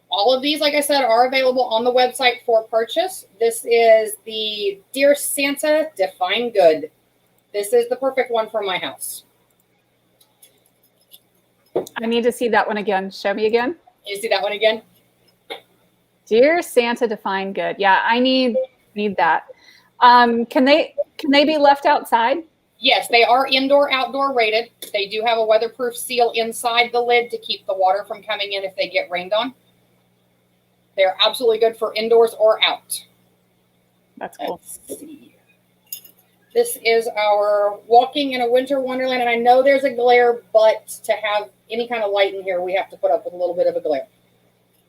All of these, like I said, are available on the website for purchase. This is the Dear Santa Define Good. This is the perfect one for my house. I need to see that one again. Show me again. You see that one again? Dear Santa Define Good. Yeah, I need that. Can they be left outside? Yes, they are indoor, outdoor rated. They do have a weatherproof seal inside the lid to keep the water from coming in if they get rained on. They're absolutely good for indoors or out. That's cool. Let's see. This is our Walking in a Winter Wonderland. And I know there's a glare, but to have any kind of light in here, we have to put up with a little bit of a glare.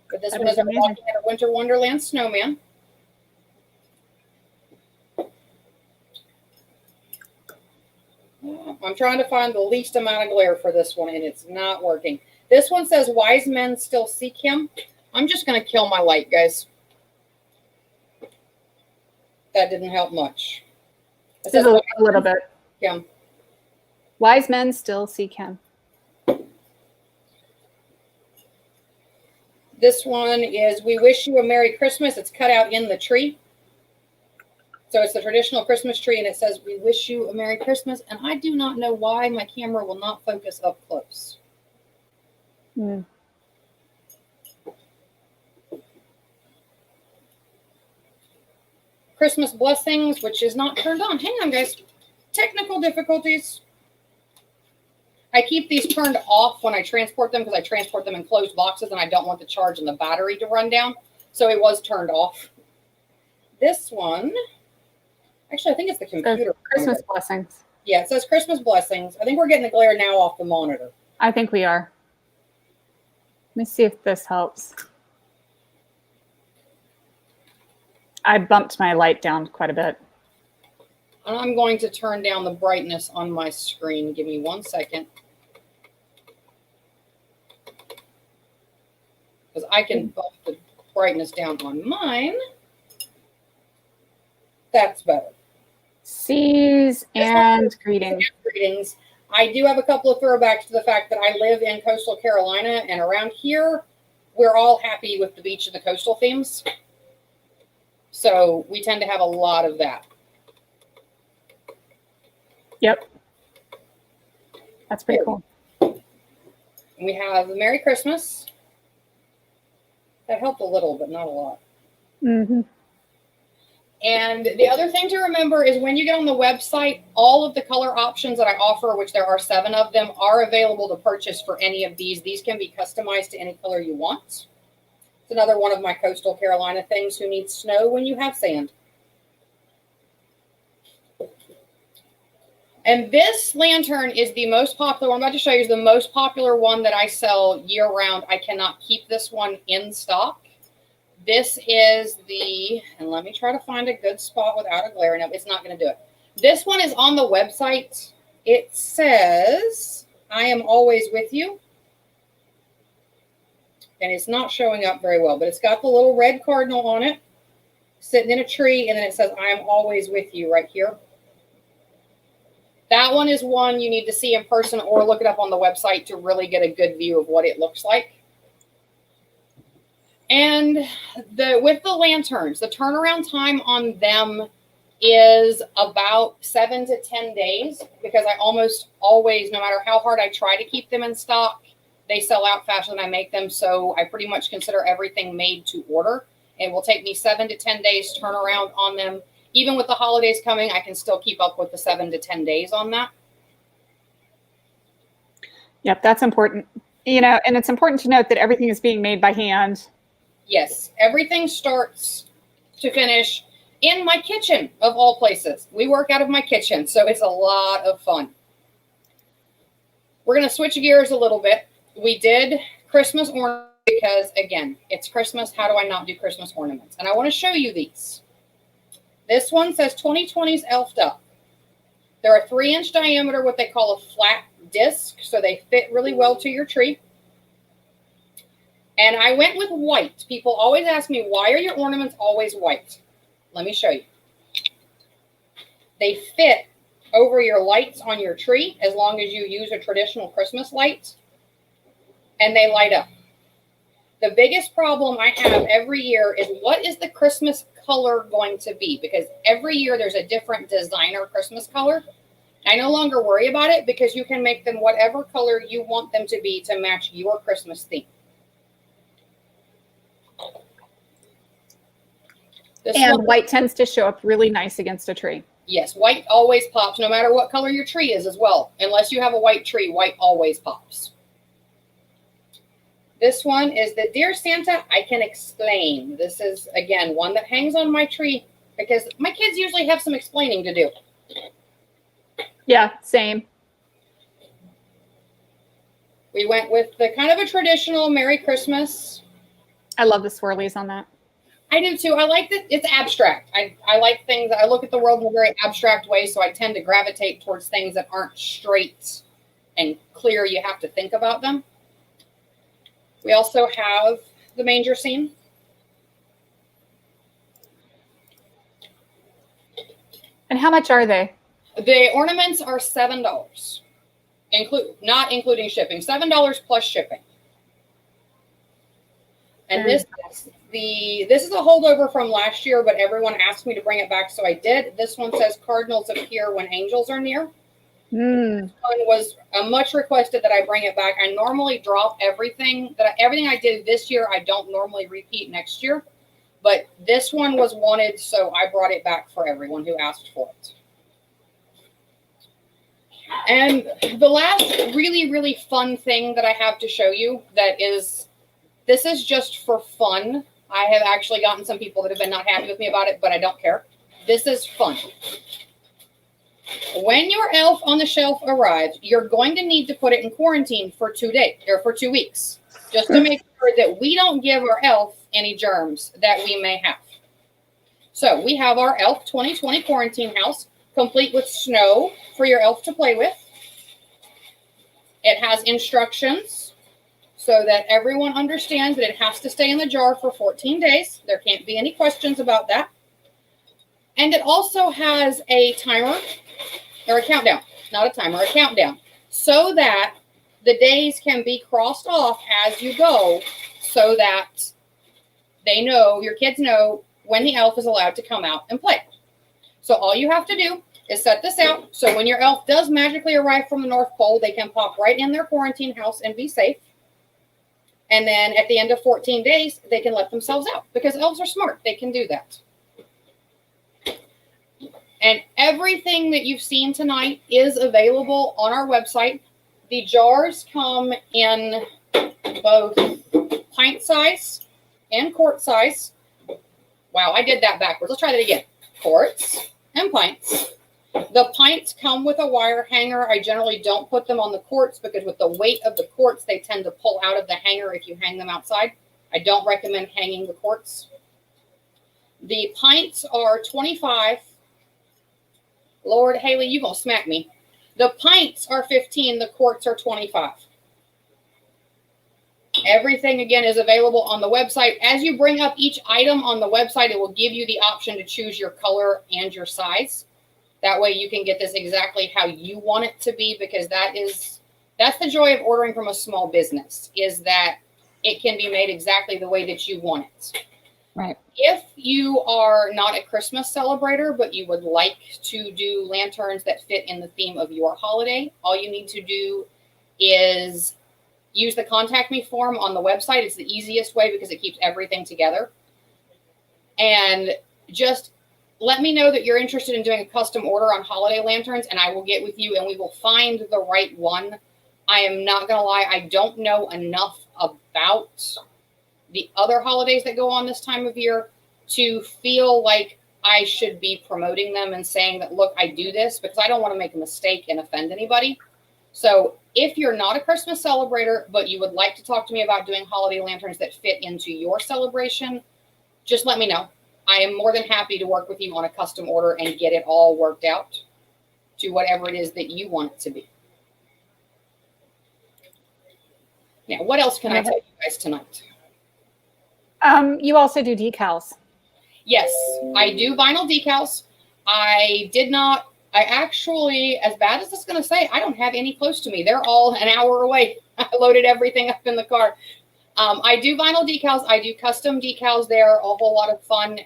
But this one is our Walking in a Winter Wonderland snowman. I'm trying to find the least amount of glare for this one, and it's not working. This one says, wise men still seek him. I'm just going to kill my light, guys. That didn't help much. It says, a little bit. Yeah. Wise men still seek him. This one is We Wish You a Merry Christmas. It's cut out in the tree. So it's the traditional Christmas tree, and it says, we wish you a Merry Christmas. And I do not know why my camera will not focus up close. Mm. Christmas Blessings, which is not turned on. Hang on, guys. Technical difficulties. I keep these turned off when I transport them because I transport them in closed boxes and I don't want the charge and the battery to run down. So it was turned off. This one, actually, I think it's the computer. Christmas Blessings. Yeah, it says Christmas Blessings. I think we're getting the glare now off the monitor. I think we are. Let me see if this helps. I bumped my light down quite a bit. And I'm going to turn down the brightness on my screen. Give me 1 second. Because I can bump the brightness down on mine. That's better. Seas and greetings. Greetings. I do have a couple of throwbacks to the fact that I live in coastal Carolina, and around here, we're all happy with the beach and the coastal themes. So we tend to have a lot of that. Yep. That's pretty cool. We have Merry Christmas. That helped a little, but not a lot. Mm-hmm. And the other thing to remember is when you get on the website, all of the color options that I offer, which there are 7 of them, are available to purchase for any of these. These can be customized to any color you want. It's another one of my coastal Carolina things. Who needs snow when you have sand? And this lantern is the most popular. What I'm about to show you is the most popular one that I sell year round. I cannot keep this one in stock. This is the, and let me try to find a good spot without a glare. No, it's not going to do it. This one is on the website. It says, I am always with you. And it's not showing up very well, but it's got the little red cardinal on it, sitting in a tree, and then it says, I am always with you right here. That one is one you need to see in person or look it up on the website to really get a good view of what it looks like. And with the lanterns, the turnaround time on them is about 7 to 10 days because I almost always, no matter how hard I try to keep them in stock, they sell out faster than I make them. So I pretty much consider everything made to order. It will take me 7 to 10 days turnaround on them. Even with the holidays coming, I can still keep up with the 7 to 10 days on that. Yep, that's important. You know, and it's important to note that everything is being made by hand. Yes, everything starts to finish in my kitchen, of all places. We work out of my kitchen, so it's a lot of fun. We're going to switch gears a little bit. We did Christmas ornaments because, again, it's Christmas. How do I not do Christmas ornaments? And I want to show you these. This one says 2020's Elfed Up. They're a 3-inch diameter, what they call a flat disc, so they fit really well to your tree. And I went with white. People always ask me, why are your ornaments always white? Let me show you. They fit over your lights on your tree as long as you use a traditional Christmas light, and they light up. The biggest problem I have every year is what is the Christmas color going to be? Because every year there's a different designer Christmas color. I no longer worry about it because you can make them whatever color you want them to be to match your Christmas theme. And white tends to show up really nice against a tree. Yes, white always pops, no matter what color your tree is as well. Unless you have a white tree, white always pops. This one is the Dear Santa, I Can Explain. This is, again, one that hangs on my tree because my kids usually have some explaining to do. Yeah, same. We went with the kind of a traditional Merry Christmas. I love the swirlies on that. I do too. I like that it's abstract. I like things. I look at the world in a very abstract way, so I tend to gravitate towards things that aren't straight and clear. You have to think about them. We also have the manger scene. And how much are they? The ornaments are $7, not including shipping. $7 plus shipping. And this is a holdover from last year, but everyone asked me to bring it back, so I did. This one says cardinals appear when angels are near. This one was much requested that I bring it back. I normally drop everything I did this year. I don't normally repeat next year, but this one was wanted, so I brought it back for everyone who asked for it. And the last really, really fun thing that I have to show you this is just for fun. I have actually gotten some people that have been not happy with me about it, but I don't care. This is fun. When your elf on the shelf arrives, you're going to need to put it in quarantine for 2 days or for 2 weeks, just to make sure that we don't give our elf any germs that we may have. So we have our elf 2020 quarantine house, complete with snow for your elf to play with. It has instructions so that everyone understands that it has to stay in the jar for 14 days. There can't be any questions about that. And it also has a timer or a countdown, not a timer, a countdown, so that the days can be crossed off as you go so that they know, your kids know when the elf is allowed to come out and play. So all you have to do is set this out. So when your elf does magically arrive from the North Pole, they can pop right in their quarantine house and be safe. And then at the end of 14 days, they can let themselves out because elves are smart. They can do that. And everything that you've seen tonight is available on our website. The jars come in both pint size and quart size. Wow, I did that backwards. Let's try that again. Quarts and pints. The pints come with a wire hanger. I generally don't put them on the quarts because with the weight of the quarts, they tend to pull out of the hanger if you hang them outside. I don't recommend hanging the quarts. The pints are 25. Lord, Haley, you gonna smack me. The pints are 15. The quarts are 25. Everything, again, is available on the website. As you bring up each item on the website, it will give you the option to choose your color and your size. That way you can get this exactly how you want it to be, because that's the joy of ordering from a small business, is that it can be made exactly the way that you want it. Right. If you are not a Christmas celebrator, but you would like to do lanterns that fit in the theme of your holiday, all you need to do is use the contact me form on the website. It's the easiest way because it keeps everything together. And just let me know that you're interested in doing a custom order on holiday lanterns, and I will get with you and we will find the right one. I am not going to lie, I don't know enough about the other holidays that go on this time of year to feel like I should be promoting them and saying that, look, I do this, because I don't want to make a mistake and offend anybody. So if you're not a Christmas celebrator, but you would like to talk to me about doing holiday lanterns that fit into your celebration, just let me know. I am more than happy to work with you on a custom order and get it all worked out to whatever it is that you want it to be. Now, what else can I tell you guys tonight? You also do decals. Yes, I do vinyl decals. I actually, as bad as it's going to say, I don't have any close to me. They're all an hour away. I loaded everything up in the car. I do vinyl decals. I do custom decals. They're a whole lot of fun.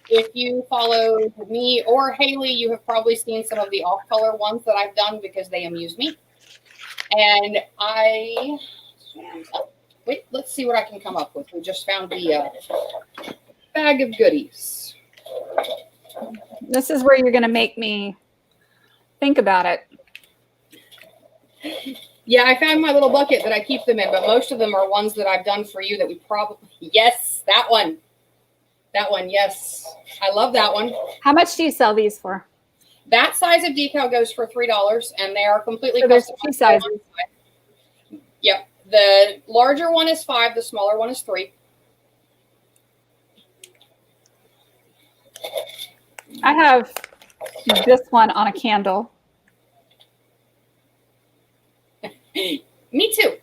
If you follow me or Haley, you have probably seen some of the off-color ones that I've done because they amuse me. And wait, let's see what I can come up with. We just found the bag of goodies. This is where you're going to make me think about it. Yeah, I found my little bucket that I keep them in, but most of them are ones that I've done for you that we probably, yes, that one. That one, yes. I love that one. How much do you sell these for? That size of decal goes for $3, and they are completely So there's customized. two sizes. Yep. The larger one is $5, the smaller one is $3. I have this one on a candle. Me too.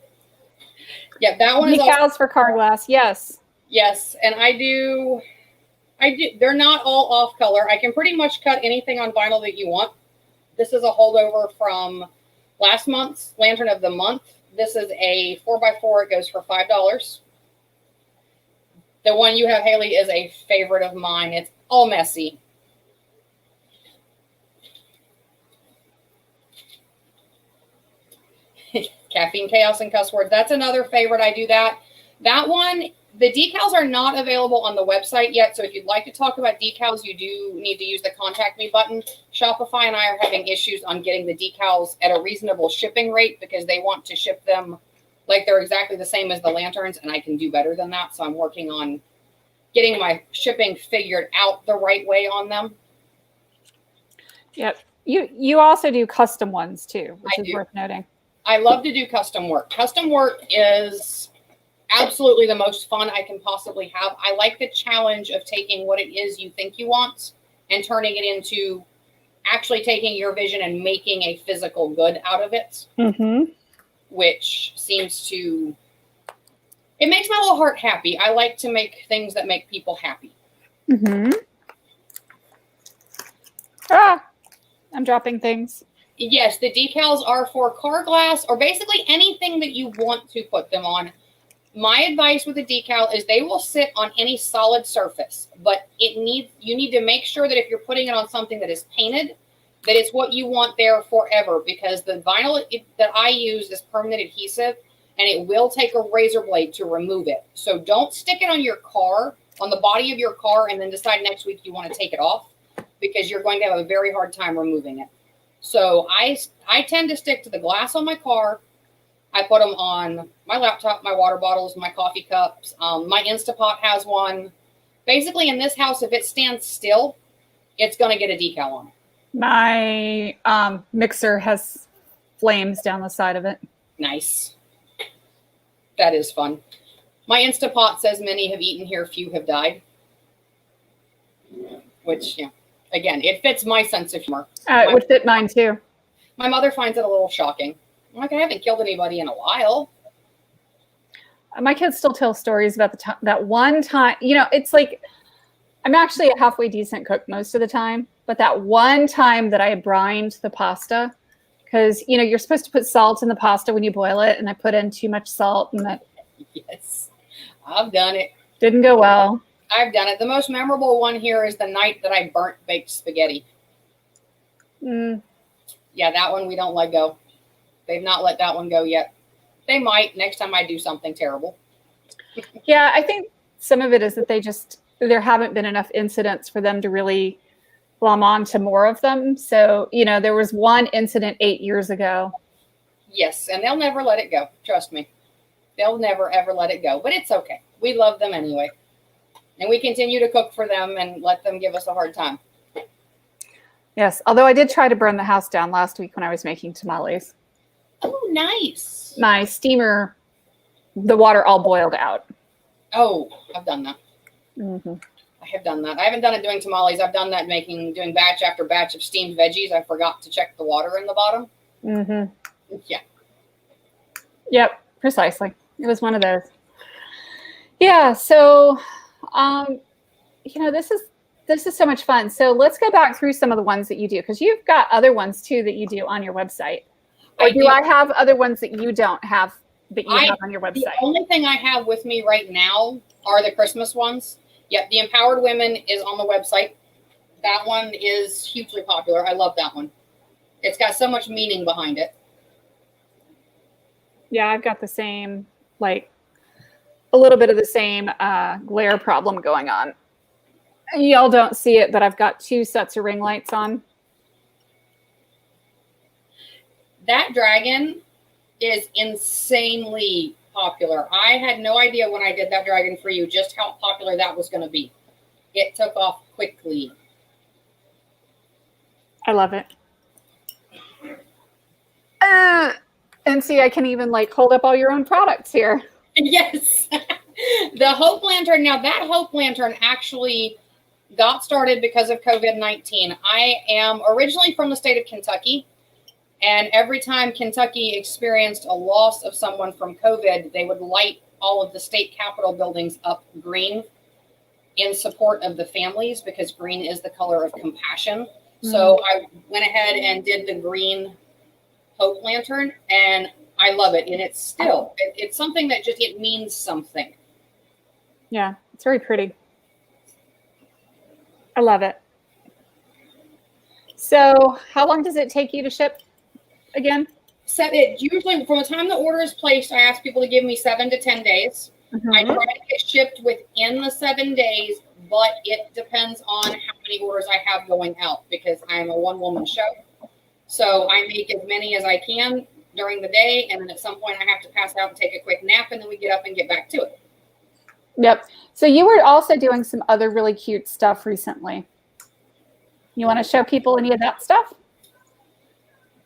Yeah, that one is decals for car glass. Yes. Yes, and I do. They're not all off color. I can pretty much cut anything on vinyl that you want. This is a holdover from last month's Lantern of the Month. This is a 4x4. It goes for $5. The one you have, Haley, is a favorite of mine. It's all messy. Caffeine, chaos, and cuss words. That's another favorite. I do that. That one, the decals are not available on the website yet. So if you'd like to talk about decals, you do need to use the contact me button. Shopify and I are having issues on getting the decals at a reasonable shipping rate because they want to ship them like they're exactly the same as the lanterns, and I can do better than that. So I'm working on getting my shipping figured out the right way on them. Yep. You also do custom ones too, which is worth noting. I love to do custom work. Custom work is absolutely the most fun I can possibly have. I like the challenge of taking what it is you think you want and turning it into actually taking your vision and making a physical good out of it, which seems to, it makes my little heart happy. I like to make things that make people happy. I'm dropping things. Yes, the decals are for car glass or basically anything that you want to put them on. My advice with a decal is they will sit on any solid surface, but you need to make sure that if you're putting it on something that is painted, that it's what you want there forever, because the vinyl that I use is permanent adhesive and it will take a razor blade to remove it. So don't stick it on your car, on the body of your car, and then decide next week you want to take it off. because you're going to have a very hard time removing it. So I tend to stick to the glass on my car. I put them on my laptop, my water bottles, my coffee cups. My Instapot has one. Basically, in this house, if it stands still, it's going to get a decal on it. My mixer has flames down the side of it. Nice. That is fun. My Instapot says many have eaten here, few have died. Which, yeah, again, it fits my sense of humor. It would fit mine too. My mother finds it a little shocking. I'm like, I haven't killed anybody in a while. My kids still tell stories about that one time. You know, it's like I'm actually a halfway decent cook most of the time, but that one time that I brined the pasta, because you know you're supposed to put salt in the pasta when you boil it, and I put in too much salt, and that Yes, I've done it. didn't go well. I've done it. The most memorable one here is the night that I burnt baked spaghetti. Yeah, that one we don't let go. They've not let that one go yet. They might next time I do something terrible. Yeah, I think some of it is that there haven't been enough incidents for them to really glom on to more of them. So, you know, there was one incident 8 years ago. Yes, and they'll never let it go. Trust me. They'll never, ever let it go. But it's okay. We love them anyway. And we continue to cook for them and let them give us a hard time. Yes, although I did try to burn the house down last week when I was making tamales. Oh, nice. My steamer, the water all boiled out. Oh, I've done that. Mm-hmm. I have done that. I haven't done it doing tamales. I've done that doing batch after batch of steamed veggies. I forgot to check the water in the bottom. Mm-hmm. Yeah. Yep, precisely. It was one of those. Yeah, so, you know, this is so much fun. So let's go back through some of the ones that you do, because you've got other ones too that you do on your website. Or do I have other ones that you don't have that you have on your website? The only thing I have with me right now are the Christmas ones. Yep, the Empowered Women is on the website. That one is hugely popular. I love that one. It's got so much meaning behind it. Yeah, I've got the same, like, a little bit of the same glare problem going on. Y'all don't see it, but I've got 2 sets of ring lights on. That dragon is insanely popular. I had no idea when I did that dragon for you just how popular that was going to be. It took off quickly. I love it. And see, I can even like hold up all your own products here. Yes. The Hope Lantern. Now that Hope Lantern actually got started because of COVID-19. I am originally from the state of Kentucky. And every time Kentucky experienced a loss of someone from COVID, they would light all of the state capitol buildings up green in support of the families, because green is the color of compassion. So I went ahead and did the green Hope Lantern, and I love it. And it's still, it's something that just, it means something. Yeah, it's very pretty. I love it. So how long does it take you to ship again? So it usually, from the time the order is placed, I ask people to give me 7 to 10 days. I try to get shipped within the 7 days, but it depends on how many orders I have going out, because I'm a one-woman show. So I make as many as I can during the day, and then at some point I have to pass out and take a quick nap, and then we get up and get back to it. Yep. So you were also doing some other really cute stuff recently. You want to show people any of that stuff?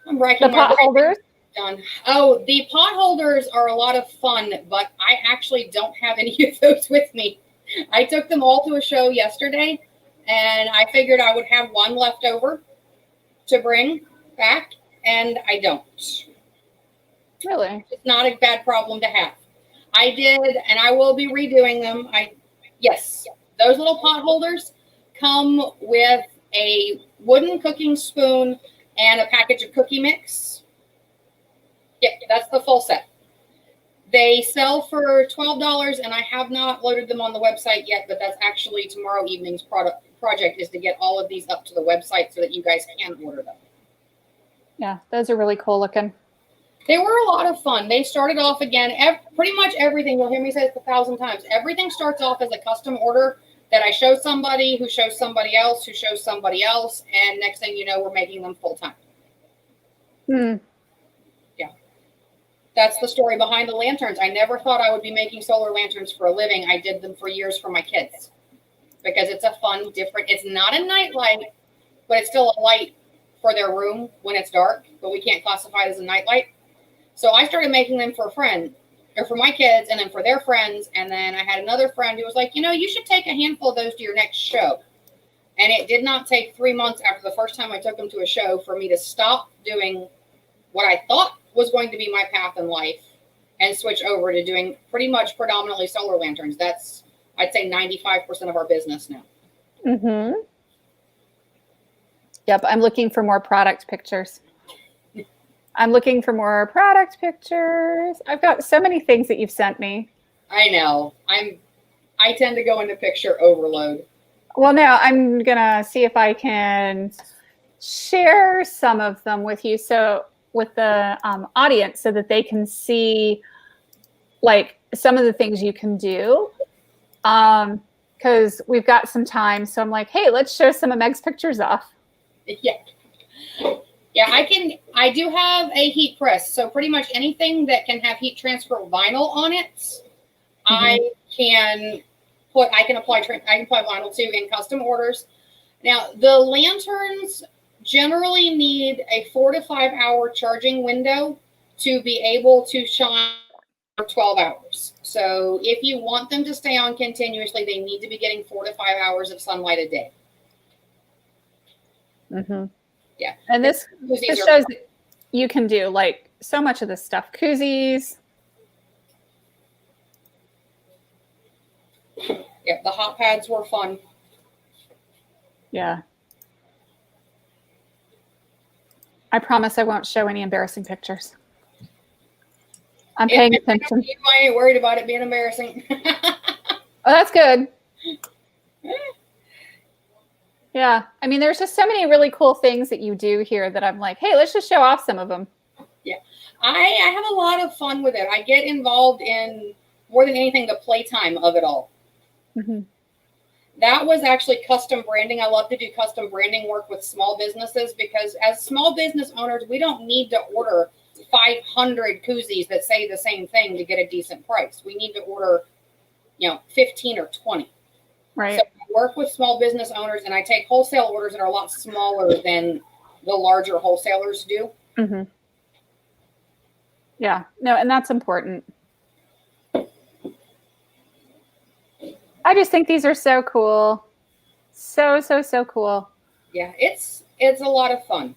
I'm racking the pot holders. Done. Oh, the pot holders are a lot of fun, but I actually don't have any of those with me. I took them all to a show yesterday, and I figured I would have one left over to bring back, and I don't. Really? It's not a bad problem to have. I did, and I will be redoing them. Yes, those little pot holders come with a wooden cooking spoon and a package of cookie mix. Yep, that's the full set. They sell for $12, and I have not loaded them on the website yet, but that's actually tomorrow evening's project is to get all of these up to the website so that you guys can order them. Yeah, those are really cool looking. They were a lot of fun. They started off again, pretty much everything, you'll hear me say this 1,000 times, everything starts off as a custom order that I show somebody who shows somebody else who shows somebody else, and next thing you know, we're making them full time. Yeah. That's the story behind the lanterns. I never thought I would be making solar lanterns for a living. I did them for years for my kids because it's a fun, different, it's not a night light, but it's still a light for their room when it's dark, but we can't classify it as a night light. So I started making them for a friend, or for my kids, and then for their friends. And then I had another friend who was like, you know, you should take a handful of those to your next show. And it did not take 3 months after the first time I took them to a show for me to stop doing what I thought was going to be my path in life and switch over to doing pretty much predominantly solar lanterns. That's, I'd say, 95% of our business now. Mm-hmm. Yep, I'm looking for more product pictures. I'm looking for more product pictures. I've got so many things that you've sent me. I know. I tend to go into picture overload. Well, now I'm gonna see if I can share some of them with you, so with the audience, so that they can see like some of the things you can do. Because we've got some time, so I'm like, hey, let's show some of Meg's pictures off. Yeah. Yeah, I do have a heat press. So pretty much anything that can have heat transfer vinyl on it, I can apply vinyl to in custom orders. Now, the lanterns generally need a 4 to 5 hour charging window to be able to shine for 12 hours. So if you want them to stay on continuously, they need to be getting 4 to 5 hours of sunlight a day. Mm-hmm. Yeah. And this shows that you can do like so much of this stuff. Koozies. Yeah, the hot pads were fun. Yeah. I promise I won't show any embarrassing pictures. I'm paying attention. I ain't worried about it being embarrassing. Oh, that's good. Yeah. I mean, there's just so many really cool things that you do here that I'm like, hey, let's just show off some of them. Yeah. I have a lot of fun with it. I get involved in, more than anything, the playtime of it all. Mm-hmm. That was actually custom branding. I love to do custom branding work with small businesses because as small business owners, we don't need to order 500 koozies that say the same thing to get a decent price. We need to order, 15 or 20. Right. So I work with small business owners and I take wholesale orders that are a lot smaller than the larger wholesalers do. Mm-hmm. Yeah. No, and that's important. I just think these are so cool. So cool. Yeah, it's a lot of fun.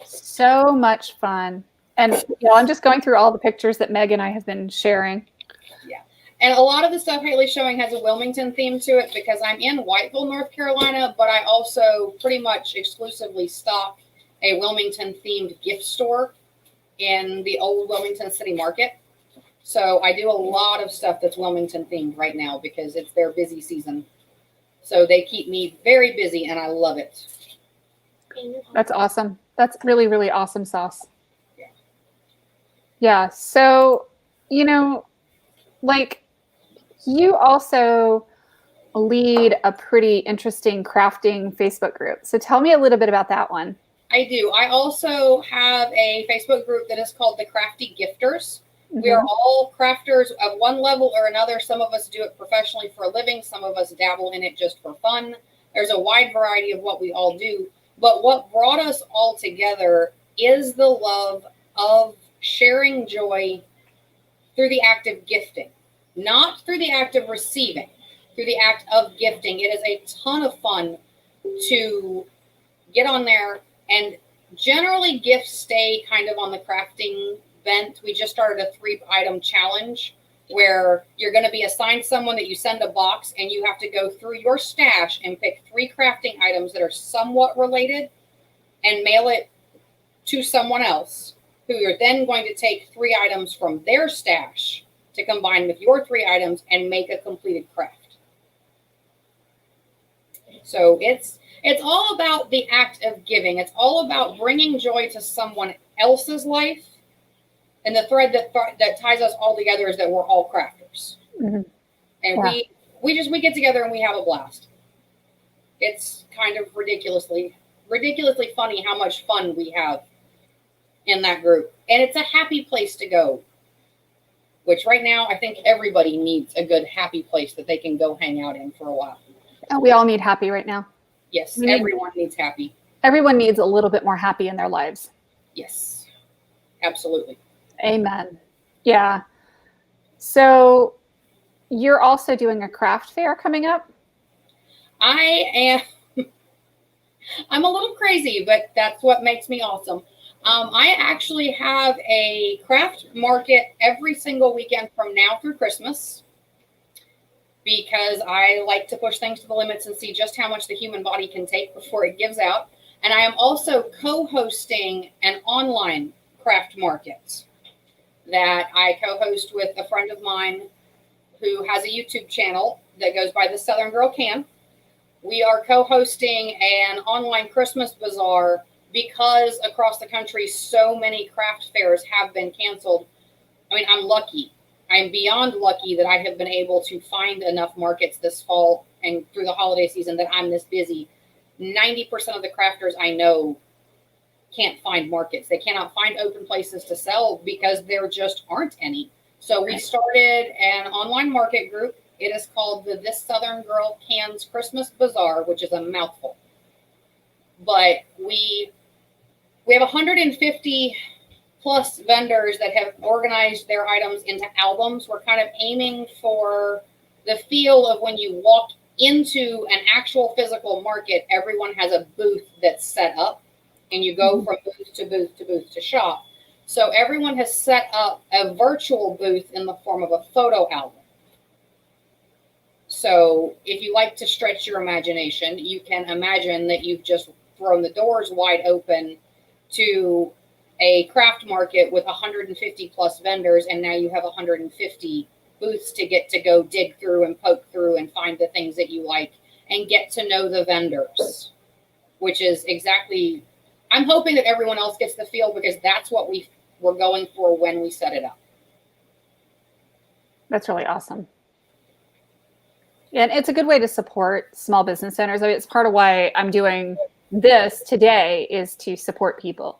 So much fun. And I'm just going through all the pictures that Meg and I have been sharing. Yeah. And a lot of the stuff Haley's showing has a Wilmington theme to it because I'm in Whiteville, North Carolina, but I also pretty much exclusively stock a Wilmington themed gift store in the old Wilmington City Market. So I do a lot of stuff that's Wilmington themed right now because it's their busy season. So they keep me very busy and I love it. That's awesome. That's really, really awesome sauce. Yeah. So, like you also lead a pretty interesting crafting Facebook group. So tell me a little bit about that one. I do. I also have a Facebook group that is called the Crafty Gifters. We are all crafters of one level or another. Some of us do it professionally for a living. Some of us dabble in it just for fun. There's a wide variety of what we all do. But what brought us all together is the love of sharing joy through the act of gifting, not through the act of receiving, through the act of gifting. It is a ton of fun to get on there, and generally gifts stay kind of on the crafting bent. We just started a 3-item challenge where you're going to be assigned someone that you send a box and you have to go through your stash and pick 3 crafting items that are somewhat related and mail it to someone else who you're then going to take 3 items from their stash to combine with your 3 items and make a completed craft. So it's all about the act of giving. It's all about bringing joy to someone else's life. And the thread that ties us all together is that we're all crafters. Mm-hmm. And we get together and we have a blast. It's kind of ridiculously funny how much fun we have in that group. And it's a happy place to go, which right now I think everybody needs a good happy place that they can go hang out in for a while. Oh, we all need happy right now. Yes, everyone needs happy. Everyone needs a little bit more happy in their lives. Yes, absolutely. Amen. Yeah. So you're also doing a craft fair coming up? I'm a little crazy, but that's what makes me awesome. I actually have a craft market every single weekend from now through Christmas, because I like to push things to the limits and see just how much the human body can take before it gives out. And I am also co-hosting an online craft market that I co-host with a friend of mine who has a YouTube channel that goes by The Southern Girl Can. We are co-hosting an online Christmas bazaar because across the country, so many craft fairs have been canceled. I mean, I'm lucky. I'm beyond lucky that I have been able to find enough markets this fall and through the holiday season that I'm this busy. 90% of the crafters I know can't find markets. They cannot find open places to sell because there just aren't any. So we started an online market group. It is called the This Southern Girl Cans Christmas Bazaar, which is a mouthful. But we have 150 plus vendors that have organized their items into albums. We're kind of aiming for the feel of when you walk into an actual physical market, everyone has a booth that's set up and you go from booth to booth to booth to shop. So everyone has set up a virtual booth in the form of a photo album. So if you like to stretch your imagination, you can imagine that you've just thrown the doors wide open to a craft market with 150 plus vendors, and now you have 150 booths to get to go dig through and poke through and find the things that you like and get to know the vendors, which is exactly, I'm hoping that everyone else gets the feel, because that's what we were going for when we set it up. That's really awesome. Yeah, and it's a good way to support small business owners. I mean, it's part of why I'm doing this today, is to support people.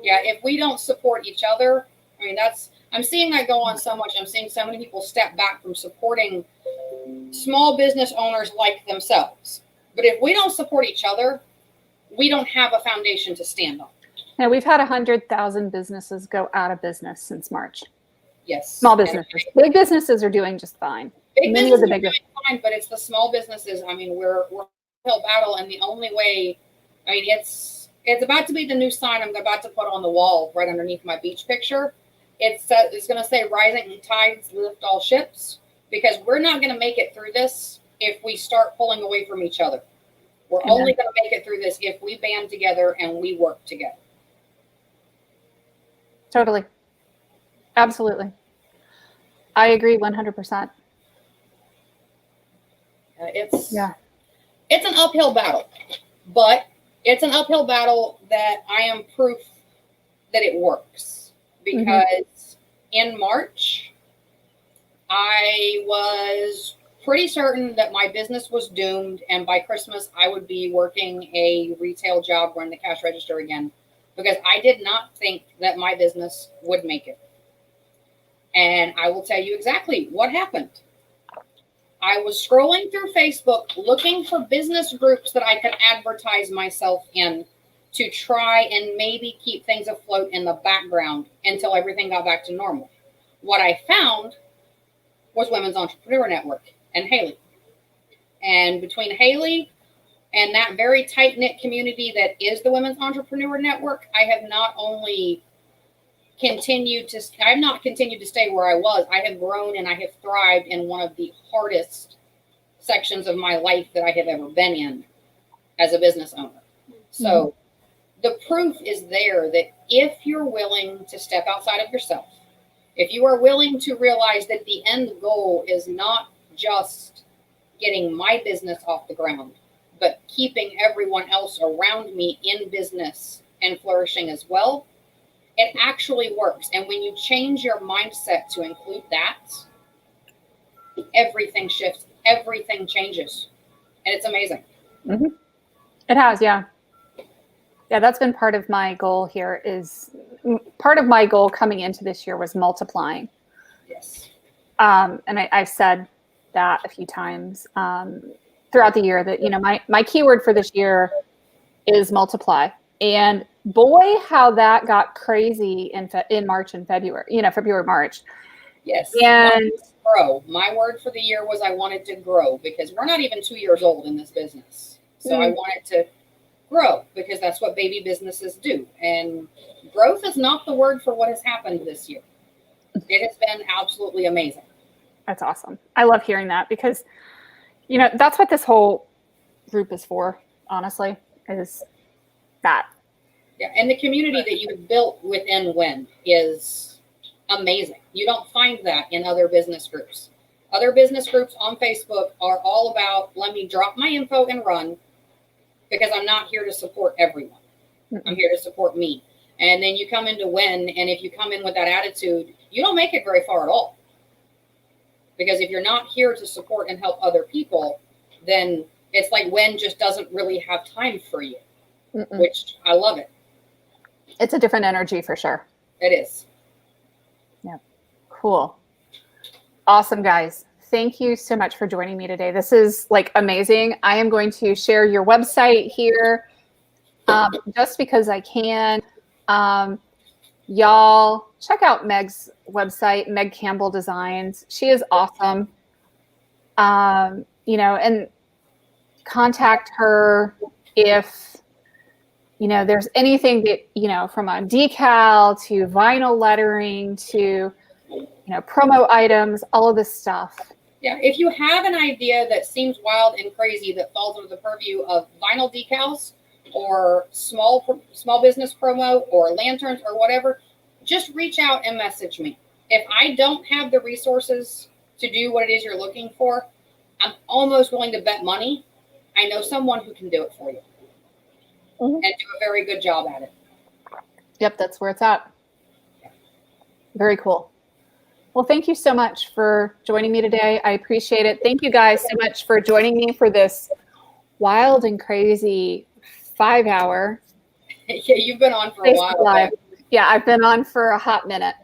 Yeah, if we don't support each other, I mean, I'm seeing that go on so much. I'm seeing so many people step back from supporting small business owners like themselves. But if we don't support each other, we don't have a foundation to stand on. Now, we've had 100,000 businesses go out of business since March. Yes. Small businesses. Big businesses are doing just fine. Big businesses are doing fine, but it's the small businesses. I mean, we're uphill battle, and the only way, I mean, it's about to be the new sign I'm about to put on the wall right underneath my beach picture. It's going to say rising tides lift all ships, because we're not going to make it through this if we start pulling away from each other. We're only going to make it through this if we band together and we work together. Totally. Absolutely. I agree 100%. It's an uphill battle, but it's an uphill battle that I am proof that it works, because in March, I was pretty certain that my business was doomed, and by Christmas, I would be working a retail job running the cash register again, because I did not think that my business would make it. And I will tell you exactly what happened. I was scrolling through Facebook looking for business groups that I could advertise myself in to try and maybe keep things afloat in the background until everything got back to normal. What I found was Women's Entrepreneur Network and Haley. And between Haley and that very tight-knit community that is the Women's Entrepreneur Network, I have not continued to stay where I was. I have grown and I have thrived in one of the hardest sections of my life that I have ever been in as a business owner. So the proof is there that if you're willing to step outside of yourself, if you are willing to realize that the end goal is not just getting my business off the ground, but keeping everyone else around me in business and flourishing as well, it actually works. And when you change your mindset to include that, everything shifts everything changes, and it's amazing. Mm-hmm. It has, yeah. Yeah, that's been part of my goal here. Part of my goal coming into this year was multiplying. Yes. And I've said that a few times throughout the year that, you know, my keyword for this year is multiply. And boy, how that got crazy in March and February, you know, February, March. Yes. And grow. My word for the year was I wanted to grow, because we're not even 2 years old in this business. So I wanted to grow, because that's what baby businesses do. And growth is not the word for what has happened this year. It has been absolutely amazing. That's awesome. I love hearing that, because, you know, that's what this whole group is for, honestly, is that. Yeah, and the community that you've built within WEN is amazing. You don't find that in other business groups. Other business groups on Facebook are all about, let me drop my info and run, because I'm not here to support everyone. I'm here to support me. And then you come into WEN, and if you come in with that attitude, you don't make it very far at all. Because if you're not here to support and help other people, then it's like WEN just doesn't really have time for you, which I love it. It's a different energy for sure. It is. Yeah. Cool. Awesome, guys. Thank you so much for joining me today. This is like amazing. I am going to share your website here just because I can. Y'all check out Meg's website, Meg Campbell Designs. She is awesome. You know, and contact her if, you know, there's anything that, you know, from a decal to vinyl lettering to, you know, promo items, all of this stuff. Yeah, if you have an idea that seems wild and crazy that falls under the purview of vinyl decals or small business promo or lanterns or whatever, just reach out and message me. If I don't have the resources to do what it is you're looking for, I'm almost willing to bet money I know someone who can do it for you and do a very good job at it. Yep, that's where it's at. Very cool. Well, thank you so much for joining me today. I appreciate it. Thank you guys so much for joining me for this wild and crazy 5 hour. Yeah, you've been on for a while. Live. Yeah, I've been on for a hot minute.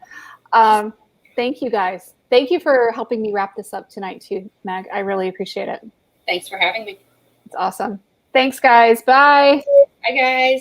Thank you guys. Thank you for helping me wrap this up tonight too, Meg. I really appreciate it. Thanks for having me. It's awesome. Thanks, guys. Bye. Bye, guys.